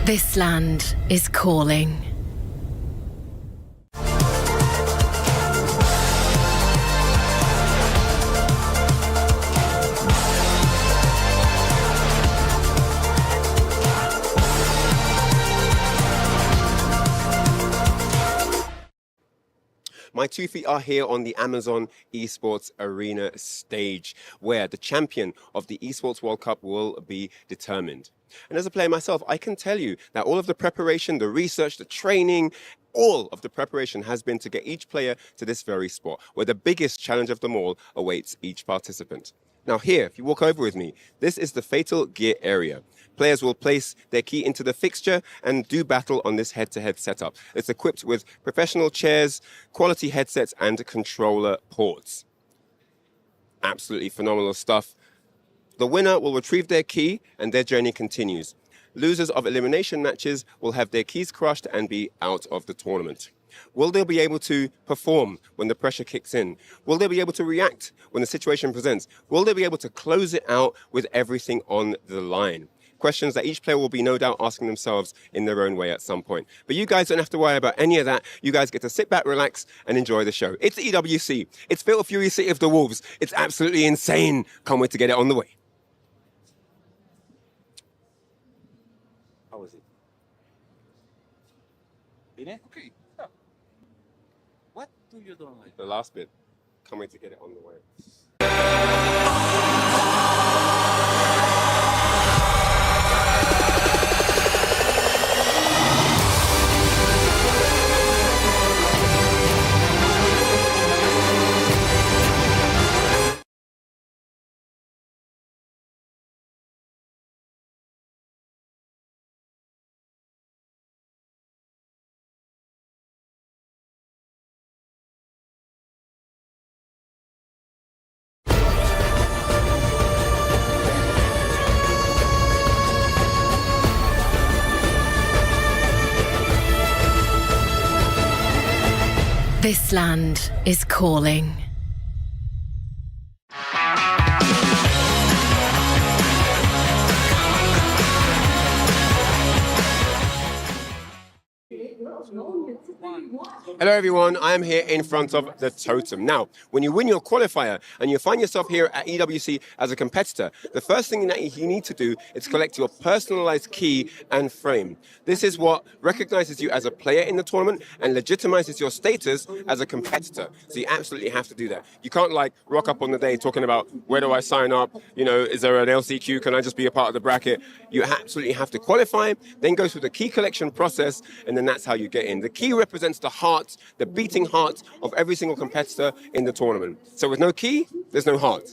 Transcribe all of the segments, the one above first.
This land is calling. My 2 feet are here on the Amazon Esports Arena stage, where the champion of the Esports World Cup will be determined. And as a player myself, I can tell you that all of the preparation, the research, the training, all of the preparation has been to get each player to this very spot, where the biggest challenge of them all awaits each participant. Now here, if you walk over with me, this is the fatal gear area. Players will place their key into the fixture and do battle on this head-to-head setup. It's equipped with professional chairs, quality headsets, and controller ports. Absolutely phenomenal stuff. The winner will retrieve their key and their journey continues. Losers of elimination matches will have their keys crushed and be out of the tournament. Will they be able to perform when the pressure kicks in? Will they be able to react when the situation presents? Will they be able to close it out with everything on the line? Questions that each player will be no doubt asking themselves in their own way at some point. But you guys don't have to worry about any of that. You guys get to sit back, relax, and enjoy the show. It's EWC. It's Fatal Fury City of the Wolves. It's absolutely insane. Can't wait to get it on the way. How was it? Okay. Yeah. What do you don't like? The last bit. Can't wait to get it on the way. This land is calling. Hello everyone, I am here in front of the totem. Now, when you win your qualifier and you find yourself here at EWC as a competitor, the first thing that you need to do is collect your personalized key and frame. This is what recognizes you as a player in the tournament and legitimizes your status as a competitor. So you absolutely have to do that. You can't like rock up on the day talking about where do I sign up, you know, is there an LCQ, can I just be a part of the bracket? You absolutely have to qualify, then go through the key collection process, and then that's how you get in. The key represents the heart, the beating heart of every single competitor in the tournament. So with no key, there's no heart.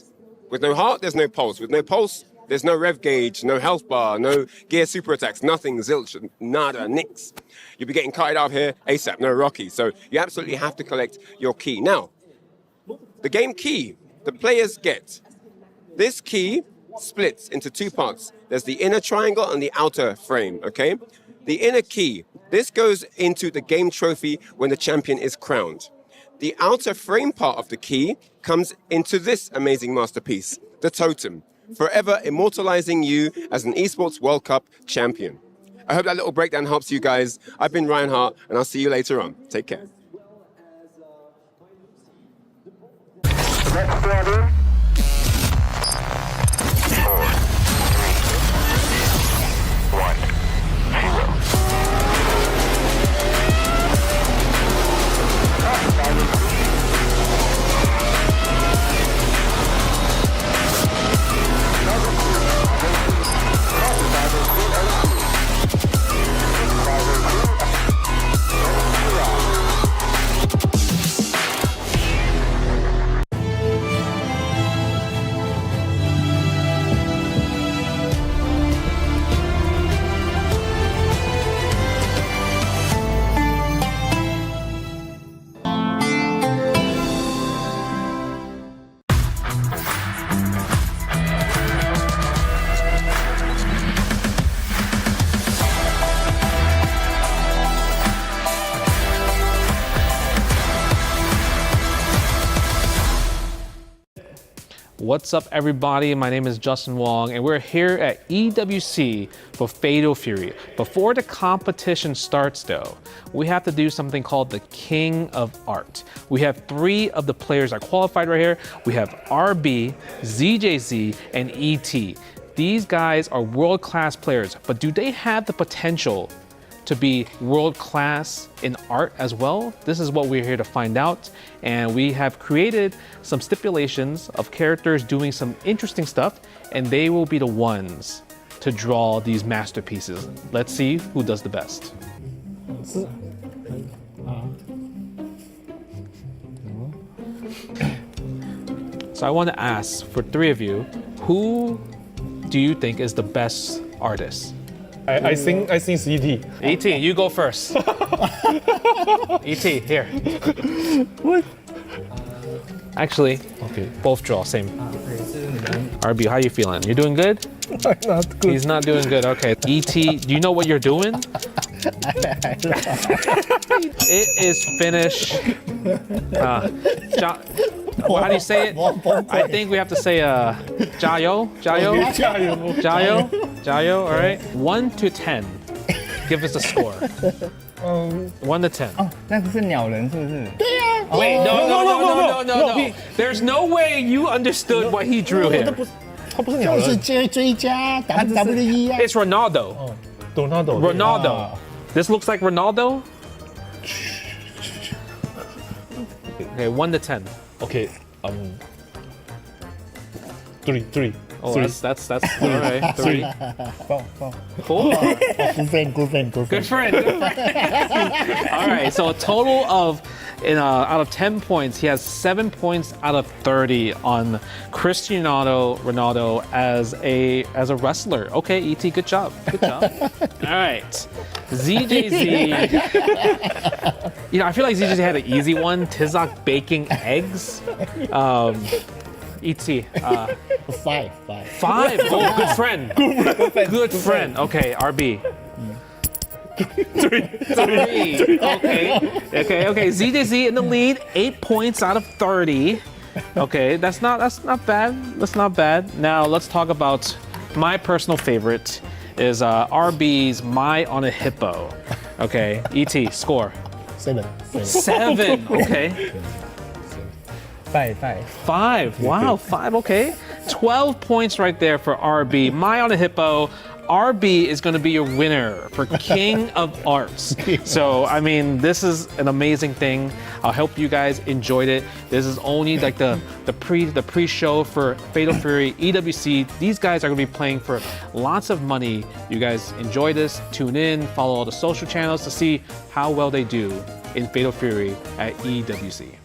With no heart, there's no pulse. With no pulse, there's no rev gauge, no health bar, no gear super attacks, nothing, zilch, nada, nix. You'll be getting carted out of here ASAP, no Rocky. So you absolutely have to collect your key. Now, the game key, the players get. This key splits into two parts. There's the inner triangle and the outer frame, okay? The inner key, this goes into the game trophy when the champion is crowned. The outer frame part of the key comes into this amazing masterpiece, the totem, forever immortalizing you as an Esports World Cup champion. I hope that little breakdown helps you guys. I've been Ryan Hart, and I'll see you later on. Take care. What's up, everybody? My name is Justin Wong, and we're here at EWC for Fatal Fury. Before the competition starts, though, we have to do something called the King of Art. We have 3 of the players that qualified right here. We have RB, ZJZ, and ET. These guys are world-class players, but do they have the potential to be world-class in art as well? This is what we're here to find out. And we have created some stipulations of characters doing some interesting stuff, and they will be the ones to draw these masterpieces. Let's see who does the best. So I want to ask, for 3 of you, who do you think is the best artist? I think CT. ET, you go first. ET, here. What? Actually, Okay. both draw, same. RB, how you feeling? You doing good? I'm not good. He's not doing good, okay. ET, do you know what you're doing? It is finished. How do you say it? I think we have to say 加油, 加油, 加油. 加油, 加油, all right? 1 to 10. Give us a score. 1 to 10. 那个是鸟人是不是？ Wait, no. There's no way you understood what he drew here. 他不是鸟人。追加 WWE 啊。 It's Ronaldo. Ronaldo. This looks like Ronaldo? Okay, 1 to 10. Okay. 3. Oh, that's all right. 3. 4 4. Good friend. Good friend. All right, so a total of, out of 10 points, he has 7 points out of 30 on Cristiano Ronaldo as a wrestler. Okay, ET, good job. All right, ZJZ. I feel like ZJZ had an easy one. Tizak baking eggs. ET. 5. 5. Oh, good friend. Good friend. Okay, RB. 3. Okay. ZJZ in the lead, 8 points out of 30. Okay, that's not bad. Now let's talk about my personal favorite is RB's My on a Hippo. Okay, ET, score. 7. 7. Okay. 5. Wow, 5. Okay. 12 points right there for RB. My on a Hippo. RB is going to be your winner for King of Arts. So, I mean, this is an amazing thing. I hope you guys enjoyed it. This is only like the pre-show for Fatal Fury, EWC. These guys are going to be playing for lots of money. You guys enjoy this. Tune in, follow all the social channels to see how well they do in Fatal Fury at EWC.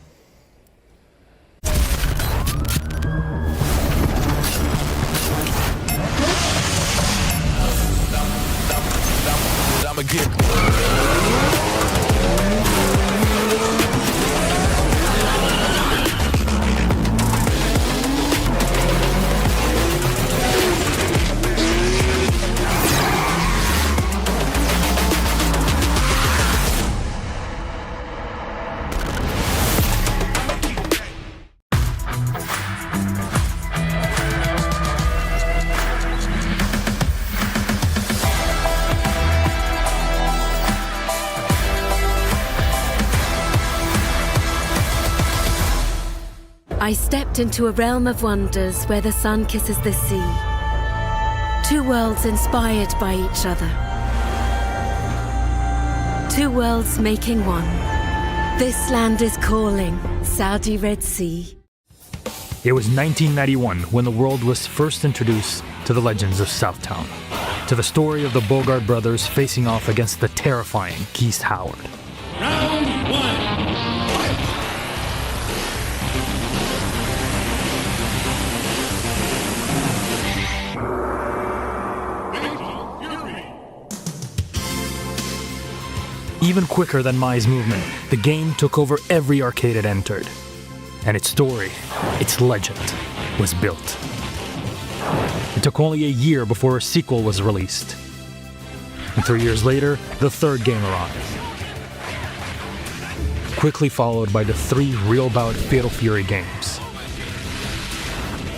I stepped into a realm of wonders where the sun kisses the sea. 2 worlds inspired by each other. 2 worlds making one. This land is calling, Saudi Red Sea. It was 1991 when the world was first introduced to the legends of Southtown, to the story of the Bogart brothers facing off against the terrifying Keith Howard. Round 1. Even quicker than Mai's movement, the game took over every arcade it entered. And its story, its legend, was built. It took only a year before a sequel was released. And 3 years later, the third game arrived. Quickly followed by the 3 real-bout Fatal Fury games.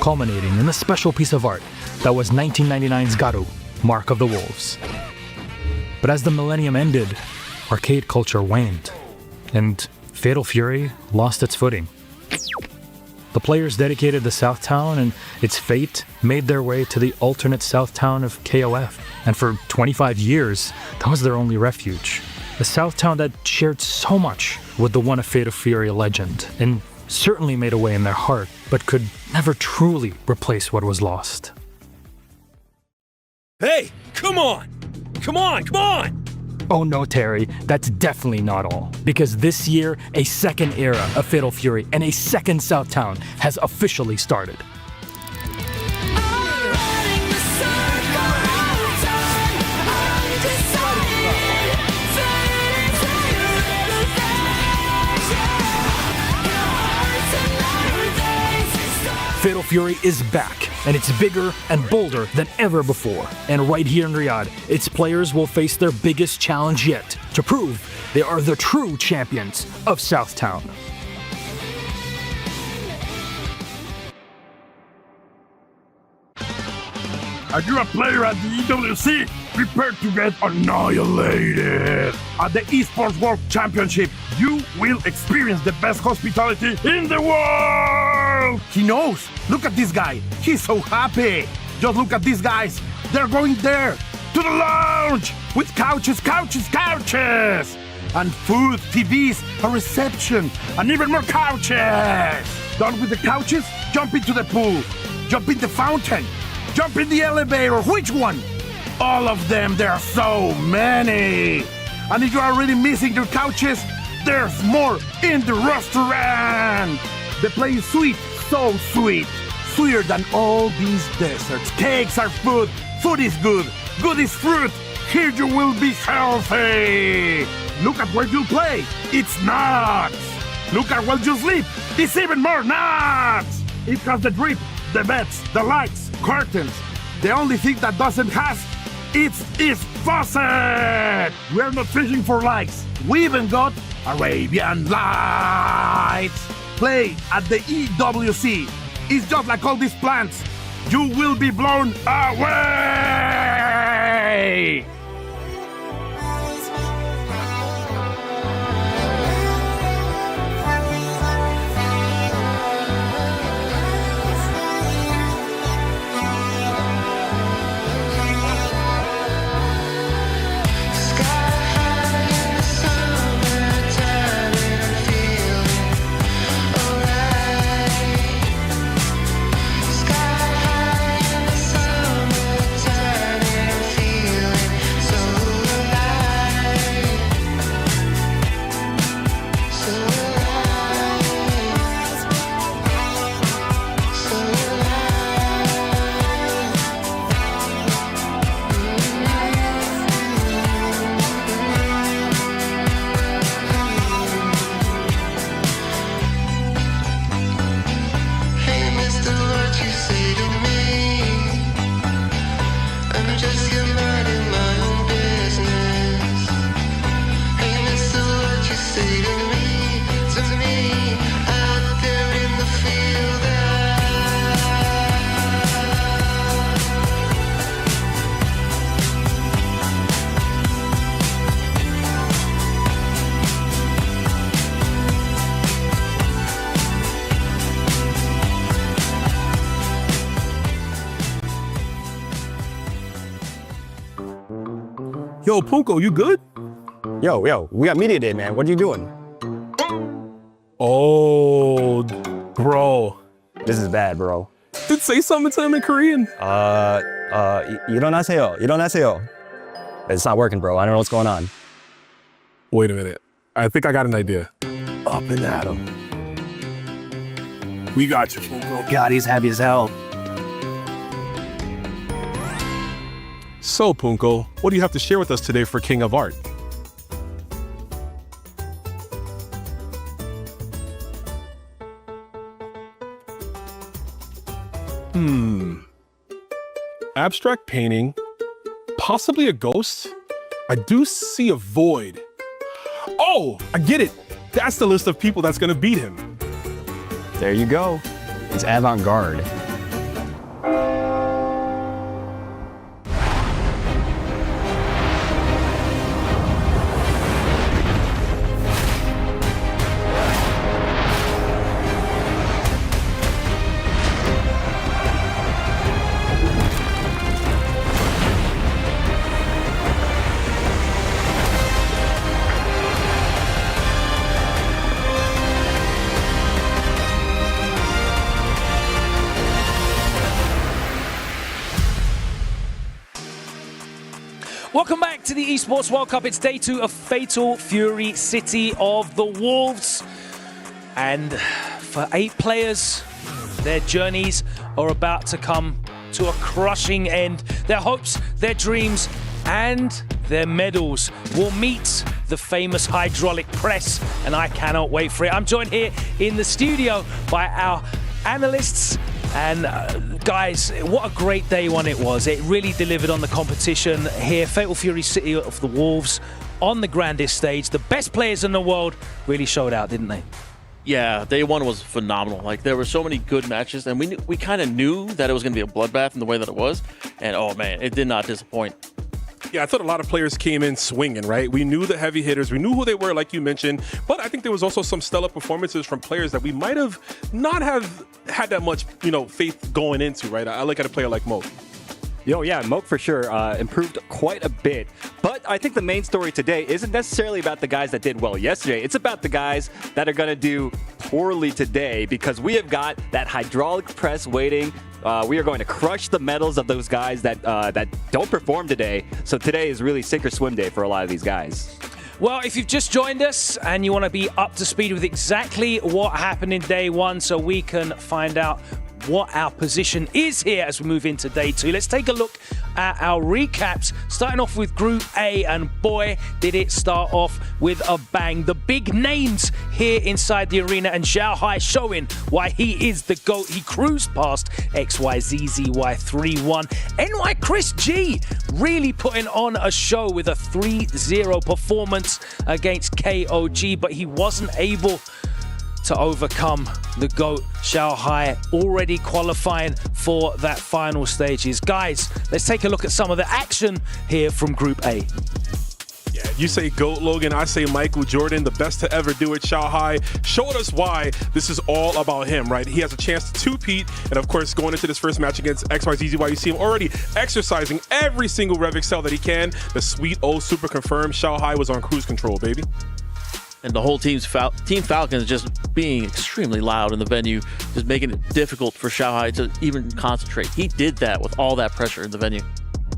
culminating in the special piece of art that was 1999's Garu, Mark of the Wolves. But as the millennium ended, arcade culture waned, and Fatal Fury lost its footing. The players dedicated to Southtown and its fate made their way to the alternate Southtown of KOF, and for 25 years, that was their only refuge. A Southtown that shared so much with the one of Fatal Fury legend, and certainly made a way in their heart, but could never truly replace what was lost. Hey, come on! Come on, come on! Oh no, Terry, that's definitely not all. Because this year, a second era of Fatal Fury and a second Southtown has officially started. Fatal Fury is back, and it's bigger and bolder than ever before. And right here in Riyadh, its players will face their biggest challenge yet to prove they are the true champions of Southtown. Are you a player at the EWC? Prepare to get annihilated. At the Esports World Championship, you will experience the best hospitality in the world! He knows. Look at this guy. He's so happy. Just look at these guys. They're going there to the lounge with couches, couches, couches! And food, TVs, a reception, and even more couches! Done with the couches? Jump into the pool. Jump in the fountain. Jump in the elevator. Which one? All of them. There are so many. And if you are already missing your couches, there's more in the restaurant. The place is sweet, so sweet. Sweeter than all these desserts. Cakes are food. Food is good. Good is fruit. Here you will be healthy. Look at where you play. It's nuts. Look at where you sleep. It's even more nuts. It has the drip, the beds, the lights, curtains. The only thing that doesn't have is faucet. We're not fishing for likes. We even got Arabian Lights. Play at the EWC. It's just like all these plants. You will be blown away. Yo, Punko, you good? Yo, we got media day, man. What are you doing? Oh, bro. This is bad, bro. Dude, say something to him in Korean. 일어나세요. It's not working, bro. I don't know what's going on. Wait a minute. I think I got an idea. Up and at him. We got you, Punko. God, he's happy as hell. So, Punko, what do you have to share with us today for King of Art? Abstract painting, possibly a ghost. I do see a void. Oh, I get it. That's the list of people that's gonna beat him. There you go. It's avant-garde. Welcome back to the Esports World Cup. It's day 2 of Fatal Fury City of the Wolves. And for 8 players, their journeys are about to come to a crushing end. Their hopes, their dreams, and their medals will meet the famous hydraulic press, and I cannot wait for it. I'm joined here in the studio by our analysts. And guys, what a great day one it was. It really delivered on the competition here. Fatal Fury City of the Wolves on the grandest stage. The best players in the world really showed out, didn't they? Yeah, day one was phenomenal. Like, there were so many good matches, and we kind of knew that it was going to be a bloodbath in the way that it was. And oh man, it did not disappoint. Yeah, I thought a lot of players came in swinging, right? We knew the heavy hitters. We knew who they were, like you mentioned. But I think there was also some stellar performances from players that we might have not have had that much, faith going into, right? I look at a player like Mo. Yeah, Moke for sure improved quite a bit. But I think the main story today isn't necessarily about the guys that did well yesterday. It's about the guys that are going to do poorly today, because we have got that hydraulic press waiting. We are going to crush the medals of those guys that don't perform today. So today is really sink or swim day for a lot of these guys. Well, if you've just joined us and you want to be up to speed with exactly what happened in day one so we can find out what our position is here as we move into day 2. Let's take a look at our recaps, starting off with Group A, and boy, did it start off with a bang. The big names here inside the arena, and Xiaohai showing why he is the GOAT. He cruised past XYZZY 3-1. NY Chris G really putting on a show with a 3-0 performance against KOG, but he wasn't able to overcome the GOAT, Xiaohai, already qualifying for that final stages. Guys, let's take a look at some of the action here from Group A. Yeah, you say GOAT, Logan. I say Michael Jordan, the best to ever do it. Xiaohai showed us why this is all about him, right? He has a chance to two-peat, and of course, going into this first match against XYZZY, you see him already exercising every single Rev Excel that he can. The sweet old super confirmed. Xiaohai was on cruise control, baby. And the whole Team Falcons just being extremely loud in the venue, just making it difficult for Xiaohai to even concentrate. He did that with all that pressure in the venue.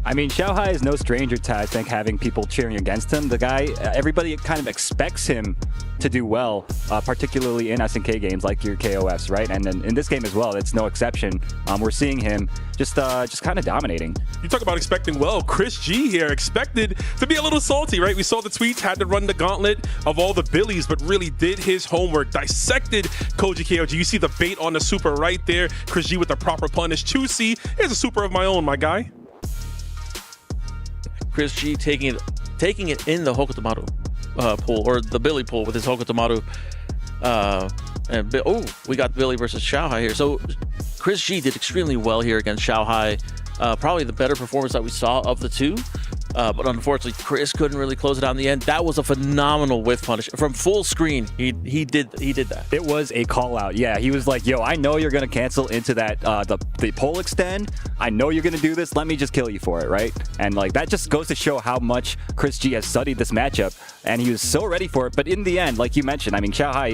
I mean, Xiaohai is no stranger to, I think, having people cheering against him. The guy, everybody kind of expects him to do well, particularly in SNK games like your KOFs, right? And then in this game as well, it's no exception. We're seeing him just kind of dominating. You talk about expecting well. Chris G here expected to be a little salty, right? We saw the tweets, had to run the gauntlet of all the Billies, but really did his homework, dissected Koji KOG. You see the bait on the super right there. Chris G with the proper punish. 2C, here's a super of my own, my guy. Chris G taking it in the Hokotomaru pool, or the Billy pool with his Hokotomaru. We got Billy versus Xiaohai here. So Chris G did extremely well here against Xiaohai. Probably the better performance that we saw of the two. But unfortunately, Chris couldn't really close it out in the end. That was a phenomenal whiff punish from full screen. He did that. It was a call out. Yeah, he was like, "Yo, I know you're gonna cancel into that the pole extend. I know you're gonna do this. Let me just kill you for it, right?" And like that just goes to show how much Chris G has studied this matchup, and he was so ready for it. But in the end, like you mentioned, I mean, Xiaohai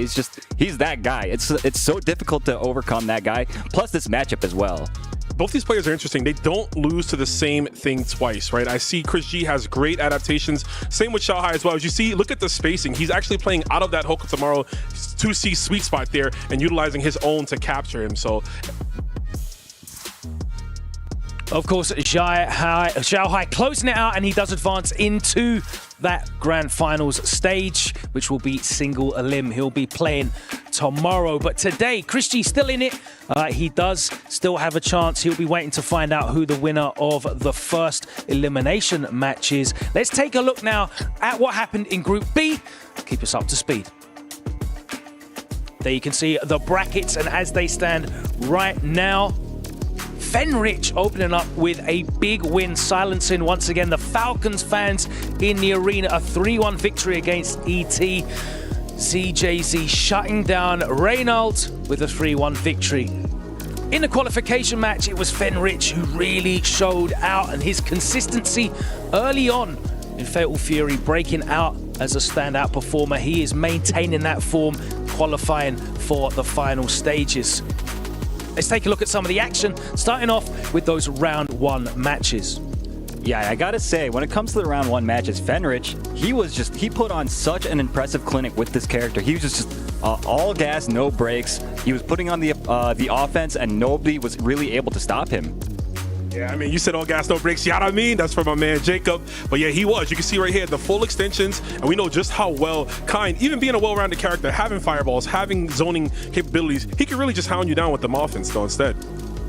he's that guy. It's so difficult to overcome that guy. Plus this matchup as well. Both these players are interesting. They don't lose to the same thing twice, right? I see Chris G has great adaptations. Same with Xiaohai as well. As you see, look at the spacing. He's actually playing out of that Hokotomaru 2C sweet spot there and utilizing his own to capture him. So, of course, Xiaohai closing it out, and he does advance into that grand finals stage, which will be single elim. He'll be playing tomorrow, but today Chris G still in it. He does still have a chance. He'll be waiting to find out who the winner of the first elimination match is. Let's take a look now at what happened in Group B. Keep us up to speed. There you can see the brackets, and as they stand right now, Fenrich opening up with a big win, silencing once again the Falcons fans in the arena. A 3-1 victory against ET. CJZ shutting down Reynald with a 3-1 victory. In the qualification match, it was Fenrich who really showed out, and his consistency early on in Fatal Fury, breaking out as a standout performer. He is maintaining that form, qualifying for the final stages. Let's take a look at some of the action, starting off with those round 1 matches. Yeah, I gotta say, when it comes to the round 1 matches, Fenrich, he put on such an impressive clinic with this character. He was just all gas, no brakes. He was putting on the offense, and nobody was really able to stop him. Yeah, I mean, you said all gas, no brakes. You know what I mean? That's for my man Jacob. But yeah, he was. You can see right here the full extensions, and we know just how well Kind, even being a well-rounded character, having fireballs, having zoning capabilities, he could really just hound you down with the offense though instead.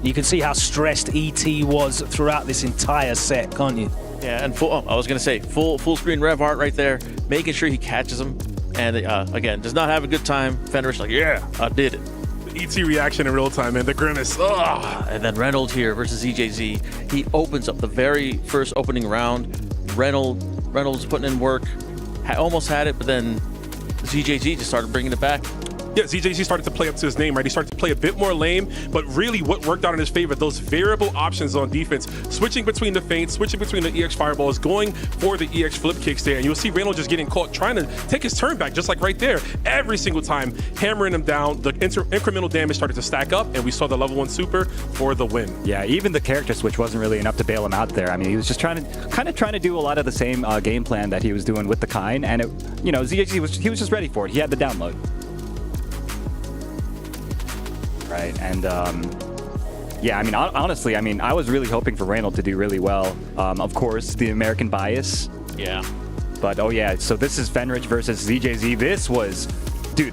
You can see how stressed ET was throughout this entire set, can't you? Yeah, and I was going to say, full screen rev art right there, making sure he catches him. And again, does not have a good time. Fenrich like, yeah, I did it. The ET reaction in real time, man, the grimace. Ugh. And then Reynald here versus EJZ. He opens up the very first opening round. Reynolds putting in work, almost had it, but then ZJZ just started bringing it back. Yeah, ZJZ started to play up to his name, right? He started to play a bit more lame, but really what worked out in his favor, those variable options on defense, switching between the feints, switching between the EX fireballs, going for the EX flip kicks there, and you'll see Reynald just getting caught, trying to take his turn back, just like right there, every single time, hammering him down. The incremental damage started to stack up, and we saw the level 1 super for the win. Yeah, even the character switch wasn't really enough to bail him out there. I mean, he was just trying to do a lot of the same game plan that he was doing with the Kind, and ZHZ was just ready for it. He had the download. Right, and yeah, I mean, honestly, I mean, I was really hoping for Reynald to do really well. Of course, the American bias. Yeah. But oh yeah, so this is Fenrich versus ZJZ.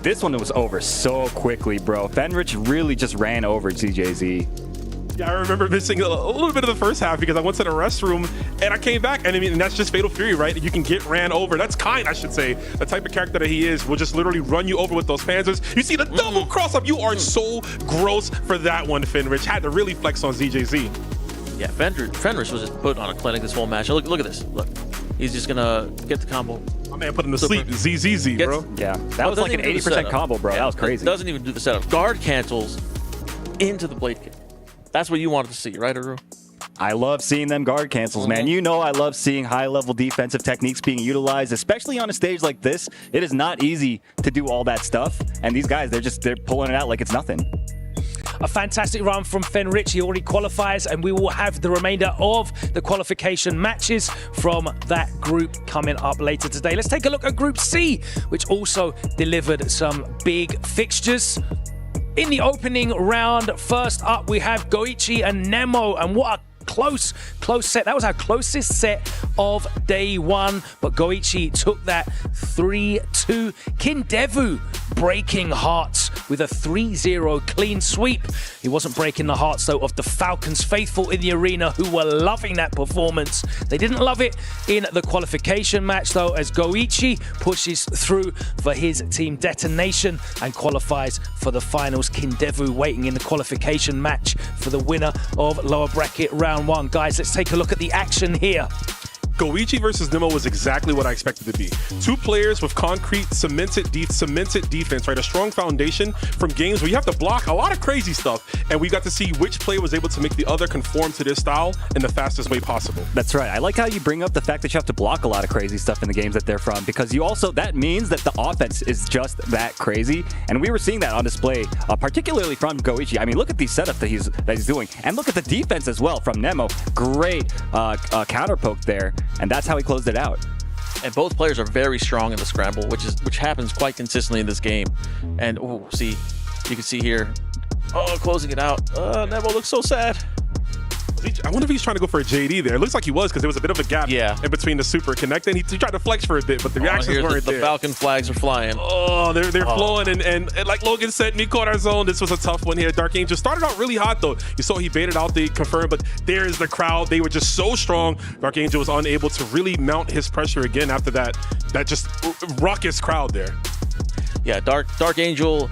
This one was over so quickly, bro. Fenrich really just ran over ZJZ. Yeah, I remember missing a little bit of the first half because I went to the restroom and I came back, and I mean, and that's just Fatal Fury, right? You can get ran over. That's Kind, I should say. The type of character that he is will just literally run you over with those panzers. You see the double cross up. You are so gross for that one, Fenrich. Had to really flex on ZJZ. Yeah, Fenrich was just put on a clinic this whole match. Look at this. Look, he's just gonna get the combo. My man put him to sleep. ZZZ, bro. Yeah, that was like an 80% combo, bro. Yeah, that was crazy. Doesn't even do the setup. Guard cancels into the blade kick. That's what you wanted to see, right, Aru? I love seeing them guard cancels, man. You know I love seeing high-level defensive techniques being utilized, especially on a stage like this. It is not easy to do all that stuff, and these guys, they're pulling it out like it's nothing. A fantastic run from Fenrich. He already qualifies, and we will have the remainder of the qualification matches from that group coming up later today. Let's take a look at Group C, which also delivered some big fixtures. In the opening round, first up, we have Goichi and Nemo, and what a close set. That was our closest set of day one, but Goichi took that 3-2. Kindevu breaking hearts with a 3-0 clean sweep. He wasn't breaking the hearts, though, of the Falcons faithful in the arena who were loving that performance. They didn't love it in the qualification match, though, as Goichi pushes through for his team Detonation and qualifies for the finals. Kindevu waiting in the qualification match for the winner of lower bracket round one. Guys, let's take a look at the action here. Goichi versus Nemo was exactly what I expected to be. Two players with concrete, cemented defense, right? A strong foundation from games where you have to block a lot of crazy stuff. And we got to see which player was able to make the other conform to their style in the fastest way possible. That's right. I like how you bring up the fact that you have to block a lot of crazy stuff in the games that they're from, because that means that the offense is just that crazy. And we were seeing that on display, particularly from Goichi. I mean, look at these setups that he's doing. And look at the defense as well from Nemo. Great counter poke there. And that's how he closed it out. And both players are very strong in the scramble, which happens quite consistently in this game. And see, you can see here, closing it out. Nemo looks so sad. I wonder if he's trying to go for a JD there. It looks like he was, because there was a bit of a gap in between the super connect, and he tried to flex for a bit, but the reactions weren't there. The Falcon flags are flying. They're flowing, and like Logan said, me caught our zone. This was a tough one here. Dark Angel started out really hot, though. You saw he baited out the confirm, but there's the crowd. They were just so strong. Dark Angel was unable to really mount his pressure again after that just raucous crowd there. Yeah, Dark Angel,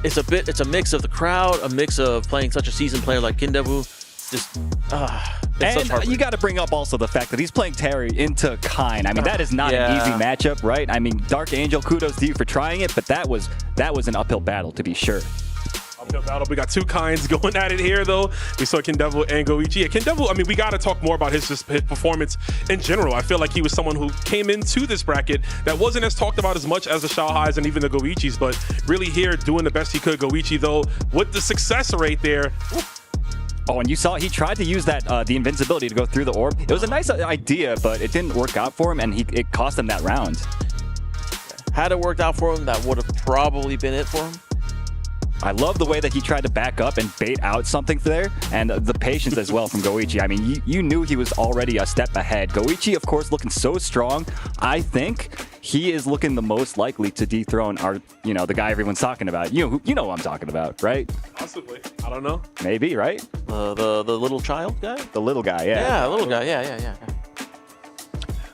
it's a mix of the crowd, a mix of playing such a seasoned player like Kindevu. And you got to bring up also the fact that he's playing Terry into Kind. I mean, that is not an easy matchup, right? I mean, Dark Angel, kudos to you for trying it, but that was an uphill battle, to be sure. Uphill battle. We got two Kinds going at it here, though. We saw Kindevu and Goichi. Yeah, Kindevu, I mean, we got to talk more about his performance in general. I feel like he was someone who came into this bracket that wasn't as talked about as much as the Xiaohais and even the Goichis, but really here doing the best he could. Goichi, though, with the success rate there. Oh, and you saw he tried to use that the invincibility to go through the orb. It was a nice idea, but it didn't work out for him, and it cost him that round. Had it worked out for him, that would have probably been it for him. I love the way that he tried to back up and bait out something there, and the patience as well from Goichi. I mean, you knew he was already a step ahead. Goichi, of course, looking so strong. I think he is looking the most likely to dethrone the guy everyone's talking about. You know who I'm talking about, right? Possibly. I don't know. Maybe, right? The little child guy? The little guy, yeah. Yeah, little guy. Yeah.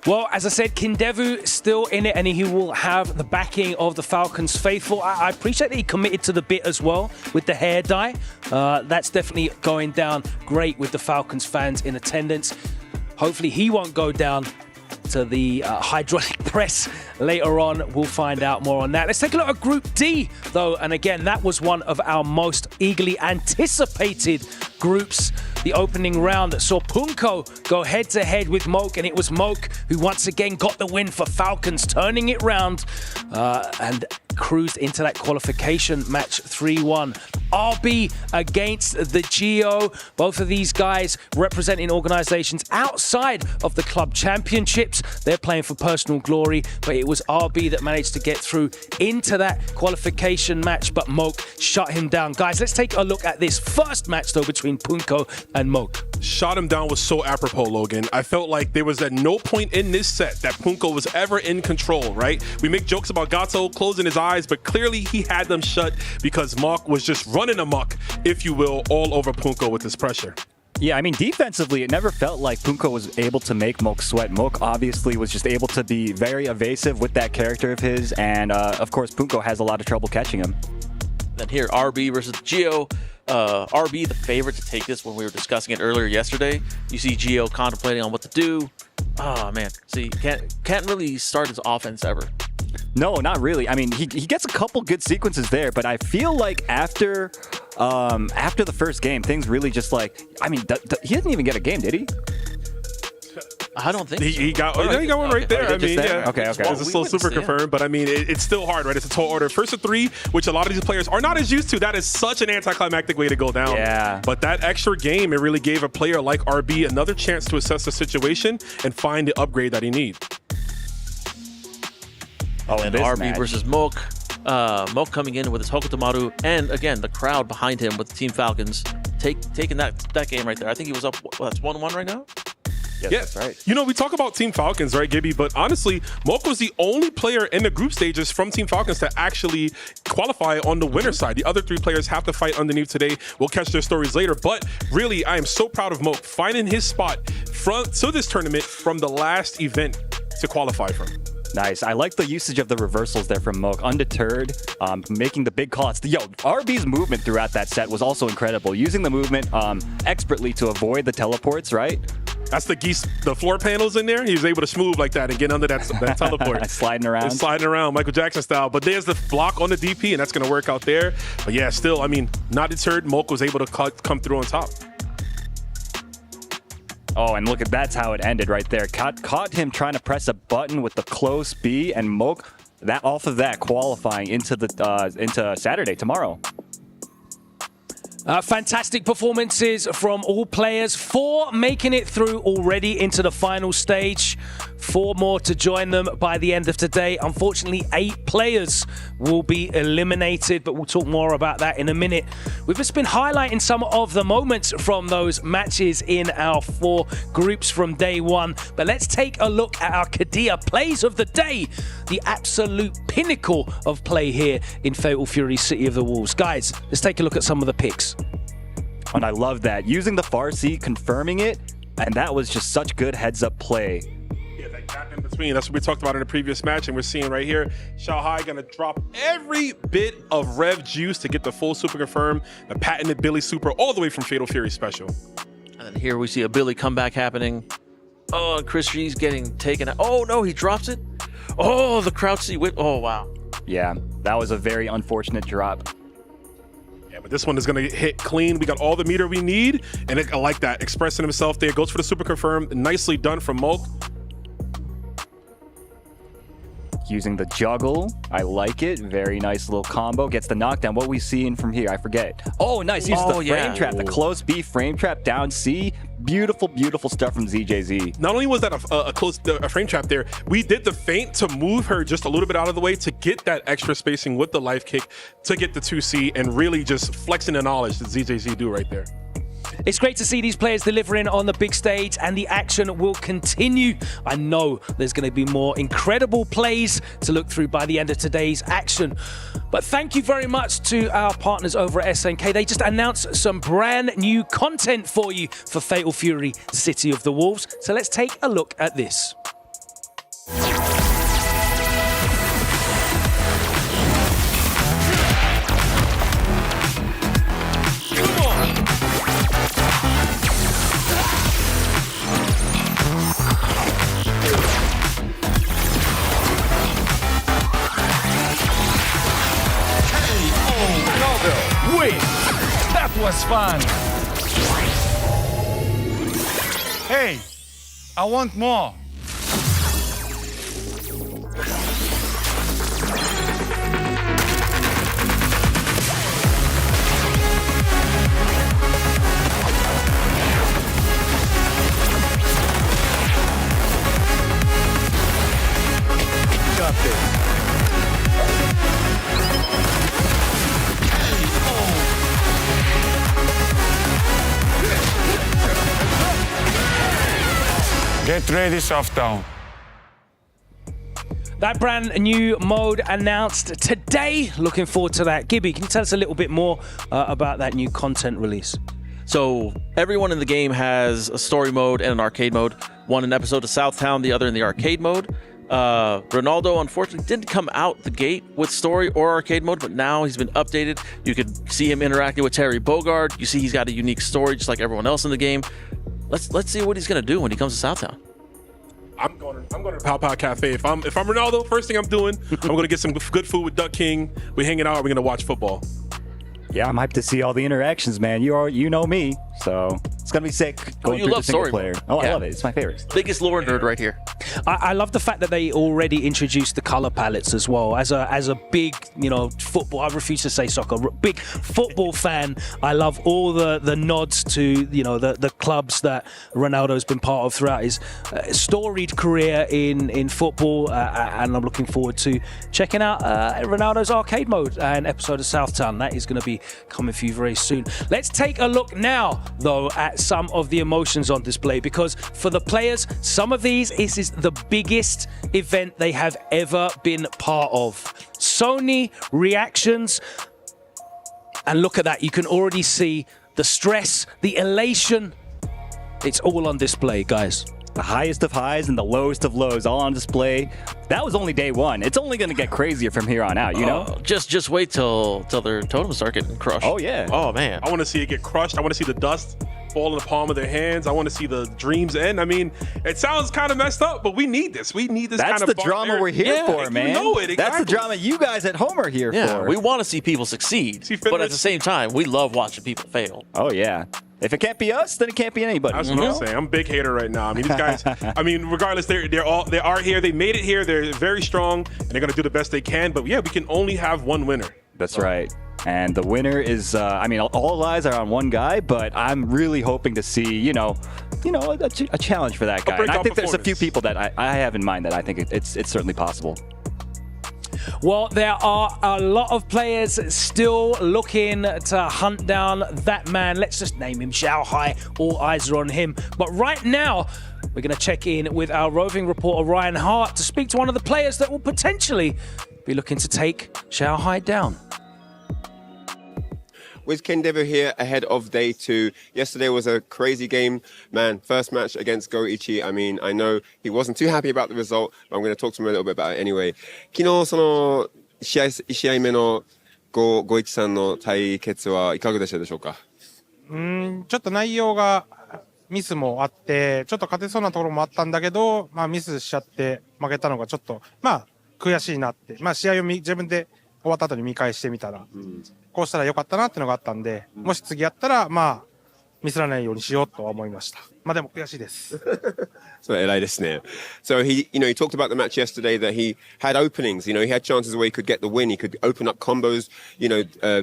Well, as I said, Kindevu still in it, and he will have the backing of the Falcons faithful. I appreciate that he committed to the bit as well with the hair dye. That's definitely going down great with the Falcons fans in attendance. Hopefully he won't go down to the hydraulic press later on. We'll find out more on that. Let's take a look at Group D, though. And again, that was one of our most eagerly anticipated groups. The opening round that saw Punko go head-to-head with Moke, and it was Moke who once again got the win for Falcons, turning it round and cruised into that qualification match 3-1. RB against the Geo. Both of these guys representing organizations outside of the club championships. They're playing for personal glory, but it was RB that managed to get through into that qualification match, but Moke shut him down. Guys, let's take a look at this first match, though, between Punko and Moke. Shot him down was so apropos, Logan. I felt like there was at no point in this set that Punko was ever in control, right? We make jokes about Gato closing his eyes, but clearly he had them shut because Moke was just running amok, if you will, all over Punko with his pressure. Yeah, I mean, defensively, it never felt like Punko was able to make Moke sweat. Moke obviously was just able to be very evasive with that character of his, and of course, Punko has a lot of trouble catching him. Then here, RB versus Geo. RB, the favorite to take this when we were discussing it earlier yesterday. You see Geo contemplating on what to do. Oh, man. See, can't really start his offense ever. No, not really. I mean, he gets a couple good sequences there, but I feel like after the first game, things really just like, I mean, he didn't even get a game, did he? I don't think he got one right there. I mean, yeah. Okay. It's still super confirmed, but I mean, it's still hard, right? It's a tall order. First to three, which a lot of these players are not as used to. That is such an anticlimactic way to go down. Yeah. But that extra game, it really gave a player like RB another chance to assess the situation and find the upgrade that he needs. Oh, and RB versus Moke. Moke coming in with his Hokutomaru, and again, the crowd behind him with Team Falcons taking that game right there. I think he was up, that's 1-1 right now? Yes, that's right. You know, we talk about Team Falcons, right, Gibby? But honestly, Moke was the only player in the group stages from Team Falcons to actually qualify on the winner's side. The other three players have to fight underneath today. We'll catch their stories later. But really, I am so proud of Moke finding his spot to this tournament from the last event to qualify from. Nice. I like the usage of the reversals there from Moke. Undeterred, making the big calls. RB's movement throughout that set was also incredible. Using the movement expertly to avoid the teleports, right? That's the floor panels in there. He was able to smooth like that and get under that teleport. Sliding around. Michael Jackson style. But there's the block on the DP, and that's going to work out there. But yeah, still, I mean, not deterred. Moke was able to come through on top. Oh, and look at that's how it ended right there. Caught him trying to press a button with the close B, and Moke off of that qualifying into Saturday tomorrow. Fantastic performances from all players. 4 making it through already into the final stage. 4 more to join them by the end of today. Unfortunately, 8 players will be eliminated, but we'll talk more about that in a minute. We've just been highlighting some of the moments from those matches in our 4 groups from day 1. But let's take a look at our Kadia plays of the day. The absolute pinnacle of play here in Fatal Fury City of the Wolves. Guys, let's take a look at some of the picks. And I love that. Using the Farsi, confirming it, and that was just such good heads-up play. Yeah, that gap in between. That's what we talked about in the previous match, and we're seeing right here, Xiaohai going to drop every bit of Rev juice to get the full super confirm, the patented Billy super, all the way from Fatal Fury Special. And then here we see a Billy comeback happening. Oh, and Chris G's getting taken out. Oh, no, he drops it. Oh, the crouch C whip. Oh, wow. Yeah, that was a very unfortunate drop. Yeah, but this one is going to hit clean. We got all the meter we need, and I like that. Expressing himself there. Goes for the super confirm. Nicely done from Moke. using the juggle. I like it. Very nice little combo. Gets the knockdown. What we seeing from here? I forget. Oh, nice. Uses the frame trap. The close B frame trap down C. Beautiful, beautiful stuff from ZJZ. Not only was that a frame trap there, we did the feint to move her just a little bit out of the way to get that extra spacing with the life kick to get the 2C and really just flexing the knowledge that ZJZ do right there. It's great to see these players delivering on the big stage, and the action will continue. I know there's going to be more incredible plays to look through by the end of today's action. But thank you very much to our partners over at SNK. They just announced some brand new content for you for Fatal Fury City of the Wolves. So let's take a look at this. Wait, that was fun. Hey, I want more. Got this. Get ready, Softdown. That brand new mode announced today. Looking forward to that. Gibby, can you tell us a little bit more about that new content release? So everyone in the game has a story mode and an arcade mode. One an episode of Southtown, the other in the arcade mode. Reynald, unfortunately, didn't come out the gate with story or arcade mode, but now he's been updated. You could see him interacting with Terry Bogard. You see he's got a unique story just like everyone else in the game. Let's see what he's gonna do when he comes to Southtown. I'm going to Pow Pow Cafe. If I'm Ronaldo, first thing I'm doing, I'm going to get some good food with Duck King. We're hanging out. We're going to watch football. Yeah, I'm hyped to see all the interactions, man. You know me, so it's gonna be sick. Going you through love the single story player. mode. Oh, I Yeah. love it. It's my favorite. Biggest lore nerd right here. I love the fact that they already introduced the color palettes as well. As a big, football, I refuse to say soccer, big football fan, I love all the nods to, the clubs that Ronaldo's been part of throughout his storied career in football. And I'm looking forward to checking out Ronaldo's arcade mode and episode of Southtown. That is going to be coming for you very soon. Let's take a look now, though, at some of the emotions on display, because for the players, some of these, this is the biggest event they have ever been part of. Sony reactions, and look at that. You can already see the stress, the elation. It's all on display, guys. The highest of highs and the lowest of lows all on display. That was only day one. It's only going to get crazier from here on out, you know? Just wait till their totems start getting crushed. Oh, yeah. Oh, man. I want to see it get crushed. I want to see the dust fall in the palm of their hands. I want to see the dreams end. I mean, it sounds kind of messed up, but we need this. We need this That's kind of the drama we're here for, man. You know it, exactly. That's the drama you guys at home are here for. We want to see people succeed, but at the same time, we love watching people fail. Oh, yeah. If it can't be us, then it can't be anybody. That's what I'm saying. I'm a big hater right now. I mean, these guys, regardless, they are here. They made it here. They're very strong, and they're going to do the best they can. But yeah, we can only have one winner. That's right. And the winner is, all eyes are on one guy, but I'm really hoping to see, a challenge for that guy. And I think there's a few people that I have in mind that I think it's certainly possible. Well, there are a lot of players still looking to hunt down that man. Let's just name him Xiao Hai. All eyes are on him. But right now, we're going to check in with our roving reporter, Ryan Hart, to speak to one of the players that will potentially be looking to take Xiao Hai down. With Kindevu here ahead of day 2. Yesterday was a crazy game. Man, first match against Goichi. I mean, I know he wasn't too happy about the result, but I'm going to talk to him a little bit about it anyway. 昨日、試合目のGoichiさんの対決はいかがでしたでしょうか？ちょっと内容がミスもあって、ちょっと勝てそうなところもあったんだけど、ミスしちゃって負けたのがちょっと、悔しいなって。試合を自分で終わった後に見返してみたら、こうしたらよかったなっていうのがあったんで、もし次やったら、ミスらないようにしようとは思いました。まあでも悔しいです。So he, he talked about the match yesterday that he had openings. He had chances where he could get the win. He could open up combos,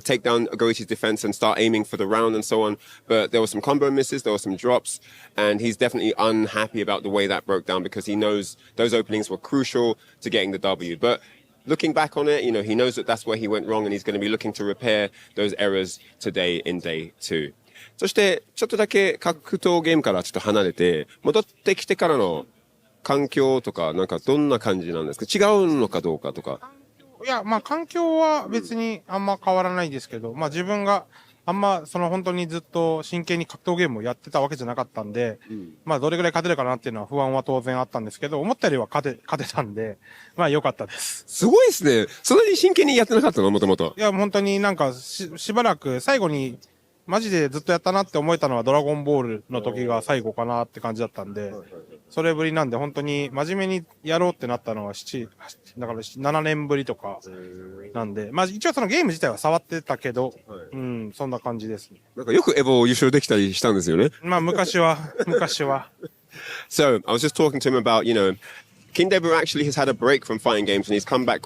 take down Goichi's defense and start aiming for the round and so on. But there were some combo misses, there were some drops, and he's definitely unhappy about the way that broke down because he knows those openings were crucial to getting the W. But looking back on it, he knows that that's where he went wrong and he's going to be looking to repair those errors today in day 2. そしてちょっとだけ格闘ゲームからちょっと離れて戻ってきてからの環境とかなんかどんな感じなんですか？違うのかどうかとか。いや、まあ環境は別にあんま変わらないですけど、まあ自分があんま本当にずっと真剣に格闘ゲームをやってたわけじゃなかったんで、まあどれぐらい勝てるかなっていうのは不安は当然あったんですけど、思ったよりは勝てたんで、まあ良かったです。すごいですね。そんなに真剣にやってなかったの？もともと。いや、本当になんかしばらく最後にマジでずっとやったなって思えたのはドラゴンボールの時が最後かなって感じだったんで、それぶりなんで本当に真面目にやろうってなったのはだから7年ぶりとかなんで、まあ一応そのゲーム自体は触ってたけど、そんな感じですね。なんかよくエボ優勝できたりしたんですよね。まあ昔は。So I was just talking to him about, Kindevu actually has had a break from fighting games and he's come back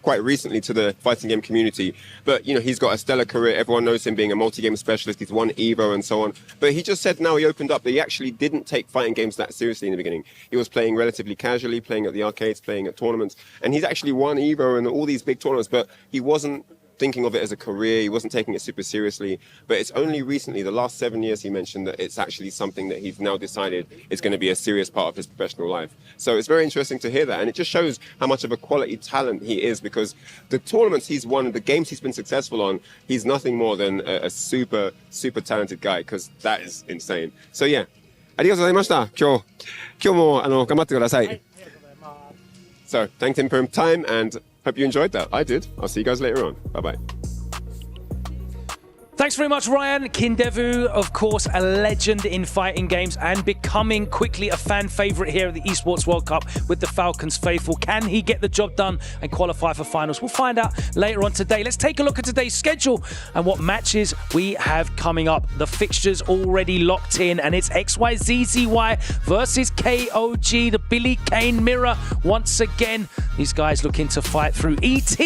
quite recently to the fighting game community. But, he's got a stellar career. Everyone knows him being a multi-game specialist. He's won Evo and so on. But he just said now he opened up that he actually didn't take fighting games that seriously in the beginning. He was playing relatively casually, playing at the arcades, playing at tournaments. And he's actually won Evo and all these big tournaments, but he wasn't thinking of it as a career. He wasn't taking it super seriously. But it's only recently, the last 7 years, he mentioned that it's actually something that he's now decided is going to be a serious part of his professional life. So it's very interesting to hear that. And it just shows how much of a quality talent he is because the tournaments he's won, the games he's been successful on, he's nothing more than a super, super talented guy because that is insane. So yeah, ありがとうございました。今日も頑張ってください。So thanked him for his time and hope you enjoyed that. I did. I'll see you guys later on. Bye-bye. Thanks very much, Ryan. Kindevu, of course, a legend in fighting games and becoming quickly a fan favorite here at the Esports World Cup with the Falcons faithful. Can he get the job done and qualify for finals? We'll find out later on today. Let's take a look at today's schedule and what matches we have coming up. The fixtures already locked in and it's XYZZY versus KOG, the Billy Kane mirror once again. These guys looking to fight through. ET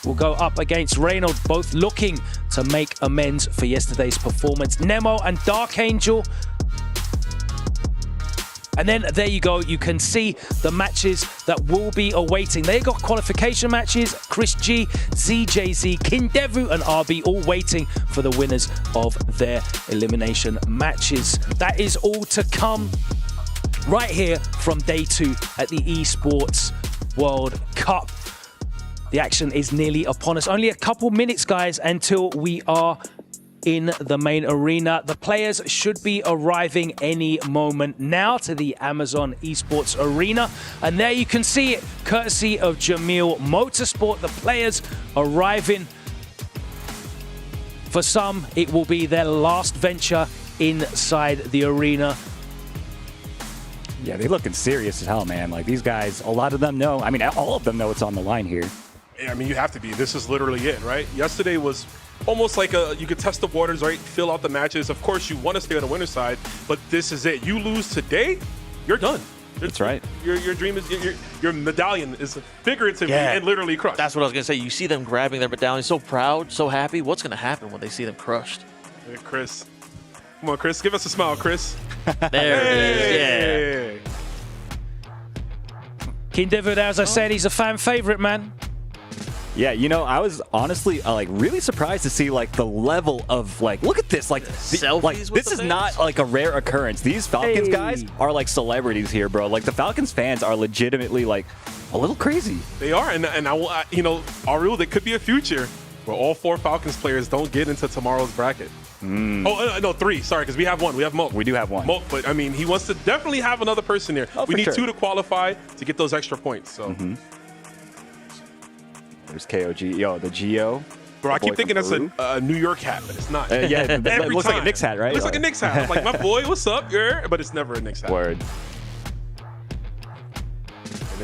will go up against Reynald, both looking to make amends for yesterday's performance. Nemo and Dark Angel. And then there you go, you can see the matches that will be awaiting. They got qualification matches, Chris G, ZJZ, Kindevu and RB all waiting for the winners of their elimination matches. That is all to come right here from day 2 at the Esports World Cup. The action is nearly upon us. Only a couple minutes, guys, until we are in the main arena. The players should be arriving any moment now to the Amazon Esports Arena. And there you can see it, courtesy of Jamil Motorsport. The players arriving. For some, it will be their last venture inside the arena. Yeah, they're looking serious as hell, man. Like, these guys, a lot of them know. I mean, all of them know it's on the line here. I mean, you have to be. This is literally it, right? Yesterday was almost like you could test the waters, right? Fill out the matches. Of course, you want to stay on the winner's side, but this is it. You lose today, you're done. That's right. Your dream is, your medallion is figuratively and literally crushed. That's what I was going to say. You see them grabbing their medallion, so proud, so happy. What's going to happen when they see them crushed? Hey, Chris. Come on, Chris. Give us a smile, Chris. There it is, yeah. Kindevu, as I said, he's a fan favorite, man. Yeah, I was honestly really surprised to see the level of look at this selfies with this is not a rare occurrence. These Falcons guys are celebrities here, bro. The Falcons fans are legitimately a little crazy. They are, and I will Aru, there could be a future where all 4 Falcons players don't get into tomorrow's bracket. Oh, no, 3. Sorry, because we have 1. We have Moke. We do have 1. Moke, but I mean, he wants to definitely have another person here. Oh, we need sure. 2 to qualify to get those extra points. So. There's KOG. Yo, the Geo. Bro, I keep thinking that's a New York hat, but it's not. Yeah, it looks like a Knicks hat, right? It looks like a Knicks hat. I'm like, my boy, what's up? But it's never a Knicks hat. Word.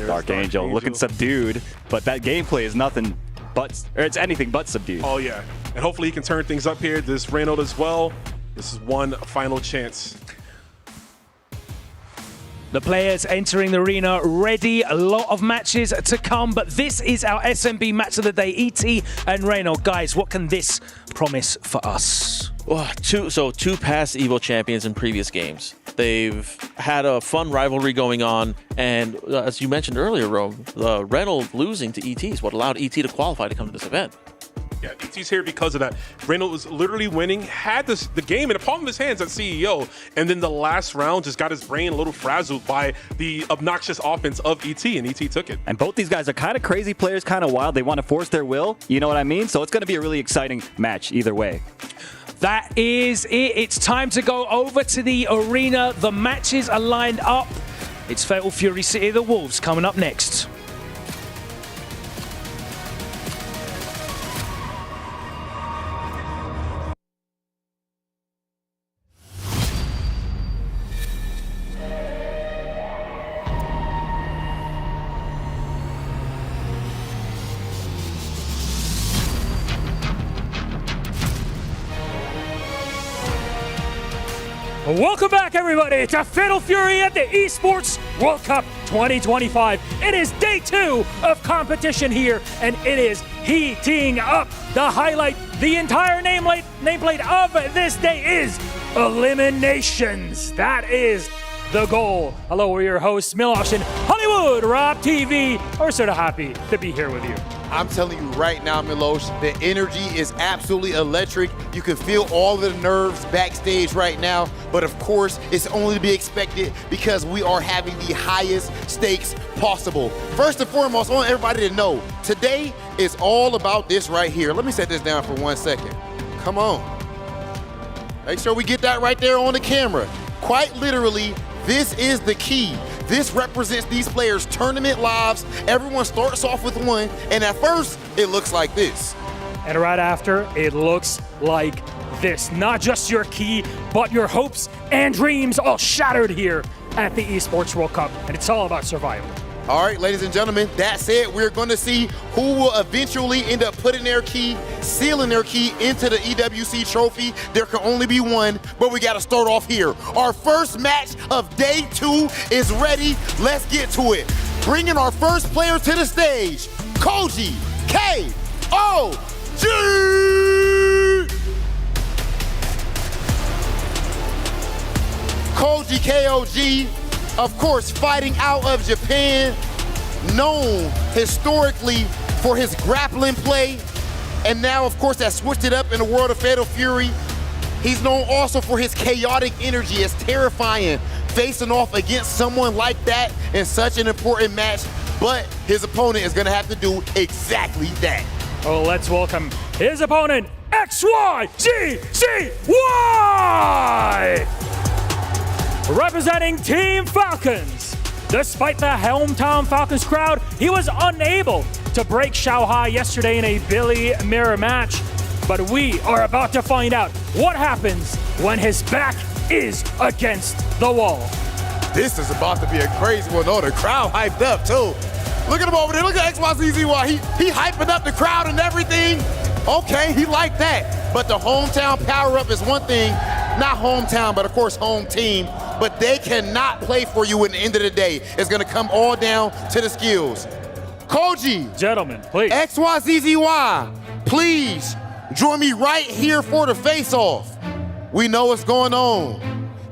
Dark Angel looking subdued, but that gameplay is nothing but, or it's anything but subdued. Oh, yeah. And hopefully he can turn things up here. This Reynald as well. This is one final chance. The players entering the arena ready. A lot of matches to come, but this is our SMB match of the day. ET and Reynald. Guys, what can this promise for us? Well, two past Evo champions in previous games. They've had a fun rivalry going on, and as you mentioned earlier, Rome, Reynald losing to ET is what allowed ET to qualify to come to this event. Yeah, ET's here because of that. Reynald was literally winning, had the game in the palm of his hands at CEO, and then the last round just got his brain a little frazzled by the obnoxious offense of ET, and ET took it. And both these guys are kind of crazy players, kind of wild. They want to force their will, you know what I mean? So it's going to be a really exciting match either way. That is it. It's time to go over to the arena. The matches are lined up. It's Fatal Fury City of the Wolves coming up next. Welcome back, everybody, to Fatal Fury at the Esports World Cup 2025. It is day 2 of competition here, and it is heating up. The highlight, the entire nameplate of this day is Eliminations. That is the goal. Hello, we're your hosts, Milosh and Hollywood Rob TV. We're sort of happy to be here with you. I'm telling you right now, Milosh, the energy is absolutely electric. You can feel all the nerves backstage right now, but of course, it's only to be expected because we are having the highest stakes possible. First and foremost, I want everybody to know, today is all about this right here. Let me set this down for 1 second. Come on. Make sure we get that right there on the camera. Quite literally, this is the key. This represents these players' tournament lives. Everyone starts off with one, and at first, it looks like this. And right after, it looks like this. Not just your key, but your hopes and dreams all shattered here at the Esports World Cup, and it's all about survival. All right, ladies and gentlemen, that said, we're going to see who will eventually end up putting their key, sealing their key into the EWC trophy. There can only be one, but we got to start off here. Our first match of day 2 is ready. Let's get to it. Bringing our first player to the stage, Koji K.O.G. Koji K.O.G., of course, fighting out of Japan, known historically for his grappling play, and now, of course, that switched it up in the world of Fatal Fury. He's known also for his chaotic energy. It's terrifying facing off against someone like that in such an important match, but his opponent is gonna have to do exactly that. Oh, let's welcome his opponent, XYZZY! Representing Team Falcons. Despite the hometown Falcons crowd, he was unable to break Xiaohai yesterday in a Billy Mirror match. But we are about to find out what happens when his back is against the wall. This is about to be a crazy one. Oh, the crowd hyped up too. Look at him over there. Look at XYZZY. He hyping up the crowd and everything. Okay, he liked that. But the hometown power-up is one thing. Not hometown, but of course home team. But they cannot play for you at the end of the day. It's gonna come all down to the skills. Koji. Gentlemen, please. XYZZY, please join me right here for the face-off. We know what's going on.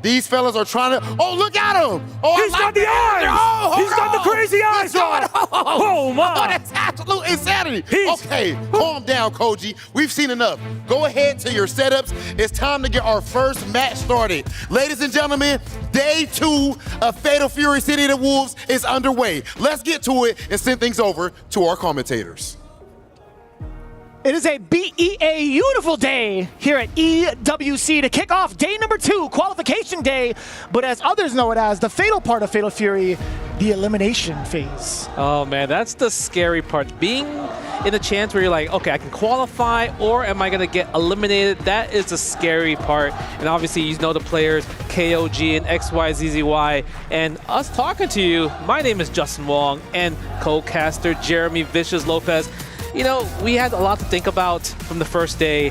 These fellas are trying to, oh, look at him. Oh, he's got the eyes. Oh, he's got the crazy eyes on. Oh, my. Oh, that's absolute insanity. Okay, calm down, Koji. We've seen enough. Go ahead to your setups. It's time to get our first match started. Ladies and gentlemen, day 2 of Fatal Fury City of the Wolves is underway. Let's get to it and send things over to our commentators. It is a beautiful day here at EWC to kick off day number 2, qualification day, but as others know it as, the fatal part of Fatal Fury, the elimination phase. Oh man, that's the scary part. Being in a chance where you're like, okay, I can qualify, or am I gonna get eliminated? That is the scary part. And obviously, you know the players, KOG and XYZZY, and us talking to you. My name is Justin Wong, and co-caster Jeremy Vicious Lopez. You know, we had a lot to think about from the first day.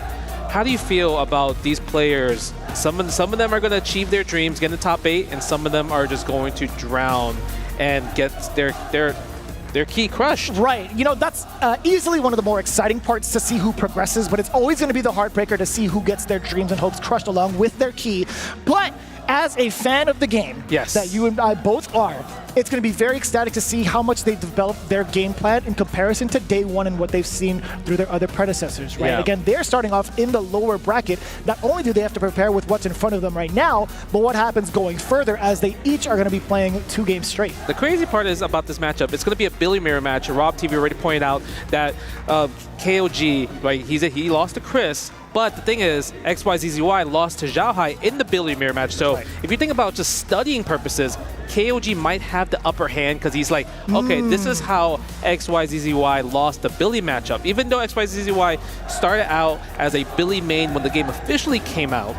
How do you feel about these players Some of them are going to achieve their dreams, get in the top 8, and some of them are just going to drown and get their key crushed. Right. You know, that's easily one of the more exciting parts to see who progresses, but it's always going to be the heartbreaker to see who gets their dreams and hopes crushed along with their key. But as a fan of the game, yes, that you and I both are, it's going to be very ecstatic to see how much they've developed their game plan in comparison to day one and what they've seen through their other predecessors, right? Yeah. Again, they're starting off in the lower bracket. Not only do they have to prepare with what's in front of them right now, but what happens going further as they each are going to be playing 2 games straight. The crazy part is about this matchup, it's going to be a Billy mirror match. Rob TV already pointed out that KOG, right, he lost to Chris, but the thing is, XYZZY lost to Xiaohai in the Billy mirror match. So if you think about just studying purposes, KOG might have the upper hand because he's like, okay, this is how XYZZY lost the Billy matchup. Even though XYZZY started out as a Billy main when the game officially came out,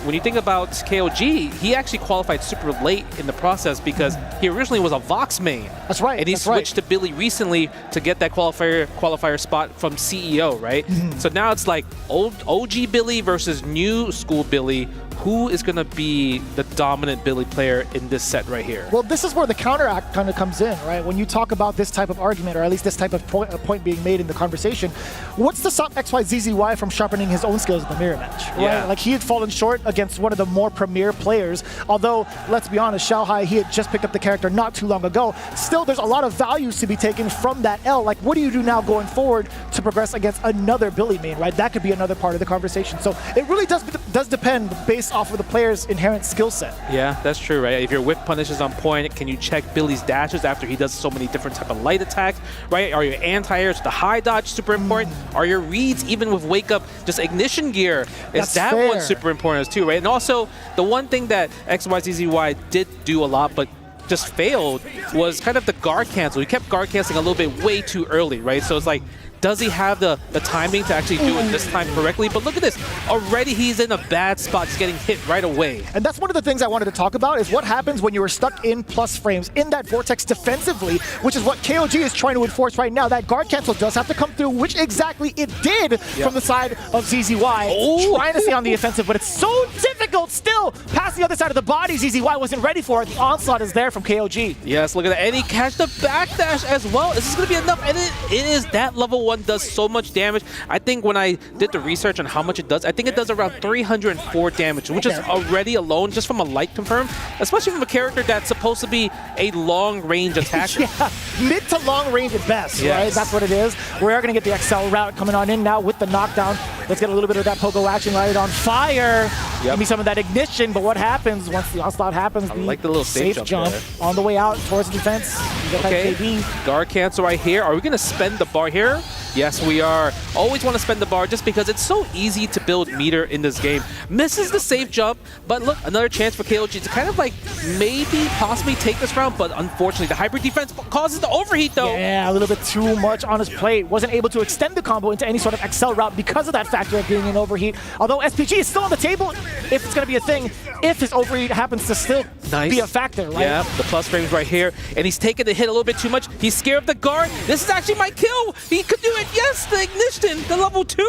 when you think about KOG, he actually qualified super late in the process because he originally was a Vox main. That's right. And he switched to Billy recently to get that qualifier spot from CEO, right? So now it's like OG Billy versus new school Billy. Who is going to be the dominant Billy player in this set right here? Well, this is where the counteract kind of comes in, right? When you talk about this type of argument, or at least this type of point being made in the conversation, what's to stop XYZZY from sharpening his own skills in the mirror match, right? Yeah. Like, he had fallen short against one of the more premier players, although, let's be honest, Xiaohai, he had just picked up the character not too long ago. Still, there's a lot of values to be taken from that L. Like, what do you do now going forward to progress against another Billy main, right? That could be another part of the conversation. So it really does depend based off of the player's inherent skill set. Yeah, that's true, right? If your whip punish is on point, can you check Billy's dashes after he does so many different type of light attacks, right? Are your anti-airs, the high dodge super important? Are your reads, even with wake up, just ignition gear? Is that one super important as too, right? And also, the one thing that XYZZY did do a lot, but just failed, was kind of the guard cancel. He kept guard canceling a little bit way too early, right? So it's like, does he have the timing to actually do it this time correctly? But look at this. Already he's in a bad spot. He's getting hit right away. And that's one of the things I wanted to talk about is what happens when you are stuck in plus frames in that vortex defensively, which is what KOG is trying to enforce right now. That guard cancel does have to come through, which exactly it did from the side of ZZY. Trying to stay on the offensive, but it's so difficult still. Past the other side of the body, ZZY wasn't ready for it. The onslaught is there from KOG. Yes, look at that. And he catched the backdash as well. Is this going to be enough? And it is. That level 1 does so much damage. I think when I did the research on how much it does, I think it does around 304 damage, which is already alone just from a light confirm, especially from a character that's supposed to be a long-range attacker. Yeah, mid to long range at best, right? That's what it is. We are going to get the XL route coming on in now with the knockdown. Let's get a little bit of that Pogo action lighted on fire. Give me some of that ignition, but what happens once the onslaught happens? I like the little safe jump on the way out towards the defense. Okay, guard cancel right here. Are we going to spend the bar here? Yes, we are. Always want to spend the bar just because it's so easy to build meter in this game. Misses the safe jump, but look, another chance for KOG to kind of like maybe possibly take this round, but unfortunately the hybrid defense causes the overheat though. Yeah, a little bit too much on his plate. Wasn't able to extend the combo into any sort of XL route because of that factor of being an overheat. Although SPG is still on the table if it's going to be a thing, if his overheat happens to still be a factor, right? Yeah, the plus frames right here, and he's taking the hit a little bit too much. He's scared of the guard. This is actually my kill. He could do it. Yes, the ignition, the level 2.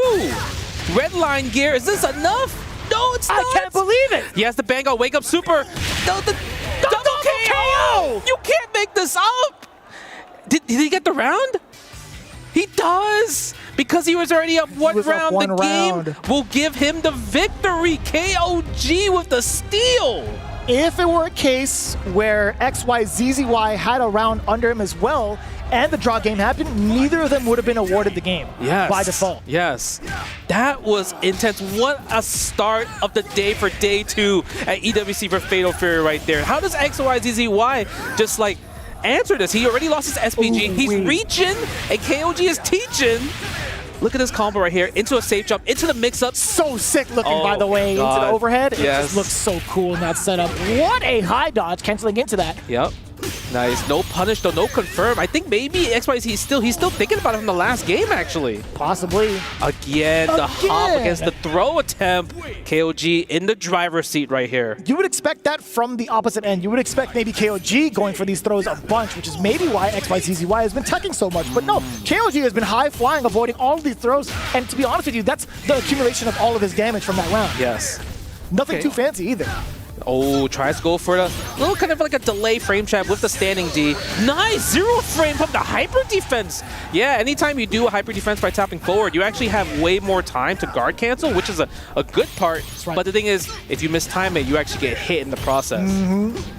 Red line gear, is this enough? No, it's not. I can't believe it. He has to bang out wake up super. No, the double KO. You can't make this up. Did he get the round? He does. Because he was already up one round, the game will give him the victory. KOG with the steal. If it were a case where XYZZY had a round under him as well, and the draw game happened, neither of them would have been awarded the game by default. Yes, that was intense. What a start of the day for day 2 at EWC for Fatal Fury right there. How does XYZZY just like answer this? He already lost his SPG. He's reaching, and KOG is teaching. Look at this combo right here. Into a safe jump, into the mix-up. So sick looking, by the way, into the overhead. It just looks so cool in that setup. What a high dodge, canceling into that. Yep. Nice. No punish, though. No confirm. I think maybe XYZ, he's still thinking about it from the last game, actually. Possibly. Again, the hop against the throw attempt. KOG in the driver's seat right here. You would expect that from the opposite end. You would expect maybe KOG going for these throws a bunch, which is maybe why XYZZY has been teching so much. But no, KOG has been high flying, avoiding all of these throws. And to be honest with you, that's the accumulation of all of his damage from that round. Yes. Nothing too fancy either. Oh, tries to go for the little kind of like a delay frame trap with the standing D. Nice, 0 frame from the hyper defense. Yeah, anytime you do a hyper defense by tapping forward, you actually have way more time to guard cancel, which is a good part. Right. But the thing is, if you mistime it, you actually get hit in the process.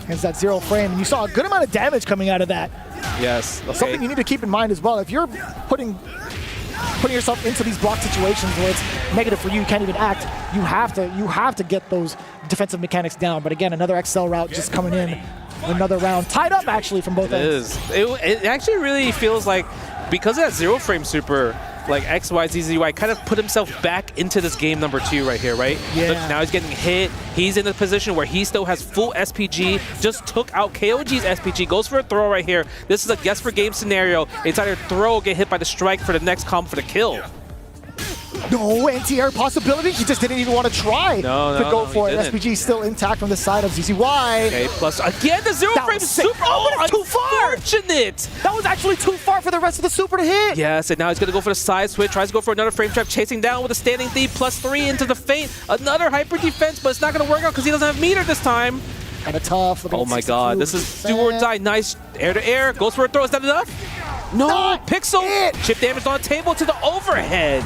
Hence that 0 frame. And you saw a good amount of damage coming out of that. Yes. Okay. Something you need to keep in mind as well. If you're putting yourself into these block situations where it's negative for you, you can't even act, you have to get those defensive mechanics down. But again, another XL route just coming in, another round tied up actually from both ends. It actually really feels like, because of that 0 frame super, like XYZZY kind of put himself back into this game number 2 right here, right? Yeah. Look, now he's getting hit. He's in a position where he still has full SPG, just took out KOG's SPG, goes for a throw right here. This is a guess for game scenario. It's either throw or get hit by the strike for the next comp for the kill. No anti-air possibility. He just didn't even want to try to go for it. didn't. SPG still intact from the side of ZZY. Okay, plus again the 0 frame super. Oh, too far. Unfortunate. That was actually too far for the rest of the super to hit. Yes, and now he's going to go for the side switch, tries to go for another frame trap, chasing down with a standing D, +3 into the feint. Another hyper defense, but it's not going to work out because he doesn't have meter this time. Kind of tough. Oh my god, this is do or die. Nice air to air, goes for a throw. Is that enough? No, Pixel. Chip damage on the table to the overhead.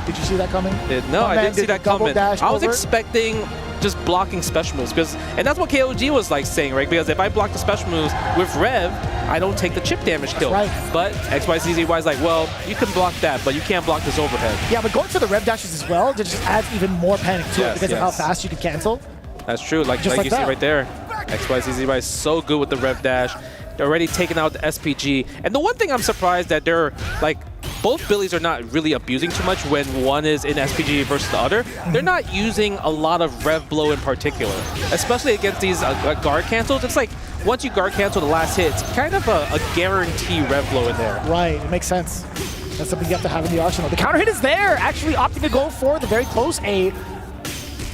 Did you see that coming? No, I didn't see that coming. I was over. expecting just blocking special moves, because, and that's what KOG was like saying, right? Because if I block the special moves with Rev, I don't take the chip damage kill. Right. But XYZZY is like, well, you can block that, but you can't block this overhead. Yeah, but going for the Rev dashes as well just adds even more panic to it because of how fast you can cancel. That's true. Like you see right there, XYZZY is so good with the Rev dash. They're already taking out the SPG. And the one thing I'm surprised that they're like, both Billies are not really abusing too much when one is in SPG versus the other. They're not using a lot of Rev Blow in particular, especially against these guard cancels. It's like, once you guard cancel the last hit, it's kind of a guarantee Rev Blow in there. Right, it makes sense. That's something you have to have in the arsenal. The counter hit is there, actually opting to go for the very close A.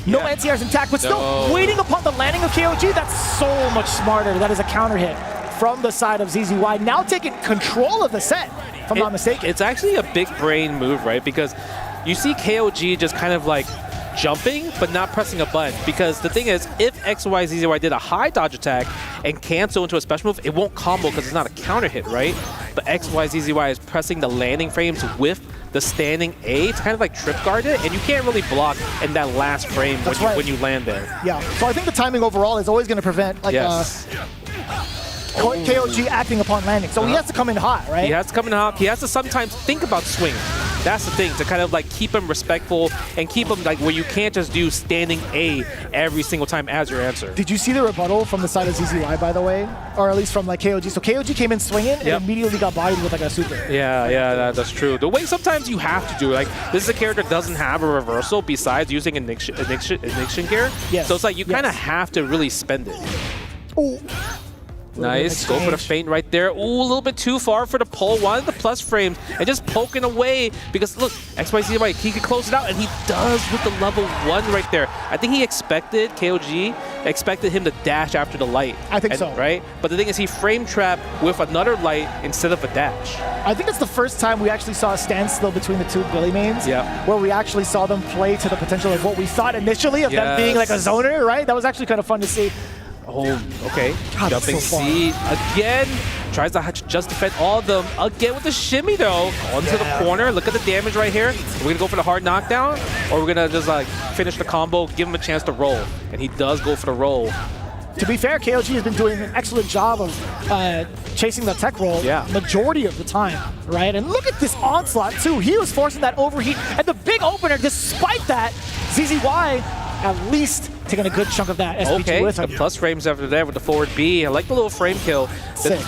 No anti-airs intact, but still waiting upon the landing of KOG. That's so much smarter. That is a counter hit from the side of ZZY, now taking control of the set, if I'm not mistaken. It's actually a big brain move, right? Because you see KOG just kind of like jumping, but not pressing a button. Because the thing is, if XYZZY did a high dodge attack and cancel into a special move, it won't combo because it's not a counter hit, right? But XYZZY is pressing the landing frames with the standing A to kind of like trip guard it, and you can't really block in that last frame when you land there. Yeah, so I think the timing overall is always going to prevent like KOG acting upon landing. So he has to come in hot, right? He has to come in hot. He has to sometimes think about swinging. That's the thing, to kind of like keep him respectful and keep him like where you can't just do standing A every single time as your answer. Did you see the rebuttal from the side of ZZY, by the way? Or at least from like KOG. So KOG came in swinging and immediately got bodied with like a super. Yeah, that's true. The way sometimes you have to do it, like this is a character that doesn't have a reversal besides using Ignition gear. Yes. So it's like you kind of have to really spend it. Ooh. Nice, go for the feint right there. Ooh, a little bit too far for the pull. Wanted the plus frames and just poking away because look, XYZZY, he could close it out, and he does with the level 1 right there. I think he expected, KOG expected him to dash after the light. I think so. Right? But the thing is, he frame trapped with another light instead of a dash. I think it's the first time we actually saw a standstill between the two Billy mains. Where we actually saw them play to the potential of what we thought initially of them being like a zoner, right? That was actually kind of fun to see. Oh, okay. God, jumping so seat again. Tries to just defend all of them. Again with the shimmy though. Onto the corner. Look at the damage right here. We're gonna go for the hard knockdown, or we're gonna just like finish the combo, give him a chance to roll. And he does go for the roll. To be fair, KOG has been doing an excellent job of chasing the tech roll majority of the time, right? And look at this onslaught too. He was forcing that overheat and the big opener. Despite that, ZZY at least taking a good chunk of that SPG with him. The plus frames after there with the forward B. I like the little frame kill.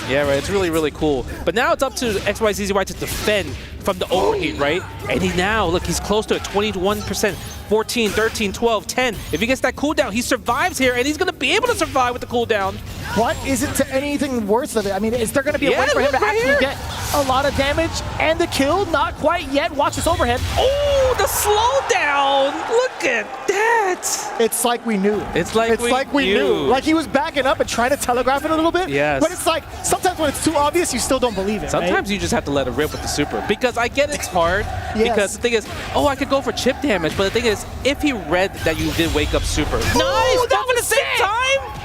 Yeah, right. It's really, really cool. But now it's up to XYZZY to defend from the overheat, right? And he now, look, he's close to it. 21%, 14, 13, 12, 10. If he gets that cooldown, he survives here, and he's going to be able to survive with the cooldown. But is it to anything worth of it? I mean, is there going to be a way for him to actually get a lot of damage and the kill? Not quite yet. Watch this overhead. Oh! Oh, the slowdown! Look at that! It's like we knew. It's like we knew. Like he was backing up and trying to telegraph it a little bit. Yes. But it's like, sometimes when it's too obvious, you still don't believe it, Sometimes right? you just have to let it rip with the super. Because I get it's hard. Yes. Because the thing is, oh, I could go for chip damage. But the thing is, if he read that you did wake up super. Nice! Both at the same time?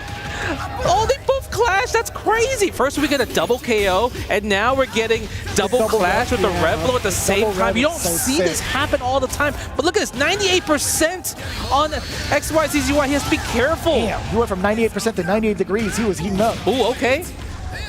Oh, they both clash. That's crazy. First we get a double KO, and now we're getting double clash with the Red Blow at the same time. You don't see this happen all the time. But look at this, 98% on XYZZY. He has to be careful. Damn, you went from 98% to 98 degrees. He was heating up. Ooh, okay.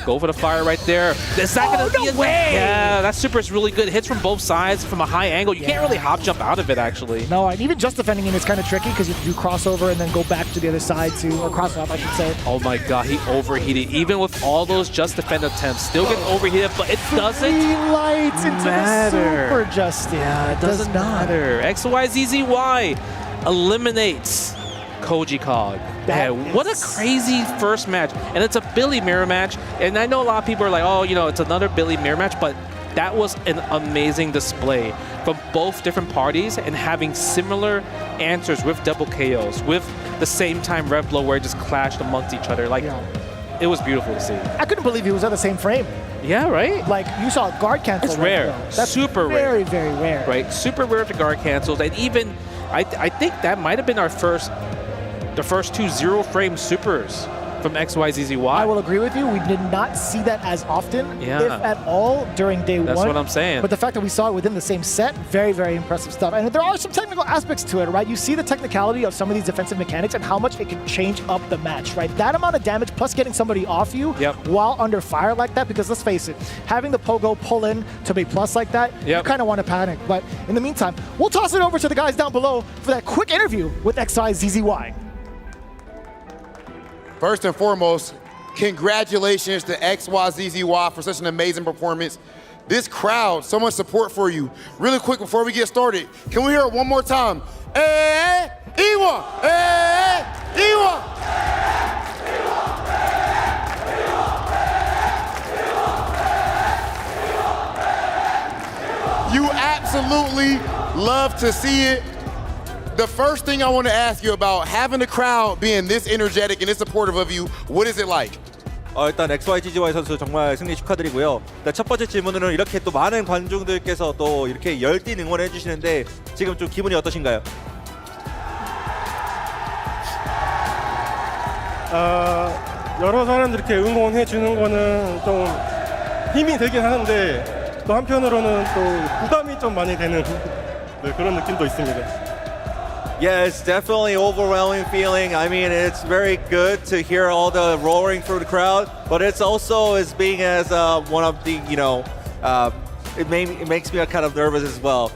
Go for the fire right there. Is that gonna be no way! Yeah, that super is really good. Hits from both sides from a high angle. You can't really hop jump out of it, actually. No, and even just defending it is kind of tricky because you have to do crossover and then go back to the other side to, or cross off, I should say. Oh my god, he overheated. Even with all those just defend attempts, still getting overheated, but it doesn't lights into matter. the super, Justin. Yeah, it doesn't matter. XYZZY eliminates Koji Cog. Man, what a crazy first match. And it's a Billy mirror match. And I know a lot of people are like, oh, you know, it's another Billy mirror match, but that was an amazing display from both different parties and having similar answers with double KOs, with the same time Red Blow where it just clashed amongst each other. Like, it was beautiful to see. I couldn't believe he was at the same frame. Yeah, right? Like, you saw guard cancel. It's rare. That's super rare. Very, very rare. Right? Super rare to guard cancels. And even, I think that might have been the first two zero-frame supers from XYZZY. I will agree with you. We did not see that as often, Yeah. if at all, during day one. That's what I'm saying. But the fact that we saw it within the same set, very, very impressive stuff. And there are some technical aspects to it, right? You see the technicality of some of these defensive mechanics and how much it can change up the match, right? That amount of damage plus getting somebody off you while under fire like that, because let's face it, having the pogo pull in to be plus like that, you kind of want to panic. But in the meantime, we'll toss it over to the guys down below for that quick interview with XYZZY. First and foremost, congratulations to XYZZY for such an amazing performance. This crowd, so much support for you. Really quick before we get started, can we hear it one more time? Eh, Iwa! Eh, Iwa! You absolutely love to see it. The first thing I want to ask you about, having the crowd being this energetic and this supportive of you, what is it like? 일단 XYZZY 선수 정말 승리 축하드리고요. 일단 첫 번째 질문으로는 이렇게 또 많은 관중들께서 또 이렇게 열띤 응원해 주시는데 지금 좀 기분이 어떠신가요? 여러 사람들이 이렇게 응원해 주는 거는 좀 힘이 되긴 하는데 또 한편으로는 또 부담이 좀 많이 되는 그런 느낌도 있습니다. Yeah, it's definitely overwhelming feeling. I mean, it's very good to hear all the roaring from the crowd, but it's also as being as one of the, you know, it makes me kind of nervous as well.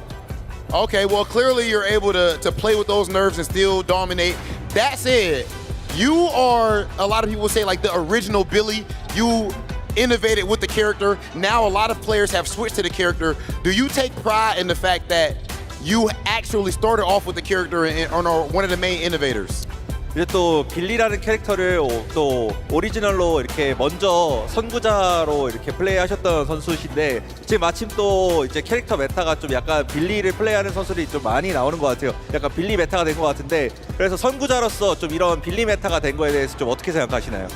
Okay, well, clearly you're able to play with those nerves and still dominate. That said, you are, a lot of people say, like the original Billy. You innovated with the character. Now a lot of players have switched to the character. Do you take pride in the fact that you actually started off with the character and are one of the main innovators? 이제 또 빌리라는 캐릭터를 또 오리지널로 이렇게 먼저 선구자로 이렇게 플레이하셨던 선수신데 지금 마침 또 이제 캐릭터 메타가 좀 약간 빌리를 플레이하는 선수들이 좀 많이 나오는 것 같아요. 약간 빌리 메타가 된 것 같은데 그래서 선구자로서 좀 이런 빌리 메타가 된 거에 대해서 좀 어떻게 생각하시나요?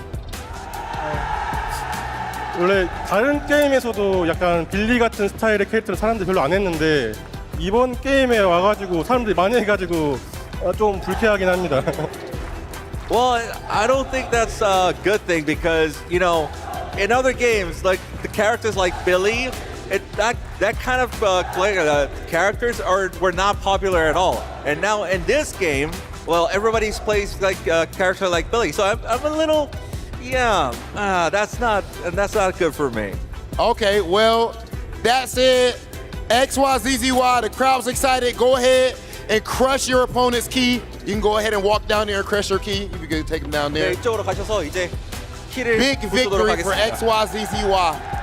원래 다른 게임에서도 약간 빌리 같은 스타일의 캐릭터를 사람들이 별로 안 했는데 이번 게임에 와가지고 사람들이 많이 해가지고 좀 불쾌하긴 합니다. Well, I don't think that's a good thing because, you know, in other games, like the characters like Billy, that kind of characters were not popular at all. And now in this game, well, everybody plays like a character like Billy. So I'm a little, that's not good for me. Okay, well, that's it. XYZZY, the crowd's excited. Go ahead and crush your opponent's key. You can go ahead and walk down there and crush your key. If you can take him down there. 네, 이쪽으로 가셔서 이제 키를 Big victory for XYZZY.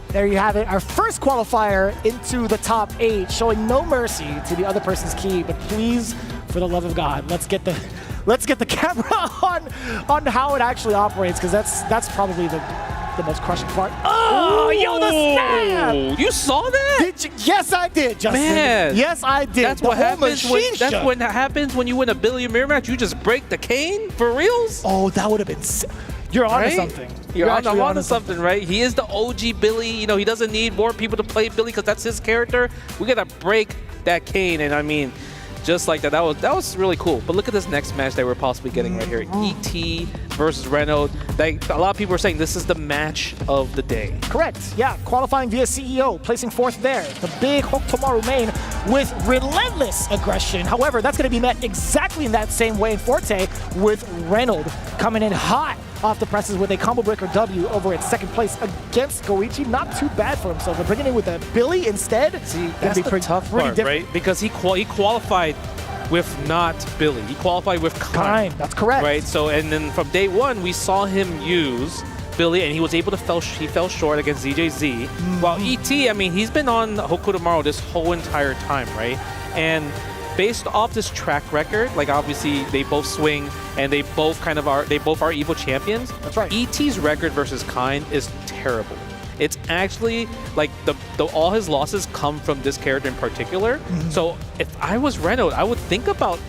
There you have it, our first qualifier into the top 8, showing no mercy to the other person's key, but please, for the love of God, let's get let's get the camera on how it actually operates, because that's probably the most crushing part. Oh, yo, the snap! You saw that? Did you? Yes, I did, Justin. Man. Yes, I did. That's what happens. That's what happens when you win a Billy mirror match. You just break the cane for reals. Oh, that would have been. You're onto right? something. You're actually onto something, right? He is the OG Billy. You know, he doesn't need more people to play Billy because that's his character. We gotta break that cane, and I mean, just like that. That was really cool. But look at this next match that we're possibly getting right here. ET versus Reynald. Like, a lot of people are saying this is the match of the day. Correct. Yeah, qualifying via CEO, placing 4th there. The big Hokutomaru main with relentless aggression. However, that's going to be met exactly in that same way in Forte, with Reynald coming in hot off the presses with a combo breaker W over at 2nd place against Goichi. Not too bad for himself, but bringing in with a Billy instead. See, that's the tough part, right? Because he qualified with not Billy. He qualified with Kine. That's correct. Right. So, and then from day one, we saw him use Billy, and he was able to he fell short against XYZZY. While ET, I mean, he's been on Hokutomaru this whole entire time, right? And based off this track record, like obviously they both swing and they both are evil champions. That's right. ET's record versus Kine is terrible. It's actually like all his losses come from this character in particular. So if I was Reynald, I would think about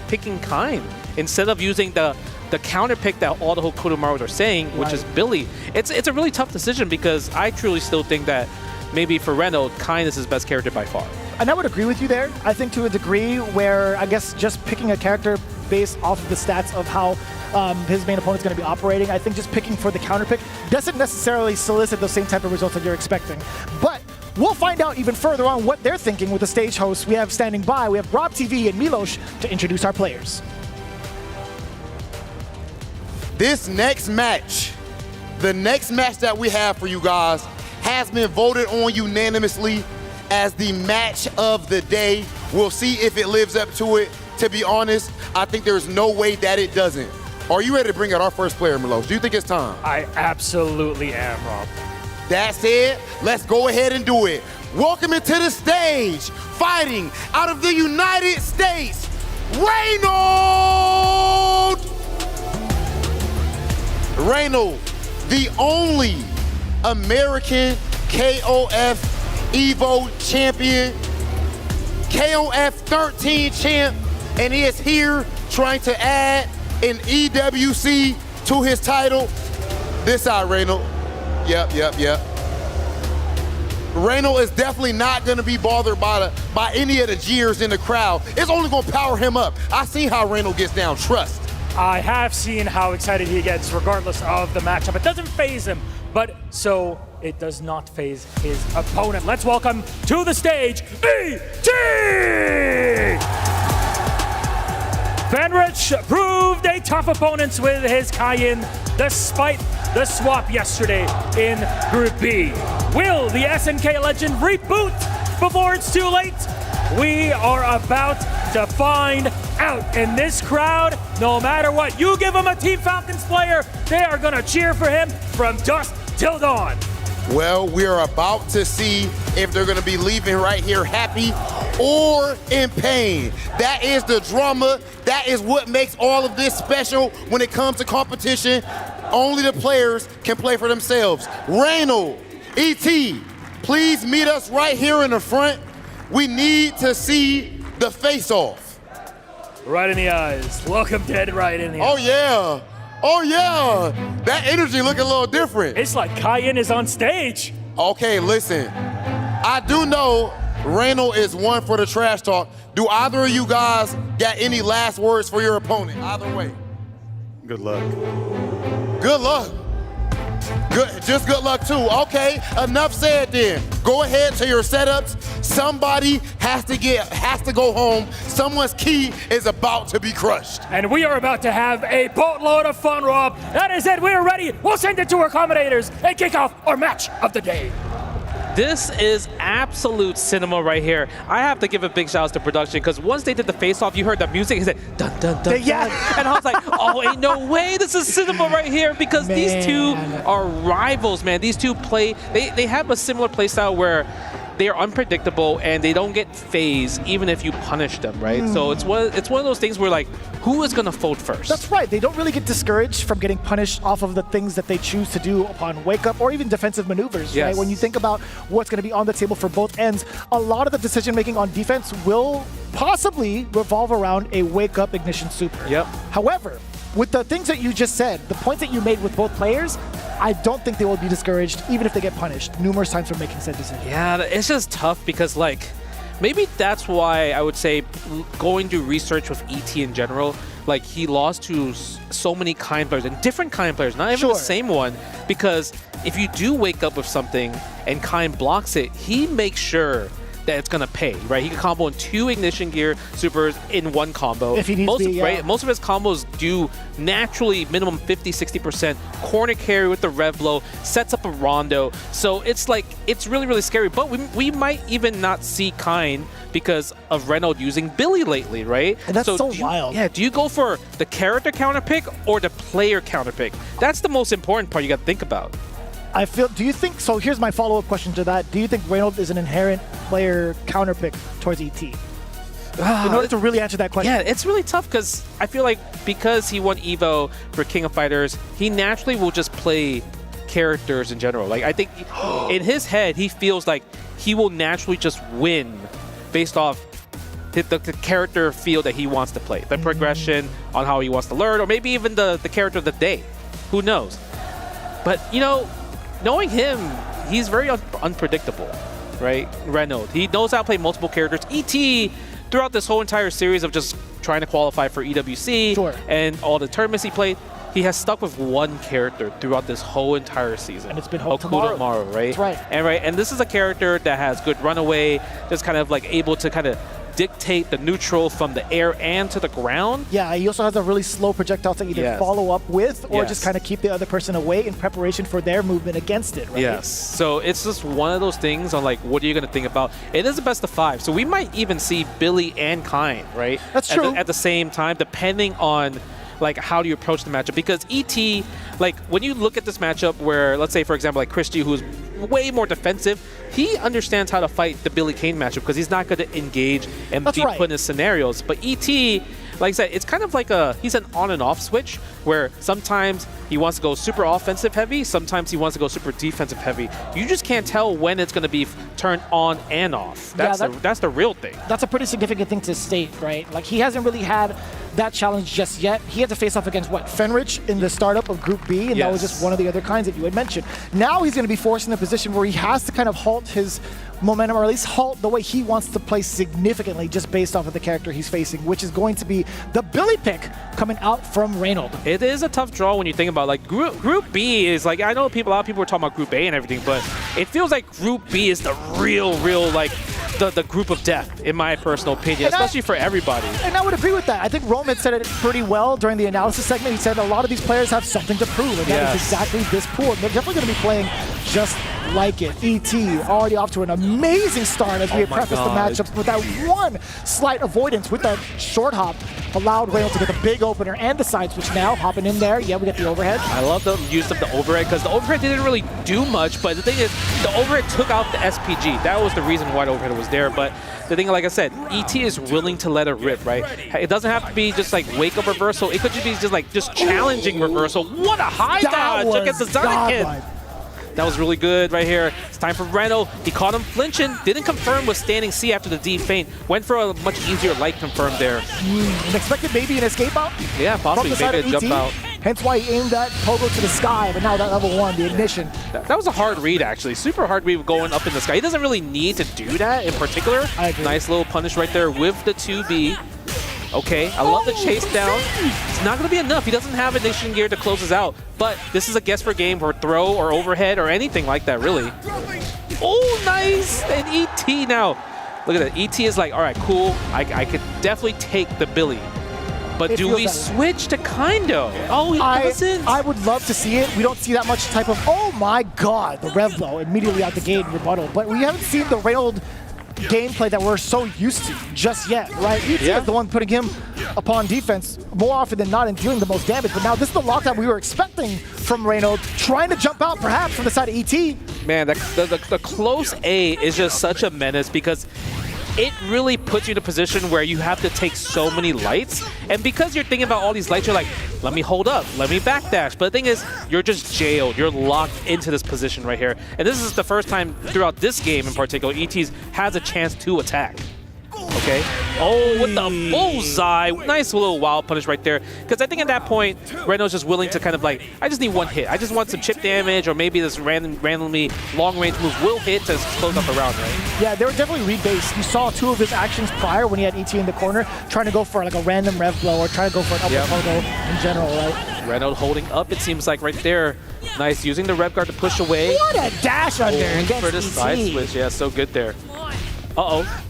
picking Kine instead of using the counter pick that all the Hokutomarus are saying, which is Billy. It's a really tough decision because I truly still think that maybe for Reynald, Kine is his best character by far. And I would agree with you there. I think to a degree where I guess just picking a character based off of the stats of how his main opponent's going to be operating, I think just picking for the counter pick doesn't necessarily solicit those same type of results that you're expecting. But we'll find out even further on what they're thinking with the stage hosts we have standing by. We have Rob TV and Milos to introduce our players. This next match, the next match that we have for you guys, has been voted on unanimously as the match of the day. We'll see if it lives up to it. To be honest, I think there's no way that it doesn't. Are you ready to bring out our first player, Milos? Do you think it's time? I absolutely am, Rob. That said, let's go ahead and do it. Welcome into the stage, fighting out of the United States, Reynald! Reynald, the only American KOF Evo champion, KOF 13 champ, and he is here trying to add an EWC to his title. This side, Reynald. Yep. Reynald is definitely not going to be bothered by any of the jeers in the crowd. It's only going to power him up. I see how Reynald gets down. Trust. I have seen how excited he gets regardless of the matchup. It doesn't faze him, but so it does not faze his opponent. Let's welcome to the stage, ET! Fenrich proved a tough opponent with his Cayenne despite the swap yesterday in Group B. Will the SNK legend reboot before it's too late? We are about to find out. In this crowd, no matter what, you give them a Team Falcons player, they are gonna cheer for him from dusk till dawn. Well, we're about to see if they're gonna be leaving right here happy or in pain. That is the drama. That is what makes all of this special when it comes to competition. Only the players can play for themselves. Reynald, ET, please meet us right here in the front. We need to see the face-off. Right in the eyes. Look him dead right in the eyes. Oh yeah. That energy looking a little different. It's like Cayenne is on stage. Okay, listen. I do know Reynald is one for the trash talk. Do either of you guys got any last words for your opponent? Either way. Good luck. Good luck. Just good luck too. Okay, enough said then. Go ahead to your setups. Somebody has to go home. Someone's key is about to be crushed. And we are about to have a boatload of fun, Rob. That is it, we are ready. We'll send it to our commentators and kick off our match of the day. This is absolute cinema right here. I have to give a big shout out to production because once they did the face-off, you heard that music. He said, dun, dun, dun, yeah. dun. And I was like, oh, ain't no way this is cinema right here because these two are rivals, man. These two play, they have a similar play style where they are unpredictable and they don't get phased even if you punish them, right? So it's one of those things where like, who is gonna fold first? That's right. They don't really get discouraged from getting punished off of the things that they choose to do upon wake up or even defensive maneuvers, right? When you think about what's going to be on the table for both ends, a lot of the decision making on defense will possibly revolve around a wake up ignition super. Yep. However, with the things that you just said, the points that you made with both players, I don't think they will be discouraged even if they get punished numerous times for making said decision. Yeah, it's just tough because like, maybe that's why I would say going to research with ET in general, like he lost to so many kind players and different kind players, not even the same one, because if you do wake up with something and kind blocks it, he makes sure that it's gonna pay, right? He can combo in 2 ignition gear supers in 1 combo. If he needs to be, right? Most of his combos do naturally minimum 50-60% corner carry with the rev blow, sets up a rondo. So it's like, it's really, really scary. But we might even not see kind because of Reynald using Billy lately, right? And that's so wild. Yeah, do you go for the character counter pick or the player counter pick? That's the most important part you gotta think about. I feel, do you think, so here's my follow-up question to that. Do you think Reynald is an inherent player counter pick towards ET? In order to really answer that question. Yeah, it's really tough because I feel like because he won EVO for King of Fighters, he naturally will just play characters in general. Like I think in his head, he feels like he will naturally just win based off the character field that he wants to play. The progression on how he wants to learn, or maybe even the character of the day. Who knows? But, you know, knowing him, he's very unpredictable, right? Reynald. He knows how to play multiple characters. ET, throughout this whole entire series of just trying to qualify for EWC and all the tournaments he played, he has stuck with 1 character throughout this whole entire season. And it's been Hope Tomorrow, right? That's right. And this is a character that has good runaway, just kind of like able to kind of dictate the neutral from the air and to the ground. Yeah, he also has a really slow projectile to either follow up with or just kind of keep the other person away in preparation for their movement against it, right? Yes. So it's just one of those things on like, what are you going to think about? It is a best of 5. So we might even see Billy and Kind, right? That's true. At the same time, depending on like how do you approach the matchup? Because ET, like when you look at this matchup where, let's say for example, like Chris G, who's way more defensive, he understands how to fight the Billy Kane matchup because he's not going to engage and be put in scenarios. But ET, like I said, it's kind of like he's an on and off switch where sometimes he wants to go super offensive heavy, sometimes he wants to go super defensive heavy. You just can't tell when it's going to be turned on and off. That's the real thing. That's a pretty significant thing to state, right? Like he hasn't really had that challenge just yet. He had to face off against what, Fenrich in the startup of Group B, and that was just one of the other kinds that you had mentioned. Now he's going to be forced in a position where he has to kind of halt his momentum, or at least halt the way he wants to play significantly just based off of the character he's facing, which is going to be the Billy pick coming out from Reynald. It is a tough draw when you think about like Group B is like, I know a lot of people are talking about Group A and everything, but it feels like Group B is the real like the group of death, in my personal opinion, especially for everybody. And I would agree with that. I think Roman said it pretty well during the analysis segment. He said a lot of these players have something to prove, and that is exactly this pool. And they're definitely going to be playing just like it. ET already off to an amazing start as we had prefaced the matchup with that 1 slight avoidance with that short hop. Allowed Reynald to get the big opener and the side switch now. Hopping in there. Yeah, we get the overhead. I love the use of the overhead because the overhead didn't really do much, but the thing is, the overhead took out the SPG. That was the reason why the overhead was there. But the thing, like I said, ET is willing to let it rip, right? It doesn't have to be just like wake up reversal. It could just be just like challenging reversal. What a high dodge! Look at the Zonikin. That was really good right here. It's time for Reynald. He caught him flinching. Didn't confirm with standing C after the D feint. Went for a much easier light confirm there. And expected maybe an escape out? Yeah, possibly. Maybe a jump out. Hence why he aimed that pogo to the sky, but now that level 1, the ignition. That was a hard read, actually. Super hard read going up in the sky. He doesn't really need to do that in particular. I agree. Nice little punish right there with the 2B. Okay, I love the chase down. It's not going to be enough. He doesn't have ignition gear to close us out, but this is a guess for game for throw or overhead or anything like that, really. Oh, nice! And ET now. Look at that. ET is like, all right, cool. I could definitely take the Billy. But do we switch to Kindo? Oh, he doesn't. I would love to see it. We don't see that much type of, oh my god, the rev blow immediately out the gate in rebuttal. But we haven't seen the Reynald gameplay that we're so used to just yet, right? ET is the one putting him upon defense more often than not and dealing the most damage. But now this is the lockdown we were expecting from Reynald, trying to jump out perhaps from the side of ET. Man, the close A is just such a menace because it really puts you in a position where you have to take so many lights. And because you're thinking about all these lights, you're like, let me hold up, let me backdash. But the thing is, you're just jailed. You're locked into this position right here. And this is the first time throughout this game in particular, ET's has a chance to attack. Okay. Oh, with the bullseye. Nice little wild punish right there. Because I think at that point, Reynald's just willing to kind of like, I just need one hit. I just want some chip damage, or maybe this randomly long-range move will hit to close up the round, right? Yeah, they were definitely read-based. You saw two of his actions prior when he had ET in the corner, trying to go for like a random rev blow or trying to go for an upper pogo in general, right? Reynald holding up, it seems like right there. Nice, using the rev guard to push away. What a dash under against for the ET. side switch. Yeah, so good there. Uh-oh.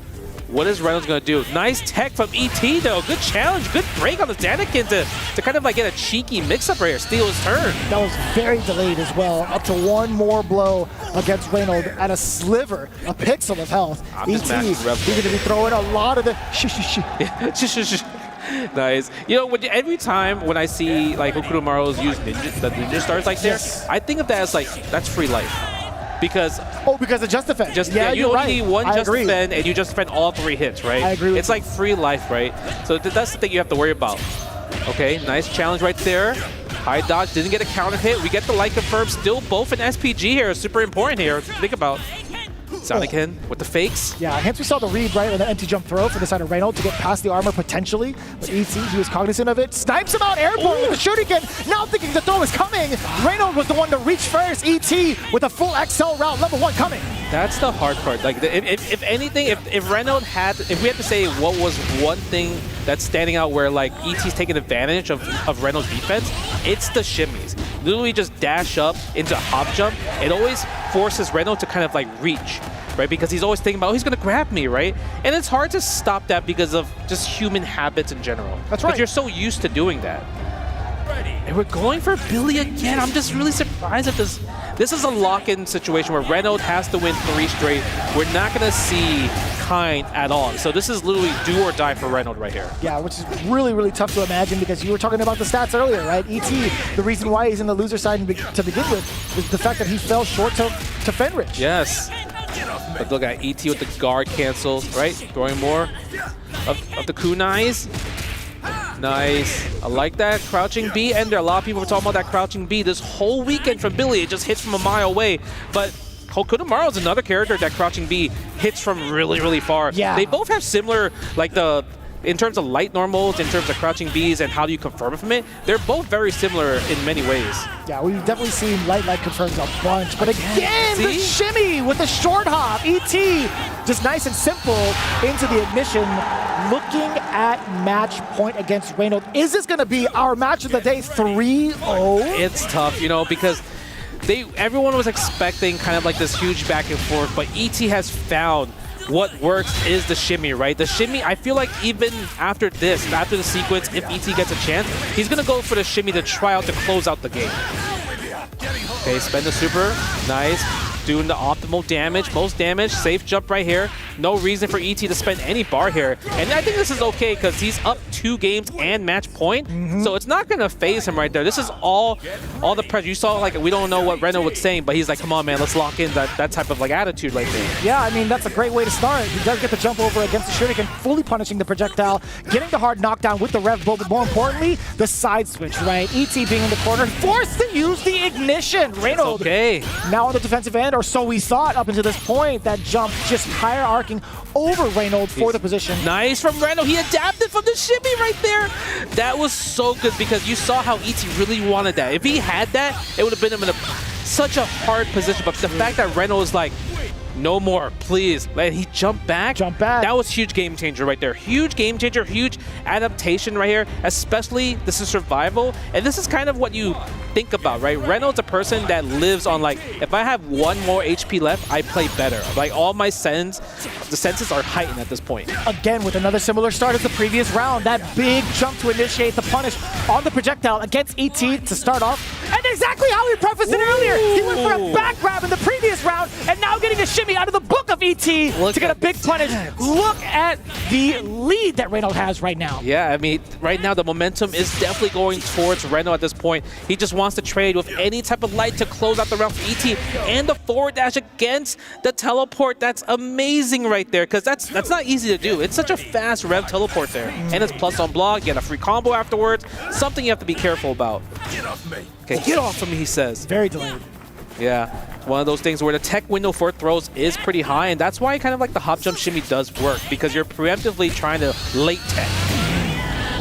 What is Reynolds going to do? Nice tech from ET, though. Good challenge. Good break on the Danikin to kind of like get a cheeky mix-up right here. Steal his turn. That was very delayed as well. Up to one more blow against Reynald at a sliver, a pixel of health. ET, he's going to be throwing a lot of the Nice. You know, every time when I see like Okurumaros use the ninja stars like this, I think of that as like, that's free life. Because because of just defend. You only need one I just agree. defend, and you just defend all 3 hits, right? I agree with It's like free life, right? So that's the thing you have to worry about. Okay, nice challenge right there. High dodge, didn't get a counter hit. We get the light confirm. Still both an SPG here. Super important here. Think about Sonic-Kin with the fakes. Yeah, hence we saw the read right on the empty jump throw for the side of Reynald to get past the armor potentially. But ET, he was cognizant of it. Snipes him out airborne with the shuriken. Now thinking the throw is coming. Reynald was the one to reach first. ET with a full XL route, level 1 coming. That's the hard part. Like, if anything, if Reynald had, if we had to say what was one thing that's standing out where like ET's taking advantage of Reynolds' defense, it's the shimmies. Literally just dash up into hop jump. It always forces Reynald to kind of like reach, right? Because he's always thinking about, oh, he's gonna grab me, right? And it's hard to stop that because of just human habits in general. That's right. But you're so used to doing that. And we're going for Billy again. I'm just really surprised at this. This is a lock-in situation where Reynald has to win 3 straight. We're not going to see Kind at all. So this is literally do or die for Reynald right here. Yeah, which is really, really tough to imagine because you were talking about the stats earlier, right? ET, the reason why he's in the loser side to begin with is the fact that he fell short to Fenrich. Yes. But look at ET with the guard cancels, right? Throwing more of the kunais. Nice. I like that crouching B ender. A lot of people were talking about that crouching B this whole weekend from Billy. It just hits from a mile away. But Kokudomaru is another character that crouching B hits from really, really far. Yeah. They both have similar, like in terms of light normals, in terms of crouching Bs and how do you confirm it from it, they're both very similar in many ways. Yeah, we've definitely seen light confirms a bunch. But again, the shimmy with the short hop. ET, just nice and simple into the ignition. Looking at match point against Reynald. Is this going to be our match of the day 3-0? It's tough, you know, because everyone was expecting kind of like this huge back and forth, but ET has found what works is the shimmy, right? The shimmy, I feel like even after this, after the sequence, if ET gets a chance, he's going to go for the shimmy to try out to close out the game. Okay, spend the super. Nice. Doing the optimal damage, most damage, safe jump right here. No reason for ET to spend any bar here. And I think this is okay because he's up 2 games and match point. So it's not going to phase him right there. This is all the pressure. You saw, like, we don't know what Reynald was saying, but he's like, come on, man, let's lock in that type of like attitude right there. Yeah, I mean, that's a great way to start. He does get the jump over against the shuriken, fully punishing the projectile, getting the hard knockdown with the rev blow, but more importantly, the side switch, right? ET being in the corner, forced to use the ignition. Reynald, now on the defensive end, or so we thought up until this point. That jump just hierarching over Reynald for the position. Nice from Reynald. He adapted from the shimmy right there. That was so good because you saw how ET really wanted that. If he had that, it would have been him in such a hard position. But the fact that Reynald was like, no more, please. Let he jump back. That was huge game changer right there. Huge game changer, huge adaptation right here. Especially this is survival, and this is kind of what you think about, right? Reynald's a person that lives on like, if I have 1 more HP left, I play better. Like all my the senses are heightened at this point. Again, with another similar start as the previous round, that big jump to initiate the punish on the projectile against ET to start off. And exactly how he prefaced it earlier. He went for a back grab in the previous round, and now getting a shimmy out of the book of ET to get a big punish. Look at the lead that Reynald has right now. Yeah, I mean, right now the momentum is definitely going towards Reynald at this point. He just wants to trade with any type of light to close out the round for ET, and the forward dash against the teleport. That's amazing right there, because that's not easy to do. It's such a fast rev teleport there, and it's plus on block, get a free combo afterwards. Something you have to be careful about. Get off me. Okay, get off of me, he says. Very delayed. Yeah, one of those things where the tech window for throws is pretty high, and that's why kind of like the hop jump shimmy does work, because you're preemptively trying to late tech.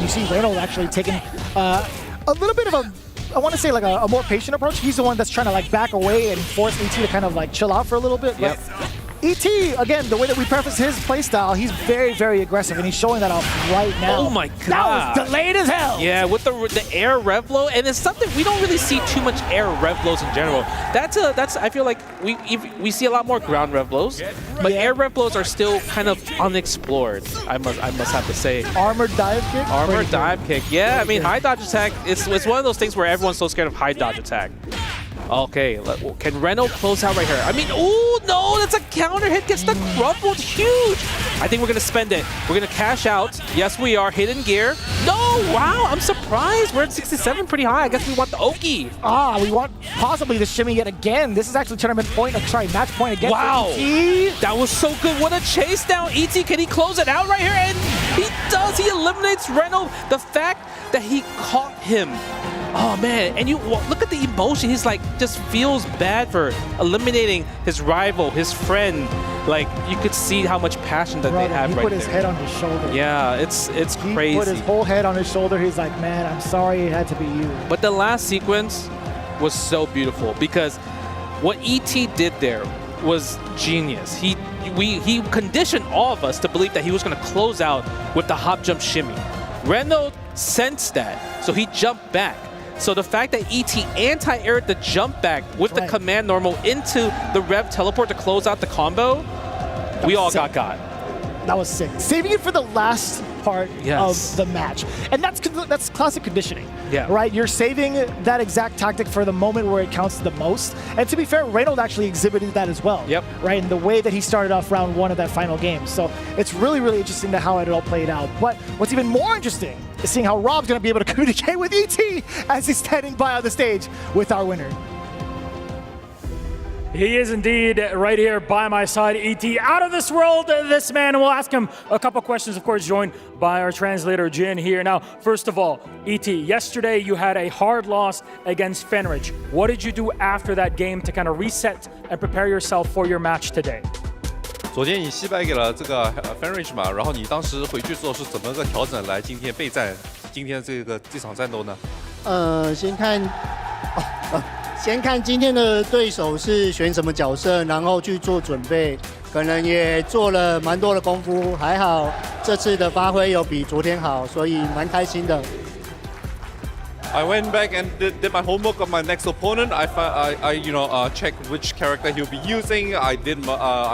You see Reynald actually taking a little bit of a, I want to say like a more patient approach. He's the one that's trying to like back away and force ET to kind of like chill out for a little bit. But ET, again, the way that we preface his playstyle, he's very, very aggressive, and he's showing that off right now. Oh my god. That was delayed as hell. Yeah, with the air rev blow, and it's something we don't really see too much air rev blows in general. That's I feel like we see a lot more ground rev blows, but air rev blows are still kind of unexplored. I must have to say. Armored dive kick. Armored dive kick. Yeah, I mean high dodge attack. It's one of those things where everyone's so scared of high dodge attack. Okay, can Reynald close out right here? I mean, oh no, that's a counter hit, gets the crumbled, huge. I think we're gonna spend it. We're gonna cash out. Yes, we are, hidden gear. No, wow, I'm surprised. We're at 67, pretty high. I guess we want the Oki. We want possibly the shimmy yet again. This is actually tournament point, match point again. Wow, ET. That was so good. What a chase down. ET, can he close it out right here? And he does, he eliminates Reynald. The fact that he caught him. Oh man, and you look at the emotion. He's like, just feels bad for eliminating his rival, his friend. Like, you could see how much passion that they have right there. He put his head on his shoulder. Yeah, it's crazy. He put his whole head on his shoulder. He's like, man, I'm sorry it had to be you. But the last sequence was so beautiful, because what ET did there was genius. He conditioned all of us to believe that he was going to close out with the hop jump shimmy. Reynald sensed that, so he jumped back. So the fact that ET anti-aired the jump back with the command normal into the rev teleport to close out the combo, we all got. That was sick. Saving it for the last part of the match. And that's classic conditioning, right? You're saving that exact tactic for the moment where it counts the most. And to be fair, Reynald actually exhibited that as well, right? In the way that he started off round 1 of that final game. So it's really, really interesting to how it all played out. But what's even more interesting is seeing how Rob's going to be able to communicate with ET as he's standing by on the stage with our winner. He is indeed right here by my side, ET. Out of this world, this man. We'll ask him a couple questions, of course, joined by our translator, Jin, here. Now, first of all, ET, yesterday you had a hard loss against Fenrich. What did you do after that game to kind of reset and prepare yourself for your match today? 昨天你惜败给了这个 Fenrich 嘛，然后你当时回去之后是怎么个调整来今天备战今天这场战斗呢？先看今天的对手是选什么角色，然后去做准备，可能也做了蛮多的功夫，还好这次的发挥有比昨天好，所以蛮开心的。I went back and did my homework on my next opponent. I checked which character he'll be using. I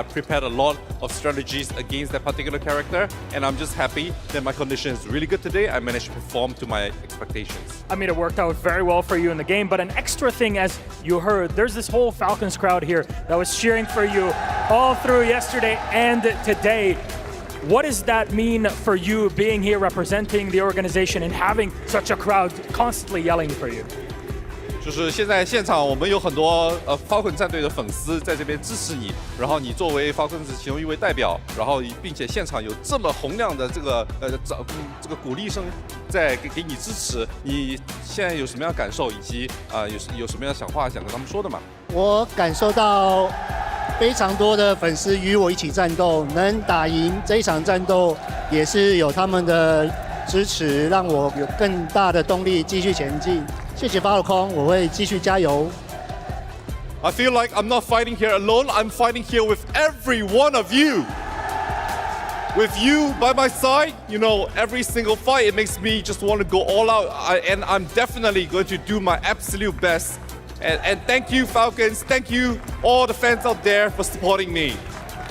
prepared a lot of strategies against that particular character, and I'm just happy that my condition is really good today. I managed to perform to my expectations. I mean, it worked out very well for you in the game, but an extra thing, as you heard, there's this whole Falcons crowd here that was cheering for you all through yesterday and today. What does that mean for you being here representing the organization and having such a crowd constantly yelling for you? 就是现在现场我们有很多Falcons 战队的粉丝在这边支持你，然后你作为 Falcons 其中一位代表，然后并且现场有这么洪亮的这个鼓励声在给你支持，你现在有什么样的感受，以及有什么样的想话想跟他们说的吗？我感受到非常多的粉丝与我一起战斗，能打赢这一场战斗，也是有他们的支持，让我有更大的动力继续前进。谢谢法鲁空，我会继续加油。I feel like I'm not fighting here alone. I'm fighting here with every one of you. with you by my side, you know, every single fight, it makes me just want to go all out. And I'm definitely going to do my absolute best. And thank you, Falcons. Thank you, all the fans out there, for supporting me.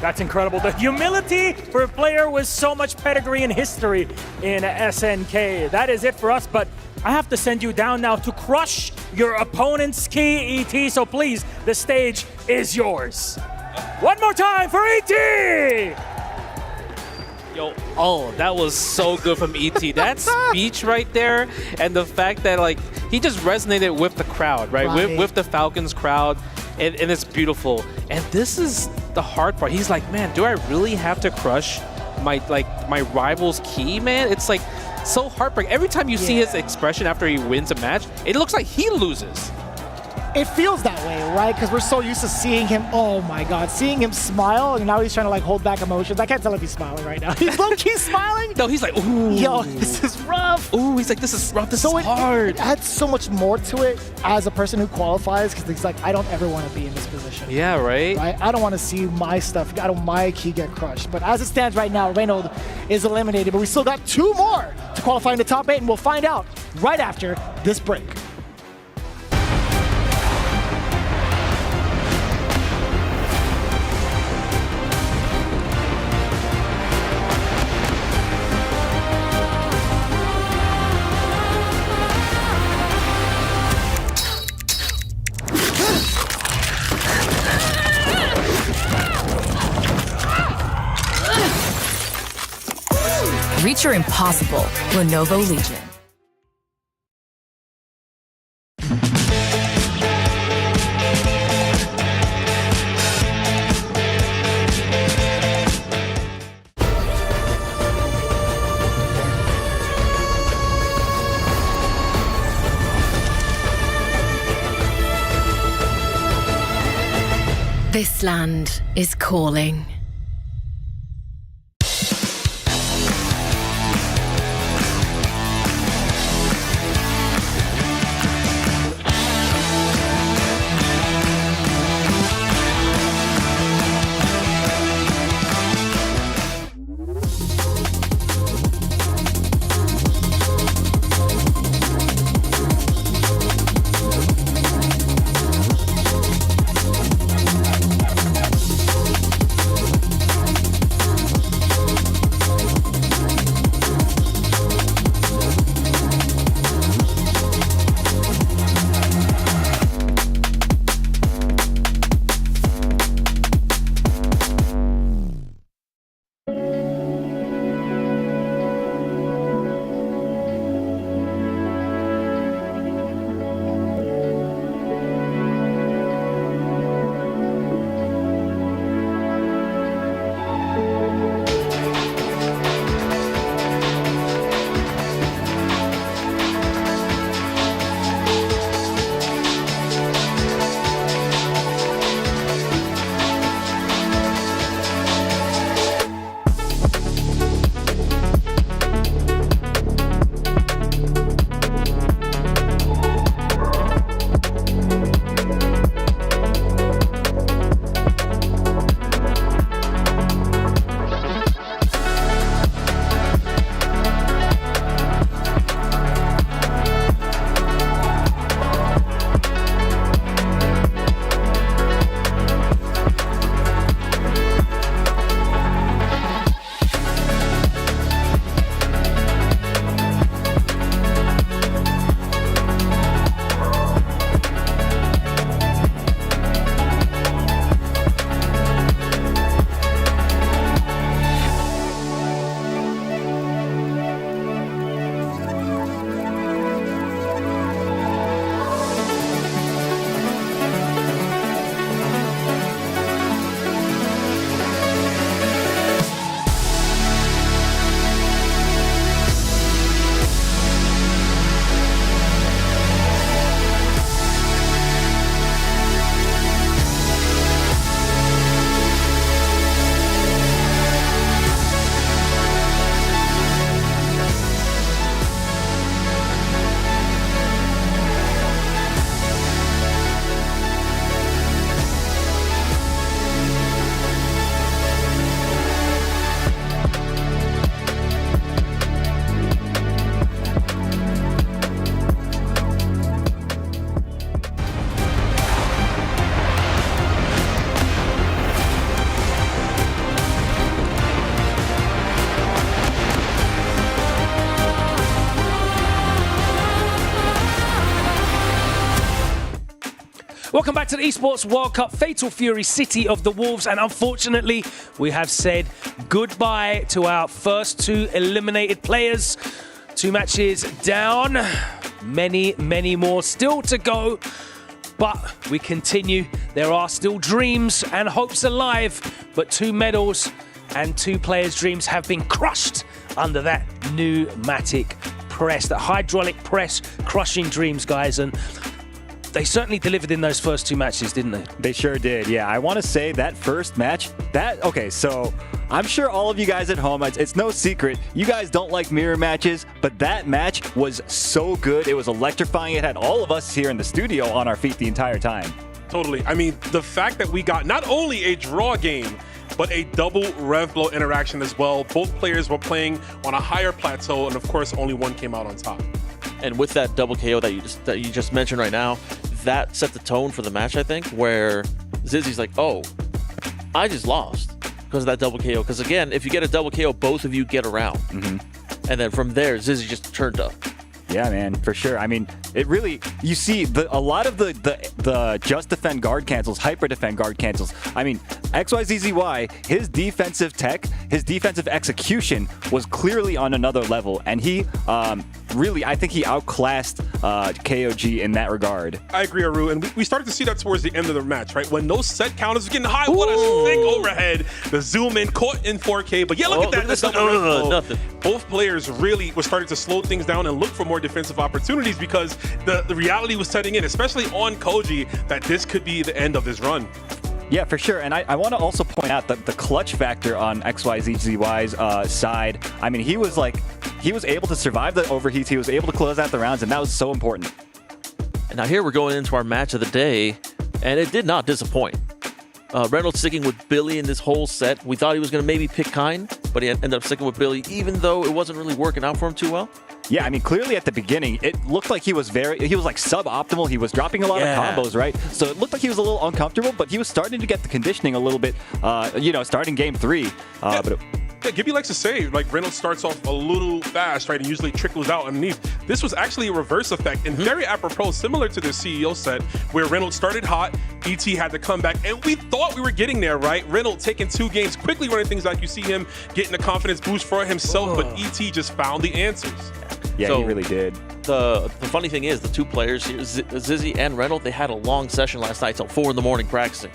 That's incredible. The humility for a player with so much pedigree and history in SNK. That is it for us, but I have to send you down now to crush your opponent's key, ET. So please, the stage is yours. One more time for ET! Yo, oh, that was so good from ET. That speech right there, and the fact that like he just resonated with the crowd, right? With the Falcons crowd, and it's beautiful. And this is the hard part. He's like, man, do I really have to crush my rival's key, man? It's like so heartbreaking. Every time you see his expression after he wins a match, it looks like he loses. It feels that way, right? Because we're so used to seeing him, oh my God, seeing him smile, and now he's trying to like hold back emotions. I can't tell if he's smiling right now. He's low-key smiling. No, he's like, ooh. Yo, this is rough. Ooh, he's like, this is rough, this is hard. It adds so much more to it as a person who qualifies, because he's like, I don't ever want to be in this position. Yeah, right? I don't want to see my stuff, my key get crushed. But as it stands right now, Reynald is eliminated, but we still got 2 more to qualify in the top 8, and we'll find out right after this break. Reach your impossible, Lenovo Legion. This land is calling. Welcome back to the Esports World Cup, Fatal Fury, City of the Wolves. And unfortunately, we have said goodbye to our first 2 eliminated players. 2 matches down, many more still to go. But we continue. There are still dreams and hopes alive. But 2 medals and 2 players' dreams have been crushed under that pneumatic press, that hydraulic press, crushing dreams, guys. And they certainly delivered in those first 2 matches, didn't they? They sure did, yeah. I want to say that first match, okay, so I'm sure all of you guys at home, it's no secret, you guys don't like mirror matches, but that match was so good. It was electrifying. It had all of us here in the studio on our feet the entire time. Totally. I mean, the fact that we got not only a draw game, but a double rev blow interaction as well. Both players were playing on a higher plateau, and of course, only one came out on top. And with that double KO that you just mentioned right now, that set the tone for the match, I think, where ZYZZY's like, oh, I just lost because of that double KO. Because again, if you get a double KO, both of you get around. And then from there, ZYZZY just turned up. Yeah, man, for sure. I mean, it really, you see a lot of the just defend guard cancels, hyper defend guard cancels. I mean, XYZZY, his defensive tech, his defensive execution was clearly on another level. And he really, I think he outclassed KOG in that regard. I agree, Aru. And we started to see that towards the end of the match, right? When those set counters were getting high, what a thick overhead. The zoom in, caught in 4K. But yeah, look at that. Nothing. Both players really were starting to slow things down and look for more defensive opportunities because the reality was setting in, especially on Koji, that this could be the end of his run. Yeah, for sure. And I want to also point out that the clutch factor on XYZZY's side, I mean, he was able to survive the overheats. He was able to close out the rounds, and that was so important. And now here we're going into our match of the day, and it did not disappoint. Reynald sticking with Billy in this whole set. We thought he was going to maybe pick Kine, but he ended up sticking with Billy, even though it wasn't really working out for him too well. Yeah, I mean, clearly at the beginning, it looked like he was like suboptimal. He was dropping a lot of combos, right? So it looked like he was a little uncomfortable, but he was starting to get the conditioning a little bit, starting game 3. Yeah, Gibby likes to say, like, Reynolds starts off a little fast, right, and usually trickles out underneath. This was actually a reverse effect and very apropos, similar to the CEO set, where Reynolds started hot, ET had to come back, and we thought we were getting there, right? Reynolds taking 2 games, quickly running things like you see him getting a confidence boost for himself, but ET just found the answers. Yeah, So, he really did. The funny thing is, the 2 players here, ZYZZY and Reynald, they had a long session last night till 4 in the morning practicing.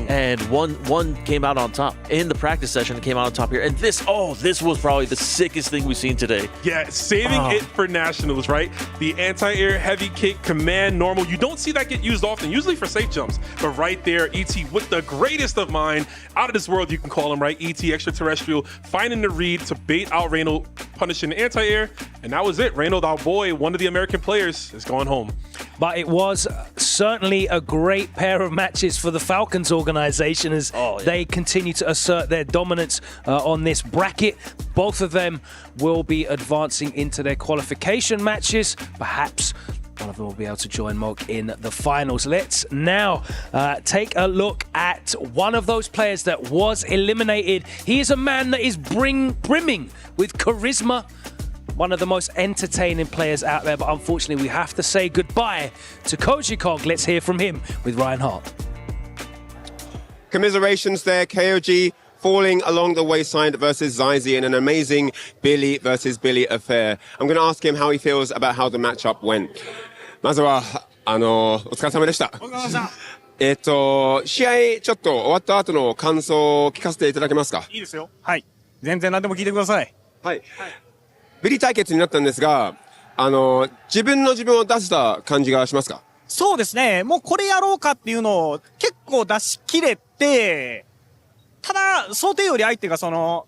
And one came out on top in the practice session. It came out on top here. And this was probably the sickest thing we've seen today. Yeah, saving it for nationals, right? The anti-air heavy kick, command, normal. You don't see that get used often, usually for safe jumps. But right there, ET with the greatest of mind, out of this world, you can call him, right? ET extraterrestrial, finding the read to bait out Reynald, punishing the anti-air. And that was it. Reynald, our boy, one of the American players, is going home. But it was certainly a great pair of matches for the Falcons organization as they continue to assert their dominance on this bracket. Both of them will be advancing into their qualification matches. Perhaps one of them will be able to join Mock in the finals. Let's now take a look at one of those players that was eliminated. He is a man that is brimming with charisma. One of the most entertaining players out there, but unfortunately we have to say goodbye to Koji Kog. Let's hear from him with Ryan Hart. Commiserations there, KOG falling along the wayside versus XYZZY in an amazing Billy versus Billy affair. I'm going to ask him how he feels about how the matchup went. まずは、お疲れ様でした。試合ちょっと終わった後の感想を聞かせていただけますか？いいですよ。はい。全然何でも聞いてください。はい。ビリ対決になったんですが、自分を出せた感じがしますか？そうですね。もうこれやろうかっていうのを結構出し切れて、ただ、想定より相手がジャ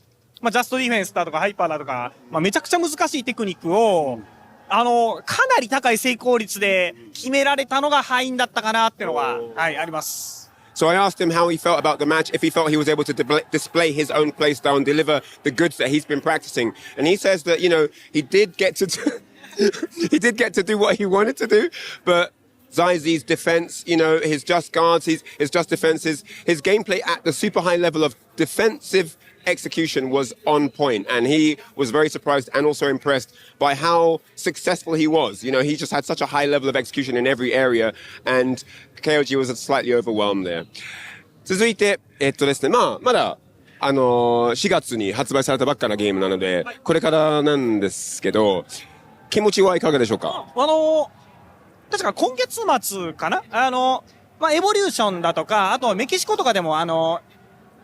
ストディフェンスだとかハイパーだとか、めちゃくちゃ難しいテクニックを、かなり高い成功率で決められたのが敗因だったかなっていうのは、はい、あります。So I asked him how he felt about the match, if he felt he was able to display his own play style and deliver the goods that he's been practicing. And he says that, he did get to do what he wanted to do, but XYZZY's defense, his just guards, his just defenses, his gameplay at the super high level of defensive execution was on point, and he was very surprised and also impressed by how successful he was. You know, he just had such a high level of execution in every area, and KOG was slightly overwhelmed there. 続いて、ですね、まだ、4月に発売されたばっかなゲームなので、これからなんですけど、気持ちはいかがでしょうか？確か今月末かなエボリューションだとか、あとメキシコとかでも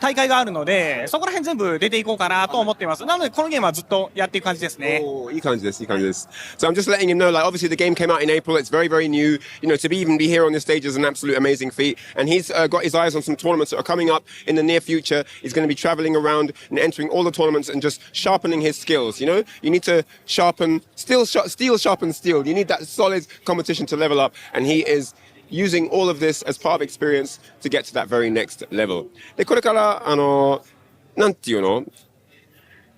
大会があるので、そこら辺全部出ていこうかなと思っています。なのでこのゲームはずっとやっていく感じですね。いい感じです。So I'm just letting him know, like, obviously the game came out in April. It's very, very new. You know, to even be here on this stage is an absolute amazing feat. And he's got his eyes on some tournaments that are coming up in the near future. He's going to be traveling around and entering all the tournaments and just sharpening his skills. You know, you need to sharpen, steel sharpen steel. You need that solid competition to level up. And he is using all of this as part of experience to get to that very next level. で、これから、なんていうの？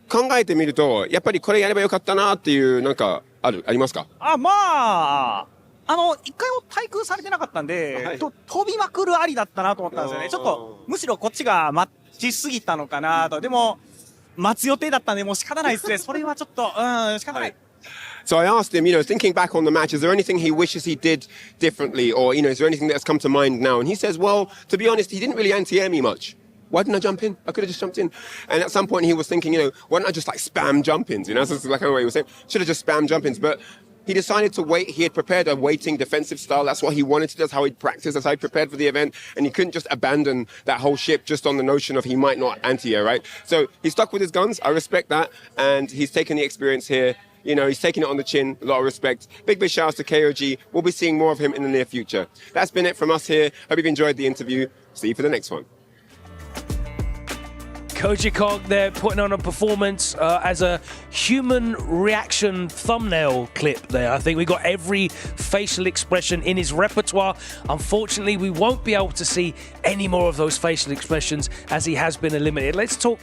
考えてみると、やっぱりこれやればよかったなっていう、なんか、ありますか？一回も対空されてなかったんで、飛びまくるありだったなと思ったんですよね。ちょっと、むしろこっちが待ちすぎたのかなと。でも、待つ予定だったんで、もう仕方ないですね。それはちょっと、仕方ない。So I asked him, you know, thinking back on the match, is there anything he wishes he did differently? Or, you know, is there anything that's come to mind now? And he says, well, to be honest, he didn't really anti-air me much. Why didn't I jump in? I could have just jumped in. And at some point he was thinking, you know, why don't I just like spam jump-ins? You know, that's like what he was saying. Should have just spam jump-ins. But he decided to wait. He had prepared a waiting defensive style. That's what he wanted to do. That's how he'd practiced. That's how he prepared for the event. And he couldn't just abandon that whole ship just on the notion of he might not anti-air, right? So he stuck with his guns. I respect that. And he's taken the experience here. You know, he's taking it on the chin, a lot of respect. Big shout out to KOG. We'll be seeing more of him in the near future. That's been it from us here. Hope you've enjoyed the interview. See you for the next one. Koji Kog there putting on a performance as a human reaction thumbnail clip there. I think we got every facial expression in his repertoire. Unfortunately, we won't be able to see any more of those facial expressions as he has been eliminated. Let's talk,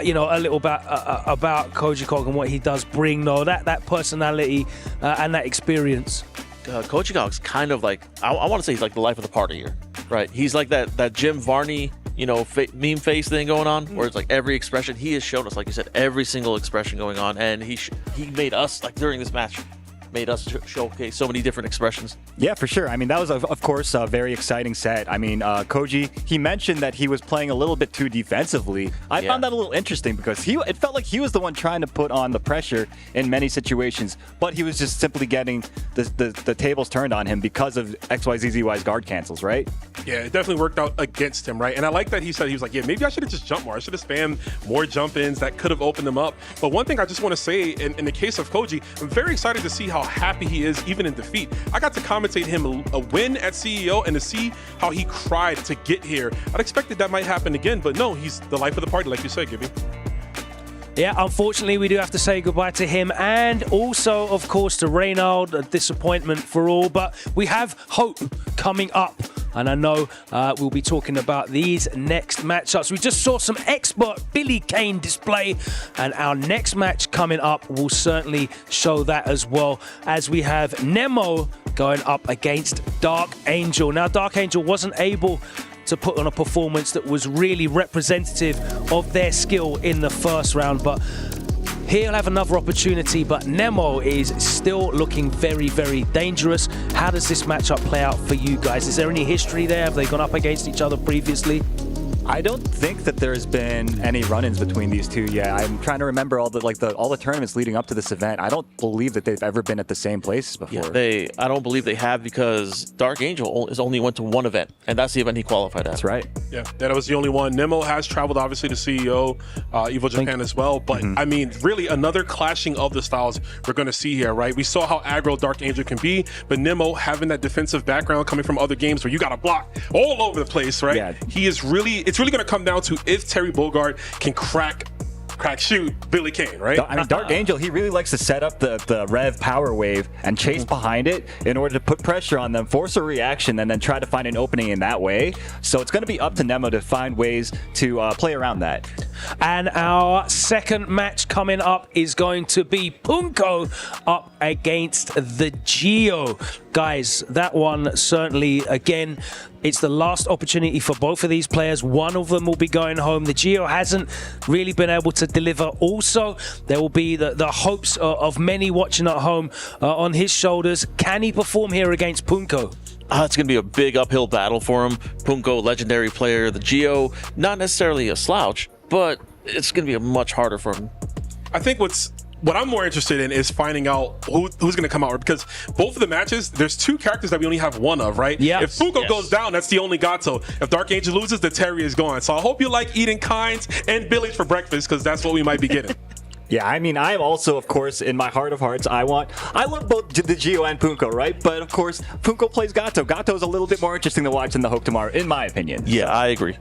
you know, a little about Koji Kog and what he does bring, though, that personality and that experience. Koji Kog's kind of like, I want to say he's like the life of the party here, right? He's like that Jim Varney, you know, meme face thing going on, where it's like every expression. He has shown us, like you said, every single expression going on, and he made us, like during this match, made us showcase so many different expressions. Yeah, for sure. I mean, that was, of course, a very exciting set. I mean, Koji, he mentioned that he was playing a little bit too defensively. I found that a little interesting because it felt like he was the one trying to put on the pressure in many situations, but he was just simply getting the tables turned on him because of XYZZY's guard cancels, right? Yeah, it definitely worked out against him, right? And I like that he said, he was like, yeah, maybe I should have just jumped more. I should have spammed more jump-ins that could have opened them up. But one thing I just want to say, in the case of Koji, I'm very excited to see how happy he is even in defeat. I got to commentate him a win at CEO and to see how he cried to get here. I'd expected that might happen again, but no, he's the life of the party, like you said, Gibby. Yeah, unfortunately, we do have to say goodbye to him and also, of course, to Reynald. A disappointment for all, but we have hope coming up. And I know we'll be talking about these next matchups. We just saw some expert Billy Kane display, and our next match coming up will certainly show that as well, as we have Nemo going up against Dark Angel. Now, Dark Angel wasn't able to put on a performance that was really representative of their skill in the first round, but he'll have another opportunity. But Nemo is still looking very, very dangerous. How does this matchup play out for you guys? Is there any history there? Have they gone up against each other previously? I don't think that there's been any run-ins between these two yet. I'm trying to remember all the tournaments leading up to this event. I don't believe that they've ever been at the same places before. Yeah, I don't believe they have, because Dark Angel has only went to one event, and that's the event he qualified at. That's right. Yeah, that was the only one. Nemo has traveled, obviously, to CEO, Evo Japan as well. But, I mean, really another clashing of the styles we're going to see here, right? We saw how aggro Dark Angel can be, but Nemo having that defensive background coming from other games where you got to block all over the place, right? Yeah. It's really going to come down to if Terry Bogard can crack shoot Billy Kane, right? I mean, Dark Angel, he really likes to set up the Rev power wave and chase behind it in order to put pressure on them, force a reaction, and then try to find an opening in that way. So it's going to be up to Nemo to find ways to play around that. And our second match coming up is going to be Punko up against the Geo. Guys, that one certainly, again, it's the last opportunity for both of these players. One of them will be going home. The Geo hasn't really been able to deliver. Also, there will be the hopes of many watching at home on his shoulders. Can he perform here against Punko? It's going to be a big uphill battle for him. Punko, legendary player. The Geo, not necessarily a slouch, but it's going to be much harder for him. I think what I'm more interested in is finding out who's going to come out, because both of the matches, there's two characters that we only have one of, right? Yeah. If Punko goes down, that's the only Gato. If Dark Angel loses, the Terry is gone. So I hope you like eating Kinds and Billy's for breakfast, because that's what we might be getting. Yeah, I mean, I'm also, of course, in my heart of hearts, I love both the Geo and Punko, right? But of course, Punko plays Gato. Gato's a little bit more interesting to watch than the Hope tomorrow, in my opinion. Yeah, I agree.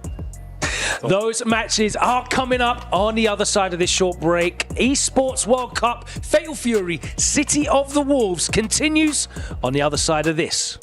Those matches are coming up on the other side of this short break. Esports World Cup, Fatal Fury, City of the Wolves continues on the other side of this.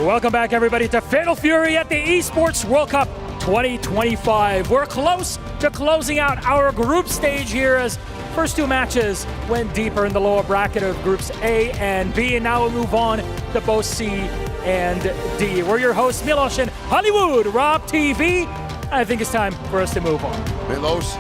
Welcome back, everybody, to Fatal Fury at the Esports World Cup 2025. We're close to closing out our group stage here as first two matches went deeper in the lower bracket of groups A and B, and now we'll move on to both C and D. We're your hosts, Milos and Hollywood Rob TV. I think it's time for us to move on. Milos,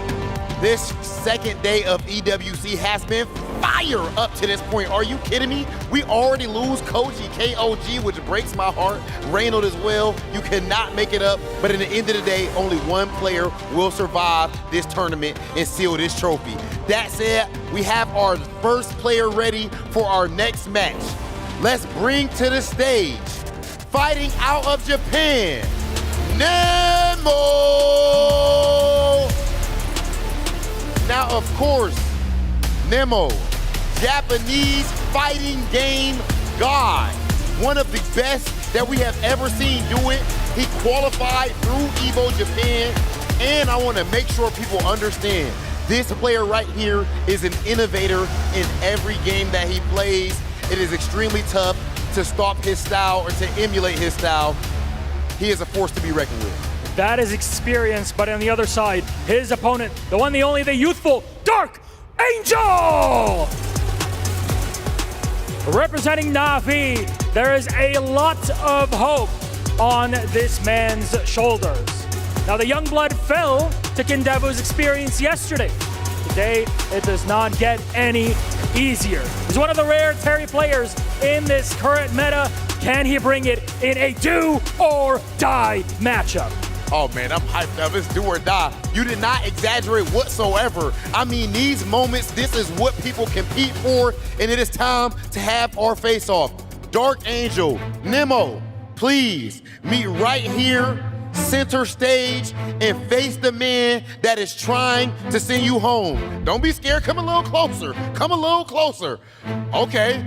this second day of EWC has been fire up to this point. Are you kidding me? We already lose Koji, KOG, which breaks my heart. Reynald as well. You cannot make it up. But at the end of the day, only one player will survive this tournament and seal this trophy. That said, we have our first player ready for our next match. Let's bring to the stage fighting out of Japan, Nemo. Now, of course, Nemo, Japanese fighting game god, one of the best that we have ever seen do it. He qualified through EVO Japan, and I want to make sure people understand, this player right here is an innovator in every game that he plays. It is extremely tough to stop his style or to emulate his style. He is a force to be reckoned with. That is experience, but on the other side, his opponent, the one, the only, the youthful Dark Angel! Representing Na'Vi, there is a lot of hope on this man's shoulders. Now the young blood fell to Kindevu's experience yesterday. Today, it does not get any easier. He's one of the rare Terry players in this current meta. Can he bring it in a do or die matchup? Oh man, I'm hyped up. It's do or die. You did not exaggerate whatsoever. I mean, these moments, this is what people compete for, and it is time to have our face-off. Dark Angel, Nemo, please meet right here, center stage, and face the man that is trying to send you home. Don't be scared. Come a little closer. Come a little closer. Okay.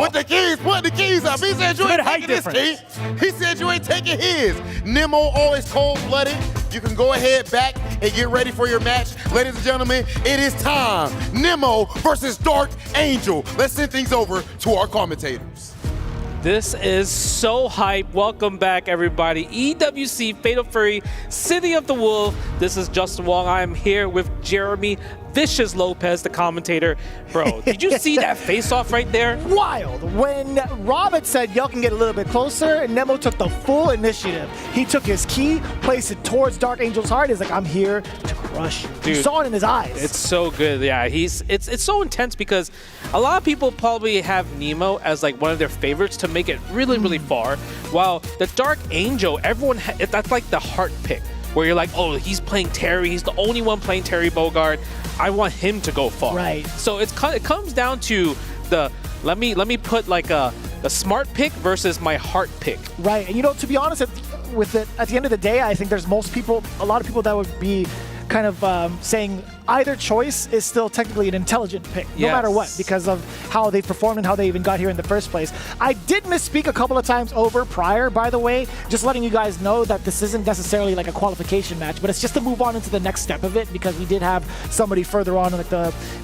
With the keys, put the keys up. He said you ain't taking his key. He said you ain't taking his. Nemo always cold-blooded. You can go ahead back and get ready for your match. Ladies and gentlemen, it is time. Nemo versus Dark Angel. Let's send things over to our commentators. This is so hype. Welcome back, everybody. EWC Fatal Fury, City of the Wolf. This is Justin Wong. I am here with Jeremy Vicious Lopez, the commentator. Bro, did you see that face-off right there? Wild. When Rob had said y'all can get a little bit closer, Nemo took the full initiative. He took his key, placed it towards Dark Angel's heart. He's like, I'm here to crush you. Dude, you saw it in his eyes. It's so good. Yeah, it's so intense because a lot of people probably have Nemo as like one of their favorites to make it really, really far. While the Dark Angel, everyone, that's like the heart pick, where you're like, oh, he's playing Terry. He's the only one playing Terry Bogard. I want him to go far. Right. So it comes down to the let me put like a smart pick versus my heart pick. Right. And you know, to be honest, at the end of the day, I think there's a lot of people that would be kind of saying either choice is still technically an intelligent pick, no matter what, because of how they performed and how they even got here in the first place. I did misspeak a couple of times over prior, by the way, just letting you guys know that this isn't necessarily like a qualification match, but it's just to move on into the next step of it, because we did have somebody further on, like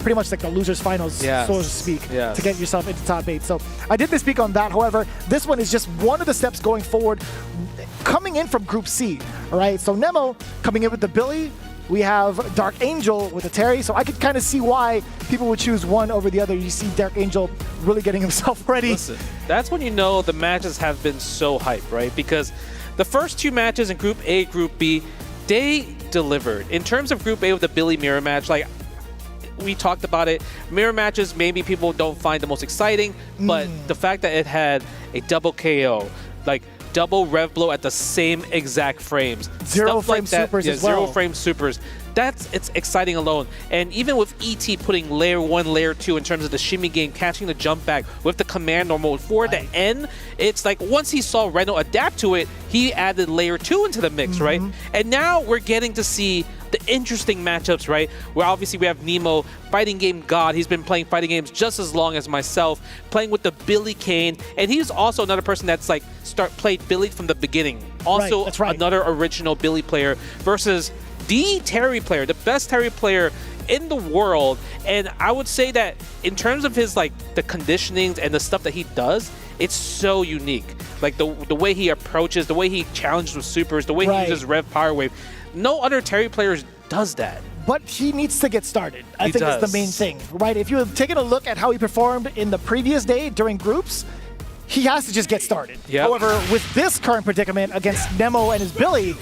pretty much like the losers finals, so to speak, to get yourself into top 8. So I did misspeak on that. However, this one is just one of the steps going forward, coming in from Group C. All right, so Nemo coming in with the Billy. We have Dark Angel with a Terry, so I could kind of see why people would choose one over the other. You see Dark Angel really getting himself ready. Listen, that's when you know the matches have been so hyped, right? Because the first two matches in Group A, Group B, they delivered. In terms of Group A with the Billy mirror match, like we talked about it, mirror matches maybe people don't find the most exciting, but the fact that it had a double KO, like double rev blow at the same exact frames. Zero frame supers as well. Zero frame supers. It's exciting alone. And even with ET putting layer 1, layer 2 in terms of the shimmy game, catching the jump back with the command normal for the N, it's like once he saw Reynald adapt to it, he added layer 2 into the mix, right? And now we're getting to see the interesting matchups, right? Where obviously we have Nemo, fighting game god. He's been playing fighting games just as long as myself, playing with the Billy Kane, and he's also another person that's like played Billy from the beginning. Also another original Billy player versus the Terry player, the best Terry player in the world. And I would say that in terms of his like the conditionings and the stuff that he does, it's so unique. Like the way he approaches, the way he challenges with supers, the way he uses Rev Power Wave. No other Terry players does that. But he needs to get started. I think that's the main thing, right? If you've taken a look at how he performed in the previous day during groups, he has to just get started. However, with this current predicament against Nemo and his Billy,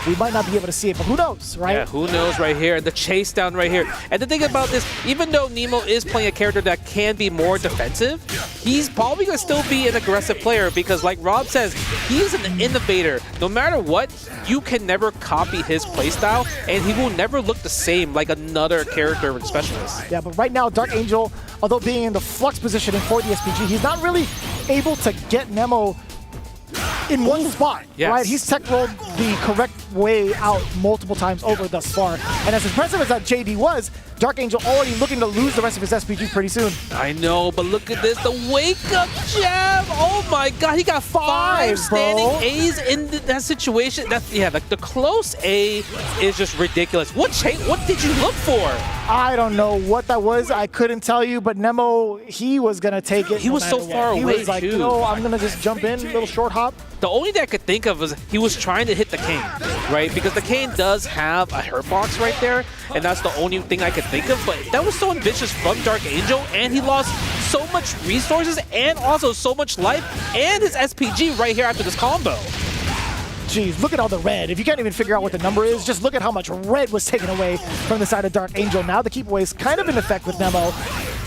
we might not be able to see it, but who knows, right? Yeah, who knows right here. The chase down right here. And the thing about this, even though Nemo is playing a character that can be more defensive, he's probably going to still be an aggressive player because like Rob says, he's an innovator. No matter what, you can never copy his playstyle, and he will never look the same like another character or specialist. Yeah, but right now, Dark Angel, although being in the flux positioning for the SPG, he's not really able to get Nemo in one spot, Yes. right? He's tech rolled the correct way out multiple times over thus far. And as impressive as that JD was, Dark Angel already looking to lose the rest of his SPG pretty soon. I know, but look at this, the wake-up jab! Oh my god, he got five standing A's in that situation. The close A is just ridiculous. What did you look for? I don't know what that was. I couldn't tell you, but Nemo, he was going to take it. He was so far away, He was like, too. you know, I'm going to just jump in, little short hop. The only thing I could think of was he was trying to hit the cane, right? Because the cane does have a hurt box right there, and that's the only thing I could think of. But that was so ambitious from Dark Angel, and he lost so much resources and also so much life and his SPG right here after this combo. Jeez, look at all the red. If you can't even figure out what the number is, just look at how much red was taken away from the side of Dark Angel. Now the keep away is kind of in effect with Nemo.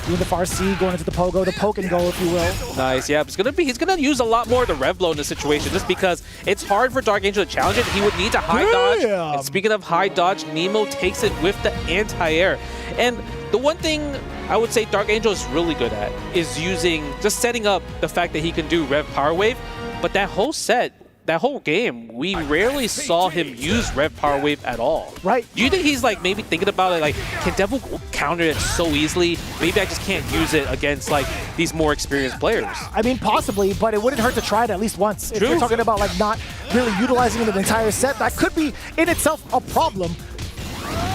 Doing the far C, going into the pogo, the poke and go, if you will. Nice, yeah. He's gonna use a lot more of the rev blow in this situation, just because it's hard for Dark Angel to challenge it. He would need to high dodge. And speaking of high dodge, Nemo takes it with the anti-air. And the one thing I would say Dark Angel is really good at is just setting up the fact that he can do rev power wave. But that whole set, that whole game, we rarely saw him use Rev Power Wave at all. Right. Do you think he's like maybe thinking about it like, Kindevu counter it so easily, maybe I just can't use it against like these more experienced players? I mean, possibly, but it wouldn't hurt to try it at least once. If you're talking about like not really utilizing it in the entire set, that could be in itself a problem.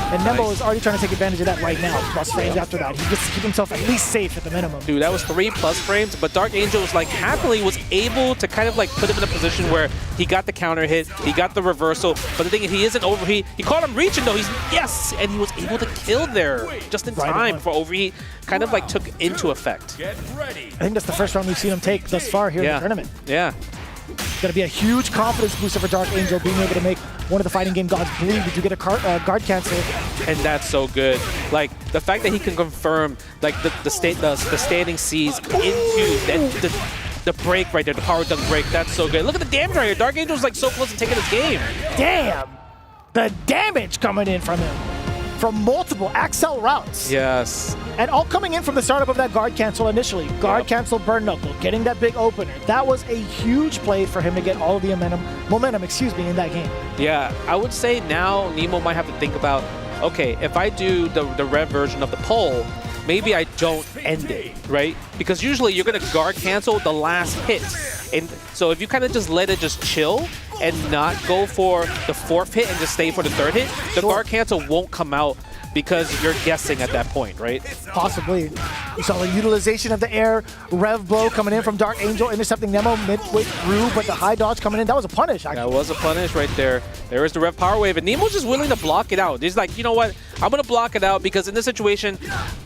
And Nemo is already trying to take advantage of that right now. Plus frames after that. He gets to keep himself at least safe at the minimum. Dude, that was 3+ frames, but Dark Angel was like happily was able to kind of like put him in a position where he got the counter hit, he got the reversal, but the thing is he isn't overheat. He caught him reaching though, yes, and he was able to kill there just in time before overheat kind of like took into effect. I think that's the first round we've seen him take thus far here in the tournament. Yeah. It's going to be a huge confidence booster for Dark Angel, being able to make one of the fighting game gods bleed. Did you get a guard cancel? And that's so good. Like the fact that he can confirm like the standing C's into the break right there, the power dunk break. That's so good. Look at the damage right here. Dark Angel's like so close to taking this game. Damn, the damage coming in from him from multiple Axel routes. Yes. And all coming in from the startup of that guard cancel initially. Guard cancel, burn knuckle, getting that big opener. That was a huge play for him to get all of the momentum, in that game. Yeah, I would say now Nemo might have to think about, okay, if I do the rev version of the pole, maybe I don't end it, right? Because usually you're going to guard cancel the last hit. And so if you kind of just let it just chill and not go for the fourth hit and just stay for the third hit, the guard cancel won't come out because you're guessing at that point, right? Possibly. You saw the utilization of the air rev blow coming in from Dark Angel, intercepting Nemo midway through, but the high dodge coming in, that was a punish, actually. That was a punish right there. There is the rev power wave, and Nemo's just willing to block it out. He's like, you know what? I'm going to block it out because in this situation,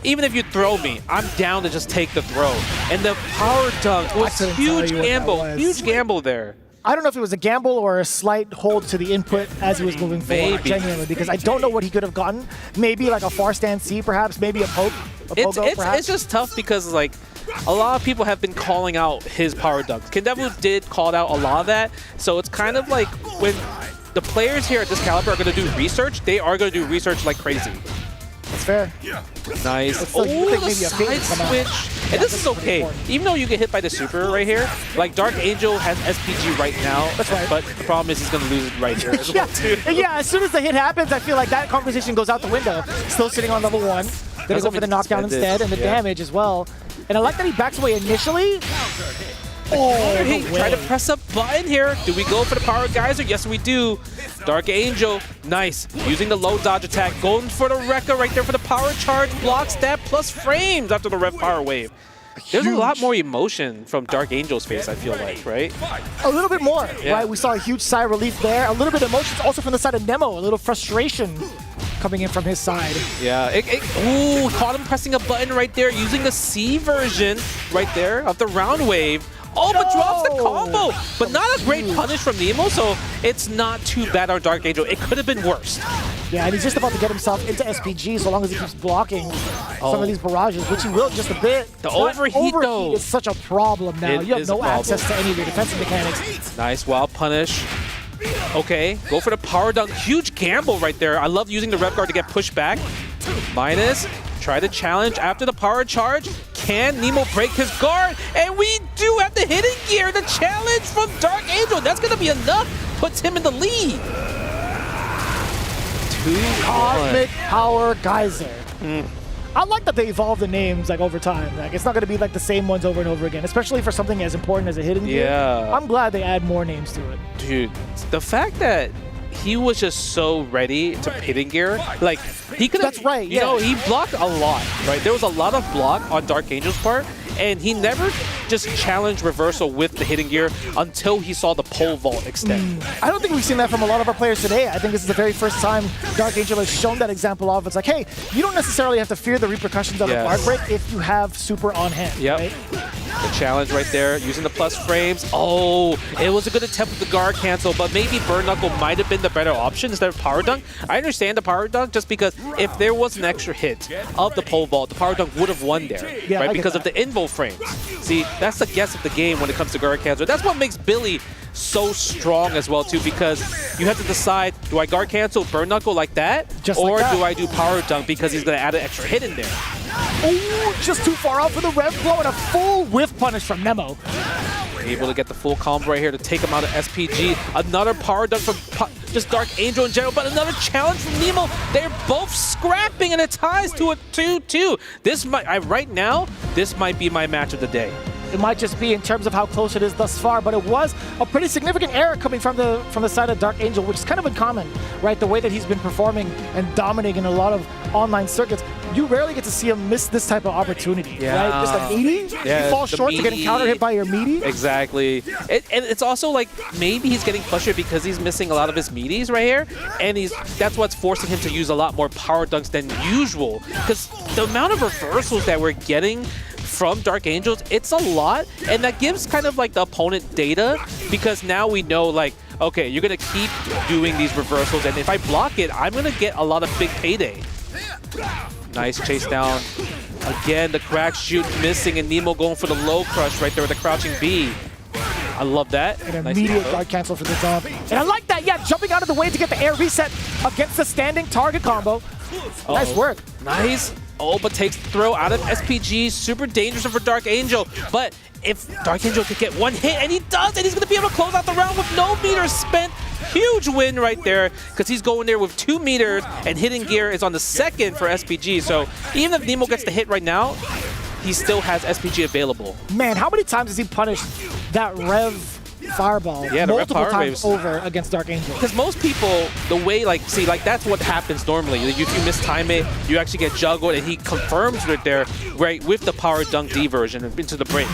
even if you throw me, I'm down to just take the throw. And the power dunk was huge gamble. Huge gamble there. I don't know if it was a gamble or a slight hold to the input as he was moving forward, genuinely, because I don't know what he could have gotten. Maybe like a far stand C, perhaps, maybe a poke, It's just tough because like a lot of people have been calling out his power dunks. Kindevu did call out a lot of that, so it's kind of like when the players here at this caliber are going to do research, they are going to do research like crazy. That's fair. Nice. Oh, the side switch. And this is okay. Even though you get hit by the super right here, like Dark Angel has SPG right now. That's right. But the problem is he's going to lose it right here as well, too. Yeah, as soon as the hit happens, I feel like that conversation goes out the window. Still sitting on level 1. Gonna go for the knockdown instead and the damage as well. And I like that he backs away initially. Oh, he tried to press a button here. Do we go for the power geyser? Yes, we do. Dark Angel, nice. Using the low dodge attack, going for the Rekka right there for the power charge. Blocks that plus frames after the rev power wave. There's a lot more emotion from Dark Angel's face, I feel like, right? A little bit more, right? We saw a huge sigh of relief there. A little bit of emotions also from the side of Nemo. A little frustration coming in from his side. Yeah, ooh, caught him pressing a button right there, using the C version right there of the round wave. Oh, but drops the combo! But not a great punish from Nemo, so it's not too bad on Dark Angel. It could have been worse. Yeah, and he's just about to get himself into SPG so long as he keeps blocking some of these barrages, which he will just a bit. The overheat, though. Is such a problem now. You have no access to any of your defensive mechanics. Nice, wild punish. Okay, go for the power dunk. Huge gamble right there. I love using the rev guard to get pushed back. Minus. Try the challenge after the power charge. Can Nemo break his guard? And we do! do at the hidden gear. The challenge from Dark Angel. That's going to be enough. Puts him in the lead. 2-1. Cosmic Power Geyser. I like that they evolve the names like over time. Like it's not going to be like the same ones over and over again, especially for something as important as a hidden gear. Yeah. I'm glad they add more names to it. Dude, the fact that he was just so ready to hidden gear, like he could have. That's right. You know, he blocked a lot, right? There was a lot of block on Dark Angel's part, and he never just challenged reversal with the hidden gear until he saw the pole vault extend. I don't think we've seen that from a lot of our players today. I think this is the very first time Dark Angel has shown that example of it's like, hey, you don't necessarily have to fear the repercussions of a guard break if you have super on hand. Yep. Right? The challenge right there, using the plus frames. Oh, it was a good attempt with the guard cancel, but maybe Burn Knuckle might have been the better option instead of Power Dunk. I understand the Power Dunk just because if there was an extra hit of the pole vault, the Power Dunk would have won there, right? Because of the invo frames. See, that's the guess of the game when it comes to guard cancel. That's what makes Billy so strong as well too, because you have to decide, do I guard cancel Burn Knuckle like that, or do I do Power Dunk because he's going to add an extra hit in there? Oh, just too far out for the rev blow and a full whiff punish from Nemo. Able to get the full combo right here to take him out of SPG. Another Power Dunk from just Dark Angel in general, but another challenge from Nemo. They're both scrapping and it ties to a 2-2. This might, right now, this might be my match of the day. It might just be in terms of how close it is thus far, but it was a pretty significant error coming from the side of Dark Angel, which is kind of uncommon, right? The way that he's been performing and dominating in a lot of online circuits, you rarely get to see him miss this type of opportunity, right? Just a meaty, you fall short to getting counter hit by your meaty. Exactly. And it's also like maybe he's getting frustrated because he's missing a lot of his meaties right here, and that's what's forcing him to use a lot more Power Dunks than usual, because the amount of reversals that we're getting from Dark Angels, it's a lot, and that gives kind of like the opponent data, because now we know like, okay, you're gonna keep doing these reversals, and if I block it, I'm gonna get a lot of big payday. Nice chase down. Again, the crack shoot missing, and Nemo going for the low crush right there with the crouching B. I love that. An immediate guard cancel for the jump. And I like that, yeah, jumping out of the way to get the air reset against the standing target combo. Nice work. Nice. Oh, but takes the throw out of SPG. Super dangerous for Dark Angel. But if Dark Angel could get one hit, and he does, and he's going to be able to close out the round with no meters spent. Huge win right there, because he's going there with 2 meters, and hidden gear is on the second for SPG. So even if Nemo gets the hit right now, he still has SPG available. Man, how many times has he punished that rev fireball multiple times over against Dark Angel? Because most people, the way, like, see, like, that's what happens normally. If you mistime it, you actually get juggled, and he confirms right there, right, with the Power Dunk D version into the break.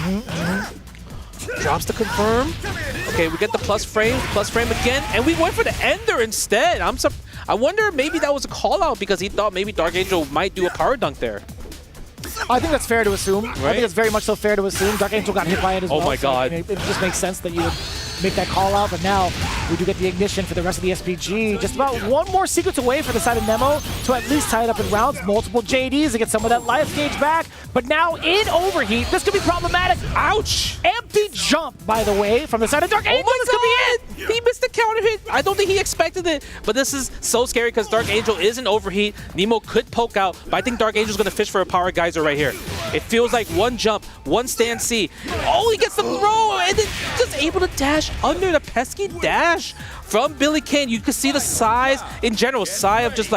Drops the confirm. Okay, we get the plus frame again, and we went for the ender instead. I wonder maybe that was a call out because he thought maybe Dark Angel might do a Power Dunk there. I think that's fair to assume. Right? I think it's very much so fair to assume. Dark Angel got hit by it as well. Oh my god. So it just makes sense that you would make that call out, but now we do get the ignition for the rest of the SPG. Just about one more sequence away for the side of Nemo to at least tie it up in rounds. Multiple JDs to get some of that life gauge back, but now in overheat. This could be problematic. Ouch! Empty jump, by the way, from the side of Dark Angel. This could be it! He missed the counter hit. I don't think he expected it, but this is so scary because Dark Angel is in overheat. Nemo could poke out, but I think Dark Angel's going to fish for a Power Geyser right here. It feels like one jump, one stand C. Oh, he gets the throw, and then just able to dash under the pesky dash from Billy King. You can see the sighs in general, sigh of just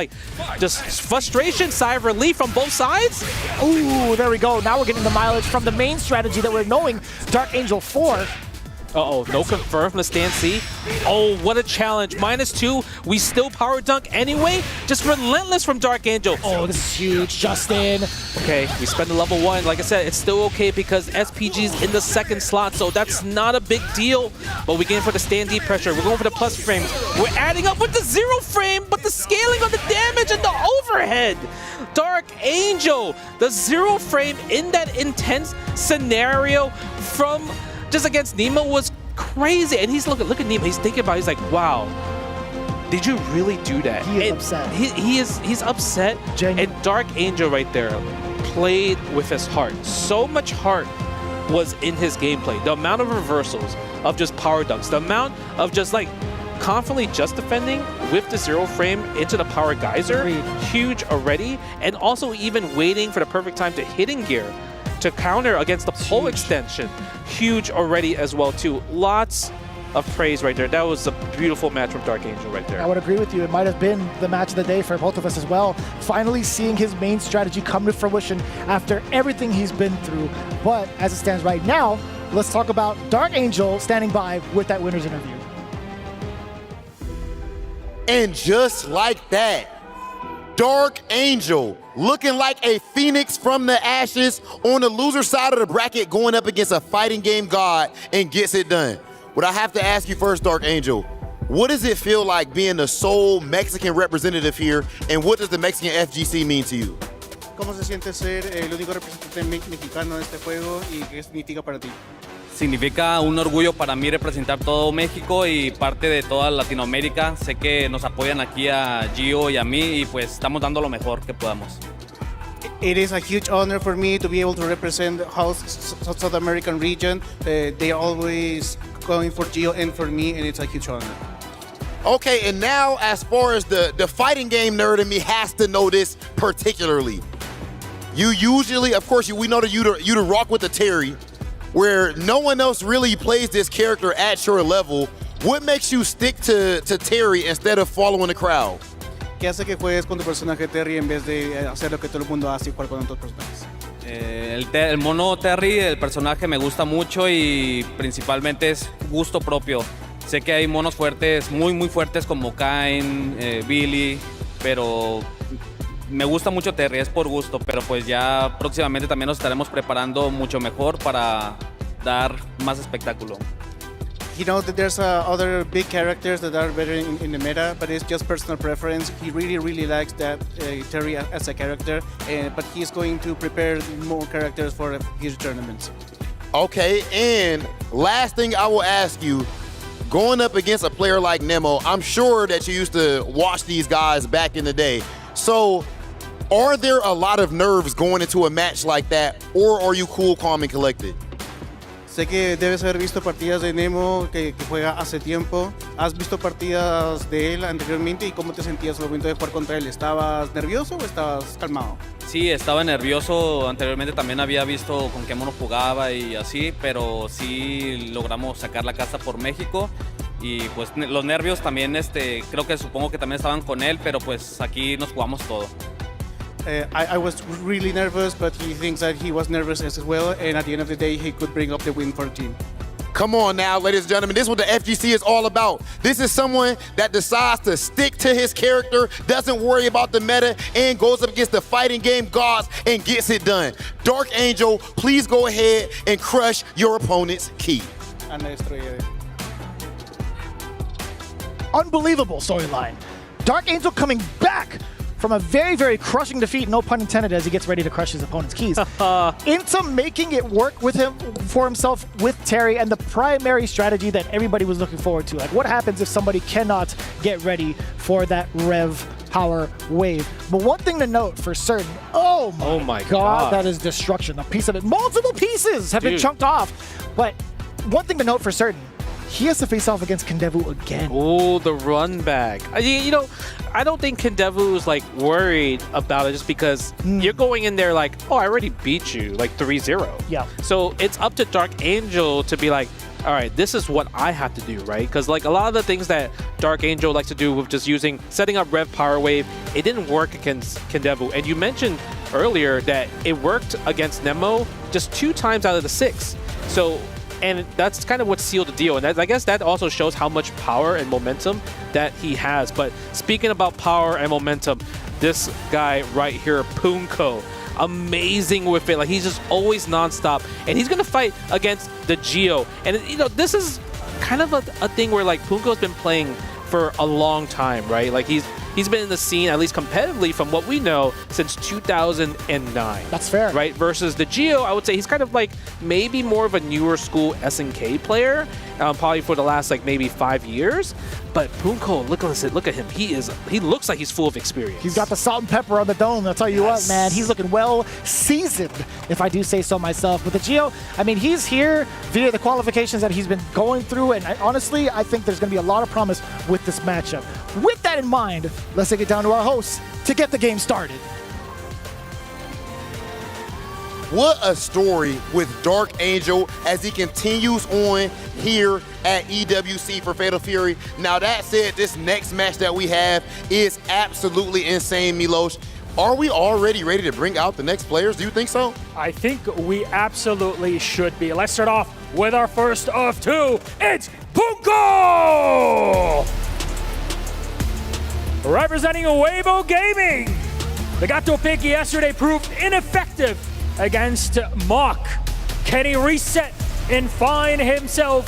frustration, sigh of relief from both sides. Ooh, there we go. Now we're getting the mileage from the main strategy that we're knowing Dark Angel for. Uh-oh, no confirm from the stand C. Oh, what a challenge. -2. We still Power Dunk anyway. Just relentless from Dark Angel. Oh, this is huge, Justin. Okay, we spend the level 1. Like I said, it's still okay because SPG's in the second slot, so that's not a big deal. But we're getting for the stand D pressure. We're going for the plus frames. We're adding up with the 0 frame, but the scaling on the damage and the overhead. Dark Angel, the 0 frame in that intense scenario from just against Nemo was crazy. And he's look at Nemo, he's thinking about it, he's like, wow, did you really do that? He is upset. He's upset. Genuine. And Dark Angel right there played with his heart. So much heart was in his gameplay. The amount of reversals of just Power Dunks, the amount of just like confidently just defending with the 0 frame into the Power Geyser, huge already. And also even waiting for the perfect time to hidden gear to counter against the pole extension. Huge already as well too. Lots of praise right there. That was a beautiful match from Dark Angel right there. I would agree with you. It might have been the match of the day for both of us as well. Finally seeing his main strategy come to fruition after everything he's been through. But as it stands right now, let's talk about Dark Angel standing by with that winner's interview. And just like that, Dark Angel looking like a phoenix from the ashes on the loser side of the bracket going up against a fighting game god and gets it done. What I have to ask you first, Dark Angel, what does it feel like being the sole Mexican representative here, and what does the Mexican FGC mean to you? ¿Cómo se siente ser el único representante mexicano en este juego y qué significa para ti? Significa un orgullo para mí representar todo México y parte de toda Latinoamérica. Sé que nos apoyan aquí a Gio y a mí y pues estamos dando lo mejor que podamos. It is a huge honor for me to be able to represent the whole South American region. They are always going for Gio and for me, and it's a huge honor. Okay, and now as far as the fighting game nerd in me has to know this particularly. You usually, of course, we know that you to rock with the Terry, where no one else really plays this character at your level. What makes you stick to Terry instead of following the crowd? ¿Qué hace que juegues con tu personaje Terry en vez de hacer lo que todo el mundo hace y jugar con otros personajes? El mono Terry, el personaje me gusta mucho y principalmente es gusto propio. Sé que hay monos fuertes, muy fuertes como Kain, Billy, pero me gusta mucho Terry, es por gusto, pero pues ya próximamente también nos estaremos preparando mucho mejor para dar más espectáculo. You know that there's other big characters that are better in the meta, but it's just personal preference. He really likes that Terry as a character, but he's going to prepare more characters for his tournaments. Okay, and last thing I will ask you, going up against a player like Nemo, I'm sure that you used to watch these guys back in the day. So, are there a lot of nerves going into a match like that, or are you cool, calm, and collected? Sé que debes haber visto partidas de Nemo que juega hace tiempo. ¿Has visto partidas de él anteriormente y cómo te sentías al momento de jugar contra él? ¿Estabas nervioso o estabas calmado? Sí, estaba nervioso. Anteriormente también había visto con qué mono jugaba y así, pero sí logramos sacar la casa por México. Y pues los nervios también, creo que supongo que también estaban con él, pero pues aquí nos jugamos todo. I was really nervous, but he thinks that he was nervous as well, and at the end of the day, he could bring up the win for the team. Come on now, ladies and gentlemen, this is what the FGC is all about. This is someone that decides to stick to his character, doesn't worry about the meta, and goes up against the fighting game gods and gets it done. Dark Angel, please go ahead and crush your opponent's key. Unbelievable storyline. Dark Angel coming back from a very crushing defeat, no pun intended, as he gets ready to crush his opponent's keys, into making it work with him for himself with Terry and the primary strategy that everybody was looking forward to. Like, what happens if somebody cannot get ready for that Rev power wave? But one thing to note for certain, oh my god, that is destruction. A piece of it, multiple pieces have been chunked off. But one thing to note for certain, he has to face off against Kindevu again. Oh, the run back. You know, I don't think Kindevu is like worried about it just because you're going in there like, oh, I already beat you like 3-0. Yeah. So it's up to Dark Angel to be like, all right, this is what I have to do, right? Because like a lot of the things that Dark Angel likes to do with just setting up Rev Power Wave, it didn't work against Kindevu. And you mentioned earlier that it worked against Nemo just 2 times out of the 6. So, and that's kind of what sealed the deal. And I guess that also shows how much power and momentum that he has. But speaking about power and momentum, this guy right here, Punko, amazing with it. Like, he's just always nonstop. And he's going to fight against the Gio. And, you know, this is kind of a thing where, like, Punko's been playing for a long time, right? Like, he's been in the scene, at least competitively, from what we know, since 2009. That's fair. Right? Versus the Gio, I would say he's kind of like maybe more of a newer school SNK player, probably for the last like maybe 5 years. But Punko, look at him. He looks like he's full of experience. He's got the salt and pepper on the dome. I'll tell you what, man. He's looking well seasoned, if I do say so myself. But the Gio, I mean, he's here via the qualifications that he's been going through. And honestly, I think there's going to be a lot of promise with this matchup. With that in mind, let's take it down to our hosts to get the game started. what a story with Dark Angel as he continues on here at EWC for Fatal Fury. Now that said, this next match that we have is absolutely insane, Milos. Are we already ready to bring out the next players? Do you think so? I think we absolutely should be. Let's start off with our first of two. It's Punko! Representing Weibo Gaming. The Gato pick yesterday proved ineffective against Mock. Can he reset and find himself,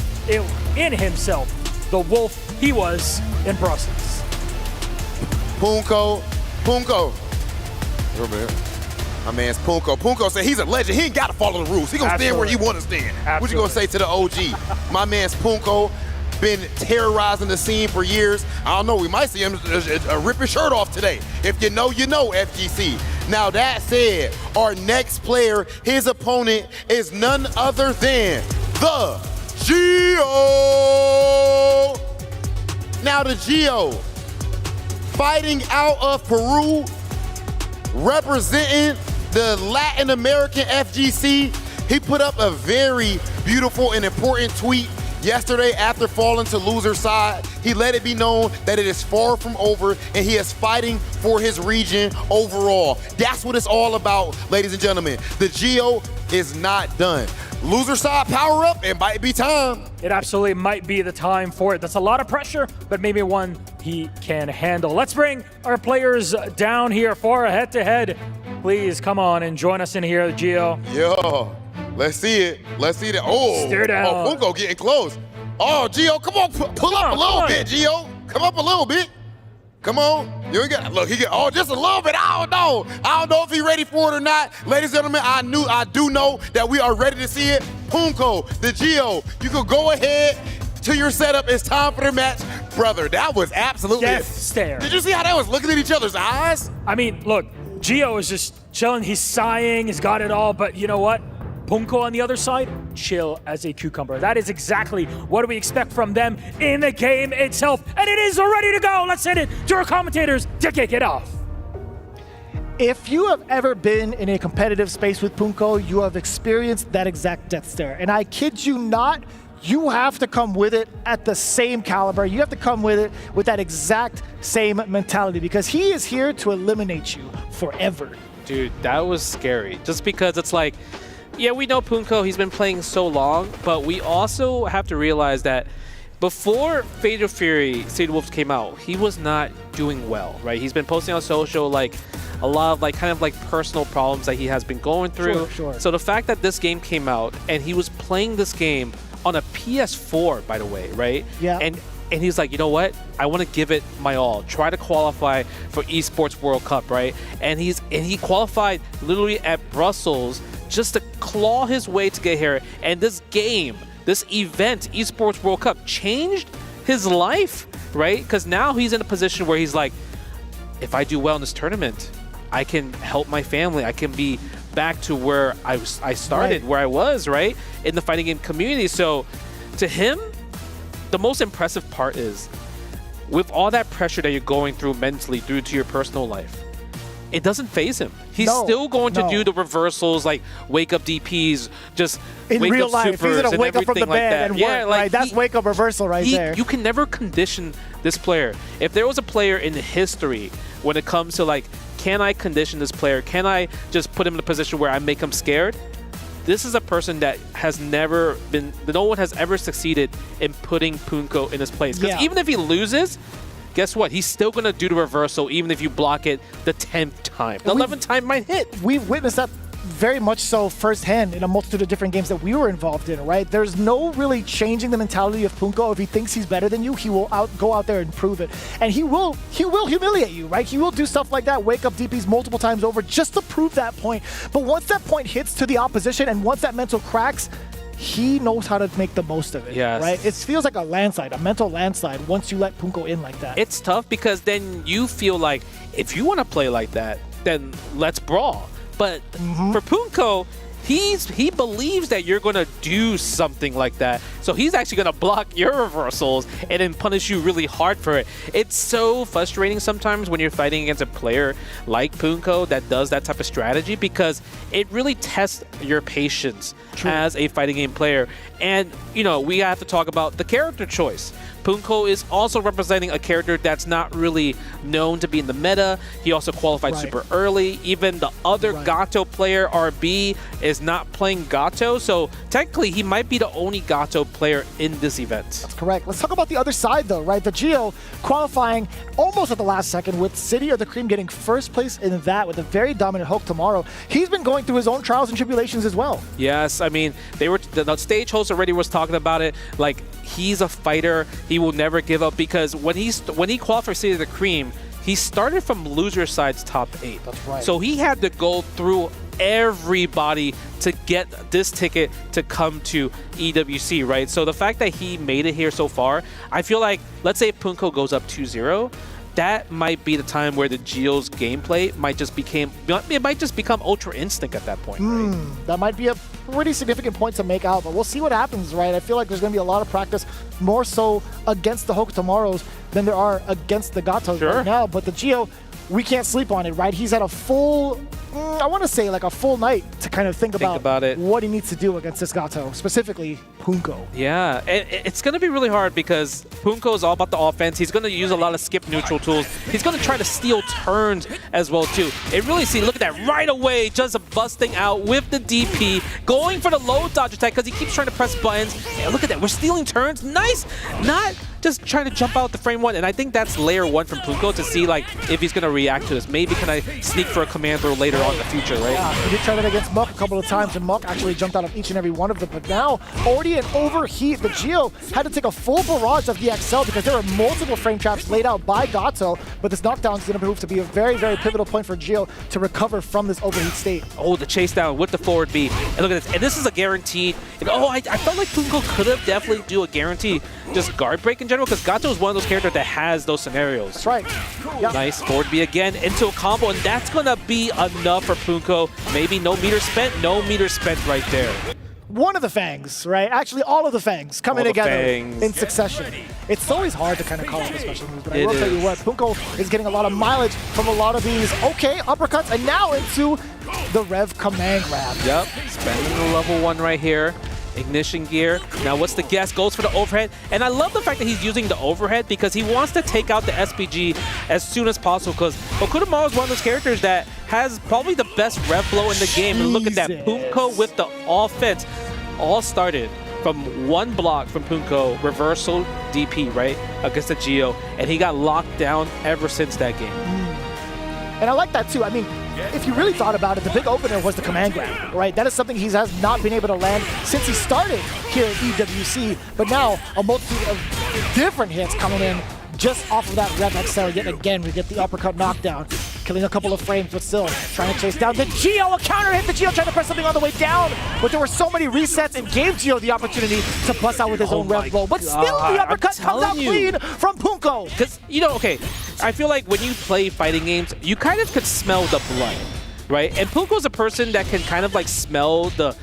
the wolf he was in process? Punko. My man's Punko. Punko said he's a legend. He ain't got to follow the rules. He gonna stand where he want to stand. What you gonna say to the OG? My man's Punko been terrorizing the scene for years. I don't know. We might see him rip his shirt off today. If you know, you know, FGC. Now that said, our next player, his opponent is none other than the Geo. Now the Geo, fighting out of Peru, representing the Latin American FGC. He put up a very beautiful and important tweet yesterday after falling to loser side. He let it be known that it is far from over and he is fighting for his region overall. That's what it's all about, ladies and gentlemen. The Geo is not done. Loser side power up, it might be time. It absolutely might be the time for it. That's a lot of pressure, but maybe one he can handle. Let's bring our players down here for a head-to-head. Please come on and join us in here, Geo. Yeah, let's see it. Let's see that. Oh, Stare down. Punko getting close. Oh, Geo, come on, pull up a little bit, Geo. Come up a little bit. Come on. You ain't got, look, he get, oh, just a little bit. I don't know. I don't know if he's ready for it or not. Ladies and gentlemen, I do know that we are ready to see it. Punko, the Geo, you can go ahead to your setup. It's time for the match. Brother, that was absolutely Death stare. Did you see how that was looking at each other's eyes? I mean, look, Geo is just chilling. He's sighing. He's got it all. But you know what? Punko on the other side, chill as a cucumber. That is exactly what we expect from them in the game itself. And it is ready to go. Let's send it to our commentators to kick it off. If you have ever been in a competitive space with Punko, you have experienced that exact death stare. And I kid you not, you have to come with it at the same caliber. You have to come with it with that exact same mentality because he is here to eliminate you forever. Dude, that was scary. Just because it's like, yeah, we know Punko, he's been playing so long, but we also have to realize that before Fatal Fury City Wolves came out, he was not doing well, right? He's been posting on social like a lot of like kind of like personal problems that he has been going through. Sure. So the fact that this game came out and he was playing this game on a PS4, by the way, right? Yeah. And he's like, you know what? I want to give it my all. Try to qualify for Esports World Cup, right? And he qualified literally at Brussels just to claw his way to get here. And this game, this event, Esports World Cup, changed his life, right? Because now he's in a position where he's like, if I do well in this tournament, I can help my family. I can be back to where I started, where I was, right? In the fighting game community. So to him, the most impressive part is with all that pressure that you're going through mentally through to your personal life, it doesn't faze him. He's still going to do the reversals, like wake up DPs, just in wake real up life, he's gonna wake up from the bed and work. Like that's wake up reversal right there. You can never condition this player. If there was a player in history when it comes to like, can I condition this player? Can I just put him in a position where I make him scared? This is a person that has never been, no one has ever succeeded in putting Punko in his place. Because even if he loses, guess what? He's still going to do the reversal even if you block it the 10th time. The 11th time might hit. We've witnessed that very much so firsthand in a multitude of different games that we were involved in, right? There's no really changing the mentality of Punko. If he thinks he's better than you, he will go out there and prove it. And he will humiliate you, right? He will do stuff like that, wake up DPs multiple times over just to prove that point. But once that point hits to the opposition and once that mental cracks, he knows how to make the most of it, right? It feels like a landslide, a mental landslide once you let Punko in like that. It's tough because then you feel like if you want to play like that, then let's brawl. But for Punko, he believes that you're going to do something like that. So he's actually going to block your reversals and then punish you really hard for it. It's so frustrating sometimes when you're fighting against a player like Punko that does that type of strategy, because it really tests your patience as a fighting game player. And, you know, we have to talk about the character choice. Punko is also representing a character that's not really known to be in the meta. He also qualified super early. Even the other Gato player, RB, is not playing Gato. So technically, he might be the only Gato player in this event. That's correct. Let's talk about the other side, though, right? The Geo qualifying almost at the last second with City of the Cream getting first place in that with a very dominant Hulk tomorrow. He's been going through his own trials and tribulations as well. Yes, I mean, the stage host already was talking about it. Like, he's a fighter. He will never give up, because when he qualified for City of the Cream, he started from loser side's top 8. That's right. So he had to go through everybody to get this ticket to come to EWC, right? So the fact that he made it here so far, I feel like, let's say if Punko goes up 2-0, that might be the time where the Geo's gameplay might just become Ultra Instinct at that point, right? That might be a pretty significant point to make out, but we'll see what happens, right? I feel like there's going to be a lot of practice, more so against the Hulk tomorrows than there are against the Gatos right now. But the Geo, we can't sleep on it, right? He's had a full, I want to say like a full night to kind of think about it, what he needs to do against this Gato, specifically Punko. Yeah, it's going to be really hard because Punko is all about the offense. He's going to use a lot of skip neutral tools. He's going to try to steal turns as well too. It really look at that right away, just busting out with the DP, going for the low dodge attack because he keeps trying to press buttons. And look at that, we're stealing turns. Nice, not just trying to jump out the frame 1, and I think that's layer 1 from Punko to see like if he's going to react to this. Maybe can I sneak for a command throw later on in the future, right? Yeah, he did try that against Muck a couple of times, and Muck actually jumped out of each and every one of them. But now, already an overheat. The Geo had to take a full barrage of the XL because there were multiple frame traps laid out by Gato, but this knockdown is going to prove to be a very, very pivotal point for Geo to recover from this overheat state. Oh, the chase down with the forward B. And look at this. And this is a guaranteed. I felt like Punko could have definitely do a guaranteed just guard break in general, because Gato is one of those characters that has those scenarios. That's right. Yep. Nice forward B again into a combo, and that's going to be enough for Punko. Maybe no meter spent right there. One of the Fangs, right? Actually, all of the Fangs coming together in succession. It's always hard to kind of call out the special moves, but I will tell you what, Punko is getting a lot of mileage from a lot of these uppercuts, and now into the Rev command grab. Yep, spending the level 1 right here. Ignition gear. Now what's the guess? Goes for the overhead. And I love the fact that he's using the overhead because he wants to take out the SPG as soon as possible, because Okutomaru is one of those characters that has probably the best rev flow in the game. And look at that, Punko with the offense. All started from one block from Punko, reversal DP, right, against the Geo, and he got locked down ever since that game. And I like that too. I mean, if you really thought about it, the big opener was the command grab, right? That is something he has not been able to land since he started here at EWC, but now a multitude of different hits coming in just off of that Rev XL. Yet again, we get the uppercut knockdown, killing a couple of frames, but still trying to chase down the Geo. A counter hit. The Geo trying to press something on the way down, but there were so many resets and gave Geo the opportunity to bust out with his own Rev roll. But still, the uppercut comes out clean from Punko. Because, I feel like when you play fighting games, you kind of could smell the blood, right? And Punko's a person that can kind of like smell the,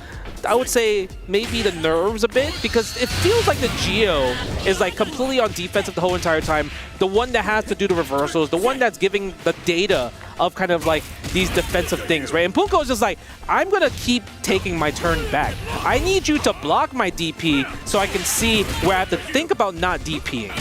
I would say, maybe the nerves a bit, because it feels like the Geo is like completely on defensive the whole entire time. The one that has to do the reversals, the one that's giving the data of kind of like these defensive things, right? And Punko is just like, I'm gonna keep taking my turn back. I need you to block my DP so I can see where I have to think about not DPing.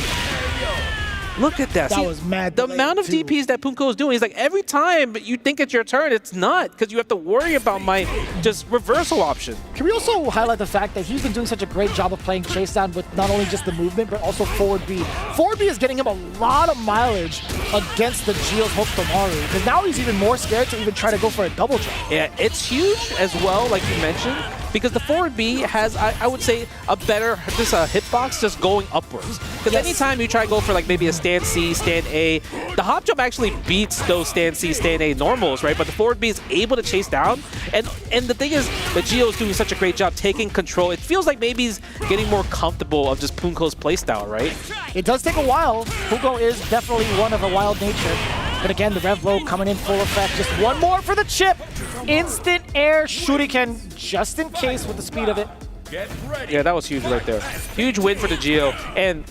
Look at that. That was mad. The amount of DPs that Punko is doing is like every time you think it's your turn, it's not, because you have to worry about my just reversal option. Can we also highlight the fact that he's been doing such a great job of playing chase down with not only just the movement, but also forward B. Forward B is getting him a lot of mileage against the Geo's Okutomaru, because now he's even more scared to even try to go for a double jump. Yeah, it's huge as well, like you mentioned, because the forward B has, I would say, a better just a hitbox just going upwards. Because anytime you try to go for like maybe a stand C, stand A, the hop jump actually beats those stand C, stand A normals, right? But the forward B is able to chase down. And the thing is, the Geo is doing such a great job taking control. It feels like maybe he's getting more comfortable of just Punko's playstyle, right? It does take a while. Punko is definitely one of a wild nature. But again, the rev blow coming in full effect. Just one more for the chip. Instant air shuriken, just in case with the speed of it. Yeah, that was huge right there. Huge win for the Geo. And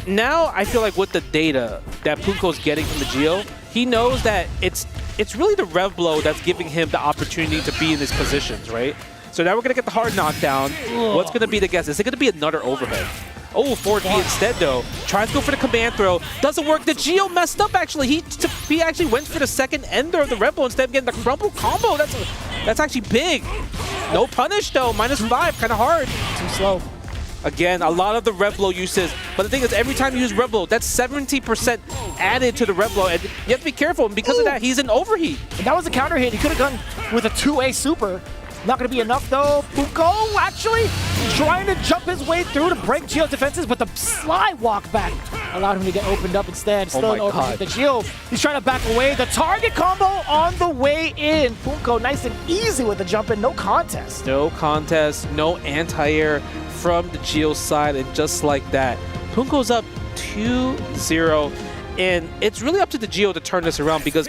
now I feel like with the data that Punko's getting from the Geo, he knows that it's really the rev blow that's giving him the opportunity to be in these positions, right? So now we're going to get the hard knockdown. What's going to be the guess? Is it going to be another overhead? Oh, forward B instead, though. Tries to go for the command throw. Doesn't work. The Geo messed up, actually. He actually went for the second ender of the rev blow instead of getting the crumple combo. That's actually big. No punish, though. -5. Kind of hard. Too slow. Again, a lot of the rev blow uses. But the thing is, every time you use rev blow, that's 70% added to the rev blow. And you have to be careful. And because of that, he's in overheat. And that was a counter hit. He could have gone with a 2A super. Not going to be enough, though. Punko actually trying to jump his way through to break Geo's defenses, but the slide walk back allowed him to get opened up instead. Still an overheat. The Geo, he's trying to back away. The target combo on the way in. Punko nice and easy with the jump in. No contest. No contest. No anti-air from the Geo side. And just like that, Punko's up 2-0. And it's really up to the Geo to turn this around because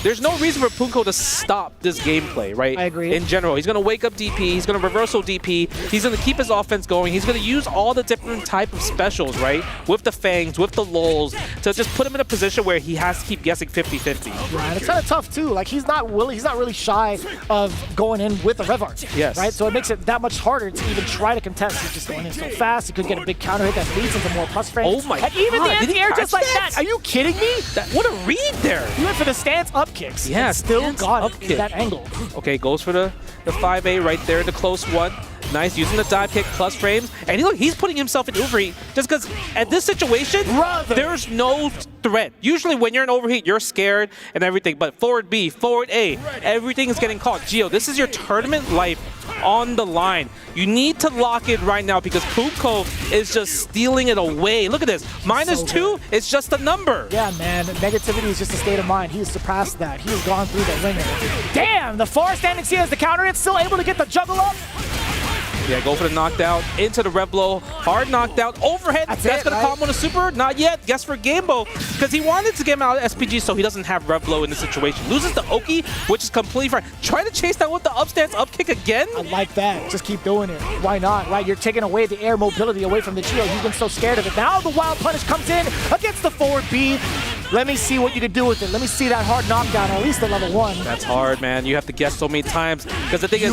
there's no reason for Punko to stop this gameplay, right? I agree. In general, he's going to wake up DP, he's going to reversal DP, he's going to keep his offense going, he's going to use all the different type of specials, right? With the fangs, with the lulls, to just put him in a position where he has to keep guessing 50-50. Yeah, and it's kind of tough too. Like he's not really shy of going in with a rev art. Yes. Right? So it makes it that much harder to even try to contest. He's just going in so fast. He could get a big counter hit that leads into more plus frames. Oh my And even the God, did he anti-air just like catch that. Are you kidding me? What a read there. He went for the stance up kicks. Yeah, and still stance got up it kick. in that angle. Okay, goes for the 5A right there, the close one. Nice, using the dive kick plus frames. And look, he's putting himself in overheat just because at this situation, there's no threat. Usually when you're in overheat, you're scared and everything. But forward B, forward A, everything is getting caught. Geo, this is your tournament life on the line. You need to lock it right now because Punko is just stealing it away. Look at this. -2, it's just a number. Yeah, man. Negativity is just a state of mind. He's surpassed that. He's gone through the ringer. Damn, the forest antics here as the counter hit, still able to get the juggle up. Yeah, go for the knockdown, into the rev blow, hard knockdown, overhead. That's going to call him on a super? Not yet. Guess for Gamebo, because he wanted to get him out of SPG so he doesn't have rev blow in this situation. Loses the Oki, which is completely fine. Try to chase that with the upstance up kick again? I like that. Just keep doing it. Why not, right? You're taking away the air mobility away from the Geo. You've been so scared of it. Now the wild punish comes in against the forward B. Let me see what you can do with it. Let me see that hard knockdown, at least at level 1. That's hard, man. You have to guess so many times. Because the thing is,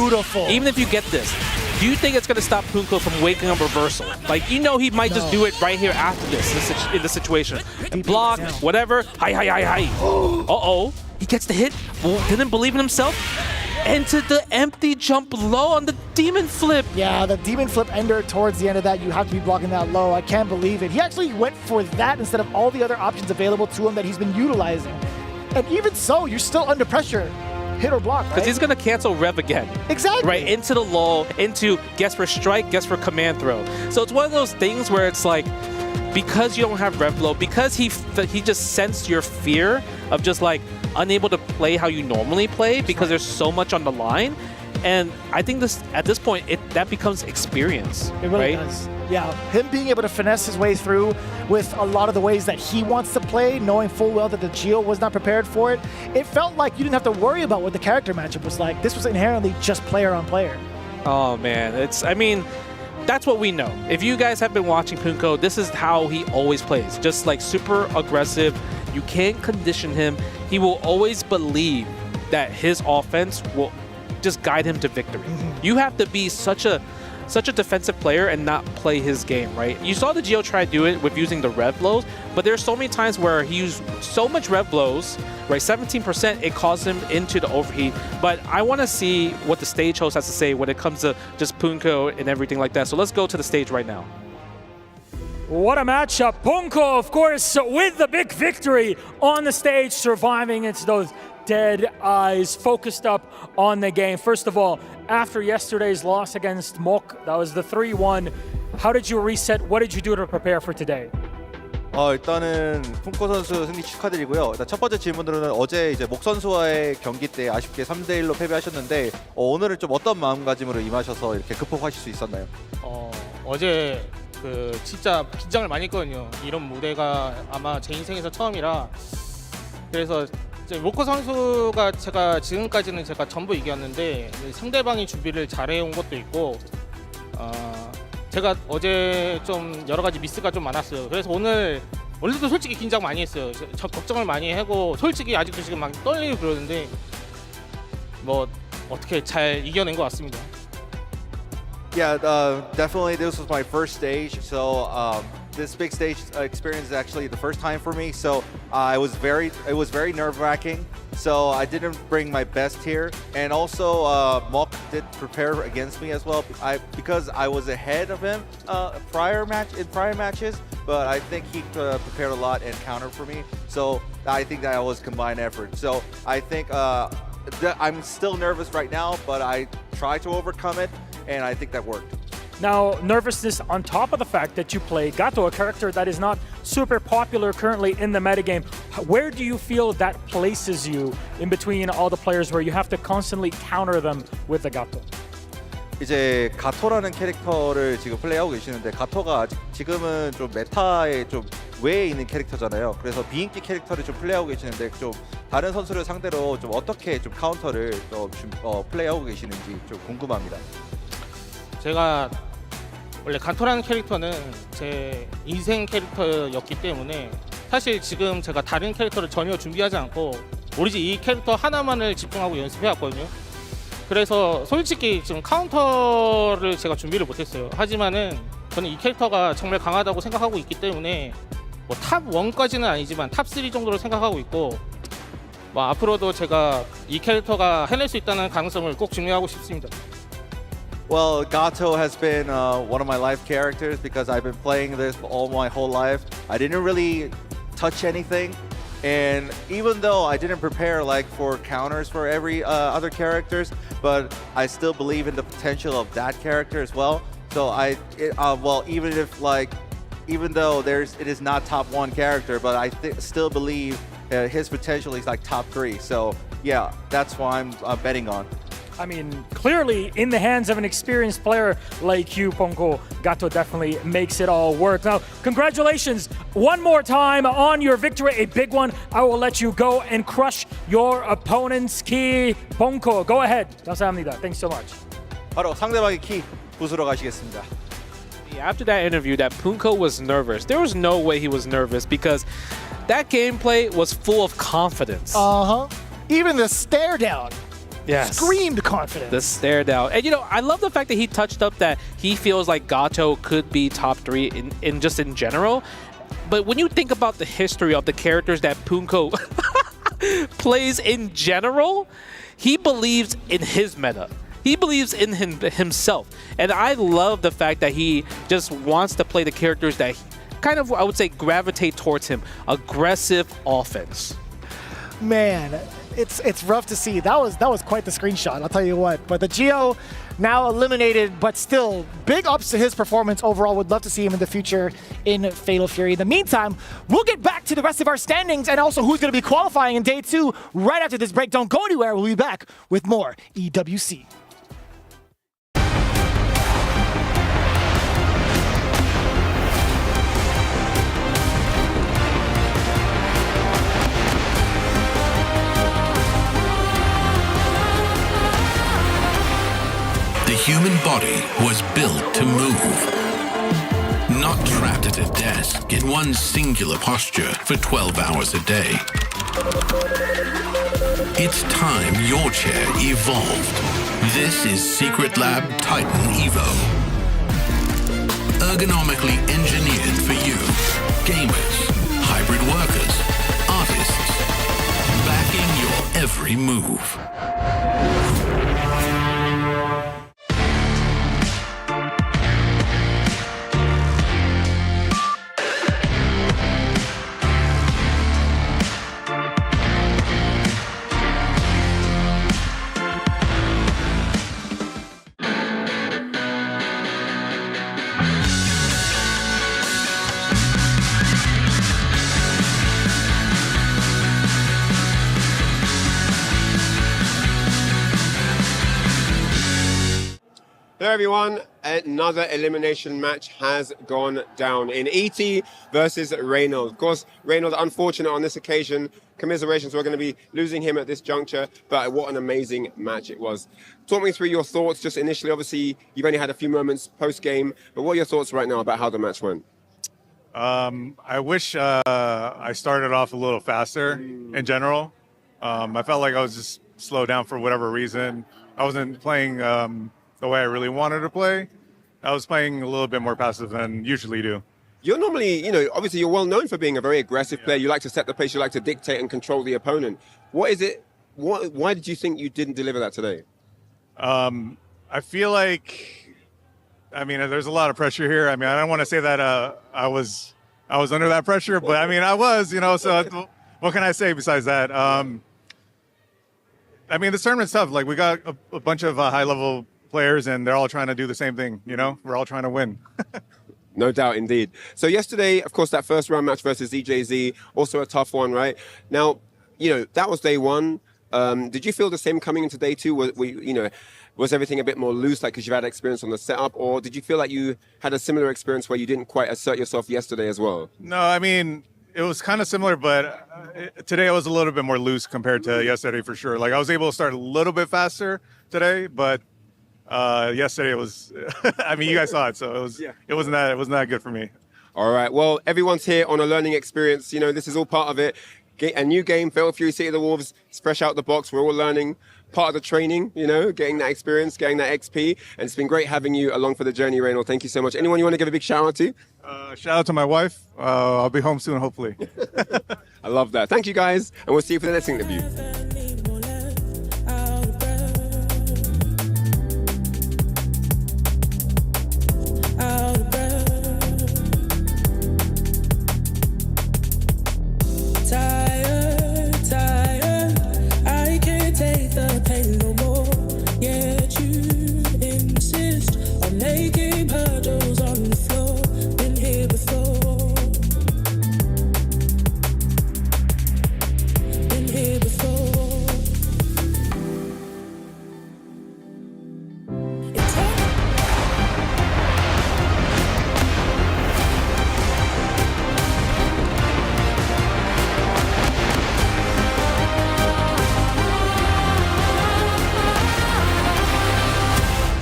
even if you get this, do you think it's going to stop Punko from waking up reversal? Like, you know he might just do it right here after this in the situation. Block, whatever. Hi. Uh-oh. He gets the hit. Didn't believe in himself. Into the empty jump low on the demon flip. Yeah, the demon flip ender towards the end of that, you have to be blocking that low. I can't believe it. He actually went for that instead of all the other options available to him that he's been utilizing. And even so, you're still under pressure. Hit or block, right? Because he's going to cancel rev again. Exactly. Right, into the lull, into guess for strike, guess for command throw. So it's one of those things where it's like, because you don't have rev blow, because he just sensed your fear of just like unable to play how you normally play because there's so much on the line. And I think at this point, that becomes experience, It really right? does. Yeah, him being able to finesse his way through with a lot of the ways that he wants to play, knowing full well that the Geo was not prepared for it, it felt like you didn't have to worry about what the character matchup was like. This was inherently just player on player. Oh, man. That's what we know. If you guys have been watching Punko, this is how he always plays. Just like super aggressive. You can't condition him. He will always believe that his offense will just guide him to victory. You have to be such a defensive player and not play his game, right? You saw the Geo try to do it with using the rev blows, but there's so many times where he used so much rev blows, right? 17%, it caused him into the overheat. But I want to see what the stage host has to say when it comes to just Punko and everything like that. So let's go to the stage right now. What a matchup. Punko, of course, with the big victory on the stage, surviving into those dead eyes, focused up on the game. First of all, after yesterday's loss against Mok, that was the 3-1. How did you reset? What did you do to prepare for today? 일단은 푼코 선수 승리 축하드리고요. 일단 첫 번째 질문으로는 어제 이제 목 선수와의 경기 때 아쉽게 3대1로 패배하셨는데 오늘은 좀 어떤 마음가짐으로 임하셔서 이렇게 극복하실 수 있었나요? 어제 진짜 긴장을 많이 했거든요. 이런 무대가 아마 제 인생에서 처음이라 그래서 모코 선수가 제가 지금까지는 제가 전부 이겼는데 상대방이 준비를 잘해온 것도 있고 제가 어제 좀 여러 가지 미스가 좀 많았어요. 그래서 오늘도 솔직히 긴장 많이 했어요. 저 걱정을 많이 하고 솔직히 아직도 지금 막 떨리고 그러는데 뭐 어떻게 잘 이겨낸 것 같습니다. Yeah, definitely this was my first stage, so this big stage experience is actually the first time for me, so it was very nerve-wracking, so I didn't bring my best here, and also Mok did prepare against me as well, because I was ahead of him in prior matches, but I think he prepared a lot and countered for me, so I think that was combined effort. So I think I'm still nervous right now, but I tried to overcome it, and I think that worked. Now, nervousness on top of the fact that you play Gato, a character that is not super popular currently in the metagame. Where do you feel that places you in between all the players where you have to constantly counter them with the Gato? 이제 가토라는 캐릭터를 지금 플레이하고 계시는데 가토가 지금은 좀 메타에 좀 외에 있는 캐릭터잖아요. 그래서 비인기 캐릭터를 좀 플레이하고 계시는데 좀 다른 선수를 상대로 좀 어떻게 좀 카운터를 좀 플레이하고 계시는지 좀 궁금합니다. 제가 원래 가토라는 캐릭터는 제 인생 캐릭터였기 때문에 사실 지금 제가 다른 캐릭터를 전혀 준비하지 않고 오로지 이 캐릭터 하나만을 집중하고 연습해 왔거든요. 그래서 솔직히 지금 카운터를 제가 준비를 못했어요. 하지만은 저는 이 캐릭터가 정말 강하다고 생각하고 있기 때문에 뭐 탑 1까지는 아니지만 탑 3 정도로 생각하고 있고 뭐 앞으로도 제가 이 캐릭터가 해낼 수 있다는 가능성을 꼭 증명하고 싶습니다. Well, Gato has been one of my life characters because I've been playing this all my whole life. I didn't really touch anything, and even though I didn't prepare like for counters for every other characters, but I still believe in the potential of that character as well. So even though it is not top 1 character, but I still believe his potential is like top 3. So yeah, that's why I'm betting on. I mean, clearly in the hands of an experienced player like you, Punko, Gato definitely makes it all work. Now, congratulations one more time on your victory, a big one. I will let you go and crush your opponent's key. Punko, go ahead. 감사합니다. Thanks so much. 바로 상대방의 키 부수러 가시겠습니다. After that interview, that Punko was nervous. There was no way he was nervous because that gameplay was full of confidence. Even the stare down. Yes. Screamed confidence. The stare down. And I love the fact that he touched up that he feels like Gato could be top 3 in just in general. But when you think about the history of the characters that Punko plays in general, he believes in his meta. He believes in himself. And I love the fact that he just wants to play the characters that kind of, I would say, gravitate towards him. Aggressive offense. Man, it's rough to see. That was quite the screenshot, I'll tell you what. But the Geo now eliminated, but still big ups to his performance overall. Would love to see him in the future in Fatal Fury. In the meantime, we'll get back to the rest of our standings and also who's going to be qualifying in day 2 right after this break. Don't go anywhere. We'll be back with more EWC. The human body was built to move, not trapped at a desk in one singular posture for 12 hours a day. It's time your chair evolved. This is Secret Lab Titan Evo. Ergonomically engineered for you, gamers, hybrid workers, artists, backing your every move. everyone, another elimination match has gone down in ET versus Reynald. Of course, Reynald, unfortunate on this occasion. Commiserations, we're going to be losing him at this juncture, but what an amazing match it was. Talk me through your thoughts just initially. Obviously, you've only had a few moments post-game, but what are your thoughts right now about how the match went? I wish I started off a little faster in general. I felt like I was just slowed down for whatever reason. I wasn't playing the way I really wanted to play. I was playing a little bit more passive than usually do. You're normally, obviously you're well known for being a very aggressive player. You like to set the pace, you like to dictate and control the opponent. What is it? Why did you think you didn't deliver that today? I feel like, there's a lot of pressure here. I don't want to say that I was under that pressure, but I was, so what can I say besides that? This tournament's tough. Like, we got a bunch of high-level players, and they're all trying to do the same thing, We're all trying to win. No doubt, indeed. So yesterday, of course, that first round match versus EJZ, also a tough one, right? Now, that was day one. Did you feel the same coming into day two? Was everything a bit more loose, like because you've had experience on the setup, or did you feel like you had a similar experience where you didn't quite assert yourself yesterday as well? No, it was kind of similar, but today I was a little bit more loose compared to yesterday for sure. Like, I was able to start a little bit faster today, but yesterday it was. You guys saw it, so it wasn't that good for me. All right. Well, everyone's here on a learning experience. This is all part of it. A new game, Fatal Fury City of the Wolves. It's fresh out the box. We're all learning. Part of the training, getting that experience, getting that XP. And it's been great having you along for the journey, Reynald. Thank you so much. Anyone you want to give a big shout out to? Shout out to my wife. I'll be home soon, hopefully. I love that. Thank you, guys. And we'll see you for the next interview.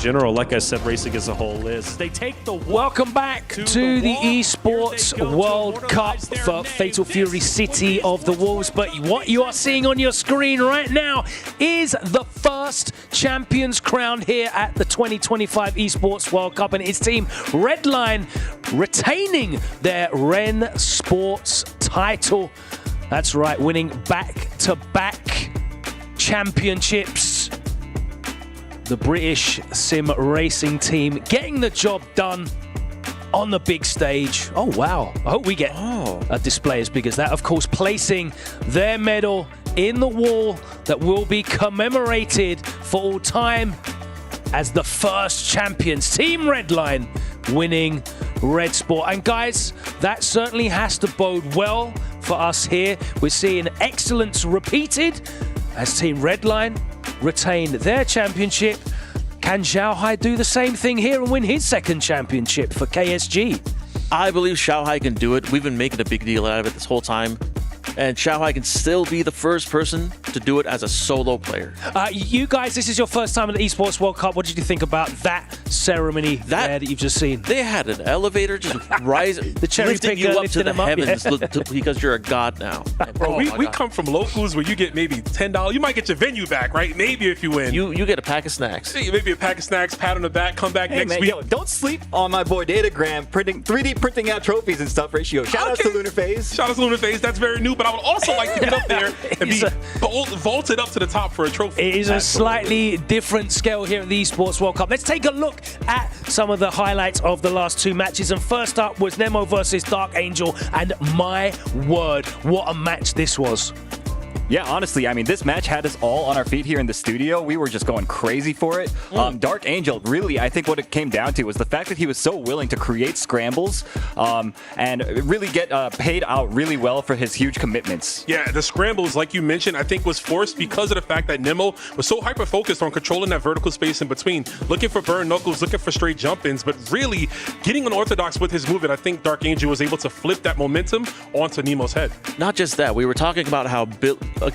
General, like I said, racing as a whole is. They take the welcome back to the Esports World Cup for Fatal Fury City of the Wolves. But what you are seeing on your screen right now is the first champions crowned here at the 2025 Esports World Cup, and it's Team Redline retaining their Ren Sports title. That's right, winning back-to-back championships. The British sim racing team getting the job done on the big stage. Oh, wow. I hope we get a display as big as that. Of course, placing their medal in the wall that will be commemorated for all time as the first champions. Team Redline winning Red Sport. And guys, that certainly has to bode well for us here. We're seeing excellence repeated as Team Redline retain their championship. Can Xiaohai do the same thing here and win his second championship for KSG? I believe Xiaohai can do it. We've been making a big deal out of it this whole time. And Xiaohai can still be the first person to do it as a solo player. You guys, this is your first time at the Esports World Cup. What did you think about that ceremony that you've just seen? They had an elevator just rising, the cherry lifting you up to the heavens because you're a god now. Bro, we come from locals where you get maybe $10. You might get your venue back, right? Maybe if you win. You get a pack of snacks. Maybe a pack of snacks, pat on the back, come back next week. Yo, don't sleep on my boy Datagram, 3D printing out trophies and stuff, Ratio. Shout out to Lunar Phase. Shout out to Lunar Phase. That's very new, but I would also like to get up there and be vaulted up to the top for a trophy. It is a slightly different scale here at the Esports World Cup. Let's take a look at some of the highlights of the last two matches. And first up was Nemo versus Dark Angel. And my word, what a match this was. Yeah, honestly, I mean, this match had us all on our feet here in the studio. We were just going crazy for it. Dark Angel, really, I think what it came down to was the fact that he was so willing to create scrambles and really get paid out really well for his huge commitments. Yeah, the scrambles, like you mentioned, I think was forced because of the fact that Nemo was so hyper-focused on controlling that vertical space in between, looking for burn knuckles, looking for straight jump-ins, but really getting unorthodox with his movement. I think Dark Angel was able to flip that momentum onto Nemo's head. Not just that, we were talking about how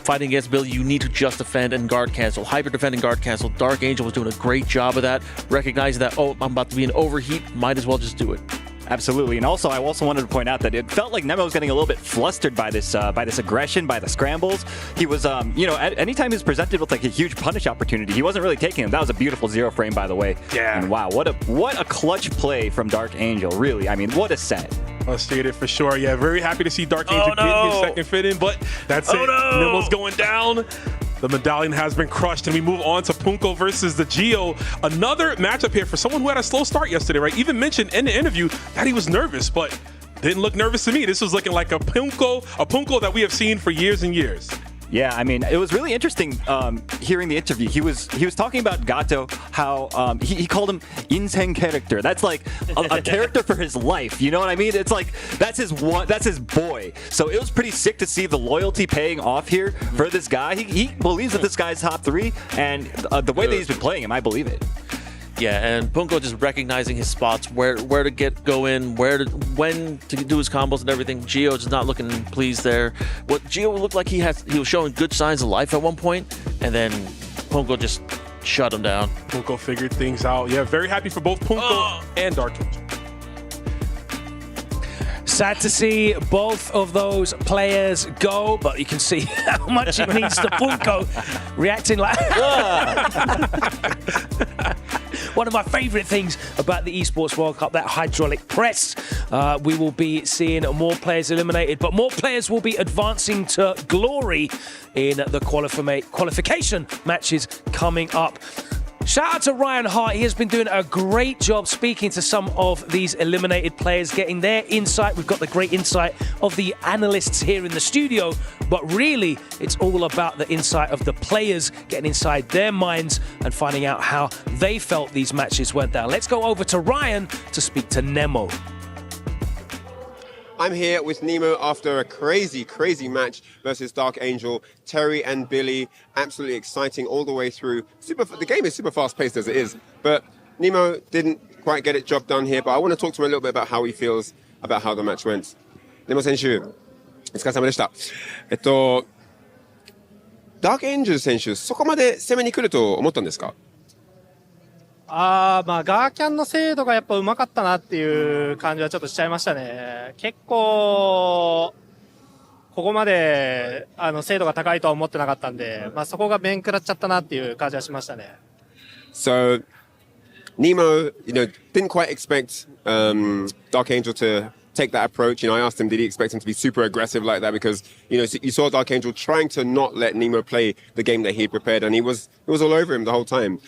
fighting against Billy, you need to just defend and guard cancel. Hyper defend and guard cancel. Dark Angel was doing a great job of that, recognizing that, oh, I'm about to be in overheat, might as well just do it. Absolutely, and also I also wanted to point out that it felt like Nemo was getting a little bit flustered by this aggression, by the scrambles. He was, anytime he was presented with like a huge punish opportunity, he wasn't really taking them. That was a beautiful zero frame, by the way. Yeah. And wow, what a clutch play from Dark Angel. Really, I mean, what a set. I'll state it for sure. Yeah, very happy to see Dark Angel getting his second fit in, but that's it. No. Nemo's going down. The medallion has been crushed, and we move on to Punko versus the Geo. Another matchup here for someone who had a slow start yesterday, right? Even mentioned in the interview that he was nervous, but didn't look nervous to me. This was looking like a Punko that we have seen for years and years. Yeah, I mean, it was really interesting hearing the interview. He was talking about Gato, how he called him insane character. That's like a character for his life. You know what I mean? It's like that's his boy. So it was pretty sick to see the loyalty paying off here for this guy. He believes that this guy's top 3, and the way that he's been playing him, I believe it. Yeah, and Punko just recognizing his spots, where to go in, when to do his combos and everything. Geo just not looking pleased there. What Geo looked like he was showing good signs of life at one point, and then Punko just shut him down. Punko figured things out. Yeah, very happy for both Punko and Dark Angel. Sad to see both of those players go, but you can see how much it means to Punko reacting like... One of my favorite things about the Esports World Cup, that hydraulic press. We will be seeing more players eliminated, but more players will be advancing to glory in the qualification matches coming up. Shout out to Ryan Hart. He has been doing a great job speaking to some of these eliminated players, getting their insight. We've got the great insight of the analysts here in the studio, but really it's all about the insight of the players, getting inside their minds and finding out how they felt these matches went down. Let's go over to Ryan to speak to Nemo. I'm here with Nemo after a crazy, crazy match versus Dark Angel. Terry and Billy, absolutely exciting all the way through. The game is super fast-paced as it is, but Nemo didn't quite get it job done here, but I want to talk to him a little bit about how he feels about how the match went. Nemo 選手、お疲れ様でした。ダークエンジェル選手、そこまで攻めに来ると思ったんですか？まあ、ガーキャンの精度がやっぱ上手かったなっていう感じはちょっとしちゃいましたね。結構、ここまで、精度が高いとは思ってなかったんで、まあそこが面食らっちゃったなっていう感じはしましたね。So, Nemo, didn't quite expect Dark Angel to take that approach. I asked him, did he expect him to be super aggressive like that? Because, you saw Dark Angel trying to not let Nemo play the game that he had prepared, and it was all over him the whole time.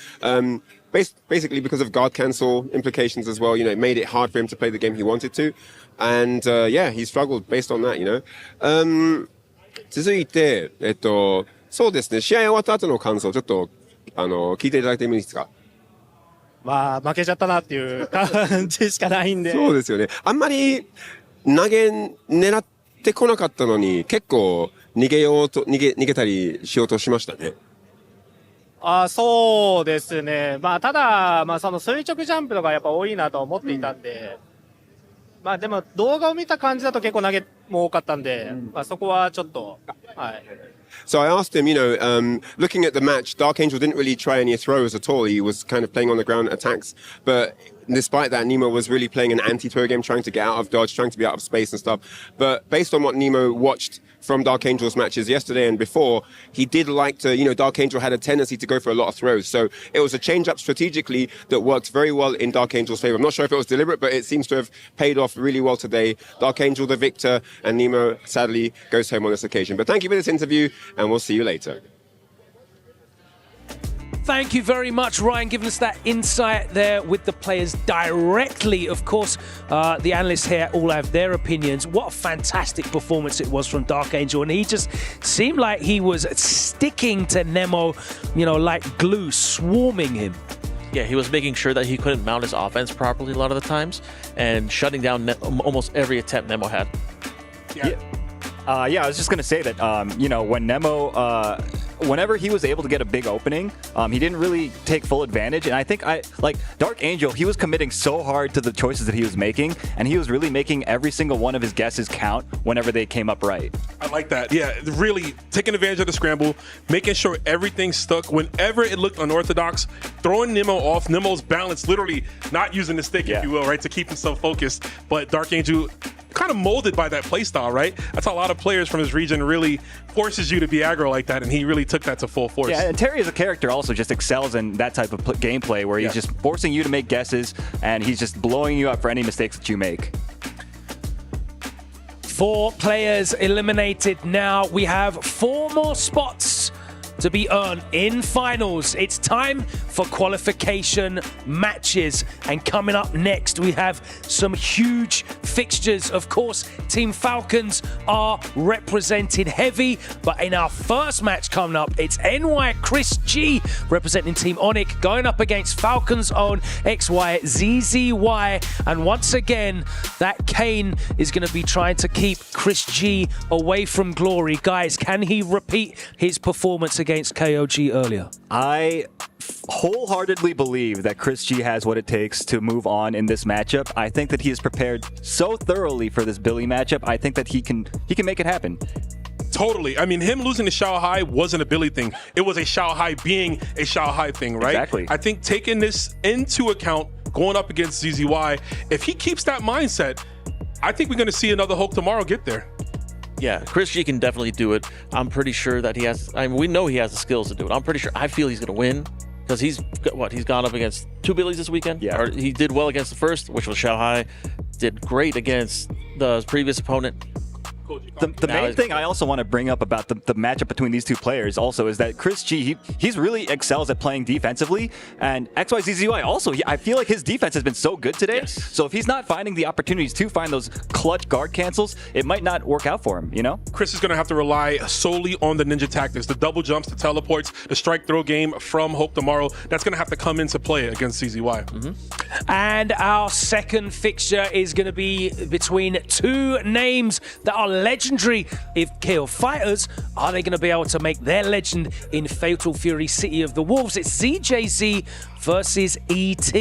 Basically because of guard cancel implications as well, it made it hard for him to play the game he wanted to. And, he struggled based on that, 続いて、そうですね、試合終わった後の感想、ちょっと、聞いていただいてもいいですか？まあ、負けちゃったなっていう感じしかないんで。そうですよね。あんまり狙ってこなかったのに、結構逃げたりしようとしましたね。そうですね。まあ、ただ、まあ、その垂直ジャンプとかやっぱ多いなと思っていたんで、まあ、でも動画を見た感じだと結構投げも多かったんで、まあ、そこはちょっと、はい。So I asked him, looking at the match, Dark Angel didn't really try any throws at all. He was kind of playing on the ground attacks. But despite that, Nemo was really playing an anti-throw game, trying to get out of dodge, trying to be out of space and stuff. But based on what Nemo watched from Dark Angel's matches yesterday and before, he did like to, Dark Angel had a tendency to go for a lot of throws. So it was a change-up strategically that worked very well in Dark Angel's favor. I'm not sure if it was deliberate, but it seems to have paid off really well today. Dark Angel, the victor, and Nemo, sadly, goes home on this occasion. But thank you for this interview, and we'll see you later. Thank you very much, Ryan, giving us that insight there with the players directly. Of course, the analysts here all have their opinions. What a fantastic performance it was from Dark Angel, and he just seemed like he was sticking to Nemo, you know, like glue, swarming him. Yeah, he was making sure that he couldn't mount his offense properly a lot of the times and shutting down almost every attempt Nemo had. Yeah, I was just going to say that, you know, when Nemo, whenever he was able to get a big opening, he didn't really take full advantage. And I think, like Dark Angel, he was committing so hard to the choices that he was making, and he was really making every single one of his guesses count whenever they came up right. I like that. Yeah, really taking advantage of the scramble, making sure everything stuck. Whenever it looked unorthodox, throwing Nemo off, Nemo's balance, literally not using the stick, if you will, right, to keep himself focused. But Dark Angel kind of molded by that play style, right? That's how a lot of players from his region really forces you to be aggro like that, and he really took that to full force. Yeah, and Terry as a character also just excels in that type of gameplay where he's just forcing you to make guesses, and he's just blowing you up for any mistakes that you make. 4 players eliminated now. We have 4 more spots to be earned in finals. It's time for qualification matches. And coming up next, we have some huge fixtures. Of course, Team Falcons are represented heavy, but in our first match coming up, it's NY Chris G representing Team Onic going up against Falcons' own XYZZY. And once again, that Kane is going to be trying to keep Chris G away from glory. Guys, can he repeat his performance against KOG earlier? I wholeheartedly believe that Chris G has what it takes to move on in this matchup. I think that he is prepared so thoroughly for this Billy matchup. I think that he can make it happen. Totally. I mean, him losing to Shanghai wasn't a Billy thing. It was a Shanghai being a Shanghai thing, right? Exactly. I think taking this into account, going up against ZZY, if he keeps that mindset, I think we're going to see another Hulk tomorrow get there. Yeah, Chris G can definitely do it. I'm pretty sure that he has, I mean, we know he has the skills to do it. I feel he's going to win because he's gone up against 2 Billies this weekend? Yeah. Or he did well against the first, which was Shanghai. Did great against the previous opponent. The main thing I also want to bring up about the matchup between these two players also is that Chris G, he's really excels at playing defensively, and XYZZY also, I feel like his defense has been so good today. Yes. So if he's not finding the opportunities to find those clutch guard cancels, it might not work out for him, you know? Chris is going to have to rely solely on the ninja tactics, the double jumps, the teleports, the strike throw game from Hope tomorrow. That's going to have to come into play against CZY. And our second fixture is going to be between 2 names that are legendary. If KO Fighters, are they going to be able to make their legend in Fatal Fury City of the Wolves? It's ZJZ versus ET.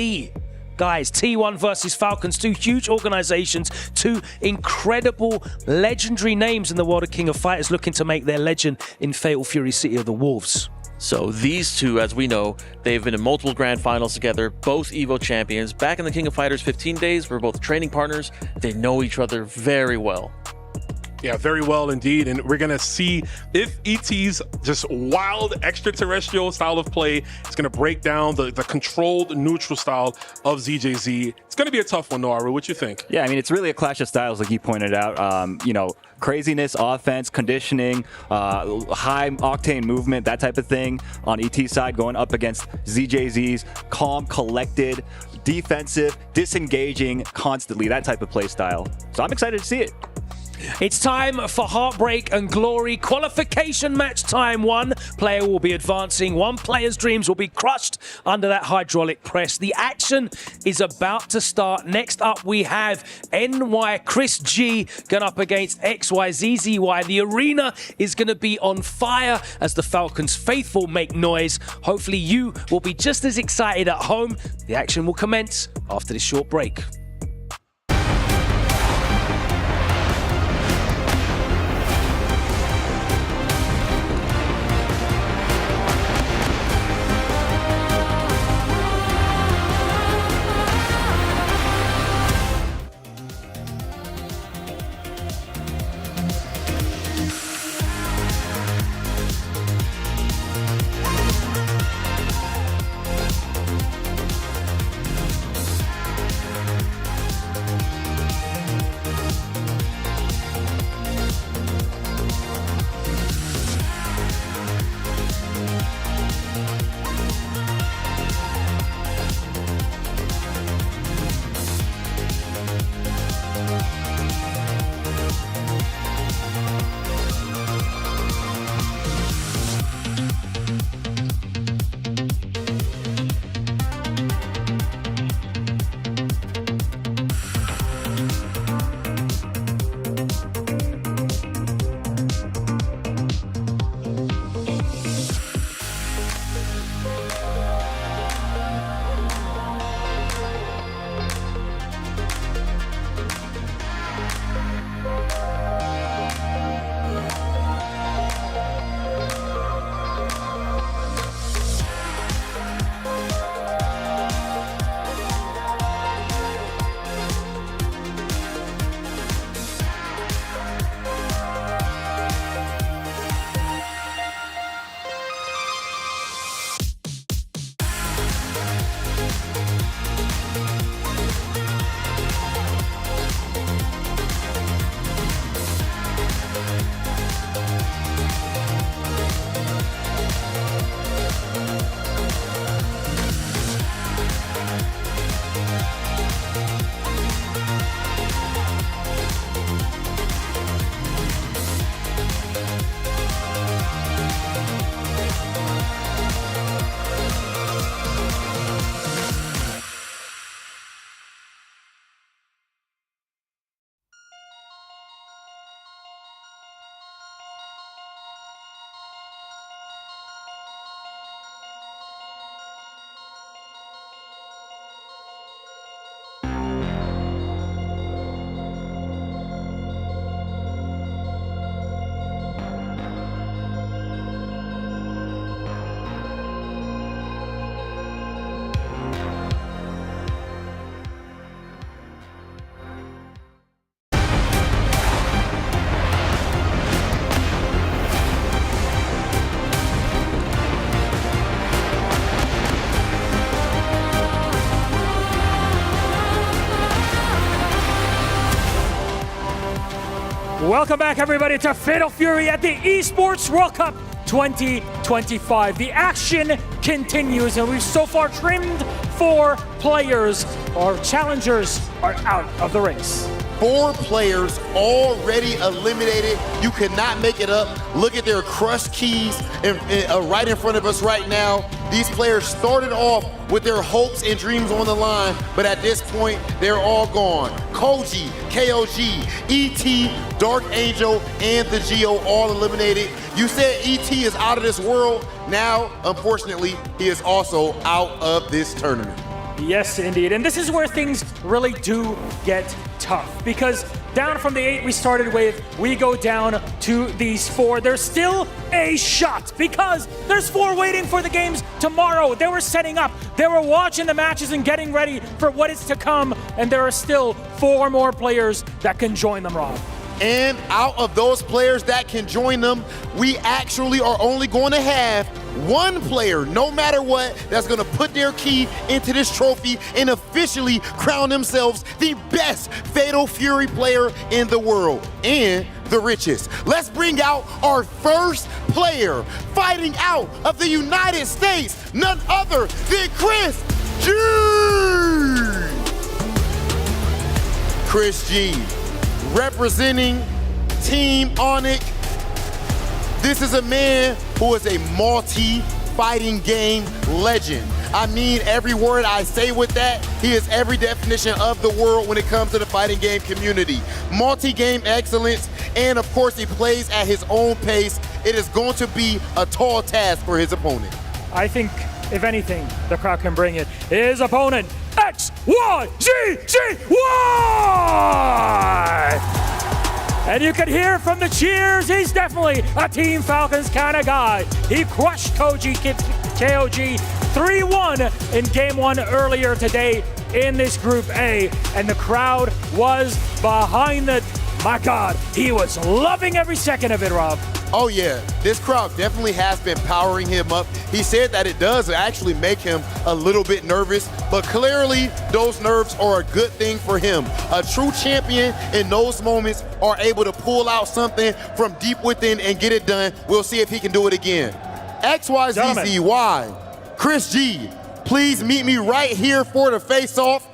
Guys, T1 versus Falcons, 2 huge organizations, 2 incredible legendary names in the world of King of Fighters looking to make their legend in Fatal Fury City of the Wolves. So these two, as we know, they've been in multiple grand finals together, both EVO champions. Back in the King of Fighters 15 days, we're both training partners. They know each other very well. Yeah, very well indeed. And we're going to see if ET's just wild extraterrestrial style of play is going to break down the controlled neutral style of ZJZ. It's going to be a tough one, Noaru. What you think? Yeah, I mean, it's really a clash of styles, like you pointed out. You know, craziness, offense, conditioning, high octane movement, that type of thing on ET's side, going up against ZJZ's calm, collected, defensive, disengaging constantly, that type of play style. So I'm excited to see it. It's time for Heartbreak and Glory qualification match time. 1 player will be advancing. 1 player's dreams will be crushed under that hydraulic press. The action is about to start. Next up, we have NY Chris G going up against XYZZY. The arena is going to be on fire as the Falcons faithful make noise. Hopefully you will be just as excited at home. The action will commence after this short break. Welcome back, everybody, to Fatal Fury at the Esports World Cup 2025. The action continues, and we've so far trimmed 4 players. Our challengers are out of the race. 4 players already eliminated. You cannot make it up. Look at their crushed keys right in front of us right now. These players started off with their hopes and dreams on the line, but at this point, they're all gone. Koji, KOG, ET, Dark Angel, and the Geo all eliminated. You said ET is out of this world. Now, unfortunately, he is also out of this tournament. Yes, indeed. And this is where things really do get tough, because down from the 8 we started with, we go down to these 4. There's still a shot because there's 4 waiting for the games tomorrow. They were setting up, they were watching the matches and getting ready for what is to come, and there are still 4 more players that can join them, Rob. And out of those players that can join them, we actually are only going to have 1 player, no matter what, that's going to put their key into this trophy and officially crown themselves the best Fatal Fury player in the world and the richest. Let's bring out our first player fighting out of the United States, none other than Chris G. Chris G, representing Team Onyx. This is a man who is a multi-fighting game legend. I mean every word I say with that. He is every definition of the world when it comes to the fighting game community. Multi-game excellence, and of course he plays at his own pace. It is going to be a tall task for his opponent. I think, if anything, the crowd can bring it. His opponent, XYZZY! And you can hear from the cheers, he's definitely a Team Falcons kind of guy. He crushed KOG 3-1 in Game 1 earlier today in this Group A, and the crowd was behind the... My God, he was loving every second of it, Rob. Oh yeah, this crowd definitely has been powering him up. He said that it does actually make him a little bit nervous, but clearly those nerves are a good thing for him. A true champion in those moments are able to pull out something from deep within and get it done. We'll see if he can do it again. XYZZY, Chris G, please meet me right here for the face-off.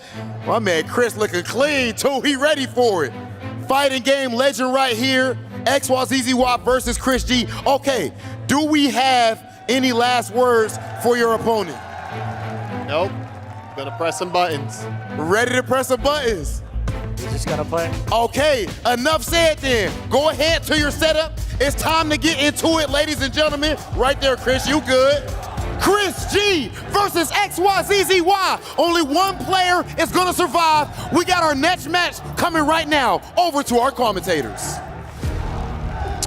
My man Chris looking clean too, he ready for it. Fighting game legend right here. XYZZY versus Chris G. Okay, do we have any last words for your opponent? Nope. Gonna press some buttons. Ready to press some buttons? We're just gonna play. Okay, enough said then. Go ahead to your setup. It's time to get into it, ladies and gentlemen. Right there, Chris, you good. Chris G versus XYZZY. Only 1 player is gonna survive. We got our next match coming right now. Over to our commentators.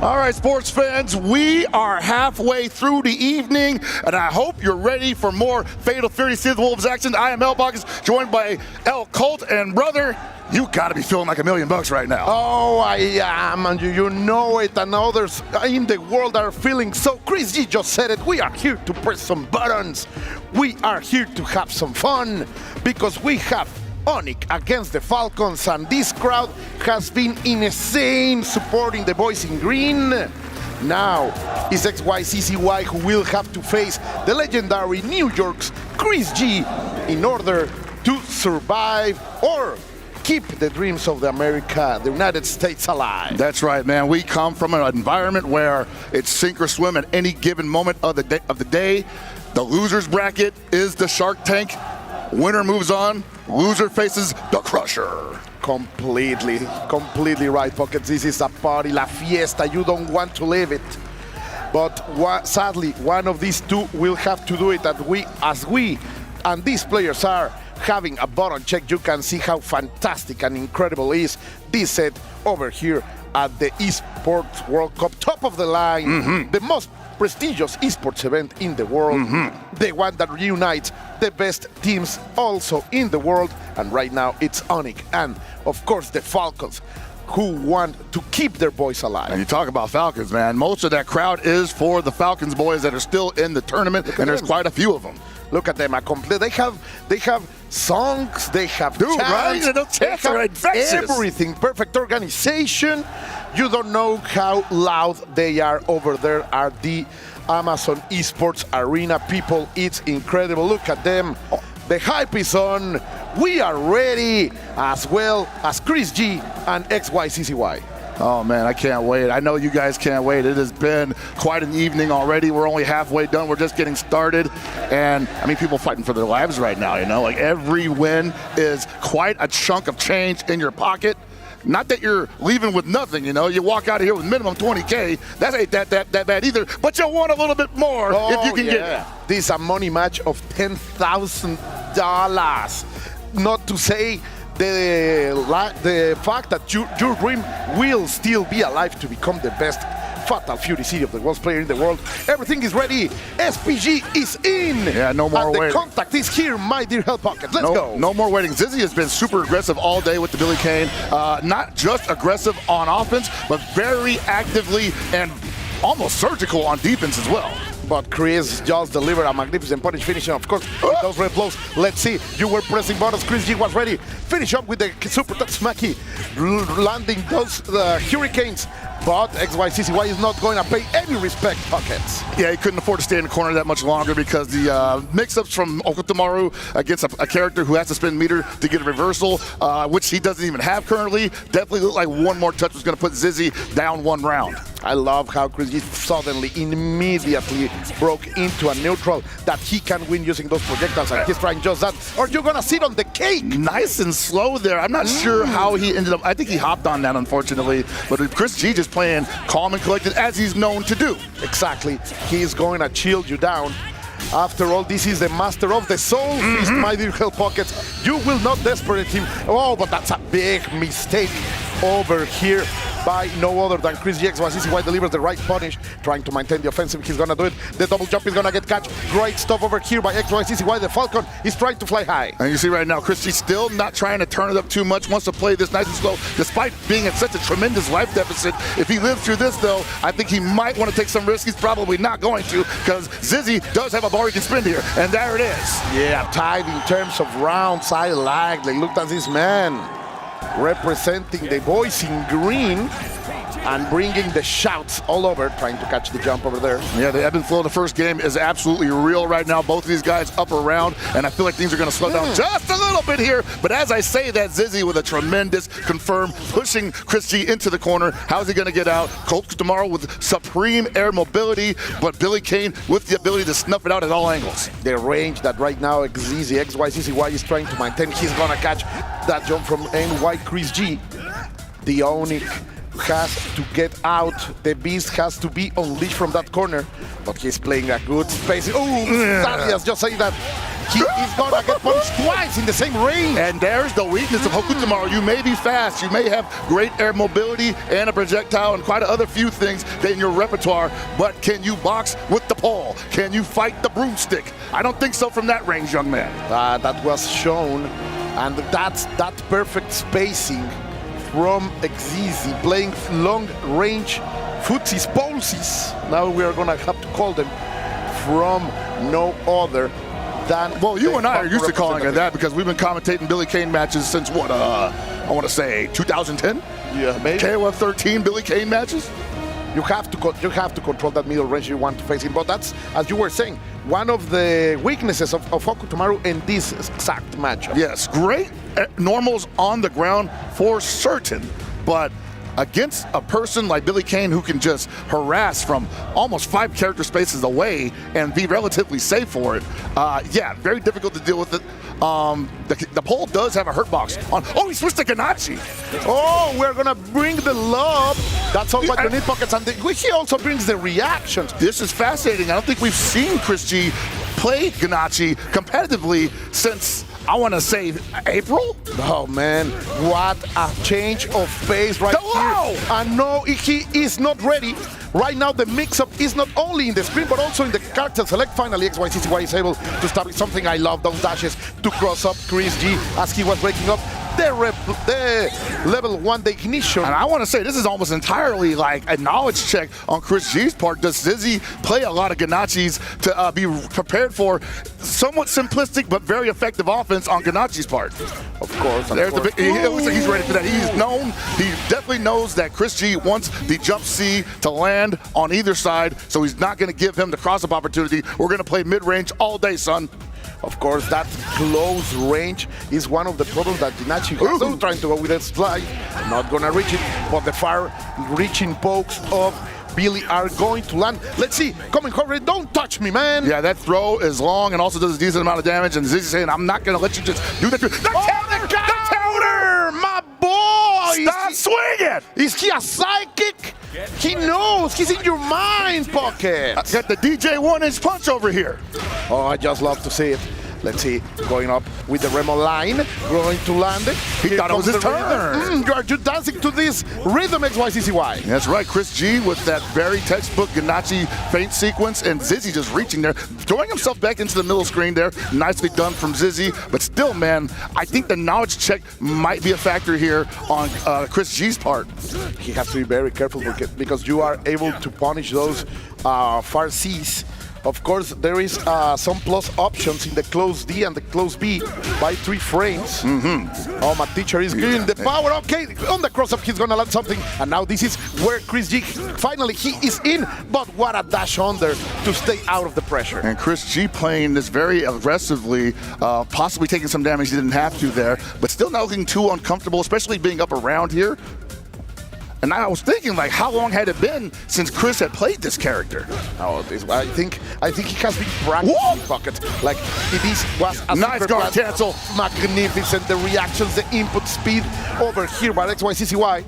All right, sports fans, we are halfway through the evening, and I hope you're ready for more Fatal Fury Season Wolves action. I am L-Box, joined by L Colt, and brother, you gotta be feeling like $1 million right now. Oh, I am, and you know it, and others in the world are feeling so. Chris G just said it, we are here to press some buttons. We are here to have some fun, because we have Onyx against the Falcons, and this crowd has been insane supporting the boys in green. Now it's XYZZY who will have to face the legendary New York's Chris G in order to survive or keep the dreams of the United States alive. That's right, man. We come from an environment where it's sink or swim at any given moment of the day. The losers bracket is the Shark Tank. Winner moves on. Loser faces the Crusher. Completely right, Pocket. This is a party, la fiesta. You don't want to leave it. But sadly, one of these 2 will have to do it. As we and these players are having a button check, you can see how fantastic and incredible is this set over here at the Esports World Cup. Top of the line, the most prestigious esports event in the world, the one that reunites the best teams also in the world, and right now it's Onyx and of course the Falcons, who want to keep their boys alive. And you talk about Falcons, man, most of that crowd is for the Falcons boys that are still in the tournament, and there's quite a few of them. Look at them, they have songs, they have chants, right? Those chants are infectious. Everything, perfect organization. You don't know how loud they are over there at the Amazon Esports Arena. People, it's incredible. Look at them. The hype is on. We are ready, as well as Chris G and XYZZY. Oh man, I can't wait. I know you guys can't wait. It has been quite an evening already. We're only halfway done. We're just getting started. And I mean, people fighting for their lives right now, you know? Like every win is quite a chunk of change in your pocket. Not that you're leaving with nothing, you know? You walk out of here with minimum 20K. That ain't that bad either. But you'll want a little bit more if you can get it. This is a money match of $10,000. Not to say the fact that your dream will still be alive to become the best Fatal Fury City of the worst player in the world. Everything is ready. SPG is in. Yeah, no more waiting. The contact is here, my dear Hell Pocket. Let's go. No more waiting. ZYZZY has been super aggressive all day with the Billy Kane. Not just aggressive on offense, but very actively and almost surgical on defense as well. But Chris just delivered a magnificent punish, finishing, of course, with those red blows. Let's see. You were pressing buttons. Chris G was ready. Finish up with the super touch smacky, landing those hurricanes. But XYZZY is not going to pay any respect, Pockets. Yeah, he couldn't afford to stay in the corner that much longer because the mix-ups from Okutomaru against a character who has to spend meter to get a reversal, which he doesn't even have currently, definitely looked like one more touch was going to put ZYZZY down one round. I love how Chris G suddenly, immediately broke into a neutral that he can win using those projectiles, and he's trying just that. Or you're going to sit on the cake. Nice and slow there. I'm not sure how he ended up. I think he hopped on that, unfortunately. But Chris G just playing calm and collected as he's known to do. Exactly. He's going to chill you down. After all, this is the master of the soul feast, my dear Hell Pockets. You will not desperate him. Oh, but that's a big mistake over here by no other than Chris G. XYZZY delivers the right punish, trying to maintain the offensive. He's gonna do it. The double jump is gonna get catch. Great stuff over here by XYZZY. The Falcon is trying to fly high. And you see right now, Chris G still not trying to turn it up too much, wants to play this nice and slow, despite being at such a tremendous life deficit. If he lives through this, though, I think he might want to take some risks. He's probably not going to, because ZYZZY does have a bar he can spin here, and there it is. Yeah, tied in terms of rounds. I like. Look at this man representing the boys in green and bringing the shouts all over, trying to catch the jump over there. Yeah, the ebb and flow of the first game is absolutely real right now. Both of these guys up around, and I feel like things are going to slow down just a little bit here. But as I say that, ZYZZY with a tremendous confirm, pushing Chris G into the corner. How's he going to get out? Colt tomorrow with supreme air mobility, but Billy Kane with the ability to snuff it out at all angles. The range that right now XYZZY is trying to maintain. He's going to catch that jump from NY Chris G. The Onyx has to get out. The beast has to be unleashed from that corner, but he's playing a good space. Oh, Thaddeus just saying that he is gonna get punched twice in the same range. And there's the weakness of Okutomaru. You may be fast, you may have great air mobility and a projectile and quite a other few things in your repertoire, but can you box with the pole? Can you fight the broomstick? I don't think so from that range, young man. That was shown, and that's that perfect spacing from XYZZY, playing long-range footsies, polesies. Now we are gonna have to call them from no other than... Well, you and I are used to calling it that because we've been commentating Billy Kane matches since what, I want to say 2010? Yeah, maybe. KOF 13 Billy Kane matches? You have to control that middle range you want to face him, but that's, as you were saying, one of the weaknesses of Okutomaru in this exact matchup. Yes, great normals on the ground for certain, but against a person like Billy Kane who can just harass from almost 5 character spaces away and be relatively safe for it, yeah, very difficult to deal with it. The pole does have a hurt box on. Oh, he switched to Ganachi. Oh, we're gonna bring the love. That's all about the pockets, and he also brings the reactions. This is fascinating. I don't think we've seen Chris G play Ganachi competitively since, I want to say, April? Oh, man. What a change of pace right here. And no, he is not ready. Right now, the mix-up is not only in the screen, but also in the character select. Finally, XYZZY is able to establish something. I love those dashes to cross up Chris G as he was breaking up. the level 1, the ignition. And I want to say, this is almost entirely like a knowledge check on Chris G's part. Does ZYZZY play a lot of Ganachi's to be prepared for somewhat simplistic but very effective offense on Ganachi's part? Of course. There's the big, it looks like he's ready for that. He definitely knows that Chris G wants the jump C to land on either side, so he's not going to give him the cross-up opportunity. We're going to play mid-range all day, son. Of course, that close range is one of the problems that Ganachi has. So trying to go with a slide, not gonna reach it, but the far-reaching pokes of Billy are going to land. Let's see, coming cover, don't touch me, man. Yeah, that throw is long and also does a decent amount of damage, and ZYZZY saying, I'm not gonna let you just do that. The counter, my boy! Stop swinging! Is he a psychic? He knows, he's in your mind, Pocket. I got the DJ 1-inch punch over here. Oh, I just love to see it. Let's see, going up with the Remo line, going to land it. He thought it was his turn. You are just dancing to this rhythm, XYZZY. That's right, Chris G with that very textbook Ganachi feint sequence, and ZYZZY just reaching there, throwing himself back into the middle screen there. Nicely done from ZYZZY, but still, man, I think the knowledge check might be a factor here on Chris G's part. He has to be very careful because you are able to punish those far C's. Of course, there is some plus options in the close D and the close B by 3 frames. Oh, my teacher is giving the power. Okay, on the cross-up, he's going to land something. And now this is where Chris G, finally, he is in. But what a dash under to stay out of the pressure. And Chris G playing this very aggressively, possibly taking some damage he didn't have to there, but still not looking too uncomfortable, especially being up around here. And I was thinking, like, how long had it been since Chris had played this character? Oh, I think he has been practicing Pocket. Like, was a nice guard cancel. Magnificent. The reactions, the input speed over here by XYZZY.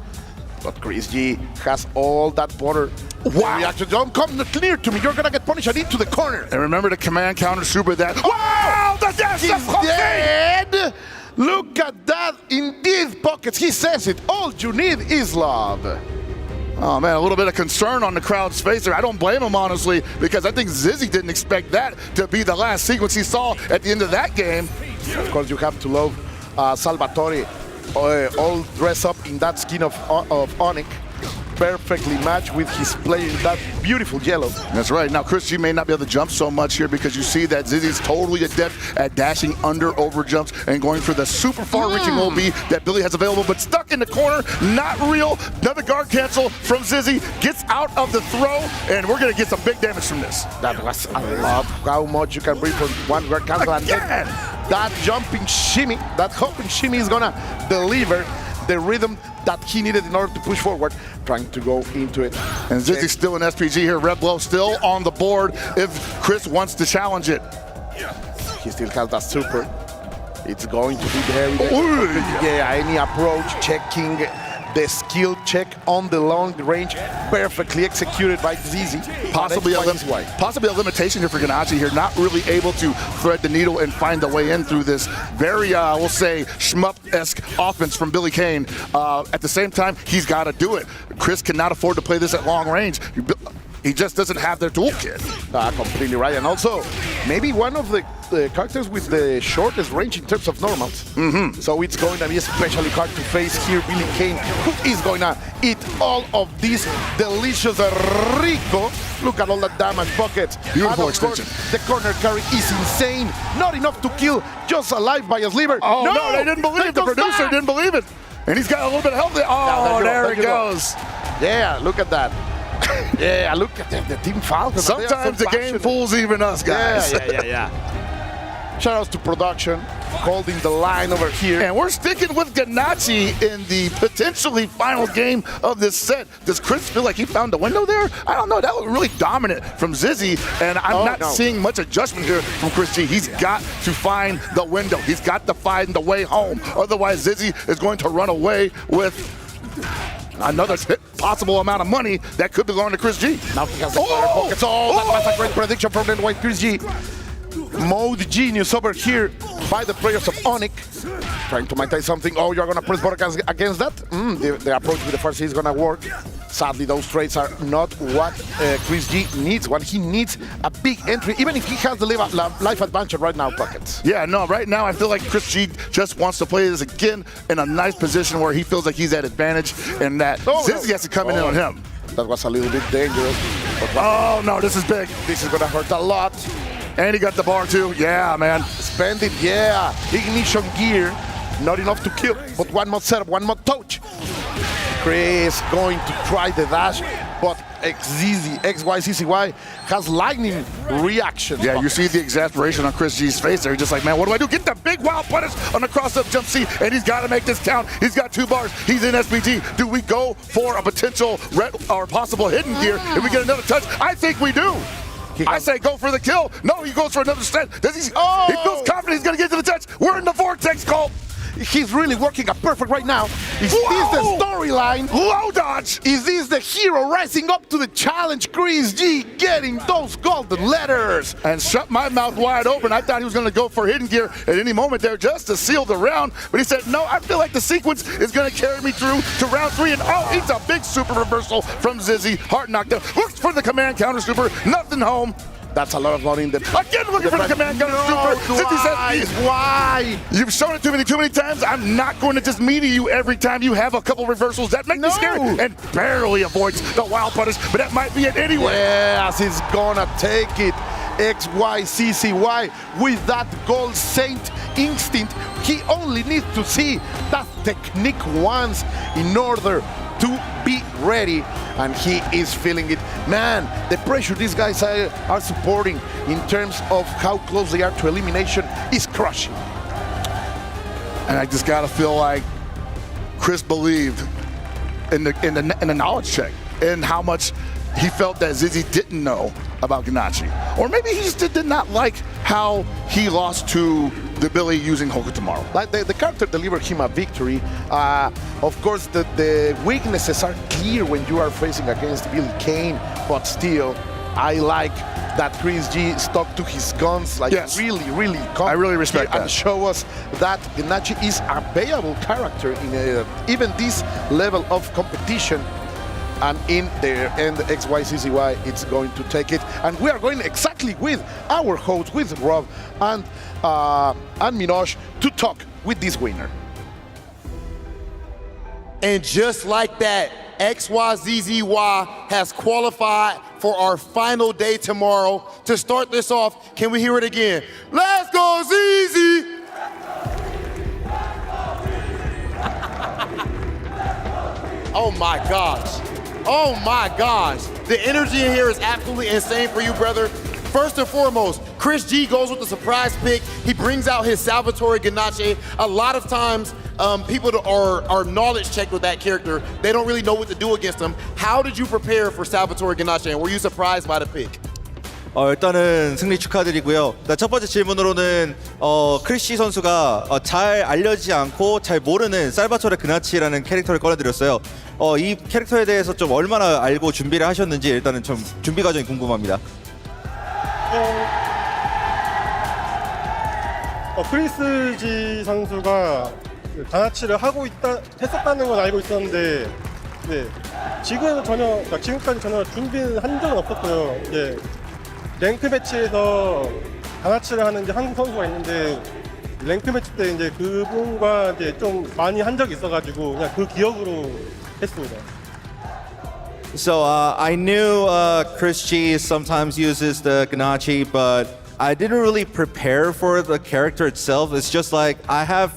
But Chris G has all that border. Wow. Reaction. Don't come clear to me. You're going to get punished. I need to the corner. And remember the command counter super that. Wow! The dash He's dead! Look at that, indeed, Pockets. He says it. All you need is love. Oh, man, a little bit of concern on the crowd's face there. I don't blame him, honestly, because I think ZYZZY didn't expect that to be the last sequence he saw at the end of that game. Of course, you have to love Salvatore, all dressed up in that skin of Onyx. Perfectly matched with his play in that beautiful yellow. That's right. Now, Chris G may not be able to jump so much here because you see that ZYZZY's totally adept at dashing under over jumps and going for the super far-reaching OB that Billy has available, but stuck in the corner, not real. Another guard cancel from ZYZZY, gets out of the throw, and we're going to get some big damage from this. That was a lot. How much you can bring from one guard cancel. And that jumping shimmy, that hopping shimmy is going to deliver the rhythm that he needed in order to push forward, trying to go into it. And ZYZZY's still in SPG here. Red Blow still on the board if Chris wants to challenge it. He still has that super. It's going to be very any approach, checking the skill check on the long range, perfectly executed by ZYZZY. Possibly a limitation here for Ganachi here, not really able to thread the needle and find the way in through this very, we'll say, shmup-esque offense from Billy Kane. At the same time, he's got to do it. Chris cannot afford to play this at long range. He just doesn't have their toolkit. Completely right. And also, maybe one of the characters with the shortest range in terms of normals. So it's going to be especially hard to face here Billy Kane, who is going to eat all of this delicious Rico. Look at all that damage, Pockets. Beautiful extension. The corner carry is insane. Not enough to kill, just alive by a sliver. Oh, no, they didn't believe it. The producer didn't believe it. And he's got a little bit of help there. Oh, there he goes. Yeah, look at that. Yeah, look at the Team Falcons. Sometimes the game fools even us, guys. Yeah. Shout outs to production, holding the line over here. And we're sticking with Ganachi in the potentially final game of this set. Does Chris feel like he found the window there? I don't know. That was really dominant from ZYZZY, and I'm not seeing much adjustment here from Chris G. He's got to find the window. He's got to find the way home. Otherwise, ZYZZY is going to run away with another possible amount of money that could be going to Chris G. Now he has the pockets. That was a great prediction from the white Chris G. Mode genius over here by the players of Onyx. Trying to maintain something. Oh, you're going to press button against that? The approach with the first is going to work. sadly, those trades are not what Chris G needs. What he needs, a big entry, even if he has the life advantage right now, Buckets. Yeah, no, right now I feel like Chris G just wants to play this again in a nice position where he feels like he's at advantage and that ZYZZY has to come in on him. That was a little bit dangerous. Oh, no, this is big. This is going to hurt a lot. And he got the bar, too. Yeah, man. Spend it, yeah. Ignition gear. Not enough to kill, but one more setup, one more touch. Chris going to try the dash, but XYZZY has lightning reaction. Yeah, you see the exasperation on Chris G's face there. He's just like, man, what do I do? Get the big wild punish on the cross-up jump C, and he's got to make this count. He's got 2 bars. He's in SPT. Do we go for a potential or possible hidden gear if we get another touch? I think we do. I say go for the kill. No, he goes for another set. Does he? Oh! He feels confident he's going to get to the touch. We're in the vortex, Colt. He's really working a perfect right now. Is this the storyline? Low dodge! Is this the hero rising up to the challenge? Chris G getting those golden letters. And shut my mouth wide open. I thought he was going to go for hidden gear at any moment there just to seal the round. But he said, no, I feel like the sequence is going to carry me through to round 3. And oh, it's a big super reversal from ZYZZY. Heart knockdown. Looks for the command counter super. Nothing home. That's a lot of money in the... Again looking for the command counter super. ZYZZY says, why? You've shown it too many times. I'm not going to just meter you every time you have a couple reversals. That makes me scary. And barely avoids the wild punish, but that might be it anyway. Yes, he's gonna take it. XYZZY with that Gold Saint instinct. He only needs to see that technique once in order to be ready, and he is feeling it. Man, the pressure these guys are supporting in terms of how close they are to elimination is crushing. And I just gotta feel like Chris believed in the knowledge check and how much he felt that ZYZZY didn't know about Ganache. Or maybe he just did not like how he lost to the Billy using Hoka tomorrow. Like the character delivered him a victory. Of course, the weaknesses are clear when you are facing against Billy Kane, but still, I like that Chris G stuck to his guns, like really I really respect that. And show us that Ganache is a playable character in even this level of competition. And in there, and XYZZY, it's going to take it. And we are going exactly with our host, with Rob and Minoj, to talk with this winner. And just like that, XYZZY has qualified for our final day tomorrow. To start this off, can we hear it again? Let's go, ZZ! Oh my gosh. Oh my gosh. The energy in here is absolutely insane for you, brother. First and foremost, Chris G goes with the surprise pick. He brings out his Salvatore Ganache. A lot of times, people are knowledge checked with that character. They don't really know what to do against him. How did you prepare for Salvatore Ganache, and were you surprised by the pick? 일단은 승리 축하드리고요. 첫 번째 질문으로는 크리시 선수가 잘 알려지지 않고 잘 모르는 살바토레 그나치라는 캐릭터를 꺼내드렸어요. 이 캐릭터에 대해서 좀 얼마나 알고 준비를 하셨는지 일단은 좀 준비 과정이 궁금합니다. 크리스 G 선수가 가나치를 했었다는 건 알고 있었는데, 네, 지금까지 전혀 준비는 한 적은 없었고요. 예. 랭크 매치에서 가나치를 하는 이제 한국 선수가 있는데 랭크 매치 때 이제 그분과 이제 좀 많이 한 적이 있어가지고 그냥 그 기억으로 했습니다. So I knew Chris G sometimes uses the Ganache, but I didn't really prepare for the character itself. It's just like I have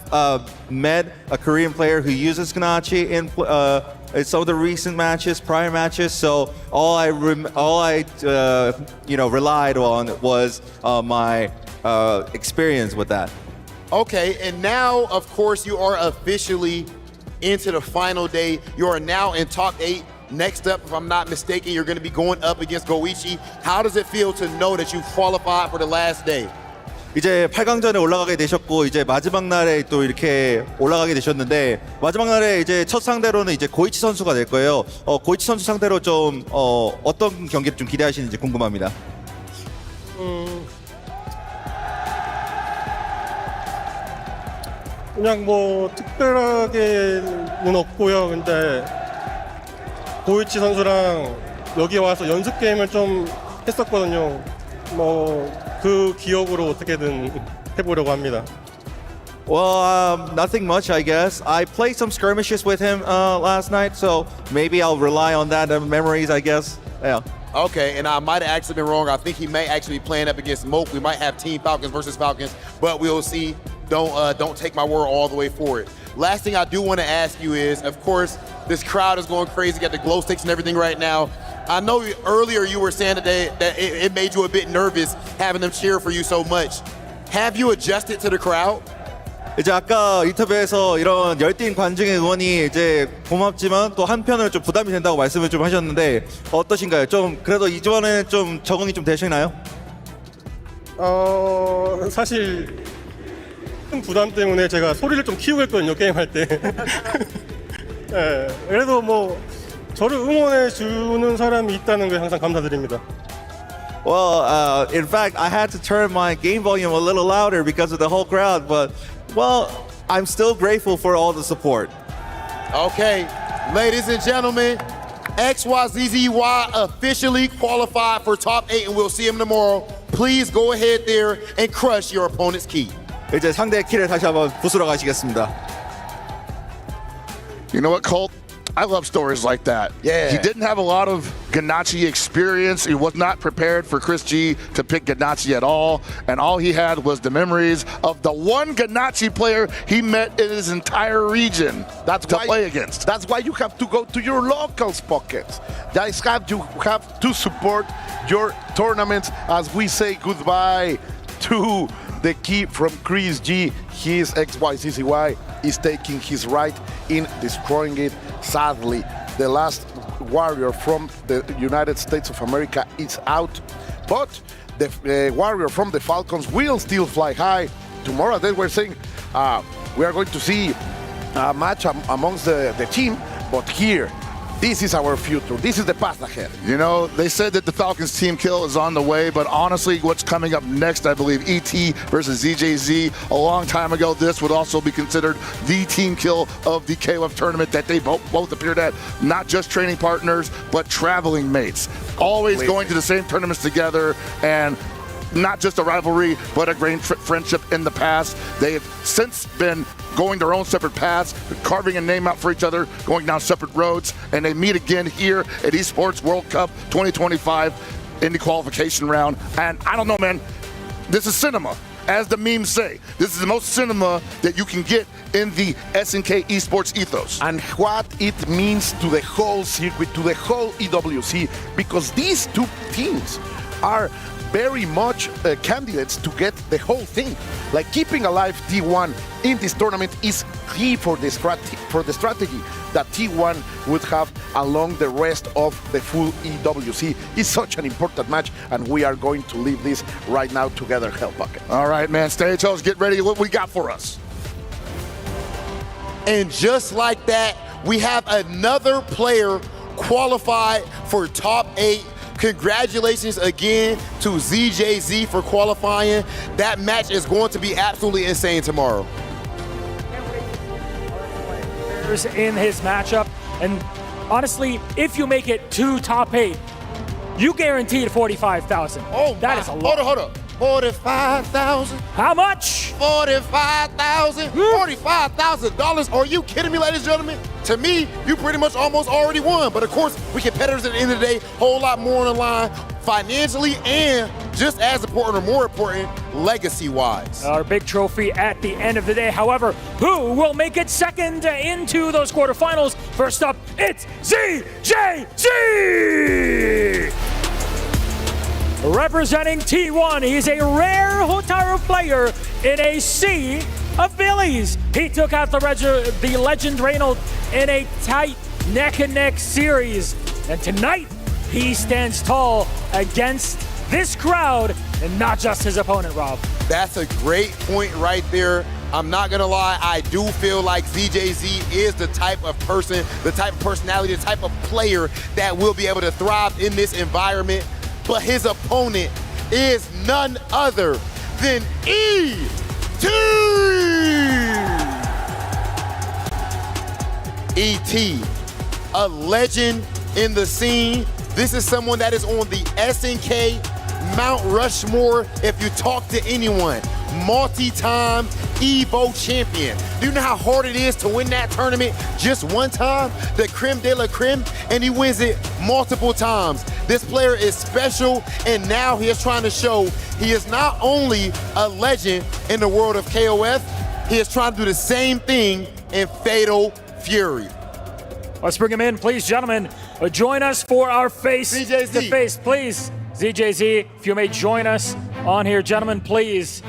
met a Korean player who uses Ganache in some of the recent matches, prior matches. So all I relied on was my experience with that. Okay, and now, of course, you are officially into the final day. You are now in top 8. Next up, if I'm not mistaken, you're going to be going up against Goichi. How does it feel to know that you qualified for the last day? 이제 8강전에 올라가게 되셨고 이제 마지막 날에 또 이렇게 올라가게 되셨는데 마지막 날에 이제 첫 상대로는 이제 고이치 선수가 될 거예요. 고이치 선수 상대로 좀 어떤 경기를 좀 기대하시는지 궁금합니다. 그냥 뭐 특별하게는 없고요. 근데 고이치 선수랑 여기 와서 연습 게임을 좀 했었거든요. 뭐 그 기억으로 어떻게든 해보려고 합니다. Well, nothing much, I guess. I played some skirmishes with him last night, so maybe I'll rely on that memories, I guess. Yeah. Okay, and I might have actually been wrong. I think he may actually be playing up against Moke. We might have Team Falcons versus Falcons, but we'll see. Don't take my word all the way for it. Last thing I do want to ask you is, of course, this crowd is going crazy. Got the glow sticks and everything right now. I know earlier you were saying today that it made you a bit nervous having them cheer for you so much. Have you adjusted to the crowd? 이제 아까 인터뷰에서 이런 열띤 관중의 응원이 이제 고맙지만 또 한편으로 좀 부담이 된다고 말씀을 좀 하셨는데 어떠신가요? 좀 그래도 이전에는 좀 적응이 좀 되시나요? 사실 큰 부담 때문에 제가 소리를 좀 키우고 했거든요, 게임할 때. 네, 그래도 뭐 저를 응원해 주는 사람이 있다는 게 항상 감사드립니다. Well, in fact, I had to turn my game volume a little louder because of the whole crowd, but well, I'm still grateful for all the support. Okay, ladies and gentlemen, XYZZY officially qualified for top 8 and we'll see him tomorrow. Please go ahead there and crush your opponent's key. 이제 상대의 키를 다시 한번 부수러 가시겠습니다. You know what, Colt? I love stories like that. Yeah. He didn't have a lot of Ganache experience. He was not prepared for Chris G to pick Ganache at all. And all he had was the memories of the one Ganache player he met in his entire region to play against. That's why you have to go to your locals pockets. You have to support your tournaments as we say goodbye to the key from Chris G. His XYZZY is taking his right in destroying it. Sadly, the last warrior from the United States of America is out, but the warrior from the Falcons will still fly high. Tomorrow they were saying we are going to see a match amongst the team, but here, this is our future. This is the path ahead. You know, they said that the Falcons team kill is on the way, but honestly, what's coming up next, I believe, ET versus ZJZ. A long time ago, this would also be considered the team kill of the KOF tournament that they both appeared at. Not just training partners, but traveling mates. Always going to the same tournaments together, and not just a rivalry, but a great friendship in the past. They have since been going their own separate paths, carving a name out for each other, going down separate roads, and they meet again here at Esports World Cup 2025 in the qualification round. And I don't know, man, this is cinema. As the memes say, this is the most cinema that you can get in the SNK Esports ethos. And what it means to the whole circuit, to the whole EWC, because these two teams are very much candidates to get the whole thing. Like keeping alive T1 in this tournament is key for the strategy that T1 would have along the rest of the full EWC. It's such an important match, and we are going to leave this right now together, Hellbucket. All right, man, Stagehouse, get ready. What we got for us? And just like that, we have another player qualified for top 8. Congratulations again to ZJZ for qualifying. That match is going to be absolutely insane tomorrow. In his matchup, and honestly, if you make it to top 8, you guaranteed 45,000. Oh, that is a lot. Hold up. 45,000. How much? 45,000. $45,000. Are you kidding me, ladies and gentlemen? To me, you pretty much almost already won. But of course, we competitors at the end of the day, whole lot more on the line financially and just as important or more important, legacy-wise. Our big trophy at the end of the day. However, who will make it second into those quarterfinals? First up, it's ZJZ! Representing T1, he's a rare Hotaru player in a sea of Billies. He took out the legend Reynald in a tight neck-and-neck series. And tonight, he stands tall against this crowd and not just his opponent, Rob. That's a great point right there. I'm not gonna lie, I do feel like ZJZ is the type of person, the type of personality, the type of player that will be able to thrive in this environment. But his opponent is none other than ET! ET, a legend in the scene. This is someone that is on the SNK Mount Rushmore if you talk to anyone. Multi-time Evo champion. Do you know how hard it is to win that tournament just one time? The creme de la creme, and he wins it multiple times. This player is special, and now he is trying to show he is not only a legend in the world of KOF, he is trying to do the same thing in Fatal Fury. Let's bring him in, please, gentlemen. Join us for our face-to-face, please. ZJZ, if you may join us on here, gentlemen, please.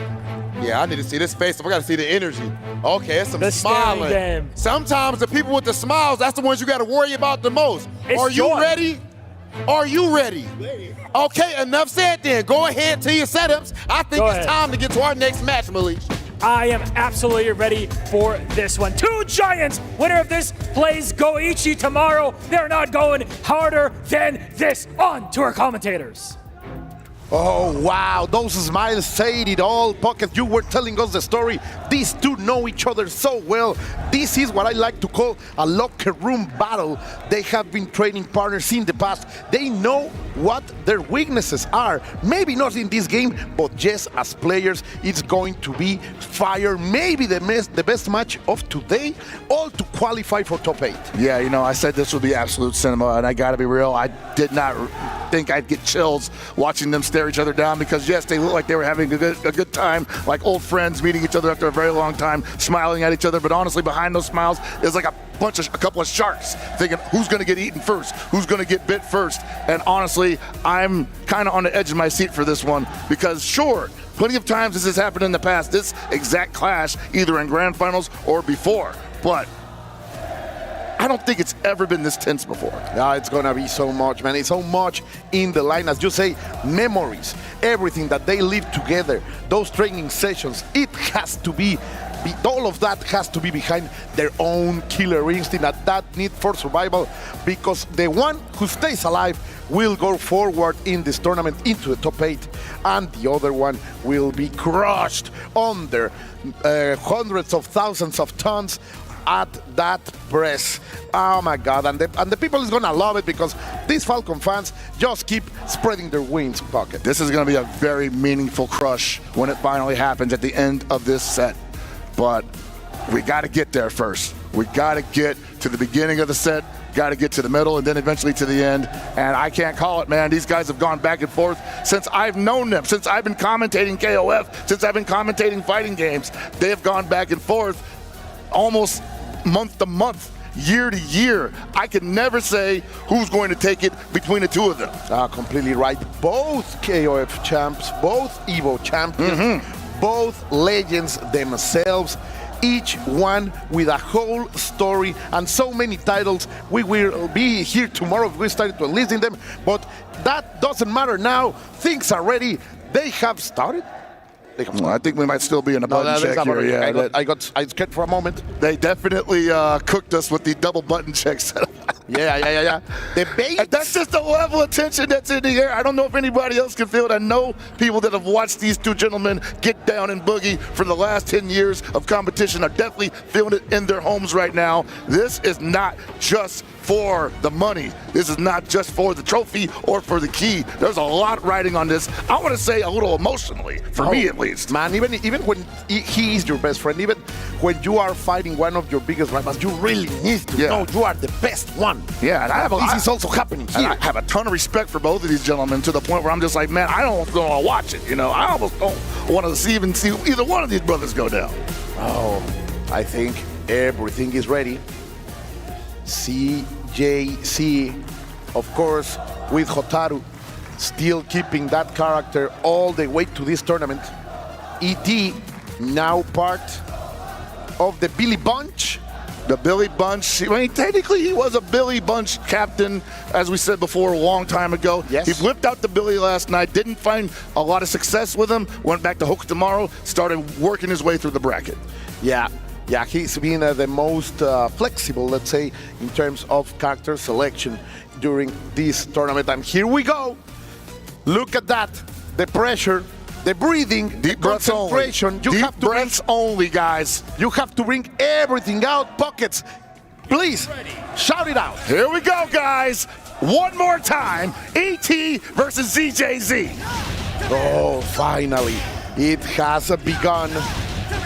Yeah, I need to see this face. I got to see the energy. Okay, it's some The smiling. game. Sometimes the people with the smiles, that's the ones you got to worry about the most. It's Are you joy. ready? Are you ready? Okay, enough said then. Go ahead to your setups. I think Go it's ahead. time to get to our next match, Malik. I am absolutely ready for this one. Two giants. Winner of this plays Goichi tomorrow. They're not going harder than this. On to our commentators. Oh, wow, those smiles said it all. Pocket, you were telling us the story. These two know each other so well. This is what I like to call a locker room battle. They have been training partners in the past. They know what their weaknesses are. Maybe not in this game, but just as players, it's going to be fire. Maybe the best match of today, all to qualify for top 8. Yeah, you know, I said this would be absolute cinema, and I gotta be real, I did not think I'd get chills watching them stare each other down, because yes, they look like they were having a good time, like old friends meeting each other after a very long time, smiling at each other, but honestly, behind those smiles is like a couple of sharks thinking who's gonna get eaten first, who's gonna get bit first, and honestly, I'm kind of on the edge of my seat for this one, because sure, plenty of times this has happened in the past, this exact clash, either in grand finals or before, but I don't think it's ever been this tense before. Yeah, it's gonna be so much, man. It's so much in the line, as you say, memories, everything that they live together, those training sessions, it has to be, all of that has to be behind their own killer instinct and that need for survival, because the one who stays alive will go forward in this tournament into the top 8, and the other one will be crushed under hundreds of thousands of tons at that press. Oh my God, and the people is gonna love it, because these Falcon fans just keep spreading their wings, Pocket. This is gonna be a very meaningful crush when it finally happens at the end of this set. But we gotta get there first. We gotta get to the beginning of the set, gotta get to the middle, and then eventually to the end. And I can't call it, man. These guys have gone back and forth since I've known them, since I've been commentating KOF, since I've been commentating fighting games. They have gone back and forth almost month to month, year to year. I can never say who's going to take it between the two of them. Completely right. Both KOF champs, both Evo champions, both legends themselves, each one with a whole story and so many titles. We will be here tomorrow if we started to enlisting them, but that doesn't matter now. Things are ready. They have started. Well, I think we might still be in a button check here. Yeah, I scared for a moment. They definitely cooked us with the double button checks. Yeah. The bait. And that's just the level of tension that's in the air. I don't know if anybody else can feel it. I know people that have watched these two gentlemen get down and boogie for the last 10 years of competition are definitely feeling it in their homes right now. This is not just for the money. This is not just for the trophy or for the key. There's a lot riding on this. I want to say a little emotionally, for me at least. Man, even when he is your best friend, even when you are fighting one of your biggest rivals, you really need to know you are the best one. Yeah, and this is also happening here. I have a ton of respect for both of these gentlemen, to the point where I'm just like, man, I don't want to watch it. You know, I almost don't want to see either one of these brothers go down. Oh, I think everything is ready. CJC, of course, with Hotaru still keeping that character all the way to this tournament. ET, now part of the Billy Bunch. The Billy Bunch, I mean, technically he was a Billy Bunch captain, as we said before, a long time ago. Yes. He whipped out the Billy last night, didn't find a lot of success with him, went back to Hook tomorrow, started working his way through the bracket. Yeah, he's been the most flexible, let's say, in terms of character selection during this tournament. And here we go. Look at that. The pressure, the breathing, deep the concentration. Deep breaths only, guys. You have to bring everything out. Pockets, please, shout it out. Here we go, guys. one more time. ET versus ZJZ. Oh, finally. It has begun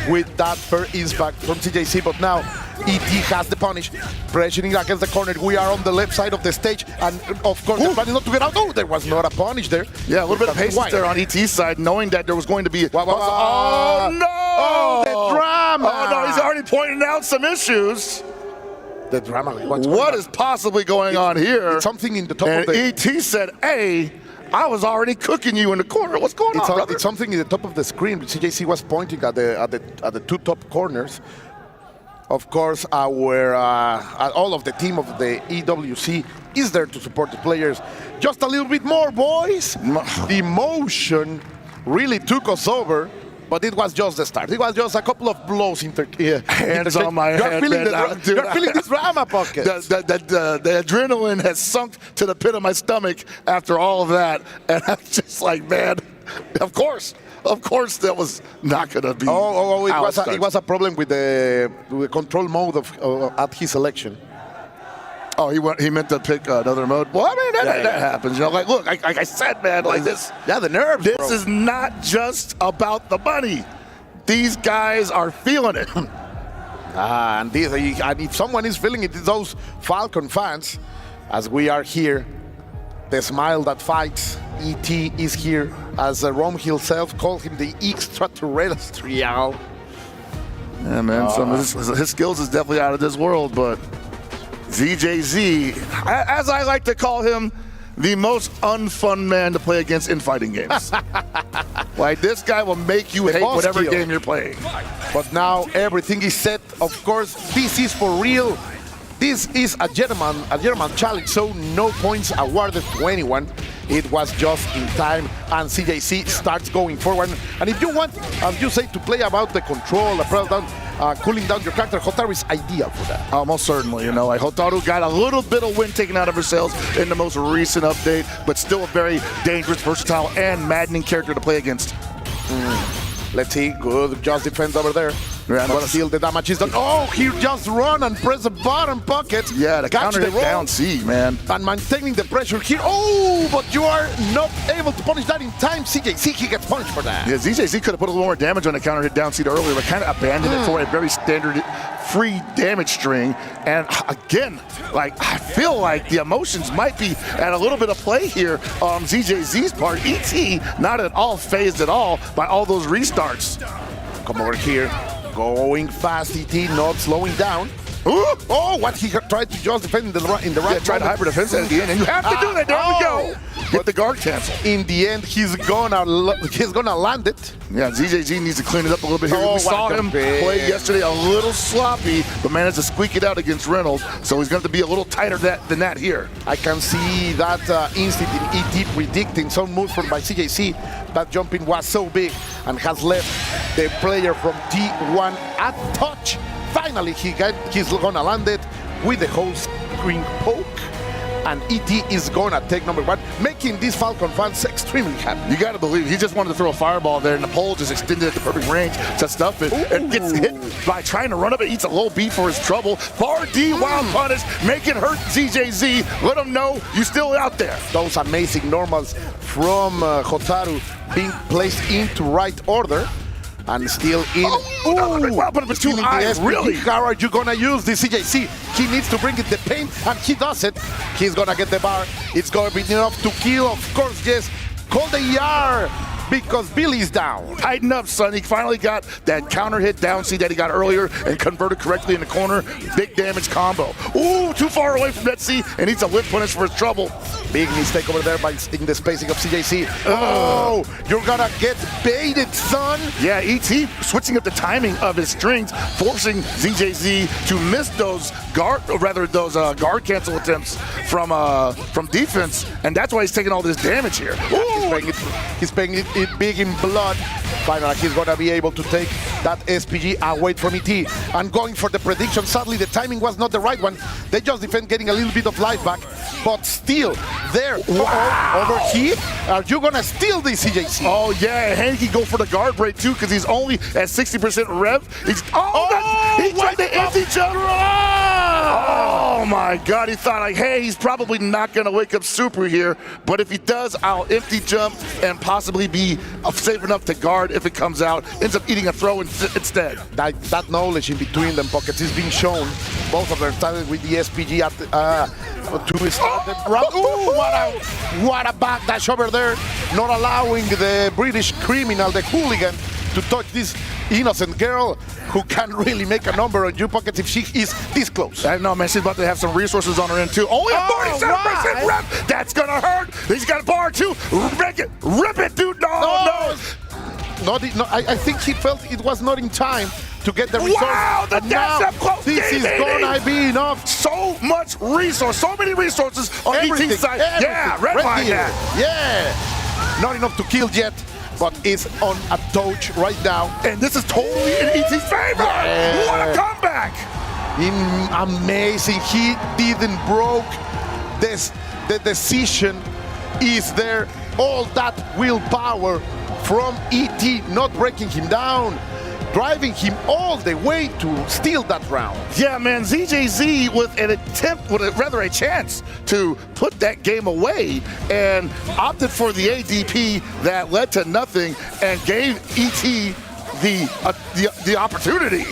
with that first impact from CJC, but now ET has the punish, pressuring against the corner. We are on the left side of the stage, and of course, the plan is not to get out. Oh, there was not a punish there. Yeah, a little bit of patience there on ET's side, knowing that there was going to be... Oh, no! Oh, the drama! Oh, no, he's already pointed out some issues. The drama. What is possibly going on here? It's something in the top and of the... ET said, hey, I was already cooking you in the corner. What's going on, brother? It's something in the top of the screen. CJC was pointing at the two top corners. Of course, all of the team of the EWC is there to support the players. Just a little bit more, boys. The emotion really took us over, but it was just the start. It was just a couple of blows in hands on my head. You're feeling this drama, Pocket. The adrenaline has sunk to the pit of my stomach after all of that, and I'm just like, man, of course that was not going to be. It was a problem with the control mode at his selection. Oh, he meant to pick another mode. Well, I mean, that happens. You know, like, look, like I said, man, like this. Yeah, the nerves. This is not just about the money. These guys are feeling it. And if someone is feeling it, it's those Falcon fans. As we are here, the smile that fights. ET is here, as Rom himself called him the extraterrestrial. Yeah, man, some of his skills is definitely out of this world, but ZJZ, as I like to call him, the most unfun man to play against in fighting games. Like, this guy will make you hate whatever game you're playing. But now everything is set. Of course, this is for real. This is a German challenge, so no points awarded to anyone. It was just in time, and CJC starts going forward. And if you want, as you say, to play about the control, the press down, cooling down your character, Hotaru is ideal for that. Almost certainly, you know, like Hotaru got a little bit of wind taken out of her sails in the most recent update, but still a very dangerous, versatile, and maddening character to play against. Let's see, good just defense over there. But still the damage is done. Oh, he just run and press the bottom pocket. Yeah, the counter hit down C, man. And maintaining the pressure here. Oh, but you are not able to punish that in time. CJC, he gets punished for that. Yeah, ZJZ could have put a little more damage on the counter hit down C earlier, but kind of abandoned it for a very standard free damage string. And again, like, I feel like the emotions might be at a little bit of play here on ZJZ's part. ET not at all phased at all by all those restarts. Come over here. Going fast, ET, not slowing down. Ooh, oh, what he tried to just defend in the right. Yeah, tried to hyper defense at the end, and you have to do that. There we go. Get the guard cancel. In the end, he's gonna land it. Yeah, ZJZ needs to clean it up a little bit here. We saw him play yesterday a little sloppy, but managed to squeak it out against Reynald. So he's going to be a little tighter than that here. I can see that instinct in ET predicting some moves from by CJC. That jumping was so big and has left the player from T1 at touch. Finally, he's gonna land it with the whole screen poke. And ET is gonna take number one, making these Falcon fans extremely happy. You gotta believe he just wanted to throw a fireball there, and the pole just extended at the perfect range to stuff it. And gets hit by trying to run up. It eats a low B for his trouble. Far D wild punish, make it hurt ZJZ. Let him know you still out there. Those amazing normals from Hotaru being placed into right order. And still in. But two eyes, really? How are you gonna use the CJC? He needs to bring it the pain, and he does it. He's gonna get the bar. It's gonna be enough to kill, of course, yes. Call the ER because Billy's down. Tighten up, son. He finally got that counter hit down C that he got earlier and converted correctly in the corner. Big damage combo. Ooh, too far away from that C, and needs a whip punish for his trouble. Big mistake over there by in the spacing of CJC. Oh, you're gonna get baited, son. Yeah, ET switching up the timing of his strings, forcing ZJZ to miss those guard cancel attempts from defense, and that's why he's taking all this damage here. Ooh. He's paying it big in blood. Finally, he's gonna be able to take that SPG away from ET. And going for the prediction, sadly the timing was not the right one. They just defend getting a little bit of life back, but still there. Wow. Overheat. Are you gonna steal this CJC? Oh yeah, and he go for the guard break too, because he's only at 60% rev. He tried to empty jump. Oh my God, he thought like, hey, he's probably not gonna wake up super here, but if he does, I'll empty jump and possibly be safe enough to guard if it comes out. Ends up eating a throw instead. That knowledge in between them pockets is being shown. Both of them started with the SPG at to start the round. Ooh, what a backdash over there, not allowing the British criminal, the hooligan, to touch this innocent girl who can't really make a number on you pockets if she is this close. I know, man. She's about to have some resources on her end too. Only a 47% rep. That's gonna hurt. He's got a bar too. Rip it, dude. No. I think he felt it was not in time to get the resource. Wow, the dash up close. This is gonna be enough. So much resource, so many resources on ET's side. Yeah, red line that. Yeah, not enough to kill yet, but it's on a touch right now. And this is totally in ET's favor. Yeah. What a comeback. Amazing. He didn't broke this. The decision is there. All that willpower from ET, not breaking him down, driving him all the way to steal that round. Yeah, man, ZJZ with an attempt, with rather a chance to put that game away and opted for the ADP that led to nothing and gave ET the opportunity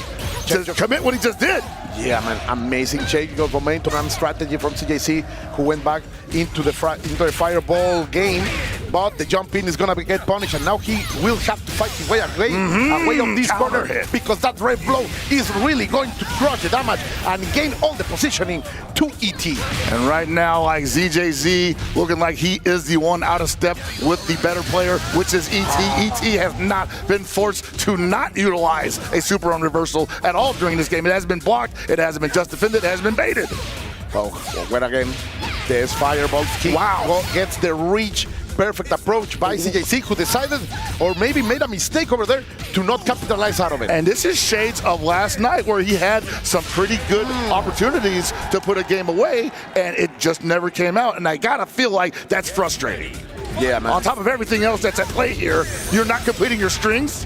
to commit what he just did. Yeah, man, amazing change of momentum and strategy from CJC, who went back into the fireball game, but the jump in is gonna get punished, and now he will have to fight his way away on this corner hit, because that red blow is really going to crush the damage and gain all the positioning to ET. And right now, like ZJZ, looking like he is the one out of step with the better player, which is ET. ET has not been forced to not utilize a super on reversal at all during this game. It hasn't been blocked, it hasn't been just defended, it has been baited. Oh, well, again, there's fireball. Wow, gets the reach. Perfect approach by CJC, who decided, or maybe made a mistake over there, to not capitalize out of it. And this is shades of last night, where he had some pretty good opportunities to put a game away, and it just never came out. And I gotta feel like that's frustrating. Yeah, man. On top of everything else that's at play here, you're not completing your strings.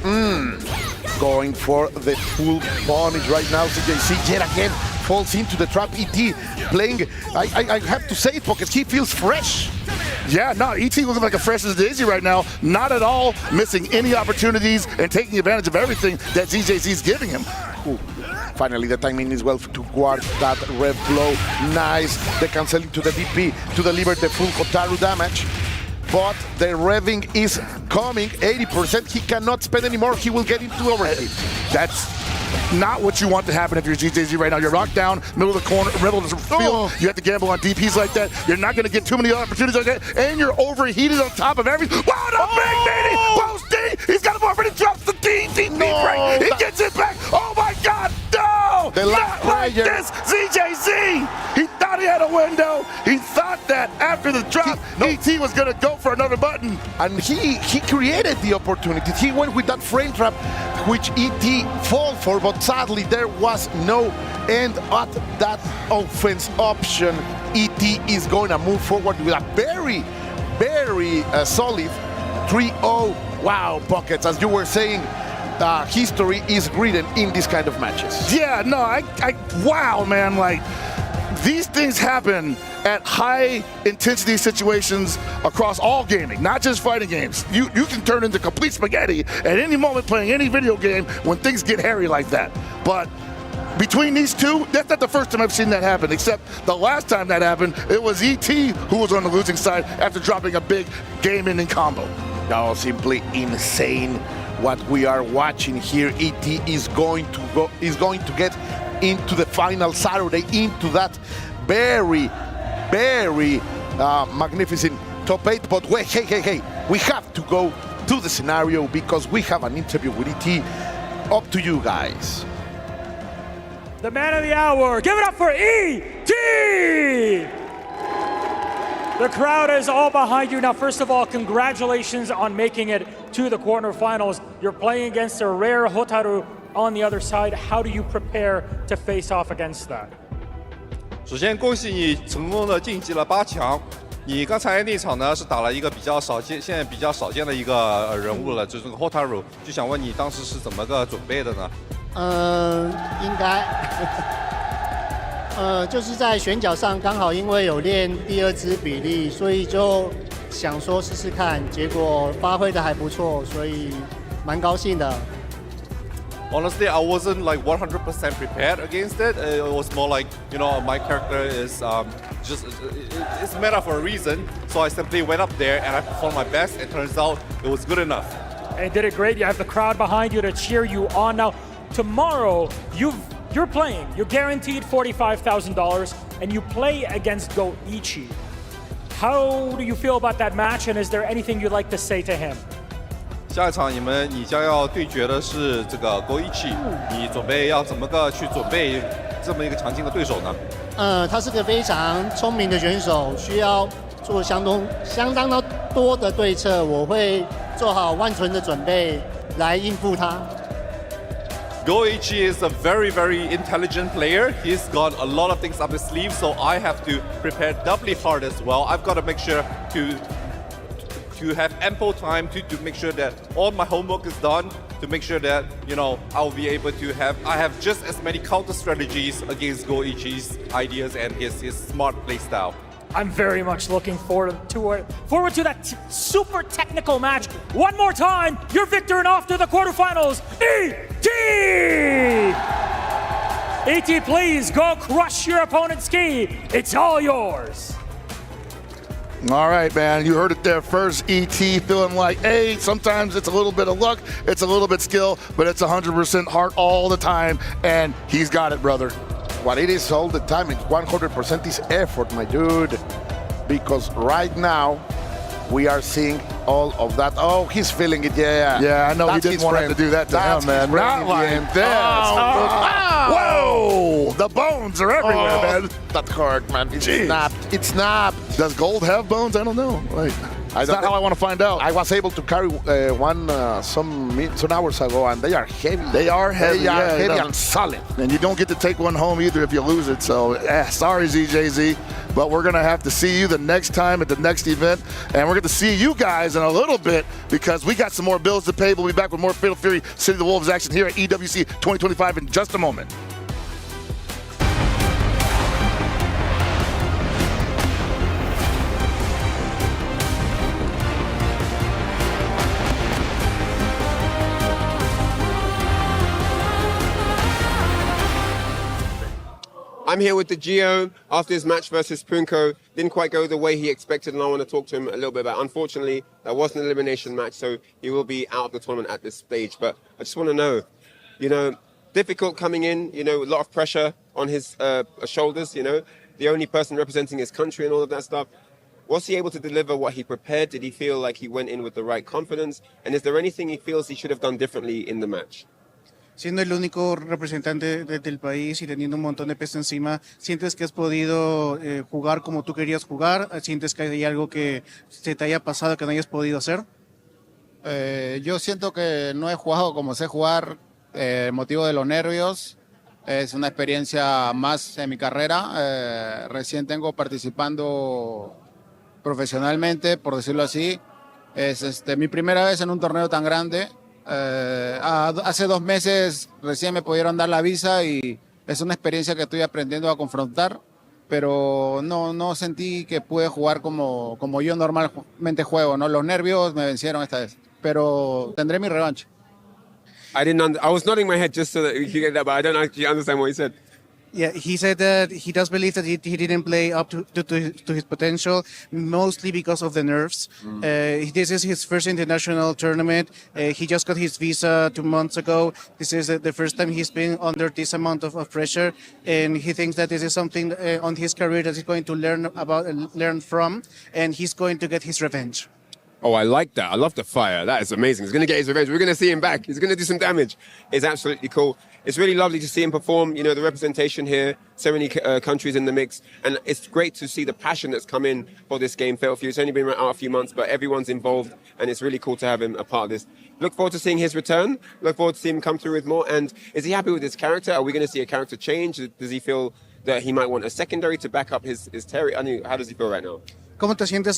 Going for the full punish right now. CJC yet again falls into the trap. ET playing, I have to say it, because he feels fresh. Yeah, no, ET looking like a fresh as daisy right now. Not at all missing any opportunities and taking advantage of everything that ZJZ is giving him. Ooh. Finally, the timing is well to guard that red blow. Nice. The canceling to the DP to deliver the full Kotaru damage. But the revving is coming, 80%. He cannot spend anymore. He will get into overhead. That's not what you want to happen if you're ZJZ right now. You're locked down, middle of the corner, middle of the field. You have to gamble on DPs like that. You're not going to get too many opportunities like that. And you're overheated on top of everything. Wow, the big meaty! Post D! He's got him over. He drops the DP break. He gets it back. Oh my God, no! The last like this, ZJZ! He thought he had a window. He thought that after the drop, ET was going to go for another button. And he created the opportunity. He went with that frame trap, which ET fall for, but sadly there was no end at that offense option. ET is going to move forward with a very, very solid 3-0. Wow, Buckets, as you were saying, history is written in this kind of matches. Yeah, no, wow, man, like, these things happen at high intensity situations across all gaming, not just fighting games. You can turn into complete spaghetti at any moment playing any video game when things get hairy like that. But between these two, that's not the first time I've seen that happen, except the last time that happened, it was ET who was on the losing side after dropping a big game-ending combo. No, simply insane what we are watching here. ET is going to get into the final Saturday, into that very, very magnificent top 8. But wait, hey, we have to go to the scenario because we have an interview with ET. Up to you guys. The man of the hour, give it up for ET! The crowd is all behind you. Now, first of all, congratulations on making it to the quarterfinals. You're playing against a rare Hotaru on the other side. How do you prepare to face off against that? 首先，恭喜你成功的晋级了8强。你刚才那场呢是打了一个比较少见，现在比较少见的一个人物了，就是这个 Hotaru。就想问你当时是怎么个准备的呢？应该就是在选角上刚好因为有练第二支比例，所以就想说试试看，结果发挥的还不错，所以蛮高兴的。Honestly, I wasn't like 100% prepared against it. It was more like, you know, my character is it's made up for a reason. So I simply went up there and I performed my best. It turns out it was good enough. And did it great. You have the crowd behind you to cheer you on. Now, tomorrow, you're playing. You're guaranteed $45,000, and you play against Goichi. How do you feel about that match, and is there anything you'd like to say to him? 下一场你将要对决的是这个 Goichi， 你准备要怎么个去准备这么一个强劲的对手呢？他是个非常聪明的选手，需要做相当多的对策，我会做好万全的准备来应付他。Goichi is a very, very intelligent player. He's got a lot of things up his sleeve, so I have to prepare doubly hard as well. I've got to make sure to have ample time to make sure that all my homework is done, to make sure that, you know, I'll be able to I have just as many counter strategies against Goichi's ideas and his smart play style. I'm very much looking forward to that super technical match. One more time, your victor and off to the quarterfinals, ET! ET, please go crush your opponent's key. It's all yours. All right, man, you heard it there first. ET feeling like, hey, sometimes it's a little bit of luck, it's a little bit skill, but it's 100% heart all the time, and he's got it, brother. What it is all the time, it's 100% is effort, my dude. Because right now, we are seeing all of that. Oh, he's feeling it, yeah. Yeah, I know That's he didn't want to do that to him, man. Not like that. Whoa! The bones are everywhere, man. That hurt, man. It snapped. It snapped. Does gold have bones? I don't know. Like, that's not how I want to find out. I was able to carry one some hours ago, and they are heavy. They are heavy. They are heavy and solid. And you don't get to take one home either if you lose it. So, sorry, ZJZ. But we're going to have to see you the next time at the next event. And we're going to see you guys in a little bit because we got some more bills to pay. We'll be back with more Fatal Fury City of the Wolves action here at EWC 2025 in just a moment. I'm here with the Geo after his match versus Punko. Didn't quite go the way he expected, and I want to talk to him a little bit about. Unfortunately, that wasn't an elimination match, so he will be out of the tournament at this stage. But I just want to know, you know, difficult coming in, you know, a lot of pressure on his shoulders, you know, the only person representing his country and all of that stuff. Was he able to deliver what he prepared? Did he feel like he went in with the right confidence? And is there anything he feels he should have done differently in the match? Siendo el único representante del país y teniendo un montón de peso encima, ¿sientes que has podido jugar como tú querías jugar? ¿Sientes que hay algo que se te haya pasado que no hayas podido hacer? Yo siento que no he jugado como sé jugar, motivo de los nervios. Es una experiencia más en mi carrera. Recién tengo participando profesionalmente, por decirlo así. Es mi primera vez en un torneo tan grande. Hace 2 meses recién me pudieron dar la visa y es una experiencia que estoy aprendiendo a confrontar, pero no sentí que pude jugar como yo normalmente juego, ¿no? Los nervios me vencieron esta vez, pero tendré mi revancha. I was nodding my head just so that you could get that, but I don't actually understand what he said. Yeah, he said that he does believe that he didn't play up to his potential, mostly because of the nerves. This is his first international tournament. He just got his visa 2 months ago. This is the first time he's been under this amount of pressure, and he thinks that this is something on his career that he's going to learn from, and he's going to get his revenge. Oh, I like that. I love the fire. That is amazing. He's going to get his revenge. We're going to see him back. He's going to do some damage. It's absolutely cool. It's really lovely to see him perform. You know, the representation here, so many countries in the mix. And it's great to see the passion that's come in for this game, Fatal Fury. It's only been out a few months, but everyone's involved. And it's really cool to have him a part of this. Look forward to seeing his return. Look forward to seeing him come through with more. And is he happy with his character? Are we going to see a character change? Does he feel that he might want a secondary to back up his Terry? I mean, how does he feel right now? ¿Cómo te sientes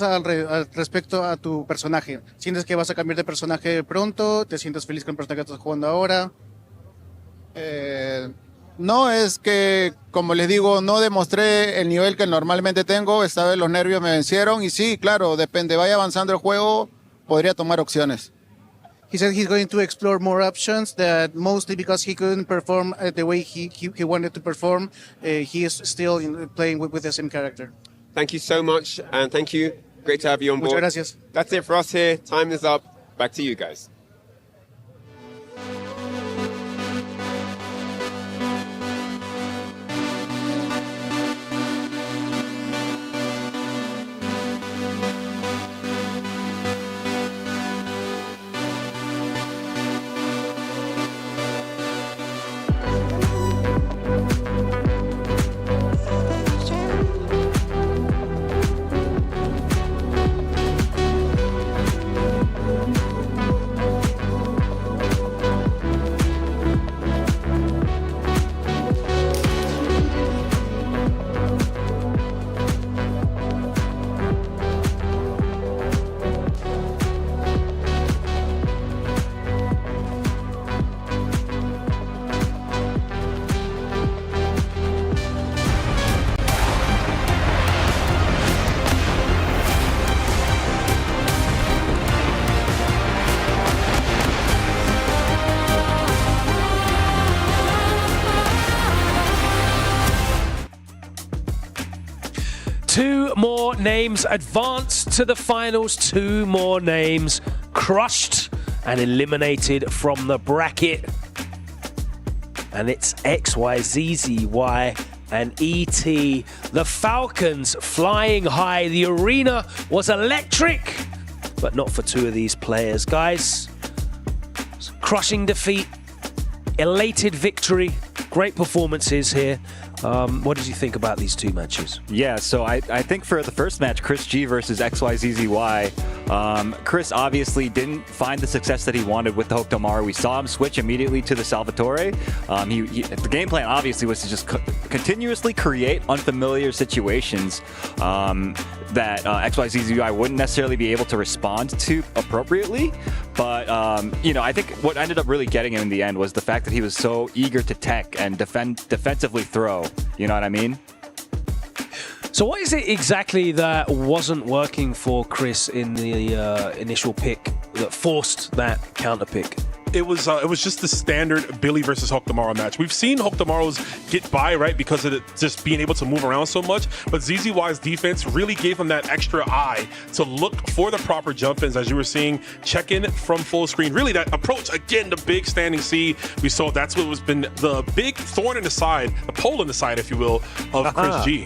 respecto a tu personaje? ¿Sientes que vas a cambiar de personaje pronto? ¿Te sientes feliz con el personaje que estás jugando ahora? No, es que, como les digo, no demostré el nivel que normalmente tengo. Esta vez los nervios me vencieron y sí, claro, depende, vaya avanzando el juego, podría tomar opciones. He said he's going to explore more options, that mostly because he couldn't perform the way he wanted to perform, he is still playing with the same character. Thank you so much, and thank you. Great to have you on board. Muchas gracias. That's it for us here. Time is up. Back to you guys. Two more names advanced to the finals. Two more names crushed and eliminated from the bracket. And it's XYZZY and ET. The Falcons flying high. The arena was electric, but not for two of these players, guys. Crushing defeat, elated victory, great performances here. What did you think about these two matches? Yeah, so I think for the first match, Chris G versus XYZZY, Chris obviously didn't find the success that he wanted with the Hokutomaru. We saw him switch immediately to the Salvatore. The game plan obviously was to just continuously create unfamiliar situations that XYZZY wouldn't necessarily be able to respond to appropriately. But, I think what ended up really getting him in the end was the fact that he was so eager to tech and defensively throw. You know what I mean? So what is it exactly that wasn't working for Chris in the initial pick that forced that counter pick? It was just the standard Billy versus Hokutomaru match. We've seen Hokutomaru's get by, right, because of it just being able to move around so much, but ZZY's defense really gave him that extra eye to look for the proper jump-ins, as you were seeing, check in from full screen. Really, that approach, again, the big standing C, we saw that's what was been the big thorn in the side, the pole in the side, if you will, of Chris G.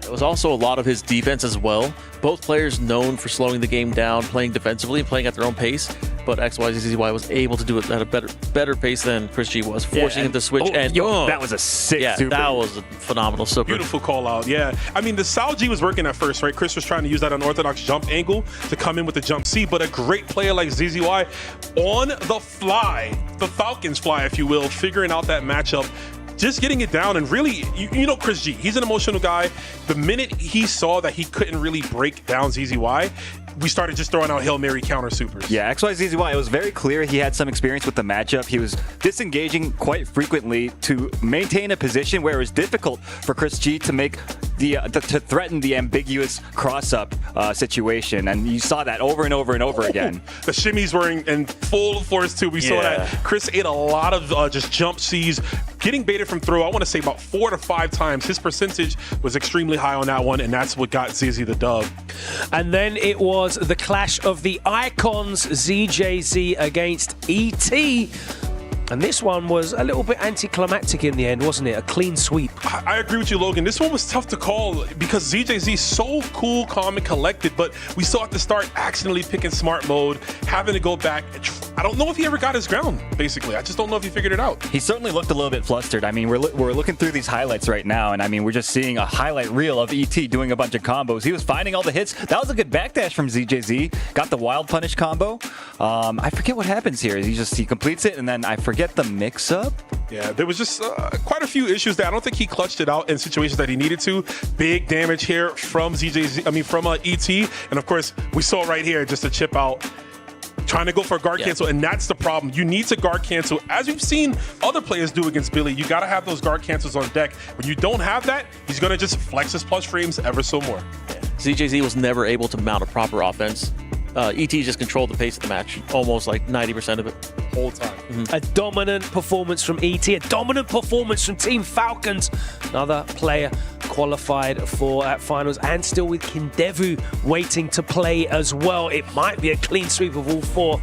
It was also a lot of his defense as well. Both players known for slowing the game down, playing defensively, playing at their own pace. But XYZZY was able to do it at a better pace than Chris G was, forcing him to switch. That was a sick super. That was a phenomenal super. Beautiful call out, yeah. I mean, the Sal G was working at first, right? Chris was trying to use that unorthodox jump angle to come in with the jump C, but a great player like ZZY on the fly, the Falcons fly, if you will, figuring out that matchup, just getting it down. And really, you know Chris G, he's an emotional guy. The minute he saw that he couldn't really break down ZZY, we started just throwing out Hail Mary counter supers. Yeah, XYZZY, it was very clear he had some experience with the matchup. He was disengaging quite frequently to maintain a position where it was difficult for Chris G to make to threaten the ambiguous cross-up situation. And you saw that over and over and over again. The shimmies were in full force too. We saw that Chris ate a lot of just jump C's, getting baited from throw. I want to say about 4 to 5 times. His percentage was extremely high on that one, and that's what got ZZ the dub. And then it was the clash of the icons, ZJZ against ET. And this one was a little bit anticlimactic in the end, wasn't it? A clean sweep. I agree with you, Logan. This one was tough to call because ZJZ is so cool, calm, and collected, but we saw at the start accidentally picking smart mode, having to go back. I don't know if he ever got his ground, basically. I just don't know if he figured it out. He certainly looked a little bit flustered. I mean, we're looking through these highlights right now, and I mean, we're just seeing a highlight reel of ET doing a bunch of combos. He was finding all the hits. That was a good backdash from ZJZ. Got the wild punish combo. I forget what happens here. He completes it, and then I forget the mix-up. Yeah, there was just quite a few issues there. I don't think he clutched it out in situations that he needed to. Big damage here from from ET. And of course, we saw right here just a chip out. trying to go for a guard cancel, and that's the problem. You need to guard cancel. As we've seen other players do against Billy, you got to have those guard cancels on deck. When you don't have that, he's going to just flex his plus frames ever so more. ZJZ was never able to mount a proper offense. ET just controlled the pace of the match, almost like 90% of it. Whole time. A dominant performance from ET, a dominant performance from Team Falcons. Another player qualified for finals, and still with Kindevu waiting to play as well. It might be a clean sweep of all four.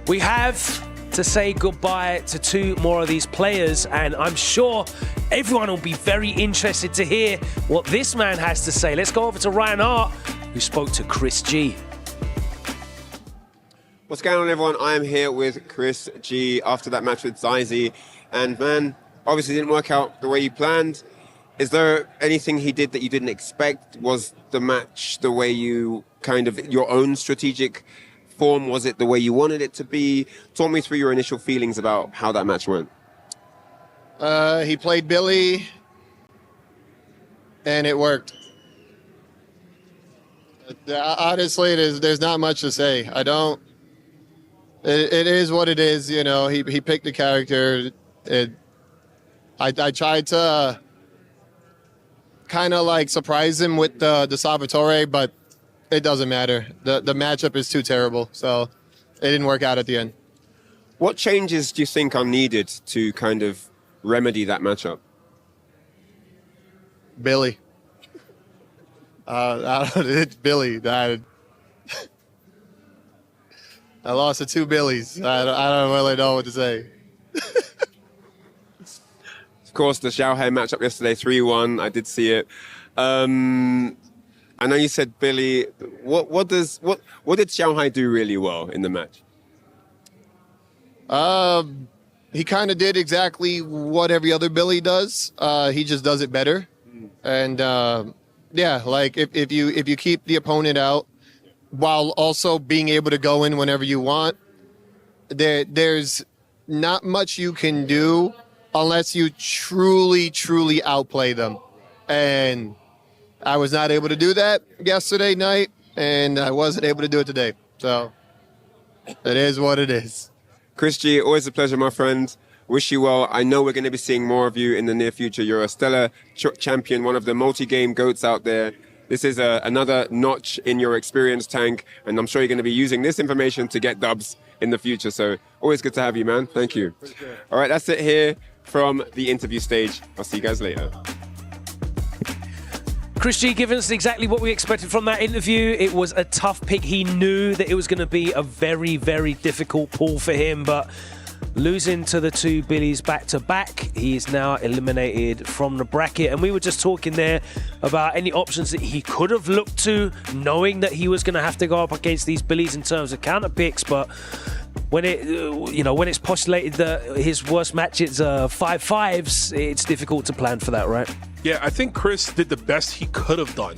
We have to say goodbye to two more of these players, and I'm sure everyone will be very interested to hear what this man has to say. Let's go over to Reynald, who spoke to Chris G. What's going on, everyone? I am here with Chris G after that match with XYZZY. And man, obviously didn't work out the way you planned. Is there anything he did that you didn't expect? Was the match the way you kind of, your own strategic form? Was it the way you wanted it to be? Talk me through your initial feelings about how that match went. He played Billy, and it worked. Honestly, there's not much to say. It is what it is, you know. He picked the character. I tried to kind of like surprise him with the Salvatore, but it doesn't matter. The matchup is too terrible, so it didn't work out at the end. What changes do you think are needed to kind of remedy that matchup? Billy. It's Billy. I lost to two Billies. I don't really know what to say. Of course, the Xiaohai matchup yesterday, 3-1. I did see it. I know you said Billy. What did Xiaohai do really well in the match? He kind of did exactly what every other Billy does. He just does it better. And yeah, like if you keep the opponent out while also being able to go in whenever you want, there's not much you can do unless you truly outplay them. And I was not able to do that yesterday night, and I wasn't able to do it today. So it is what it is. Chris G, always a pleasure, my friend. Wish you well. I know we're going to be seeing more of you in the near future. You're a stellar champion, one of the multi-game GOATs out there. This is another notch in your experience tank, and I'm sure you're going to be using this information to get dubs in the future. So always good to have you, man. Thank you. All right, that's it here from the interview stage. I'll see you guys later. Chris G giving us exactly what we expected from that interview. It was a tough pick. He knew that it was going to be a very, very difficult pull for him, but losing to the two Billies back-to-back, he is now eliminated from the bracket. And we were just talking there about any options that he could have looked to, knowing that he was going to have to go up against these Billies in terms of counter picks. But when when it's postulated that his worst matches are 5-5s, it's difficult to plan for that, right? Yeah, I think Chris did the best he could have done,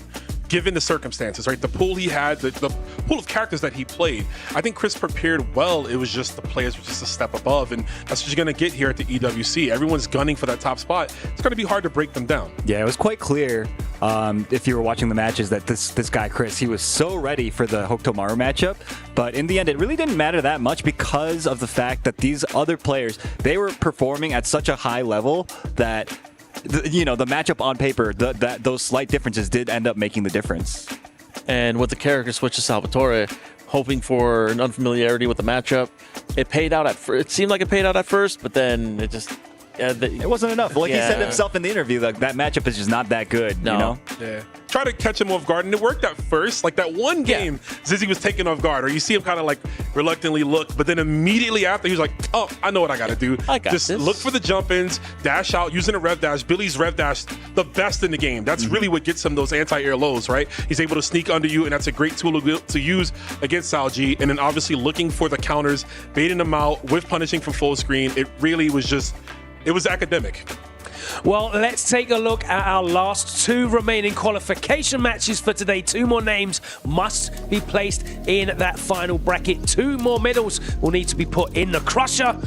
given the circumstances, right? The pool he had, the pool of characters that he played. I think Chris prepared well. It was just the players were just a step above, and that's what you're going to get here at the EWC. Everyone's gunning for that top spot. It's going to be hard to break them down. Yeah, it was quite clear if you were watching the matches that this guy, Chris, he was so ready for the Hokutomaru matchup, but in the end, it really didn't matter that much because of the fact that these other players, they were performing at such a high level that the matchup on paper, those slight differences did end up making the difference. And with the character switch to Salvatore, hoping for an unfamiliarity with the matchup, it paid out it seemed like it paid out at first, but then it just it wasn't enough. Like he said himself in the interview, like that matchup is just not that good. No. You know? Yeah. Try to catch him off guard, and it worked at first. Like that one game, ZYZZY was taken off guard, or you see him kind of like reluctantly look, but then immediately after, he was like, "Oh, I know what I got to do. Just look for the jump-ins, dash out, using a rev dash." Billy's rev dash, the best in the game. That's really what gets him those anti-air lows, right? He's able to sneak under you, and that's a great tool to use against Salji. And then obviously looking for the counters, baiting them out with punishing from full screen. It really was just. It was academic. Well, let's take a look at our last two remaining qualification matches for today. Two more names must be placed in that final bracket. Two more medals will need to be put in the crusher.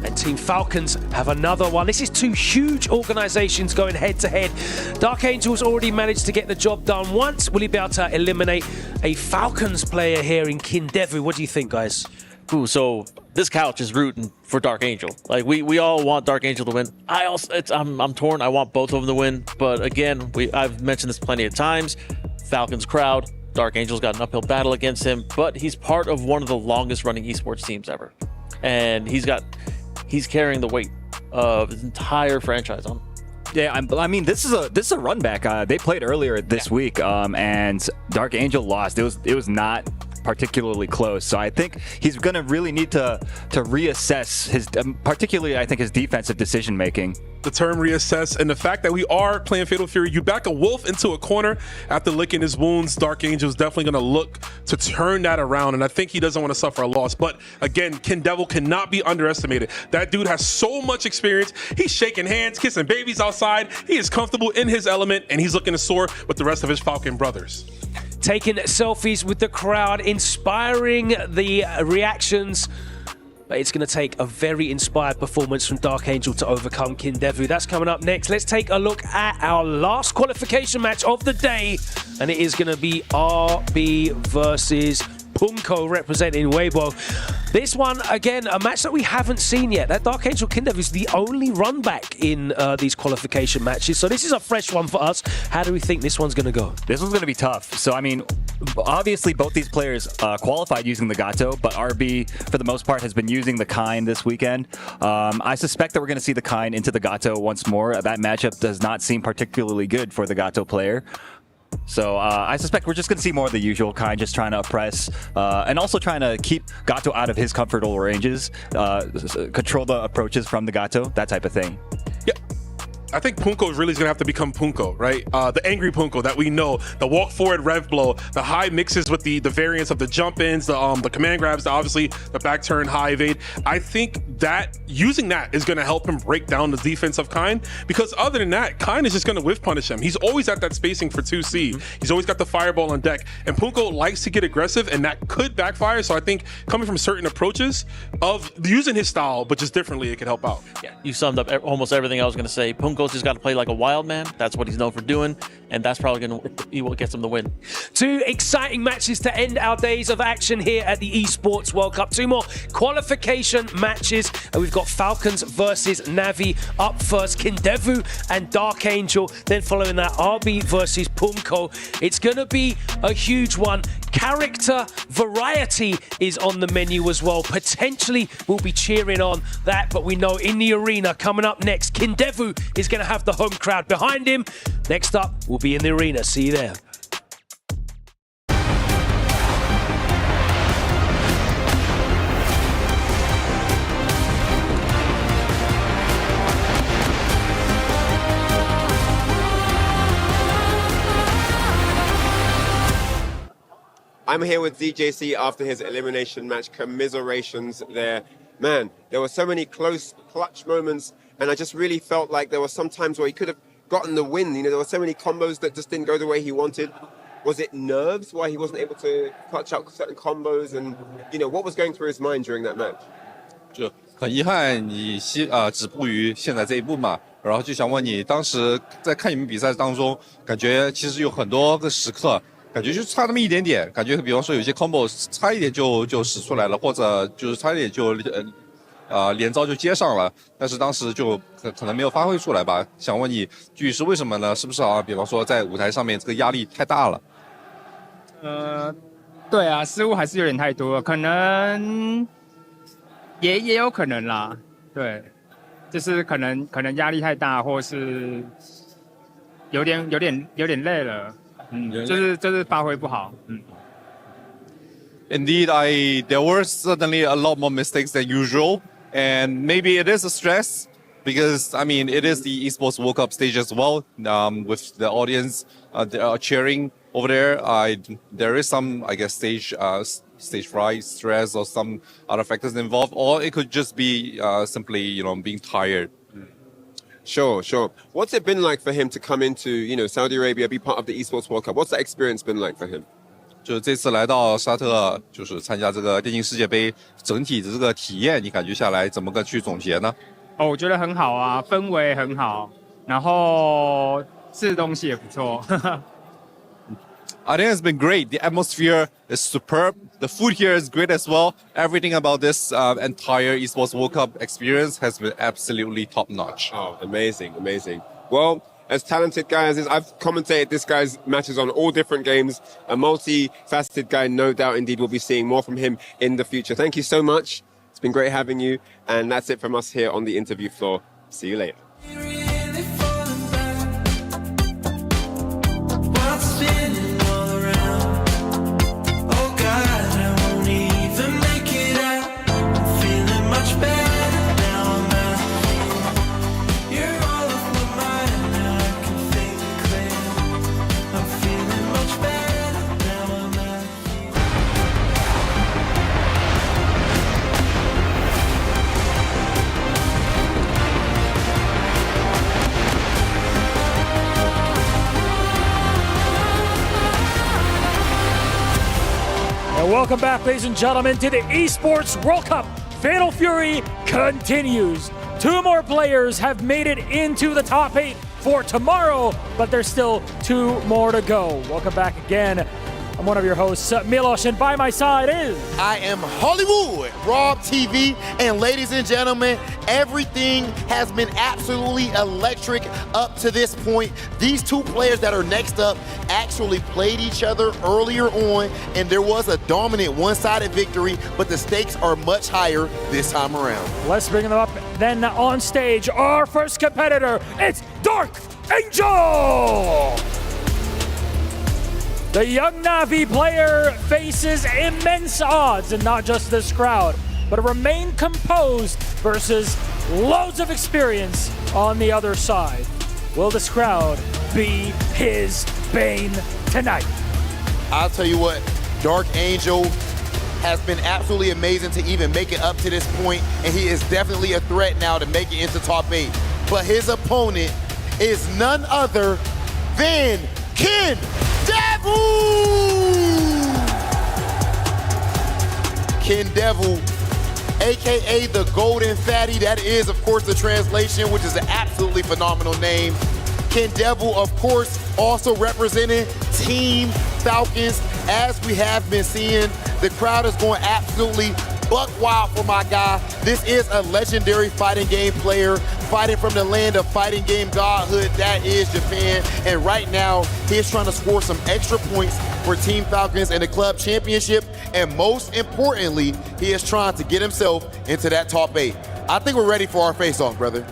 And Team Falcons have another one. This is two huge organizations going head-to-head. Dark Angel's already managed to get the job done once. Will he be able to eliminate a Falcons player here in Kindevu? What do you think, guys? Ooh, so this couch is rooting for Dark Angel. Like we all want Dark Angel to win. I'm torn. I want both of them to win, but again, I've mentioned this plenty of times. Falcons crowd. Dark Angel's got an uphill battle against him, but he's part of one of the longest running esports teams ever, and he's carrying the weight of his entire franchise on him. Yeah, I mean, this is a run back. They played earlier this week, and Dark Angel lost. It was not particularly close. So I think he's going to really need to reassess his, particularly I think his defensive decision making. The term reassess and the fact that we are playing Fatal Fury, you back a wolf into a corner after licking his wounds. Dark Angel is definitely going to look to turn that around, and I think he doesn't want to suffer a loss. But again, Kindevu cannot be underestimated. That dude has so much experience. He's shaking hands, kissing babies outside. He is comfortable in his element, and he's looking to soar with the rest of his Falcon brothers. Taking selfies with the crowd, inspiring the reactions. But it's going to take a very inspired performance from Dark Angel to overcome Kindevu. That's coming up next. Let's take a look at our last qualification match of the day. And it is going to be RB versus Punko representing Weibo. This one, again, a match that we haven't seen yet. That Dark Angel Kindevu is the only run back in these qualification matches. So this is a fresh one for us. How do we think this one's going to go? This one's going to be tough. So, I mean, obviously both these players qualified using the Gato, but RB, for the most part, has been using the Kind this weekend. I suspect that we're going to see the Kind into the Gato once more. That matchup does not seem particularly good for the Gato player. So I suspect we're just going to see more of the usual Kind, just trying to oppress and also trying to keep Gato out of his comfortable ranges, control the approaches from the Gato, that type of thing. Yeah. I think Punko really is going to have to become Punko, right? The angry Punko that we know, the walk forward rev blow, the high mixes with the variance of the jump ins, the command grabs, obviously the back turn, high evade. I think that using that is going to help him break down the defense of Kind, because other than that, Kind is just going to whiff punish him. He's always at that spacing for 2C. He's always got the fireball on deck, and Punko likes to get aggressive, and that could backfire. So I think coming from certain approaches of using his style, but just differently, it could help out. Yeah, you summed up almost everything I was going to say. Punko's just got to play like a wild man. That's what he's known for doing, and that's probably going to be what gets him the win. Two exciting matches to end our days of action here at the Esports World Cup. Two more qualification matches, and we've got Falcons versus Navi up first, Kindevu and Dark Angel, then following that RB versus Punko. It's going to be a huge one. Character variety is on the menu as well. Potentially we'll be cheering on that, but we know in the arena coming up next, Kindevu is going to have the home crowd behind him. Next up, we'll be in the arena. See you there. I'm here with DJC after his elimination match. Commiserations there. Man, there were so many close clutch moments, and I just really felt like there were some times where he could have gotten the win. You know, there were so many combos that just didn't go the way he wanted. Was it nerves why he wasn't able to clutch out certain combos? And, you know, what was going through his mind during that match? 就很遗憾你止步于现在这一步嘛，然后就想问你，当时在看你们比赛当中，感觉其实有很多个时刻，感觉就差那么一点点，感觉比方说有些 combo 差一点就使出来了，或者就是差一点就连招就接上了，但是当时就可能没有发挥出来吧。想问你，具体是为什么呢？是不是比方说在舞台上面这个压力太大了？对啊，失误还是有点太多了，可能也有可能啦，对，就是可能压力太大，或是有点累了，就是发挥不好，Indeed, there were certainly a lot more mistakes than usual, and maybe it is a stress because I mean it is the Esports World Cup stage as well, with the audience cheering over there. There is some, I guess, stage fright, stress, or some other factors involved, or it could just be simply, you know, being tired. Sure. What's it been like for him to come into, you know, Saudi Arabia, be part of the Esports World Cup? What's that experience been like for him? 就这次来到沙特，就是参加这个电竞世界杯，整体的这个体验，你感觉下来怎么个去总结呢？我觉得很好啊，氛围很好，然后吃的东西也不错。I think it's been great. The atmosphere is superb. The food here is great as well. Everything about this entire Esports World Cup experience has been absolutely top-notch. Oh, amazing, amazing. Well, as talented guy as I've commentated this guy's matches on all different games. A multi-faceted guy, no doubt indeed. We'll be seeing more from him in the future. Thank you so much. It's been great having you. And that's it from us here on the interview floor. See you later. Welcome back, ladies and gentlemen, to the Esports World Cup. Fatal Fury continues. 2 more players have made it into the top 8 for tomorrow, but there's still 2 more to go. Welcome back again. I'm one of your hosts, Milos, and by my side is... I am Hollywood, Rob TV, and ladies and gentlemen, everything has been absolutely electric up to this point. These 2 players that are next up actually played each other earlier on, and there was a dominant one-sided victory, but the stakes are much higher this time around. Let's bring them up then on stage. Our first competitor, it's Dark Angel! The young Na'Vi player faces immense odds, and not just this crowd, but remain composed versus loads of experience on the other side. Will this crowd be his bane tonight? I'll tell you what, Dark Angel has been absolutely amazing to even make it up to this point, and he is definitely a threat now to make it into top 8. But his opponent is none other than Kindevu! Kindevu, aka the Golden Fatty. That is, of course, the translation, which is an absolutely phenomenal name. Kindevu, of course, also representing Team Falcons. As we have been seeing, the crowd is going absolutely buck wild for my guy. This is a legendary fighting game player, fighting from the land of fighting game godhood, that is Japan. And right now, he is trying to score some extra points for Team Falcons in the club championship. And most importantly, he is trying to get himself into that top 8. I think we're ready for our face-off, brother.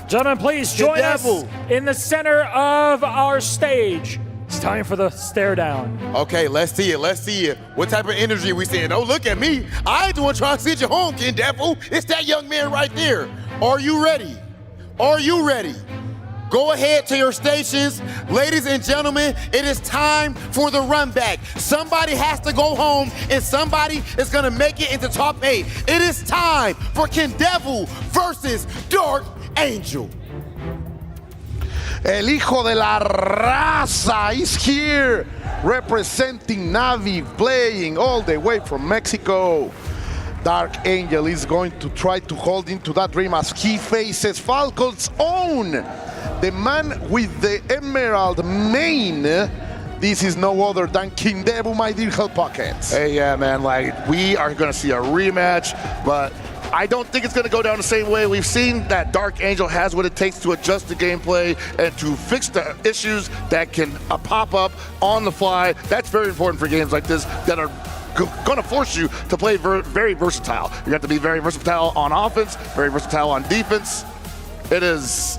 Gentlemen, please join us in the center of our stage. It's time for the stare down. Okay, let's see it. Let's see it. What type of energy we seeing? Oh, look at me. I ain't the one trying to send you home, Kindevu. It's that young man right there. Are you ready? Are you ready? Go ahead to your stations. Ladies and gentlemen, it is time for the run back. Somebody has to go home, and somebody is going to make it into top 8. It is time for Kindevu versus Dark Angel. El hijo de la raza is here, representing Na'Vi, playing all the way from Mexico. Dark Angel is going to try to hold into that dream as he faces Falcon's own, the man with the emerald mane. This is no other than Kindevu, my dear Hell Pockets. Hey, yeah, man, like, we are going to see a rematch, but I don't think it's going to go down the same way. We've seen that Dark Angel has what it takes to adjust the gameplay and to fix the issues that can pop up on the fly. That's very important for games like this that are going to force you to play very versatile. You have to be very versatile on offense, very versatile on defense. It is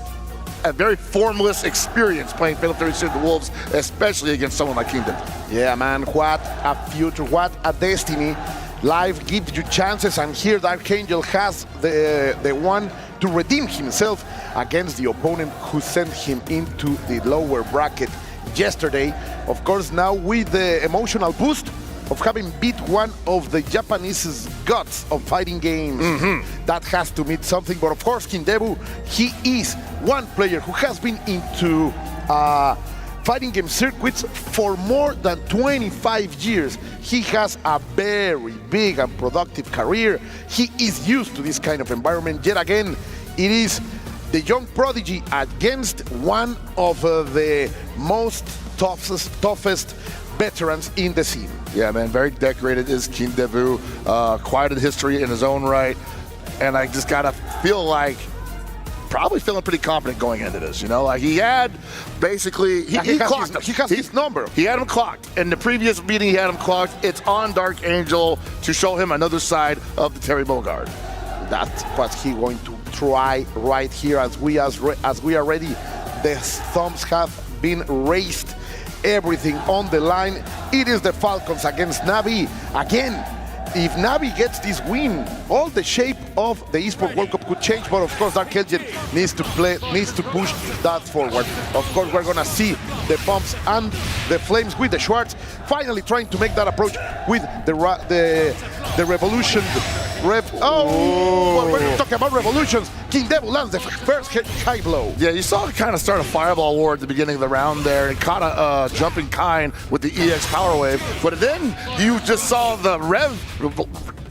a very formless experience playing Fatal Fury Series of the Wolves, especially against someone like Kindevu. Yeah, man, what a future, what a destiny. Life gives you chances, and here Dark Angel has the one to redeem himself against the opponent who sent him into the lower bracket yesterday. Of course, now with the emotional boost of having beat one of the Japanese gods of fighting games. That has to mean something, but of course, Kindevu, he is one player who has been into fighting game circuits for more than 25 years. He has a very big and productive career. He is used to this kind of environment. Yet again, it is the young prodigy against one of the most toughest veterans in the scene. Yeah, man, very decorated is Kindevu. Quite a history in his own right. And I just gotta feel like, probably feeling pretty confident going into this, you know? Like he had basically, he clocked him. He has his number. He had him clocked. In the previous meeting, he had him clocked. It's on Dark Angel to show him another side of the Terry Bogard. That's what he's going to try right here as we are ready. The thumbs have been raised. Everything on the line. It is the Falcons against Navi. Again, if Navi gets this win, all the shape of the Esports World Cup could change, but of course Dark Angel needs to push that forward. Of course, we're gonna see the Pumps and the Flames with the Schwartz finally trying to make that approach with the Revolution. When we're talking about revolutions, Kindevu lands the first high blow. Yeah, you saw it kind of start a fireball war at the beginning of the round there. It caught a jumping kind with the EX power wave, but then you just saw the Rev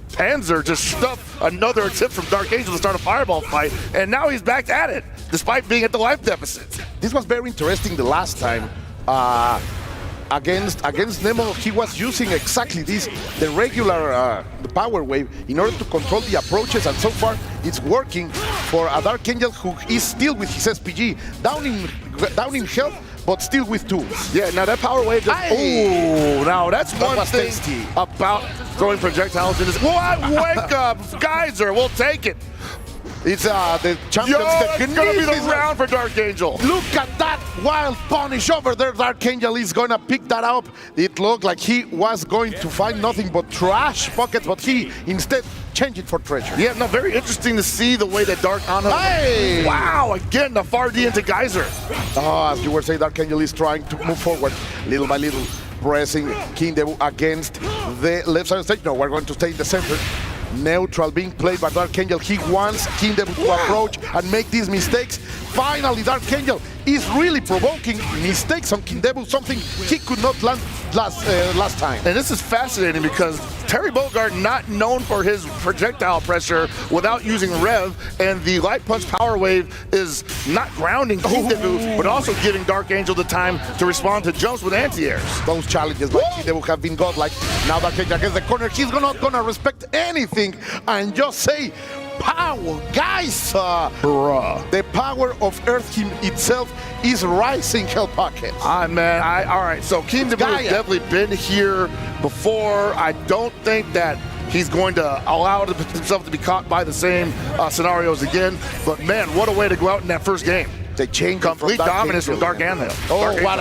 Panzer just stuff another attempt from Dark Angel to start a fireball fight, and now he's back at it, despite being at the life deficit. This was very interesting the last time. Against Nemo, he was using exactly this, the regular the power wave, in order to control the approaches, and so far it's working for a Dark Angel who is still with his SPG, down in health, but still with tools. Yeah, now that power wave just, ooh, now that's one thing tasty about throwing projectiles in this. What? Wake up, Geyser, we'll take it. It's the champions. It's gonna be the round for Dark Angel. Look at that wild punish over there. Dark Angel is gonna pick that up. It looked like he was going to find nothing but trash pockets, but he instead changed it for treasure. Yeah, no, very interesting to see the way that Dark Angel. Hey! Wow, again, the far D into Geyser. As you were saying, Dark Angel is trying to move forward little by little, pressing Kindevu against the left side of the stage. No, we're going to stay in the center. Neutral being played by Dark Angel. He wants Kindevu to approach and make these mistakes. Finally, Dark Angel is really provoking mistakes on Kindevu, something he could not land last time. And this is fascinating because Terry Bogard, not known for his projectile pressure without using Rev, and the Light Punch Power Wave is not grounding Kindevu, but also giving Dark Angel the time to respond to jumps with anti-airs. Those challenges by Kindevu have been godlike. Now Dark Angel against the corner, he's not gonna respect anything and just say, power, guys! Bruh. The power of Earth itself is rising, Hell Pocket. Man, all right, so Kindevu has definitely been here before. I don't think that he's going to allow himself to be caught by the same scenarios again. But man, what a way to go out in that first game. They change complete dominance from Dark Angel. Oh, what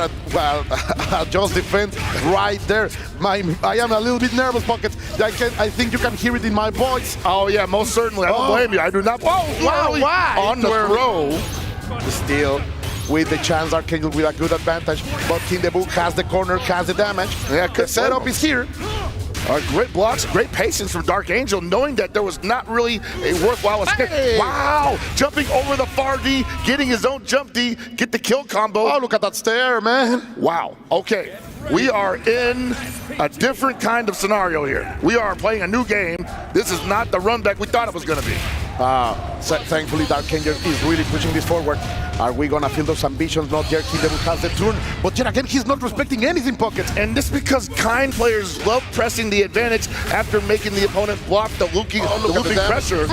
a just defense right there. I am a little bit nervous, Pockets. I think you can hear it in my voice. Oh yeah, most certainly. I don't blame you. I do not. Oh wow! Why? On the throw. Still with the chance, Dark Angel with a good advantage, but Kindevu has the corner, has the damage. Yeah, the setup is here. Great blocks, great patience from Dark Angel, knowing that there was not really a worthwhile escape. Hey. Wow! Jumping over the far D, getting his own jump D, get the kill combo. Oh, look at that stare, man. Wow. Okay, we are in a different kind of scenario here. We are playing a new game. This is not the run back we thought it was going to be. Thankfully, Dark Angel is really pushing this forward. Are we gonna feel those ambitions? Not yet. Kindevu has the turn, but yet again, he's not respecting anything, Pockets. And this because kind players love pressing the advantage after making the opponent block the looping pressure.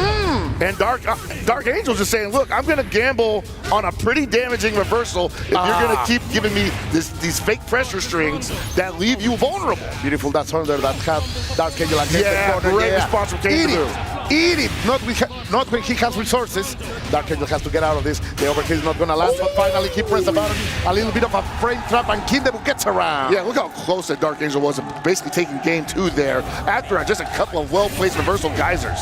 And Dark Angel's just saying, look, I'm gonna gamble on a pretty damaging reversal if you're gonna keep giving me these fake pressure strings that leave you vulnerable. Beautiful, that's under that hat. Dark Angel against the corner. Great response from Kindevu. Eat it! Not when he has resources. Dark Angel has to get out of this. The overkill is not gonna last, but finally he pressed the button. A little bit of a frame trap, and Kindevu gets around. Yeah, look how close that Dark Angel was, basically taking game 2 there after just a couple of well-placed reversal geysers.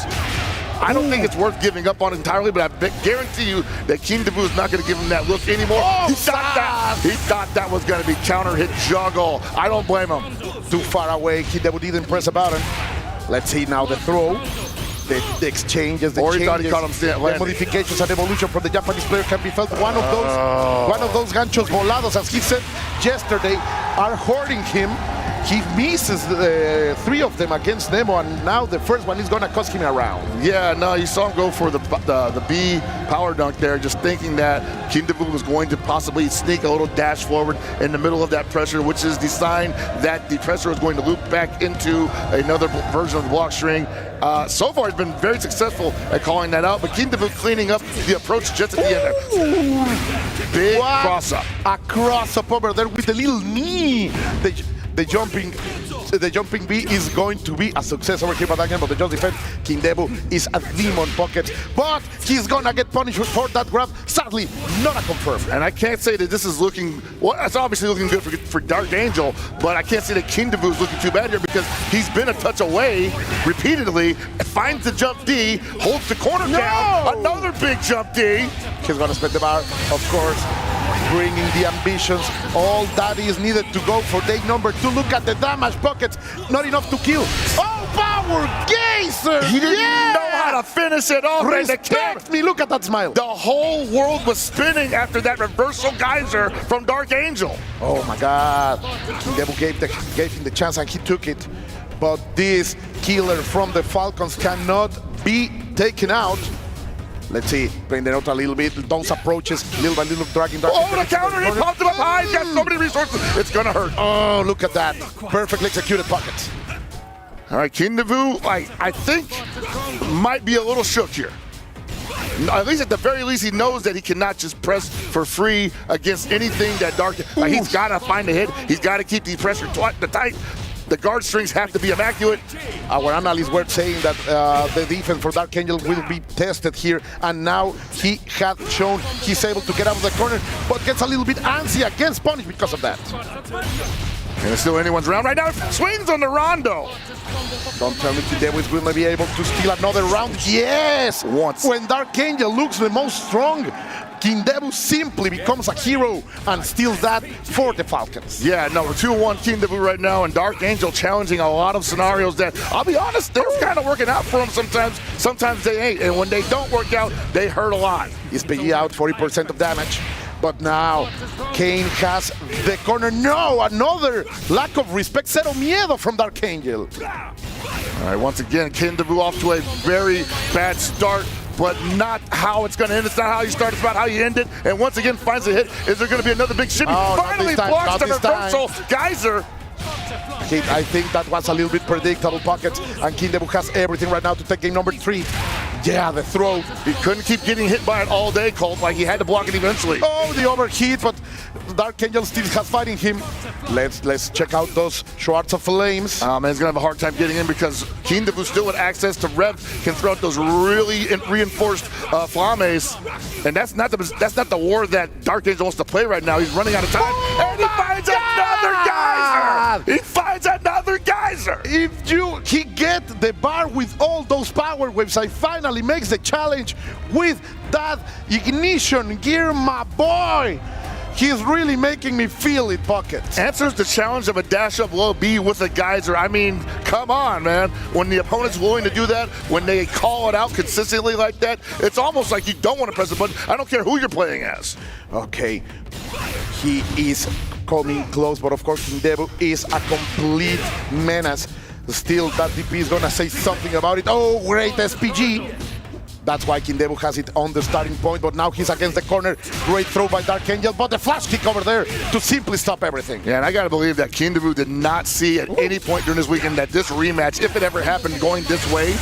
I don't think it's worth giving up on entirely, but I guarantee you that Kindevu is not going to give him that look anymore. He thought that was going to be counter hit juggle. I don't blame him. Too far away. Kindevu didn't press a button. Let's see now the throw. The exchanges, the changes, the modifications and evolution from the Japanese player can be felt. One of those ganchos volados, as he said yesterday, are hurting him. He misses 3 of them against Nemo, and now the first one is gonna cost him a round. Yeah, no, you saw him go for the B power dunk there, just thinking that Kindevu was going to possibly sneak a little dash forward in the middle of that pressure, which is the sign that the pressure is going to loop back into another version of the block string. So far, he's been very successful at calling that out, but Kindevu cleaning up the approach just at the end there. Big cross-up. A cross-up over there with the little knee. The jumping B is going to be a success over here by that game, but the just defense, Kindevu is a demon pocket, but he's gonna get punished for that grab. Sadly, not a confirm. And I can't say that this is looking, well, it's obviously looking good for Dark Angel, but I can't say that Kindevu is looking too bad here because he's been a touch away repeatedly, finds the jump D, holds the corner down, another big jump D. He's gonna spend the bar, of course, bringing the ambitions. All that is needed to go for day number 2. Look at the damage buckets, not enough to kill. Oh, power geyser! He didn't know how to finish it off. Respect me, look at that smile. The whole world was spinning after that reversal geyser from Dark Angel. Oh my God, Kindevu gave him the chance and he took it. But this killer from the Falcons cannot be taken out. Let's see, bring the note a little bit. Those approaches, little by little, dragging. Oh, the counter! He popped him up high. He's got so many resources. It's gonna hurt. Oh, look at that! Perfectly executed pockets. All right, Kindevu, I think might be a little shook here. At least, at the very least, he knows that he cannot just press for free against anything that Dark. He's got to find a hit. He's got to keep the pressure tight. The guard strings have to be immaculate. Our analysts were saying that the defense for Dark Angel will be tested here, and now he had shown he's able to get out of the corner, but gets a little bit antsy against Punish because of that. And it's still anyone's round right now. Swings on the Rondo. Don't tell me Kindevu is going to be able to steal another round. Yes! Once. When Dark Angel looks the most strong, Kindevu simply becomes a hero and steals that for the Falcons. Yeah, no, 2-1 Kindevu right now, and Dark Angel challenging a lot of scenarios that, I'll be honest, they're kind of working out for him sometimes. Sometimes they ain't, and when they don't work out, they hurt a lot. He's picking out 40% of damage. But now, Kane has the corner. No, another lack of respect. Cero miedo from Dark Angel. All right, once again, Kindevu off to a very bad start, but not how it's going to end. It's not how you start, it's about how you end it. And once again, finds a hit. Is there going to be another big shimmy? Oh, finally blocks the reversal. Geyser. I think that was a little bit predictable pockets, and Kindevu has everything right now to take game number 3. Yeah, the throw. He couldn't keep getting hit by it all day, Colt. Like, he had to block it eventually. Oh, the overheat, but Dark Angel still has fighting him. Let's check out those Swords of Flames. Man, he's gonna have a hard time getting in because Kindevu still with access to Rev can throw out those really reinforced flames, and that's not the war that Dark Angel wants to play right now. He's running out of time, and he finds another geyser. He finds another geyser. If he get the bar with all those power waves, I finally makes the challenge with that ignition gear, my boy. He's really making me feel it, Pocket. Answers the challenge of a dash-up low B with a geyser. I mean, come on, man. When the opponent's willing to do that, when they call it out consistently like that, it's almost like you don't want to press the button. I don't care who you're playing as. Okay, he is coming close, but of course Kindevu is a complete menace. Still, that DP is gonna say something about it. Oh, great SPG. That's why Kindevu has it on the starting point, but now he's against the corner. Great throw by Dark Angel, but the flash kick over there to simply stop everything. Yeah, and I gotta believe that Kindevu did not see at any point during this weekend that this rematch, if it ever happened, going this way.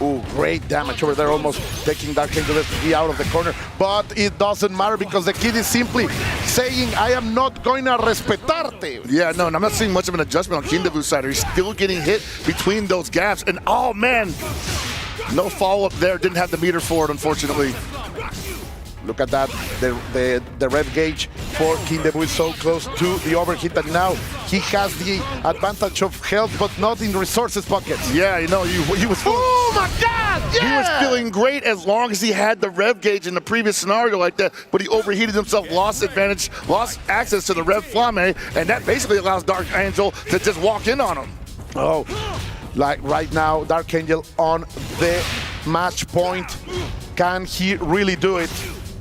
Ooh, great damage over there, almost taking Dark Angel out of the corner, but it doesn't matter because the kid is simply saying, I am not going to respetarte. Yeah, no, and I'm not seeing much of an adjustment on Kindevu's side. He's still getting hit between those gaps, and oh man, no follow-up there. Didn't have the meter for it, unfortunately. Look at that. The red gauge for Kindevu is so close to the overheat that now he has the advantage of health, but not in resources pockets. Yeah, you know, he was feeling, oh my God! Yeah! He was feeling great as long as he had the rev gauge in the previous scenario like that, but he overheated himself, lost advantage, lost access to the rev flame, and that basically allows Dark Angel to just walk in on him. Oh, like right now, Dark Angel on the match point. Can he really do it?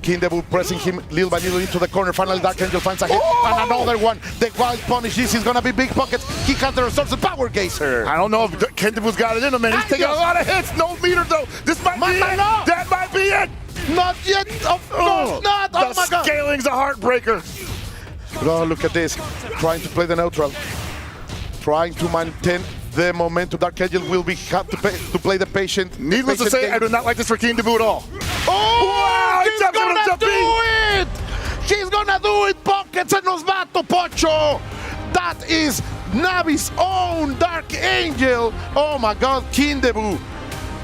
Kindevu pressing him little by little into the corner. Finally, Dark Angel finds a hit. And another one. The wild punish. This is going to be big pockets. He has the resources. Power Gazer. I don't know if Kindevu's got it in him, man. He's taking a lot of hits. No meter, though. This might be it. That might be it. Not yet. Of course not. Oh my God. The scaling's a heartbreaker. Oh, look at this. Trying to play the neutral. Trying to maintain the momentum. Dark Angel will have to play the patient. Needless to say, I do not like this for Kindevu at all. Oh, he's gonna do it! He's gonna do it! Pockets and nos vato, Pocho! That is Navi's own Dark Angel! Oh my God, Kindevu!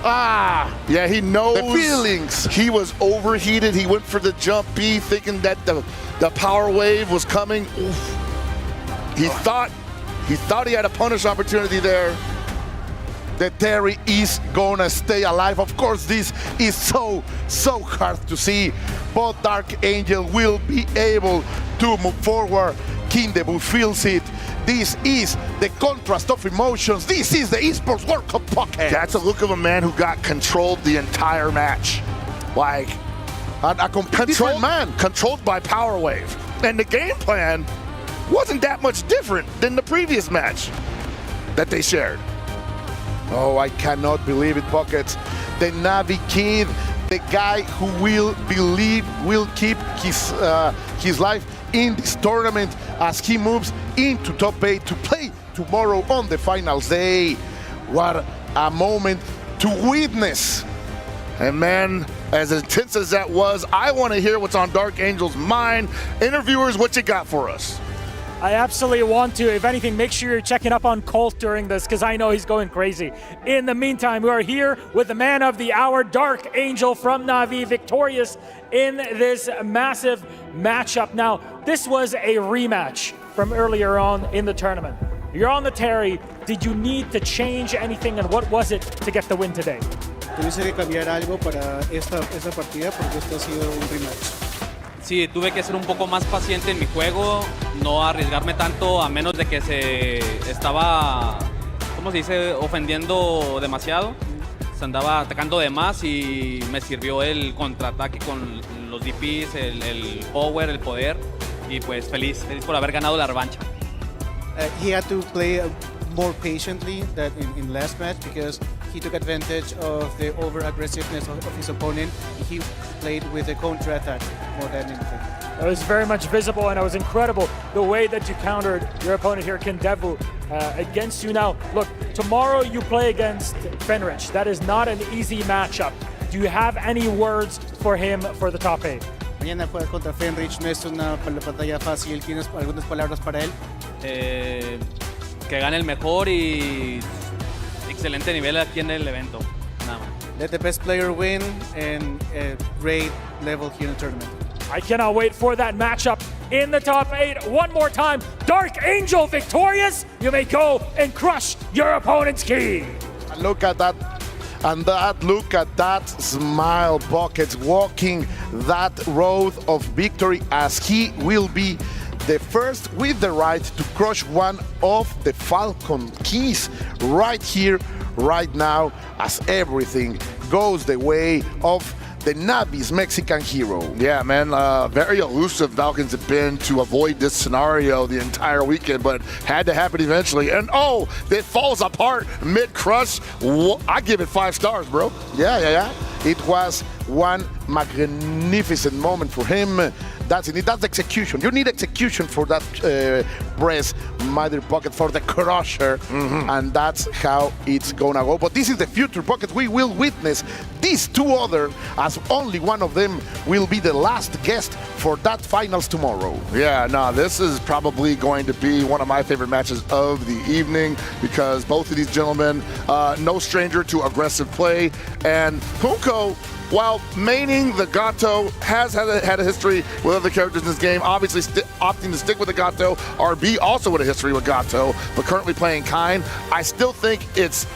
Yeah, he knows the feelings. He was overheated. He went for the jump B, thinking that the power wave was coming. Oof. He thought he had a punish opportunity there. The Terry is gonna stay alive. Of course, this is so hard to see, but Dark Angel will be able to move forward. Kindevu feels it. This is the contrast of emotions. This is the Esports World Cup pocket. That's a look of a man who got controlled the entire match. Like, a competitive man. Controlled by power wave. And the game plan wasn't that much different than the previous match that they shared. Oh, I cannot believe it, Pockets. The Navi kid, the guy who will keep his life in this tournament as he moves into top 8 to play tomorrow on the finals day. What a moment to witness. And man, as intense as that was, I want to hear what's on Dark Angel's mind. Interviewers, what you got for us? I absolutely want to. If anything, make sure you're checking up on Colt during this because I know he's going crazy. In the meantime, we are here with the man of the hour, Dark Angel from Navi, victorious in this massive matchup. Now, this was a rematch from earlier on in the tournament. You're on the Terry. Did you need to change anything, and what was it to get the win today? Tuviste que cambiar algo para esta partida porque esto ha sido un rematch. Sí, tuve que ser un poco más paciente en mi juego, no arriesgarme tanto a menos de que se estaba, ¿cómo se dice?, ofendiendo demasiado. Se andaba atacando de más y me sirvió el contraataque con los DPs, el power, el poder y pues feliz por haber ganado la revancha. He had to play more patiently than in last match because he took advantage of the over-aggressiveness of his opponent. He played with a counter-attack more than anything. It was very much visible, and it was incredible the way that you countered your opponent here, Kindevu, against you. Now, look, tomorrow you play against Fenrich. That is not an easy matchup. Do you have any words for him for the top 8? Mañana juega contra Fenrich, no es una batalla fácil. ¿Tienes algunas palabras para él? Que gane el mejor y excelente nivel aquí en el evento. Nada más. Let the best player win and a great level here in the tournament. I cannot wait for that matchup in the top 8. One more time, Dark Angel victorious. You may go and crush your opponent's key. Look at that. And look at that smile, Pockets, walking that road of victory as he will be the first with the right to crush one of the Falcon keys right here, right now, as everything goes the way of the Navi's Mexican hero. Yeah, man, very elusive Falcons have been to avoid this scenario the entire weekend, but had to happen eventually. And oh, it falls apart mid-crush. I give it 5 stars, bro. Yeah. It was one magnificent moment for him. That's it. That's execution. You need execution for that press, Mother Pocket, for the crusher, and that's how it's gonna go. But this is the future, Pocket. We will witness these 2 others, as only one of them will be the last guest for that finals tomorrow. Yeah, no, this is probably going to be one of my favorite matches of the evening because both of these gentlemen, no stranger to aggressive play, and Punko, while maining the Gato, has had a history with other characters in this game, obviously opting to stick with the Gato. RB also with a history with Gato, but currently playing Kind. I still think it's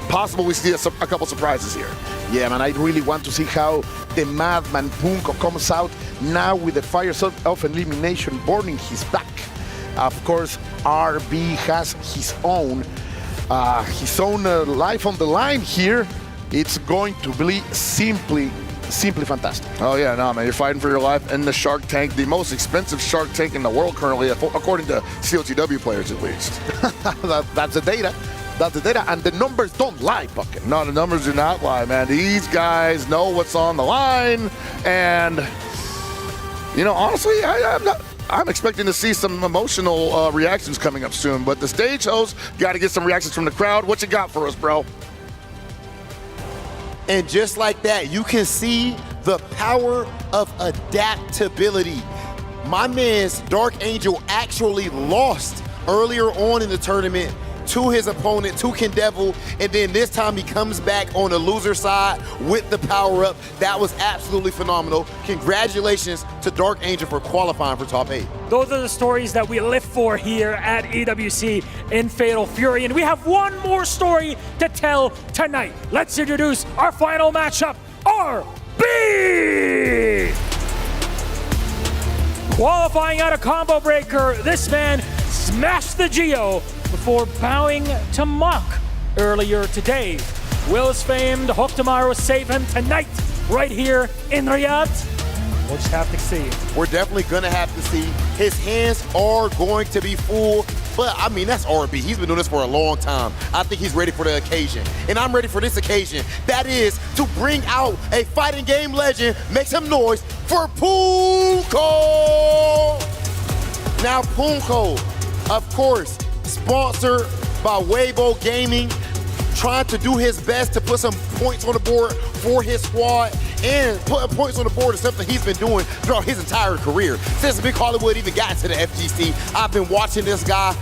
possible we see a couple surprises here. Yeah, man, I really want to see how the madman Punko comes out now with the fire of elimination burning his back. Of course, RB has his own life on the line here. It's going to be simply simply fantastic. Oh yeah, no man, you're fighting for your life in the Shark Tank, the most expensive Shark Tank in the world currently, according to COTW players at least. That's the data. That's the data, and the numbers don't lie, Bucket. No, the numbers do not lie, man. These guys know what's on the line, and you know, honestly, I'm expecting to see some emotional reactions coming up soon. But the stage host got to get some reactions from the crowd. What you got for us, bro? And just like that, you can see the power of adaptability. My man's Dark Angel actually lost earlier on in the tournament to his opponent, to Kindevu, and then this time he comes back on the loser side with the power-up. That was absolutely phenomenal. Congratulations to Dark Angel for qualifying for top 8. Those are the stories that we live for here at EWC in Fatal Fury. And we have one more story to tell tonight. Let's introduce our final matchup, RB! Qualifying out of Combo Breaker, this man smashed the Geo before bowing to Mock earlier today. Will's famed Hoktamaro save him tonight, right here in Riyadh. We'll just have to see. We're definitely gonna have to see. His hands are going to be full, but I mean, that's RB. He's been doing this for a long time. I think he's ready for the occasion, and I'm ready for this occasion. That is to bring out a fighting game legend. Make some noise for Punko! Now Punko, of course, sponsored by Weibo Gaming, trying to do his best to put some points on the board for his squad, and putting points on the board is something he's been doing throughout his entire career. Since Big Hollywood even got into the FGC, I've been watching this guy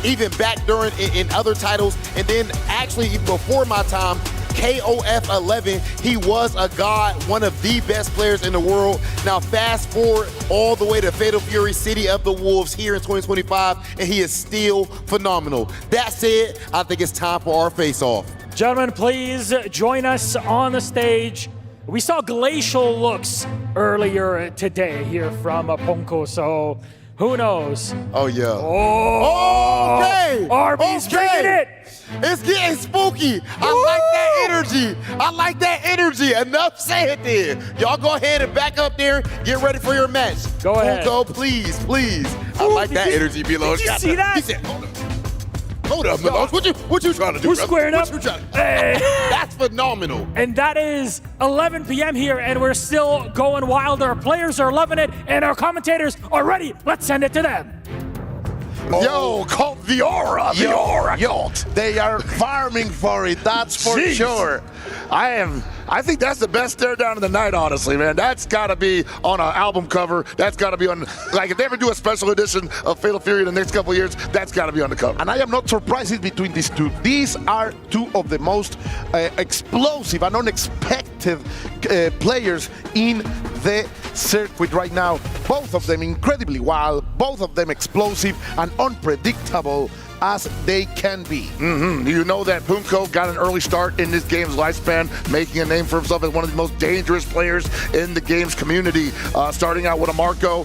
even back during in other titles, and then actually even before my time, KOF 11, he was a god, one of the best players in the world. Now fast forward all the way to Fatal Fury City of the Wolves here in 2025, and he is still phenomenal. That said, I think it's time for our face-off. Gentlemen, please join us on the stage. We saw glacial looks earlier today here from Punko, so who knows? Oh, yeah. Oh, okay. RB's bringing it. It's getting spooky. I like that energy. I like that energy. Enough said there. Y'all go ahead and back up there. Get ready for your match. Go ahead. Punko, please, please. I like that energy, Milos. Did you see that? He said, hold up, Milos. What you trying to do, We're brother? squaring up. What you trying to do? Hey. That's phenomenal. And that is 11 p.m. here, and we're still going wild. Our players are loving it, and our commentators are ready. Let's send it to them. Yo, call the aura, the aura. Yo, they are farming for it, that's for sure. I think that's the best stare down of the night, honestly, man. That's got to be on an album cover. That's got to be on, like, if they ever do a special edition of Fatal Fury in the next couple of years, that's got to be on the cover. And I am not surprised between these two. These are two of the most explosive and unexpected players in the circuit right now. Both of them incredibly wild, both of them explosive and unpredictable as they can be. You know that Punko got an early start in this game's lifespan, making a name for himself as one of the most dangerous players in the game's community. Starting out with a Marco,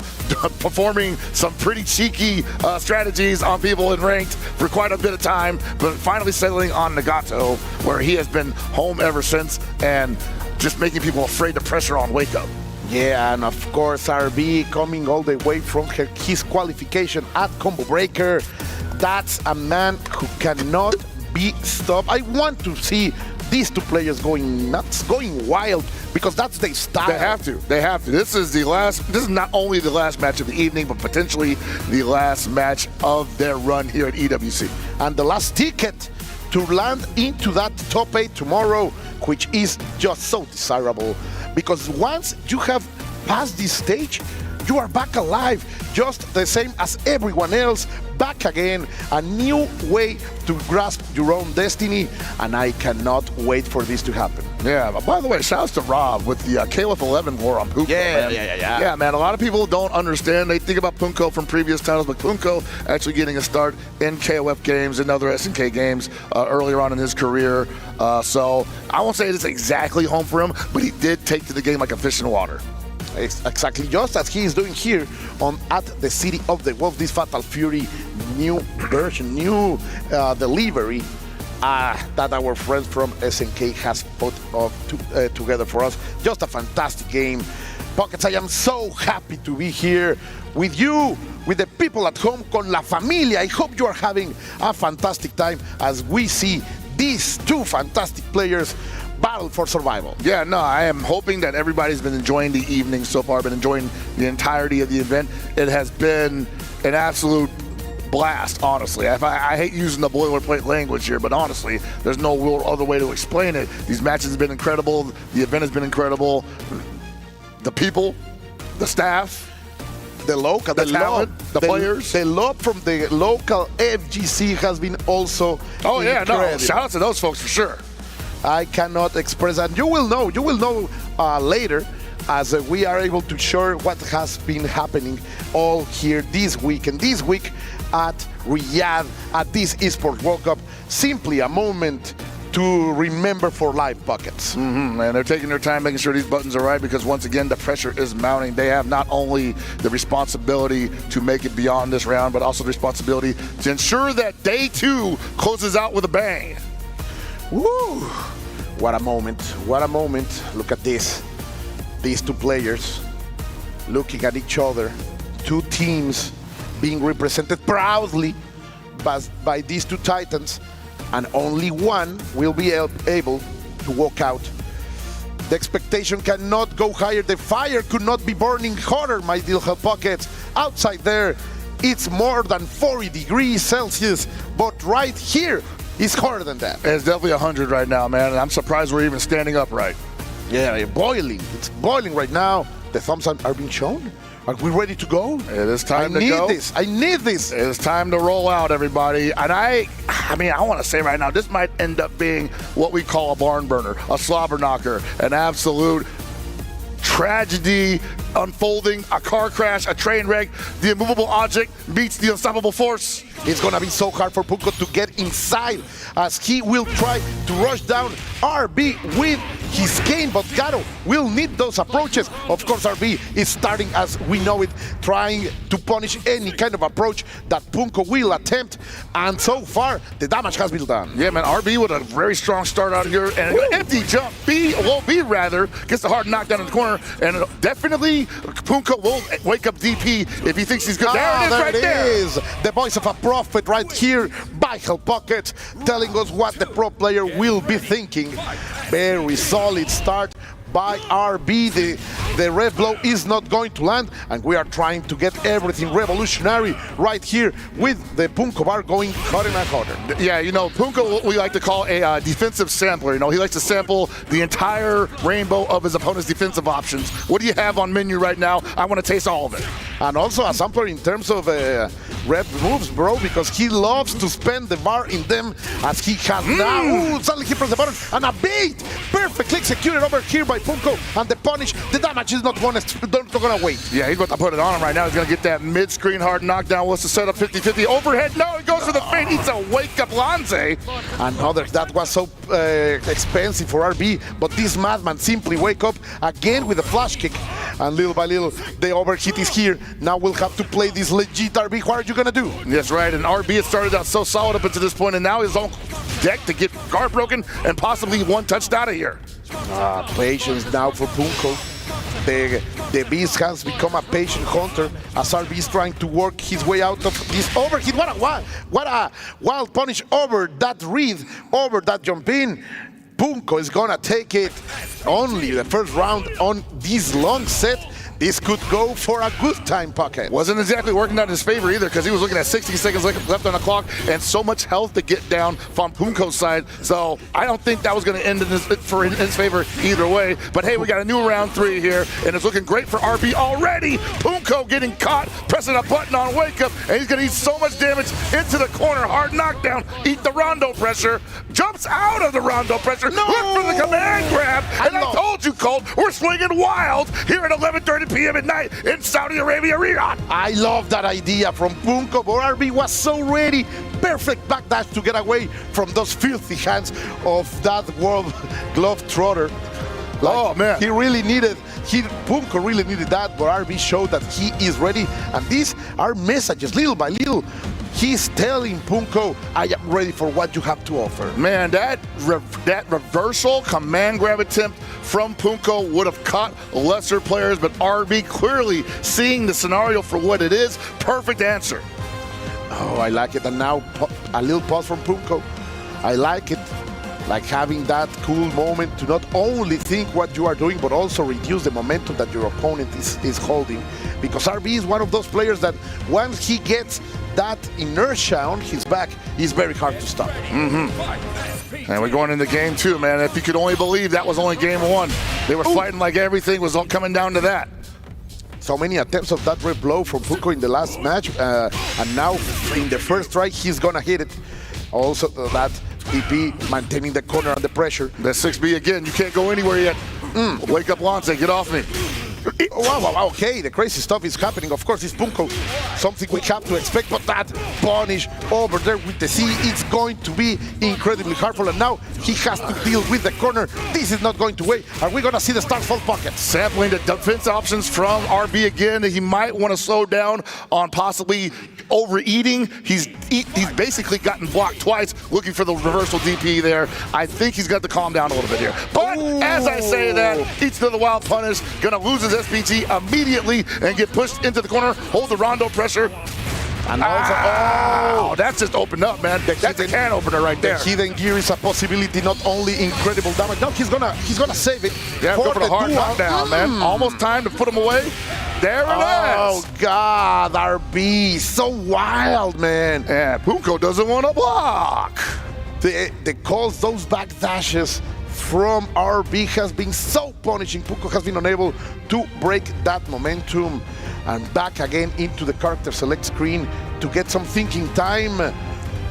performing some pretty cheeky strategies on people in ranked for quite a bit of time, but finally settling on Nagato, where he has been home ever since, and just making people afraid to pressure on Wake Up. Yeah, and of course RB coming all the way from his qualification at Combo Breaker. That's a man who cannot be stopped. I want to see these two players going nuts, going wild, because that's their style. They have to. They have to. This is not only the last match of the evening, but potentially the last match of their run here at EWC. And the last ticket to land into that top 8 tomorrow, which is just so desirable, because once you have passed this stage, you are back alive, just the same as everyone else, back again, a new way to grasp your own destiny, and I cannot wait for this to happen. Yeah, but by the way, shouts to Rob with the KOF 11 war on Punko. Yeah. Yeah, man, a lot of people don't understand. They think about Punko from previous titles, but Punko actually getting a start in KOF games and other SNK games earlier on in his career. So I won't say it's exactly home for him, but he did take to the game like a fish in water. Exactly, just as he is doing here at the City of the Wolves, this Fatal Fury new version, new delivery. that our friends from SNK has put together for us. Just a fantastic game. Pockets, I am so happy to be here with you, with the people at home, con la familia. I hope you are having a fantastic time as we see these two fantastic players battle for survival. Yeah, no, I am hoping that everybody's been enjoying the evening so far, been enjoying the entirety of the event. It has been an absolute blast, honestly. I hate using the boilerplate language here, but honestly, there's no real other way to explain it. These matches have been incredible. The event has been incredible. The people, the staff, the local, the talent, the players. The love from the local FGC has been also incredible. Shout out to those folks for sure. I cannot express, and you will know later as we are able to share what has been happening all here this week. And this week at Riyadh, at this Esports World Cup, simply a moment to remember for life, Buckets. And they're taking their time making sure these buttons are right, because once again, the pressure is mounting. They have not only the responsibility to make it beyond this round, but also the responsibility to ensure that day 2 closes out with a bang. Woo! What a moment, what a moment. Look at this. These two players looking at each other. Two teams being represented proudly by these two titans, and only one will be able to walk out. The expectation cannot go higher. The fire could not be burning hotter, my dear Pockets. Outside there, it's more than 40 degrees Celsius, but right here, it's hotter than that. It's definitely 100 right now, man, and I'm surprised we're even standing upright. Yeah, boiling. It's boiling right now. The thumbs are being shown. Are we ready to go? It is time to go. I need this. It's time to roll out, everybody. And I want to say right now, this might end up being what we call a barn burner, a slobber knocker, an absolute tragedy unfolding, a car crash, a train wreck. The immovable object meets the unstoppable force. It's gonna be so hard for Punko to get inside as he will try to rush down RB with his cane, but Garo will need those approaches. Of course, RB is starting, as we know it, trying to punish any kind of approach that Punko will attempt, and so far, the damage has been done. Yeah, man, RB with a very strong start out here, and an empty jump. B rather, gets the hard knockdown in the corner, and definitely Punko will wake up DP if he thinks he's good. There it is. The voice of a prophet right here by Pocket, telling us what the pro player will be thinking. Very solid start by RB. The red blow is not going to land, and we are trying to get everything revolutionary right here with the Punko bar going hotter and hotter. Yeah, you know, Punko, what we like to call a defensive sampler. You know, he likes to sample the entire rainbow of his opponent's defensive options. What do you have on menu right now? I want to taste all of it. And also a sampler in terms of red moves, bro, because he loves to spend the bar in them as he has now. Ooh, suddenly he pressed the button, and a bait perfectly executed over here by Punko, and the punish, the damage is not gonna wait. Yeah, he's about to put it on him right now. He's gonna get that mid-screen hard knockdown. What's the setup? 50-50 overhead. No, he goes for the feint. It's a wake-up Lanze. Another that was so expensive for RB, but this madman simply wake up again with a flash kick, and little by little the overhit is here. Now we'll have to play this legit RB. What are you gonna do? That's right, and RB has started out so solid up until this point, and now he's on deck to get guard broken and possibly one touched out of here. Patience now for Punko. The beast has become a patient hunter as RB is trying to work his way out of this overhit. What a wild punish over that read, over that jump in. Punko is gonna take it only the first round on this long set. This could go for a good time, Pocket. Wasn't exactly working out in his favor either, because he was looking at 60 seconds left on the clock and so much health to get down from Punko's side. So I don't think that was going to end in his favor either way. But hey, we got a new round 3 here, and it's looking great for RB already. Punko getting caught, pressing a button on wake up, and he's going to eat so much damage into the corner. Hard knockdown, eat the rondo pressure, jumps out of the rondo pressure, look for the command grab, and I told you, Colt, we're swinging wild here at 11:30 p.m. at night in Saudi Arabia, Riyadh. I love that idea from Punko, but RB was so ready. Perfect backdash to get away from those filthy hands of that world glove trotter. Oh man, Punko really needed that, but RB showed that he is ready. And these are messages, little by little. He's telling Punko, I am ready for what you have to offer. Man, that reversal command grab attempt from Punko would have caught lesser players, but RB clearly seeing the scenario for what it is. Perfect answer. Oh, I like it. And now a little pause from Punko. I like it. Like having that cool moment to not only think what you are doing, but also reduce the momentum that your opponent is holding. Because RB is one of those players that once he gets that inertia on his back, is very hard to stop. Mm-hmm. And we're going into game 2, man. If you could only believe that was only game 1. They were fighting like everything was all coming down to that. So many attempts of that red blow from Punko in the last match, and now in the first try, he's gonna hit it. Also, that DP maintaining the corner under pressure. The 6B again, you can't go anywhere yet. Wake up, Lance, get off me. Wow, okay, the crazy stuff is happening. Of course, it's Punko, something we have to expect, but that punish over there with the C, it's going to be incredibly hurtful, and now he has to deal with the corner. This is not going to wait. Are we gonna see the stars fall pocket? Sampling the defense options from RB again. He might want to slow down on possibly overeating. He's basically gotten blocked twice, looking for the reversal DP there. I think he's got to calm down a little bit here. But as I say that, each to the wild punish, gonna lose his SPG immediately and get pushed into the corner, hold the rondo pressure. And also, that's just opened up, man. That's a can opener right there. The hidden gear is a possibility, not only incredible damage. No, he's gonna save it. Yeah, go for the hard knockdown, man. Almost time to put him away. There it is. Oh, God, RB, so wild, man. Yeah, Punko doesn't want to block. The calls, those back dashes from RB has been so punishing. Punko has been unable to break that momentum. And back again into the character select screen to get some thinking time.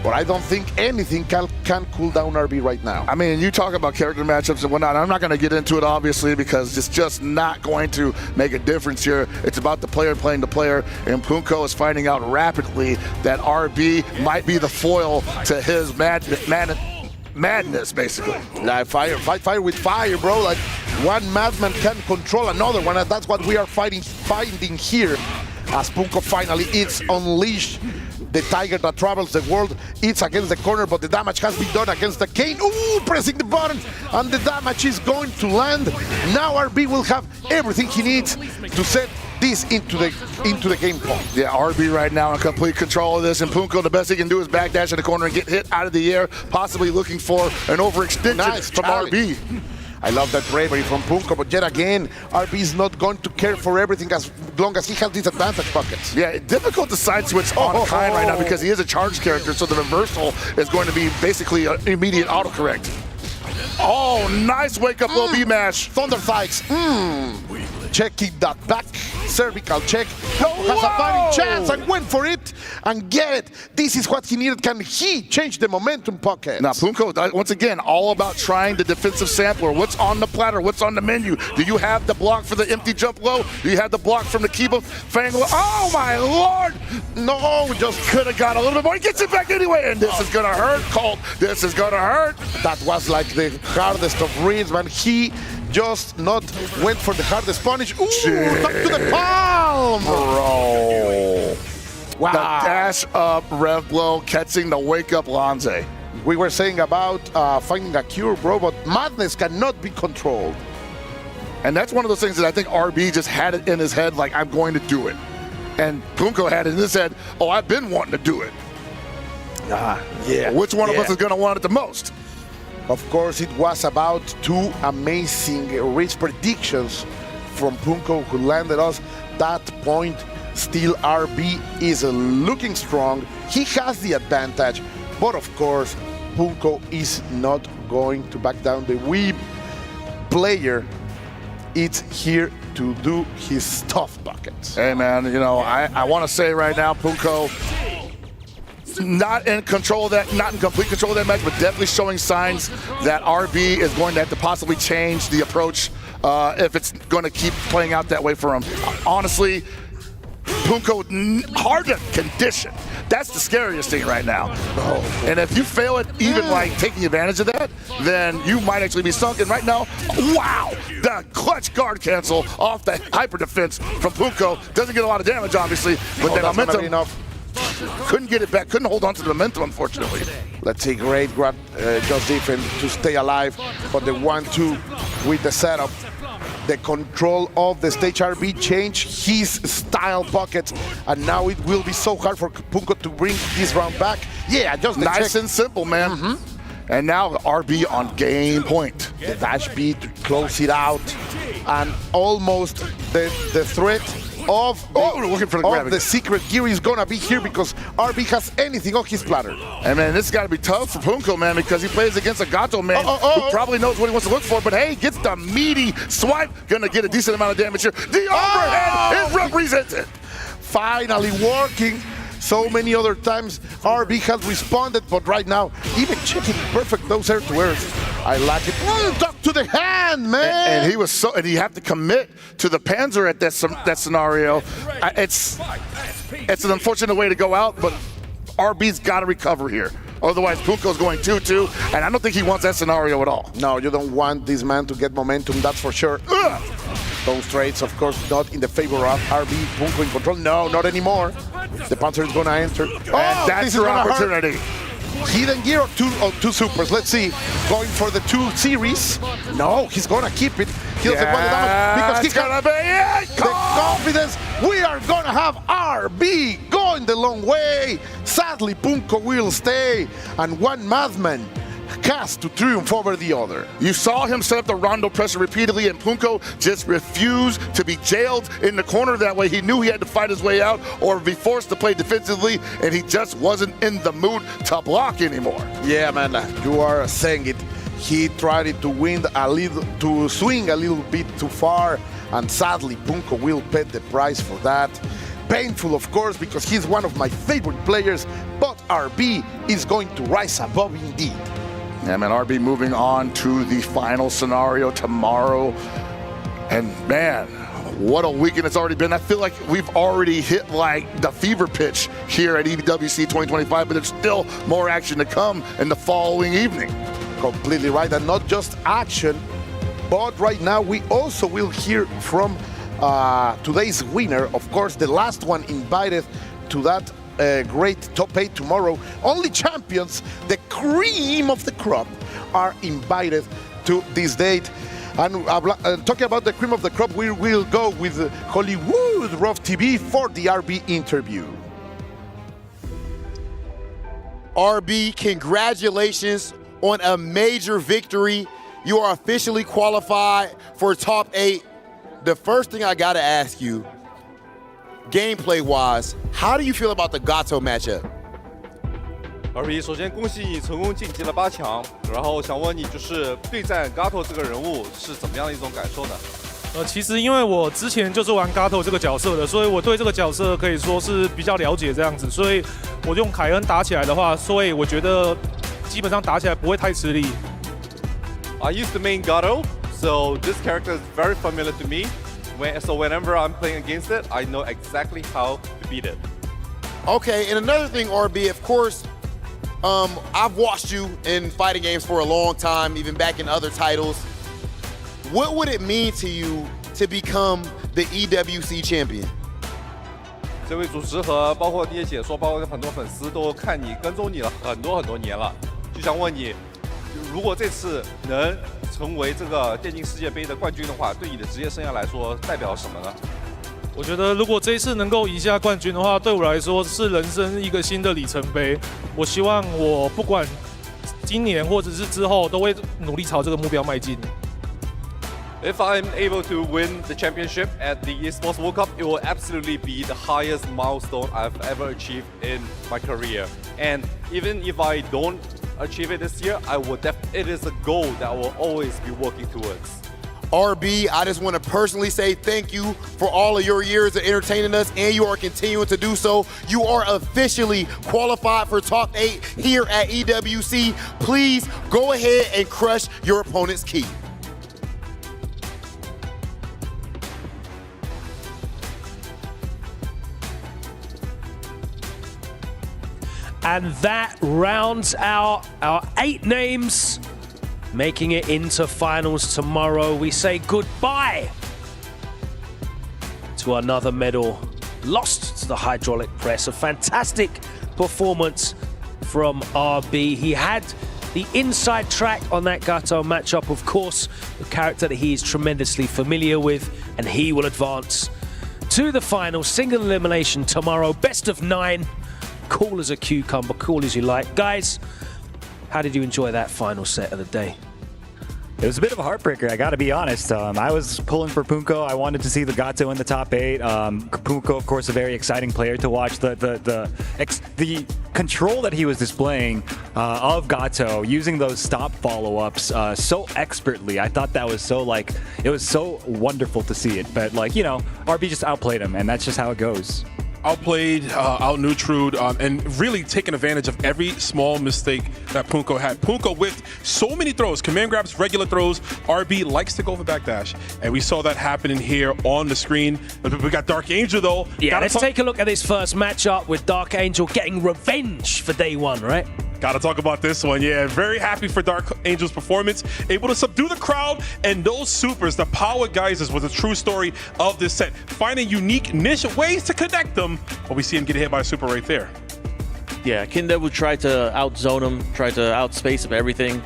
But I don't think anything can cool down RB right now. I mean, you talk about character matchups and whatnot. I'm not going to get into it, obviously, because it's just not going to make a difference here. It's about the player playing the player, and Punko is finding out rapidly that RB might be the foil to his madness, basically. Like fight with fire, bro. Like one madman can control another one, and that's what we are finding here. As Punko finally it's unleashed. The tiger that travels the world, it's against the corner, but the damage has been done against the cane. Ooh, pressing the button, and the damage is going to land. Now RB will have everything he needs to set this into the game point. Yeah, RB right now in complete control of this, and Punko, the best he can do is backdash in the corner and get hit out of the air, possibly looking for an overextension from RB. I love that bravery from Punko, but yet again, RB is not going to care for everything as long as he has these advantage pockets. Yeah, difficult to side switch on Kine right now because he is a charged character, so the reversal is going to be basically an immediate autocorrect. Oh, nice wake-up low B-mash. Thunder Fights. Checking that back. Cervical check. Has a fighting chance and went for it and get it. This is what he needed. Can he change the momentum pocket? Now, Punko, once again, all about trying the defensive sampler. What's on the platter? What's on the menu? Do you have the block for the empty jump low? Do you have the block from the Kiba Fangler? Oh, my Lord! No, just could have got a little bit more. He gets it back anyway, and this is going to hurt, Colt. This is going to hurt. That was like the hardest of reads, man. He just not went for the hardest punish. Ooh, back to the palm! Bro. Wow. The dash up rev blow, catching the wake up Lanze. We were saying about finding a cure, bro, but madness cannot be controlled. And that's one of those things that I think RB just had it in his head, like, I'm going to do it. And Punko had it in his head, oh, I've been wanting to do it. Yeah. Which one of us is going to want it the most? Of course, it was about two amazing rich predictions from Punko who landed us that point. Still, RB is looking strong. He has the advantage, but of course, Punko is not going to back down. The Wii player is here to do his stuff buckets. Hey, man, you know, I want to say right now, Punko, not in control of that, not in complete control of that match, but definitely showing signs that RB is going to have to possibly change the approach if it's going to keep playing out that way for him. Honestly, Punko, hard to condition. That's the scariest thing right now. And if you fail at even like taking advantage of that, then you might actually be sunk. And right now, wow, the clutch guard cancel off the hyper defense from Punko. Doesn't get a lot of damage, obviously, but that momentum. Couldn't get it back, couldn't hold on to the momentum, unfortunately. Let's see, great just defense to stay alive on the 1-2 with the setup. The control of the stage. RB changed his style pocket, and now it will be so hard for Punko to bring this round back. Yeah, just nice and simple, man. And now RB on game point. The dash B to close it out, and almost the threat of looking for the secret gear is gonna be here because RB has anything on his platter. And man, this has got to be tough for Punko, man, because he plays against a Gato man who probably knows what he wants to look for. But hey, gets the meaty swipe, gonna get a decent amount of damage here. The overhead is represented. Finally working. So many other times RB has responded, but right now, even checking perfect those air-to-airs. I like it. Duck to the hand, man. And he was and he had to commit to the Panzer at that scenario. It's an unfortunate way to go out, but RB's got to recover here. Otherwise, Punko's going 2-2, and I don't think he wants that scenario at all. No, you don't want this man to get momentum, that's for sure. Those trades, of course, not in the favor of RB. Punko in control. No, not anymore. The Panzer is gonna enter. And that's your opportunity. Hidden gear or two supers. Let's see. Going for the 2 series. No, he's gonna keep it. He doesn't want the damage because he's gonna be the confidence. We are gonna have RB going the long way. Sadly, Punko will stay, and one madman has to triumph over the other. You saw him set up the rondo pressure repeatedly, and Punko just refused to be jailed in the corner that way. He knew he had to fight his way out or be forced to play defensively, and he just wasn't in the mood to block anymore. Yeah, man, you are saying it. He tried to swing a little bit too far, and sadly, Punko will pay the price for that. Painful, of course, because he's one of my favorite players, but RB is going to rise above indeed. Yeah, man, RB moving on to the final scenario tomorrow. And man, what a weekend it's already been. I feel like we've already hit like the fever pitch here at EWC 2025, but there's still more action to come in the following evening. Completely right, and not just action, but right now we also will hear from today's winner. Of course, the last one invited to that great top 8 tomorrow. Only champions, the cream of the crop, are invited to this date. And talking about the cream of the crop, we will go with Hollywood Rough TV for the RB interview. RB, congratulations on a major victory. You are officially qualified for top 8. The first thing I gotta ask you, gameplay-wise, how do you feel about the Gato matchup? RB， 首先恭喜你成功晋级了8强，然后想问你就是对战 Gato 这个人物是怎么样的一种感受呢？其实因为我之前就是玩 Gato 这个角色的，所以我对这个角色可以说是比较了解这样子，所以我用凯恩打起来的话，所以我觉得基本上打起来不会太吃力。I used to main Gato, so this character is very familiar to me. So whenever I'm playing against it, I know exactly how to beat it. Okay, and another thing, RB, of course, I've watched you in fighting games for a long time, even back in other titles. What would it mean to you to become the EWC champion? 这位主持和包括你也解说，包括很多粉丝都看你跟踪你了很多年了，就想问你，如果这次能成为这个电竞世界杯的冠军的话，对你的职业生涯来说代表什么呢？我觉得如果这一次能够赢下冠军的话，对我来说是人生一个新的里程碑。我希望我不管今年或者是之后，都会努力朝这个目标迈进。If I'm able to win the championship at the Esports World Cup, it will absolutely be the highest milestone I've ever achieved in my career. And even if I don't achieve it this year, it is a goal that I will always be working towards. RB, I just want to personally say thank you for all of your years of entertaining us, and you are continuing to do so. You are officially qualified for top 8 here at EWC. Please go ahead and crush your opponent's key. And that rounds out our 8 names, making it into finals tomorrow. We say goodbye to another medal lost to the hydraulic press. A fantastic performance from RB. He had the inside track on that Gato matchup, of course, the character that he is tremendously familiar with, and he will advance to the final. Single elimination tomorrow, best of 9. Cool as a cucumber, cool as you like. Guys, how did you enjoy that final set of the day? It was a bit of a heartbreaker, I gotta be honest. I was pulling for Punko. I wanted to see the Gato in the top 8. Punko, of course, a very exciting player to watch. The control that he was displaying of Gato, using those stop follow-ups so expertly. I thought that was so, it was so wonderful to see it. But, RB just outplayed him, and that's just how it goes. Outplayed, out-neutraled, and really taking advantage of every small mistake that Punko had. Punko with so many throws, command grabs, regular throws. RB likes to go for backdash, and we saw that happening here on the screen. We got Dark Angel, though. Yeah, let's take a look at this first matchup with Dark Angel getting revenge for day 1, right? Gotta talk about this one. Yeah, very happy for Dark Angel's performance. Able to subdue the crowd, and those supers, the power geysers, was a true story of this set. Finding unique niche ways to connect them, but we see him get hit by a super right there. Yeah, Kindevu tried to outzone him, tried to outspace him, everything.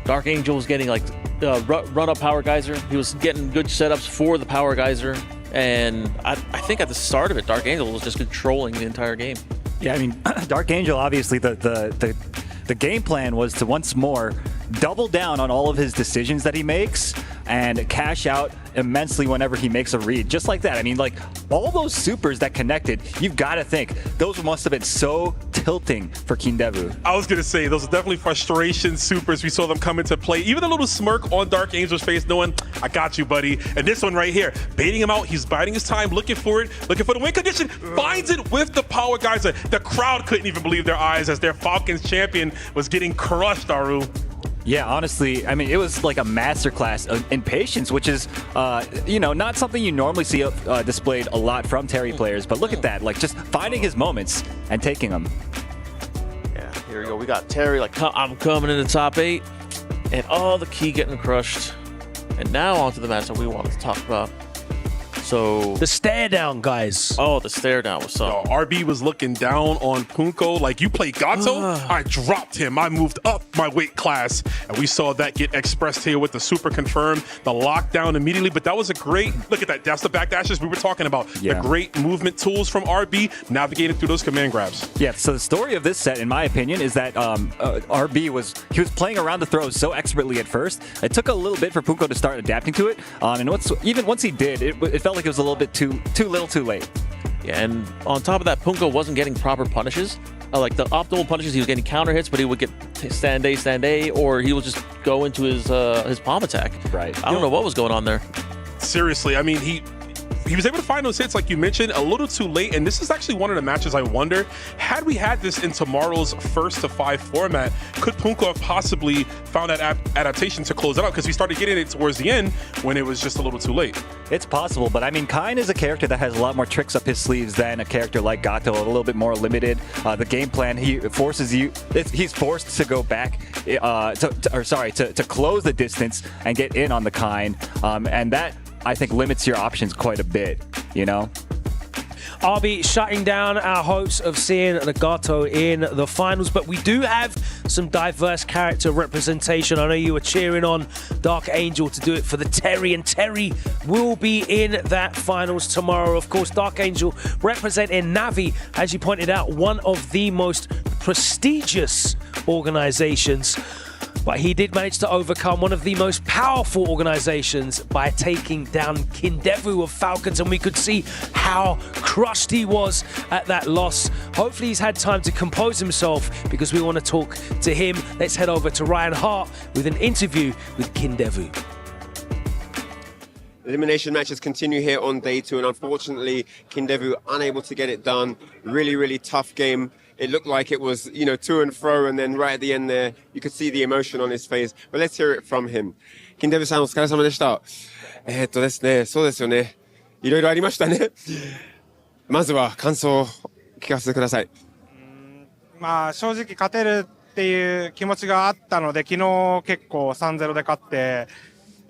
Dark Angel was getting run-up power geyser. He was getting good setups for the power geyser, and I think at the start of it, Dark Angel was just controlling the entire game. Yeah, I mean, Dark Angel, obviously, the game plan was to once more double down on all of his decisions that he makes and cash out immensely whenever he makes a read. Just like that. I mean, all those supers that connected, you've got to think, those must have been so tilting for Kindevu. I was going to say, those are definitely frustration supers. We saw them come into play. Even a little smirk on Dark Angel's face, knowing, I got you, buddy. And this one right here, baiting him out. He's biding his time, looking for it, looking for the win condition, finds it with the power geyser. The crowd couldn't even believe their eyes as their Falcons champion was getting crushed, Aru. Yeah, honestly, I mean, it was like a masterclass in patience, which is, not something you normally see displayed a lot from Terry players. But look at that, just finding his moments and taking them. Yeah, here we go. We got Terry, I'm coming in the top 8. And the key getting crushed. And now onto the match that we wanted to talk about. So the stare down, guys. Oh, the stare down. What's up? RB was looking down on Punko. You play Gato? I dropped him. I moved up my weight class. And we saw that get expressed here with the super confirm, the lockdown immediately. But that was a great, look at that. That's the backdashes we were talking about. Yeah. The great movement tools from RB navigating through those command grabs. Yeah, so the story of this set, in my opinion, is that RB was playing around the throws so expertly at first. It took a little bit for Punko to start adapting to it. And even once he did, it felt like it was a little bit too little too late. Yeah, and on top of that, Punko wasn't getting proper punishes. The optimal punishes, he was getting counter hits, but he would get stand A, or he would just go into his palm attack. Right. I don't know what was going on there. Seriously, I mean, he was able to find those hits, like you mentioned, a little too late. And this is actually one of the matches I wonder, had we had this in tomorrow's 1-to-5 format, could Punko have possibly found that adaptation to close it out? Because we started getting it towards the end when it was just a little too late. It's possible, but I mean, Kain is a character that has a lot more tricks up his sleeves than a character like Gato, a little bit more limited. The game plan, he's forced to go back, to close the distance and get in on the Kain. And that, I think, limits your options quite a bit, RB shutting down our hopes of seeing the Gato in the finals, but we do have some diverse character representation. I know you were cheering on Dark Angel to do it for the Terry, and Terry will be in that finals tomorrow. Of course, Dark Angel representing Navi, as you pointed out, one of the most prestigious organizations. But he did manage to overcome one of the most powerful organizations by taking down Kindevu of Falcons, and we could see how crushed he was at that loss. Hopefully he's had time to compose himself, because we want to talk to him. Let's head over to Ryan Hart with an interview with Kindevu. Elimination matches continue here on day 2, and unfortunately Kindevu unable to get it done. Really, really tough game. It looked like it was, to and fro, and then right at the end there, you could see the emotion on his face. But let's hear it from him. Kindevuさん、お疲れ様でした。ですね、そうですよね。いろいろありましたね。まずは感想を聞かせてください。正直勝てるっていう気持ちがあったので、昨日結構 3-0 で勝って、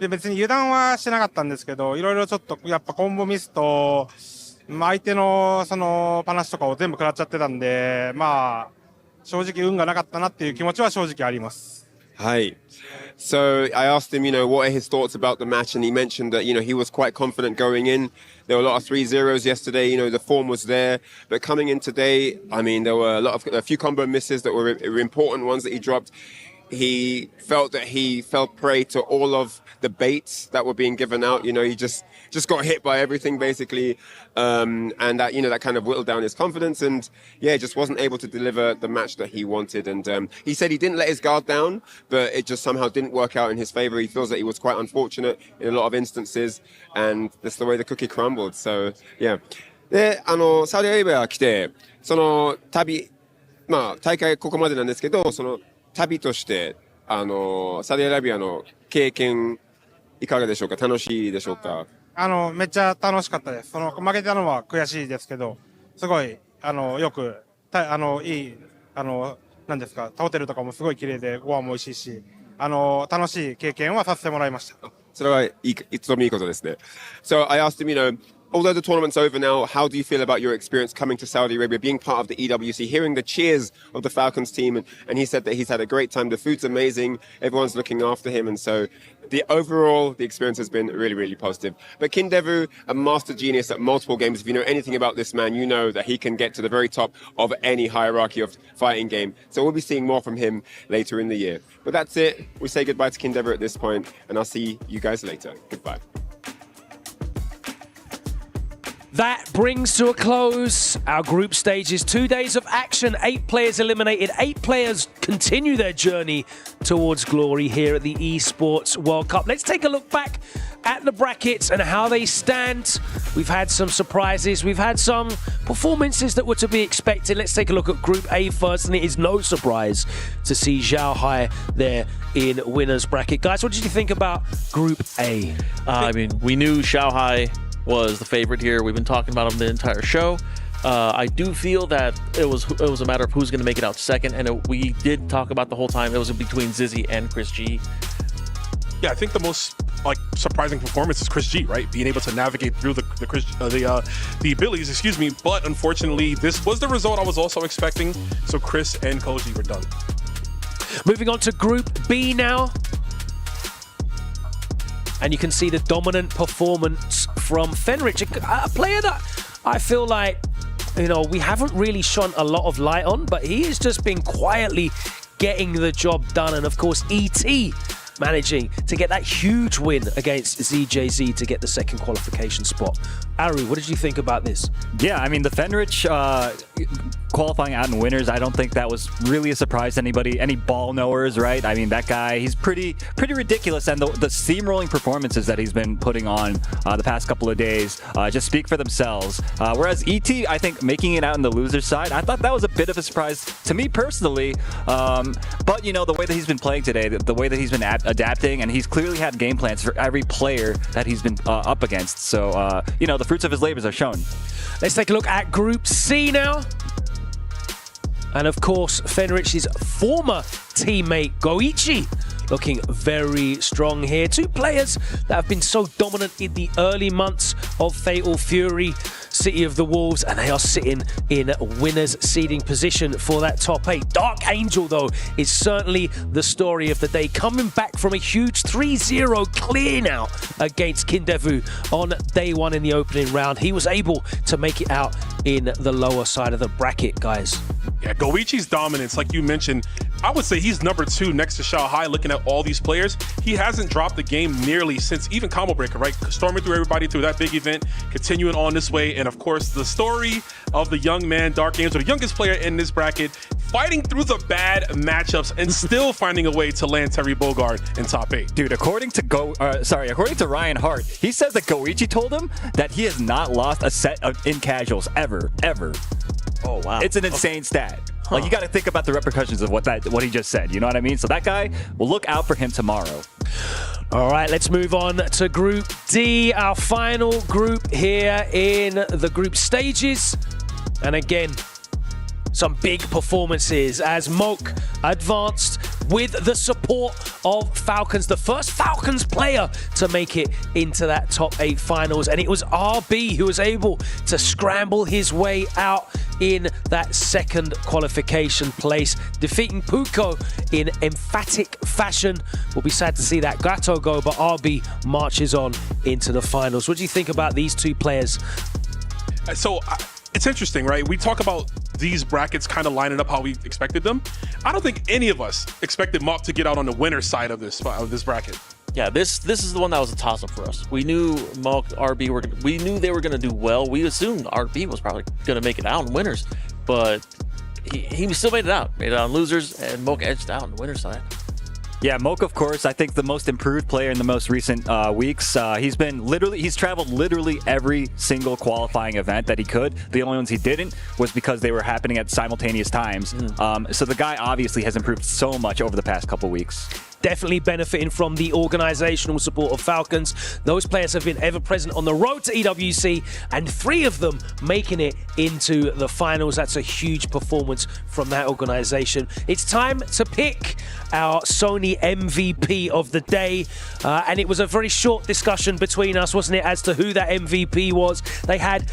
で別に油断はしてなかったんですけど、いろいろちょっとやっぱコンボミスと、相手のそのパナシとかを全部食らっちゃってたんで、まあ正直運がなかったなっていう気持ちは正直あります。Hi. So I asked him, what are his thoughts about the match, and he mentioned that, he was quite confident going in. There were a lot of 3-0s yesterday. The form was there, but coming in today, I mean, there were a few combo misses that were important ones that he dropped. He felt that he fell prey to all of the baits that were being given out. He just got hit by everything basically, and that that kind of whittled down his confidence, and just wasn't able to deliver the match that he wanted. And he said he didn't let his guard down, but it just somehow didn't work out in his favor. He feels that he was quite unfortunate in a lot of instances, and that's the way the cookie crumbled. So yeah. で、サウジアラビア来て、その旅、大会ここまでなんですけど、その旅としてサウジアラビアの経験いかがでしょうか。楽しいでしょうか。めっちゃ楽しかったです。負けたのは悔しいですけど、すごいよくいいなんですか、ホテルとかもすごい綺麗でご飯も美味しいし、楽しい経験はさせてもらいました。それはいい、とてもいいことですね。So I asked him, although the tournament's over now, how do you feel about your experience coming to Saudi Arabia, being part of the EWC, hearing the cheers of the Falcons team? And he said that he's had a great time. The food's amazing. Everyone's looking after him. And so the experience has been really, really positive. But Kindevu, a master genius at multiple games. If you know anything about this man, you know that he can get to the very top of any hierarchy of fighting game. So we'll be seeing more from him later in the year. But that's it. We say goodbye to Kindevu at this point, and I'll see you guys later. Goodbye. That brings to a close our group stages. 2 days of action, 8 players eliminated, 8 players continue their journey towards glory here at the Esports World Cup. Let's take a look back at the brackets and how they stand. We've had some surprises, we've had some performances that were to be expected. Let's take a look at Group A first, and it is no surprise to see Zhao Hai there in winner's bracket. Guys, what did you think about Group A? I mean, we knew Zhao Hai was the favorite here. We've been talking about him the entire show. I do feel that it was a matter of who's going to make it out second, and we did talk about the whole time it was between XYZZY and Chris G. Yeah, I think the most surprising performance is Chris G, right? Being able to navigate through the abilities, excuse me. But unfortunately, this was the result I was also expecting. So Chris and Koji were done. Moving on to Group B now. And you can see the dominant performance from Fenrich, a player that I feel like, we haven't really shone a lot of light on, but he has just been quietly getting the job done. And of course, ET managing to get that huge win against ZJZ to get the second qualification spot. Aru, what did you think about this? Yeah, I mean, the Fenrich qualifying out in winners, I don't think that was really a surprise to anybody, any ball knowers, right? I mean, that guy, he's pretty ridiculous, and the steamrolling performances that he's been putting on the past couple of days just speak for themselves. Whereas ET, I think, making it out in the loser side, I thought that was a bit of a surprise to me personally. But, the way that he's been playing today, the way that he's been adapting, and he's clearly had game plans for every player that he's been up against. So, the fruits of his labors are shown. Let's take a look at Group C now. And of course, Fenrich's former teammate, Goichi, looking very strong here. 2 players that have been so dominant in the early months of Fatal Fury, City of the Wolves, and they are sitting in winner's seeding position for that top 8. Dark Angel, though, is certainly the story of the day, coming back from a huge 3-0 clear now against Kindevu on day 1 in the opening round. He was able to make it out in the lower side of the bracket, guys. Yeah, Goichi's dominance, like you mentioned, I would say he's number 2 next to Zhao Hai. Looking at all these players, he hasn't dropped the game nearly since even Combo Breaker, right? Storming through everybody through that big event, continuing on this way. And of course, the story of the young man, Dark Angel, the youngest player in this bracket, fighting through the bad matchups and still finding a way to land Terry Bogard in top 8. Dude, according to Ryan Hart, he says that Goichi told him that he has not lost a set in casuals ever. Oh, wow. It's an insane stat. Like, you got to think about the repercussions of what he just said. You know what I mean? So that guy, we'll look out for him tomorrow. All right, let's move on to Group D, our final group here in the group stages. And again, some big performances as Moke advanced with the support of Falcons, the first Falcons player to make it into that top 8 finals. And it was RB who was able to scramble his way out in that second qualification place, defeating Punko in emphatic fashion. We'll be sad to see that Gato go, but RB marches on into the finals. What do you think about these two players? So it's interesting, right? We talk about these brackets kind of lining up how we expected them. I don't think any of us expected Mok to get out on the winner's side of this bracket. Yeah, this is the one that was a toss-up for us. We knew Mok, RB, we knew they were going to do well. We assumed RB was probably going to make it out in winners, but he still made it out. Made it out in losers, and Mok edged out on the winner's side. Yeah, Mok, of course, I think the most improved player in the most recent weeks. He's traveled literally every single qualifying event that he could. The only ones he didn't was because they were happening at simultaneous times. So the guy obviously has improved so much over the past couple weeks. Definitely benefiting from the organizational support of Falcons. Those players have been ever present on the road to EWC, and 3 of them making it into the finals. That's a huge performance from that organization. It's time to pick our Sony MVP of the day. And it was a very short discussion between us, wasn't it, as to who that MVP was. They had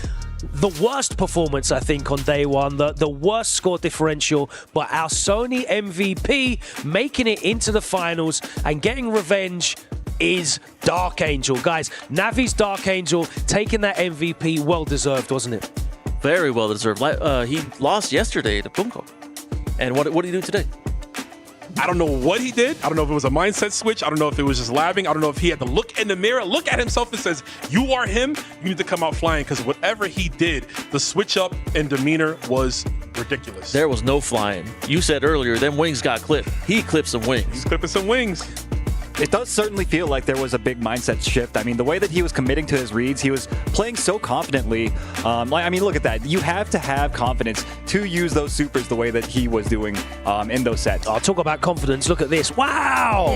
the worst performance, I think, on day one, the worst score differential, but our Sony MVP making it into the finals and getting revenge is Dark Angel. Guys, Navi's Dark Angel taking that MVP, well deserved, wasn't it? Very well deserved. He lost yesterday to Punko. And what did he do today? I don't know what he did. I don't know if it was a mindset switch. I don't know if it was just labbing. I don't know if he had to look in the mirror, look at himself and says, you are him. You need to come out flying, because whatever he did, the switch up and demeanor was ridiculous. There was no flying. You said earlier, them wings got clipped. He clipped some wings. He's clipping some wings. It does certainly feel like there was a big mindset shift. I mean, the way that he was committing to his reads, he was playing so confidently. I mean, look at that. You have to have confidence to use those supers the way that he was doing in those sets. I'll talk about confidence. Look at this. Wow!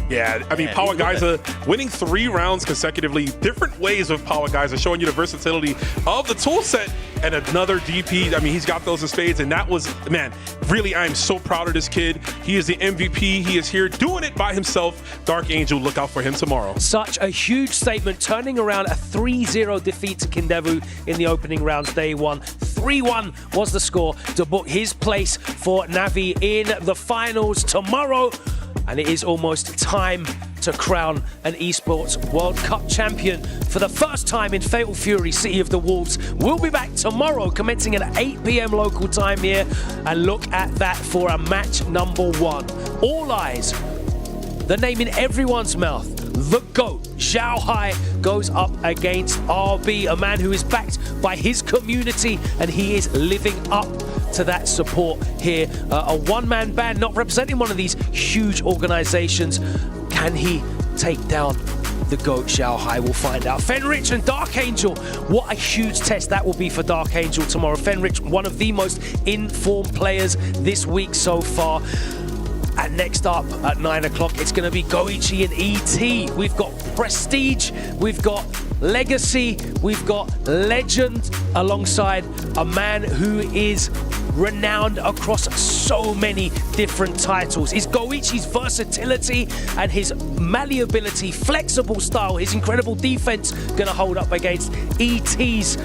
Yeah, I mean, Power Geyser winning 3 rounds consecutively. Different ways of Power Geyser, showing you the versatility of the tool set. And another DP. I mean, he's got those in spades. And that was, man, really, I am so proud of this kid. He is the MVP. He is here doing it by himself. Dark Angel, look out for him tomorrow. Such a huge statement, turning around a 3-0 defeat to Kindevu in the opening rounds day one. 3-1 was the score to book his place for Navi in the finals tomorrow. And it is almost time to crown an Esports World Cup champion for the first time in Fatal Fury City of the Wolves. We'll be back tomorrow, commencing at 8 p.m. local time here, and look at that for a match number 1. All eyes, the name in everyone's mouth, the GOAT, Xiao Hai, goes up against RB, a man who is backed by his community, and he is living up to that support here. A one-man band not representing one of these huge organizations. Can he take down the GOAT Xiao Hai? We'll find out. Fenrich and Dark Angel, what a huge test that will be for Dark Angel tomorrow. Fenrich, one of the most informed players this week so far. And next up at 9 o'clock, it's going to be Goichi and ET. We've got Prestige, we've got Legacy, we've got Legend, alongside a man who is renowned across so many different titles. Is Goichi's versatility and his malleability, flexible style, his incredible defense going to hold up against ET's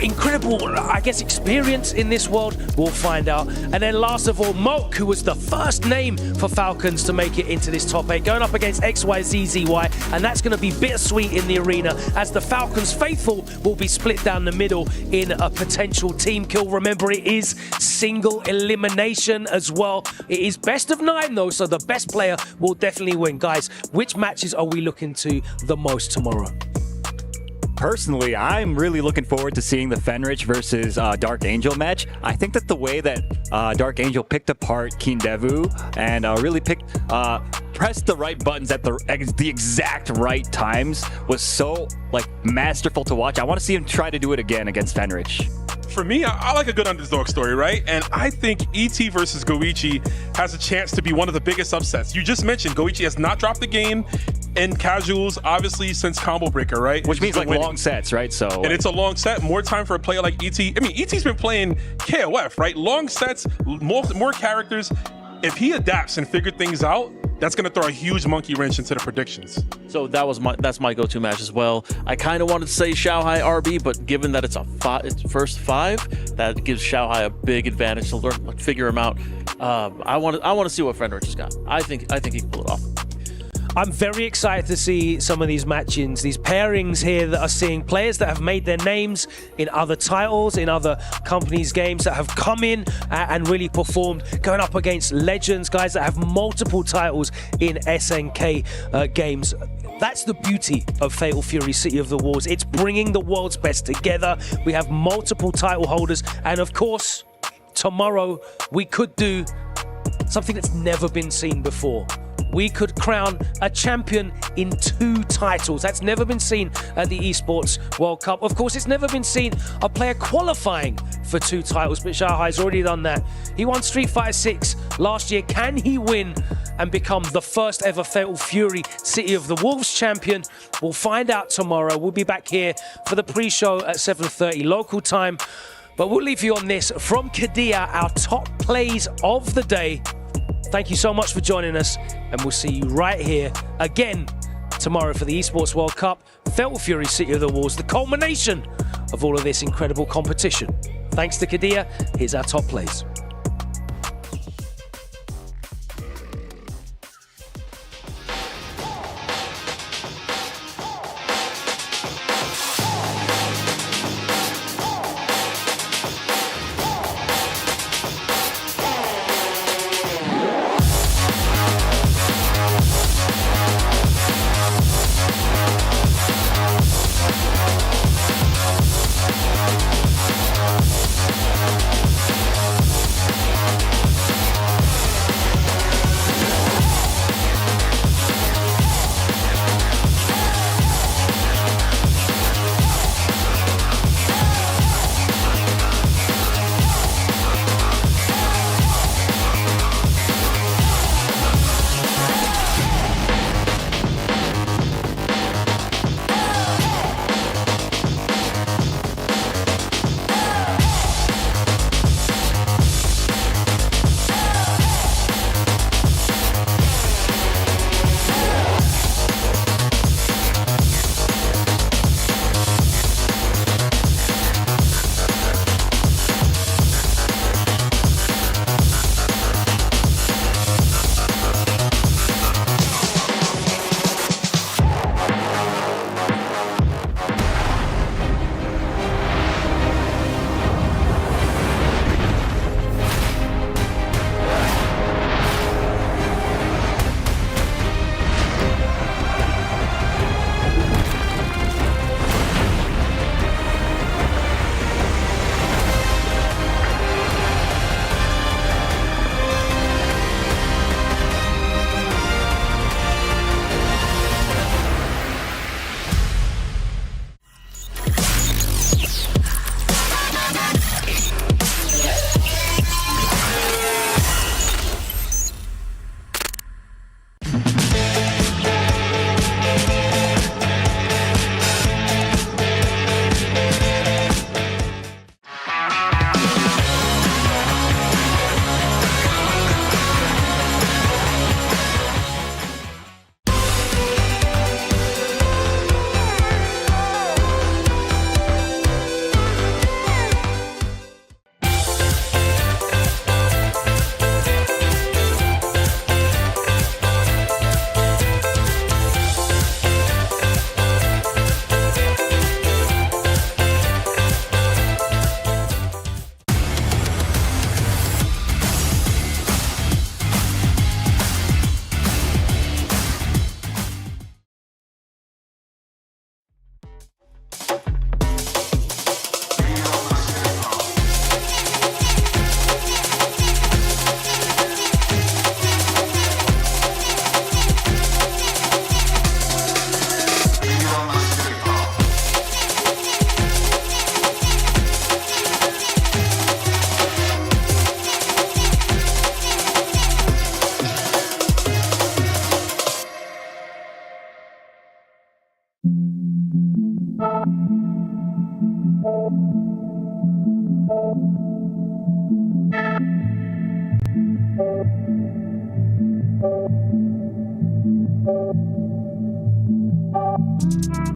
incredible, I guess, experience in this world? We'll find out. And then last of all, Mok, who was the first name for Falcons to make it into this top 8, going up against XYZZY, and that's going to be bittersweet in the arena, as the Falcons faithful will be split down the middle in a potential team kill. Remember, it is single elimination as well. It is best of 9 though, so the best player will definitely win. Guys, which matches are we looking to the most tomorrow? Personally, I'm really looking forward to seeing the Fenrich versus Dark Angel match. I think that the way that Dark Angel picked apart Kindevu and really pressed the right buttons at the exact right times was so masterful to watch. I want to see him try to do it again against Fenrich. For me, I like a good underdog story, right? And I think ET versus Goichi has a chance to be one of the biggest upsets. You just mentioned Goichi has not dropped the game. in casuals, obviously since Combo Breaker, right? Which means like long sets, right? So and it's a long set. More time for a player like ET. I mean, ET's been playing KOF, right? Long sets, more characters. If he adapts and figure things out, that's going to throw a huge monkey wrench into the predictions. So that's my go-to match as well. I kind of wanted to say Xiaohai RB, but given that it's it's first 5, that gives Xiaohai a big advantage to learn, figure him out. I want to see what Fenrich has got. I think he can pull it off. I'm very excited to see some of these match-ins, these pairings here that are seeing players that have made their names in other titles, in other companies' games, that have come in and really performed, going up against legends, guys that have multiple titles in SNK games. That's the beauty of Fatal Fury City of the Wars. It's bringing the world's best together. We have multiple title holders, and of course, tomorrow we could do something that's never been seen before. We could crown a champion in 2 titles. That's never been seen at the Esports World Cup. Of course, it's never been seen a player qualifying for 2 titles, but Xiaohai's already done that. He won Street Fighter 6 last year. Can he win and become the first ever Fatal Fury City of the Wolves champion? We'll find out tomorrow. We'll be back here for the pre-show at 7:30 local time. But we'll leave you on this from Kadia, our top plays of the day. Thank you so much for joining us, and we'll see you right here again tomorrow for the Esports World Cup, Fatal Fury City of the Wars, the culmination of all of this incredible competition. Thanks to Kadia, here's our top plays.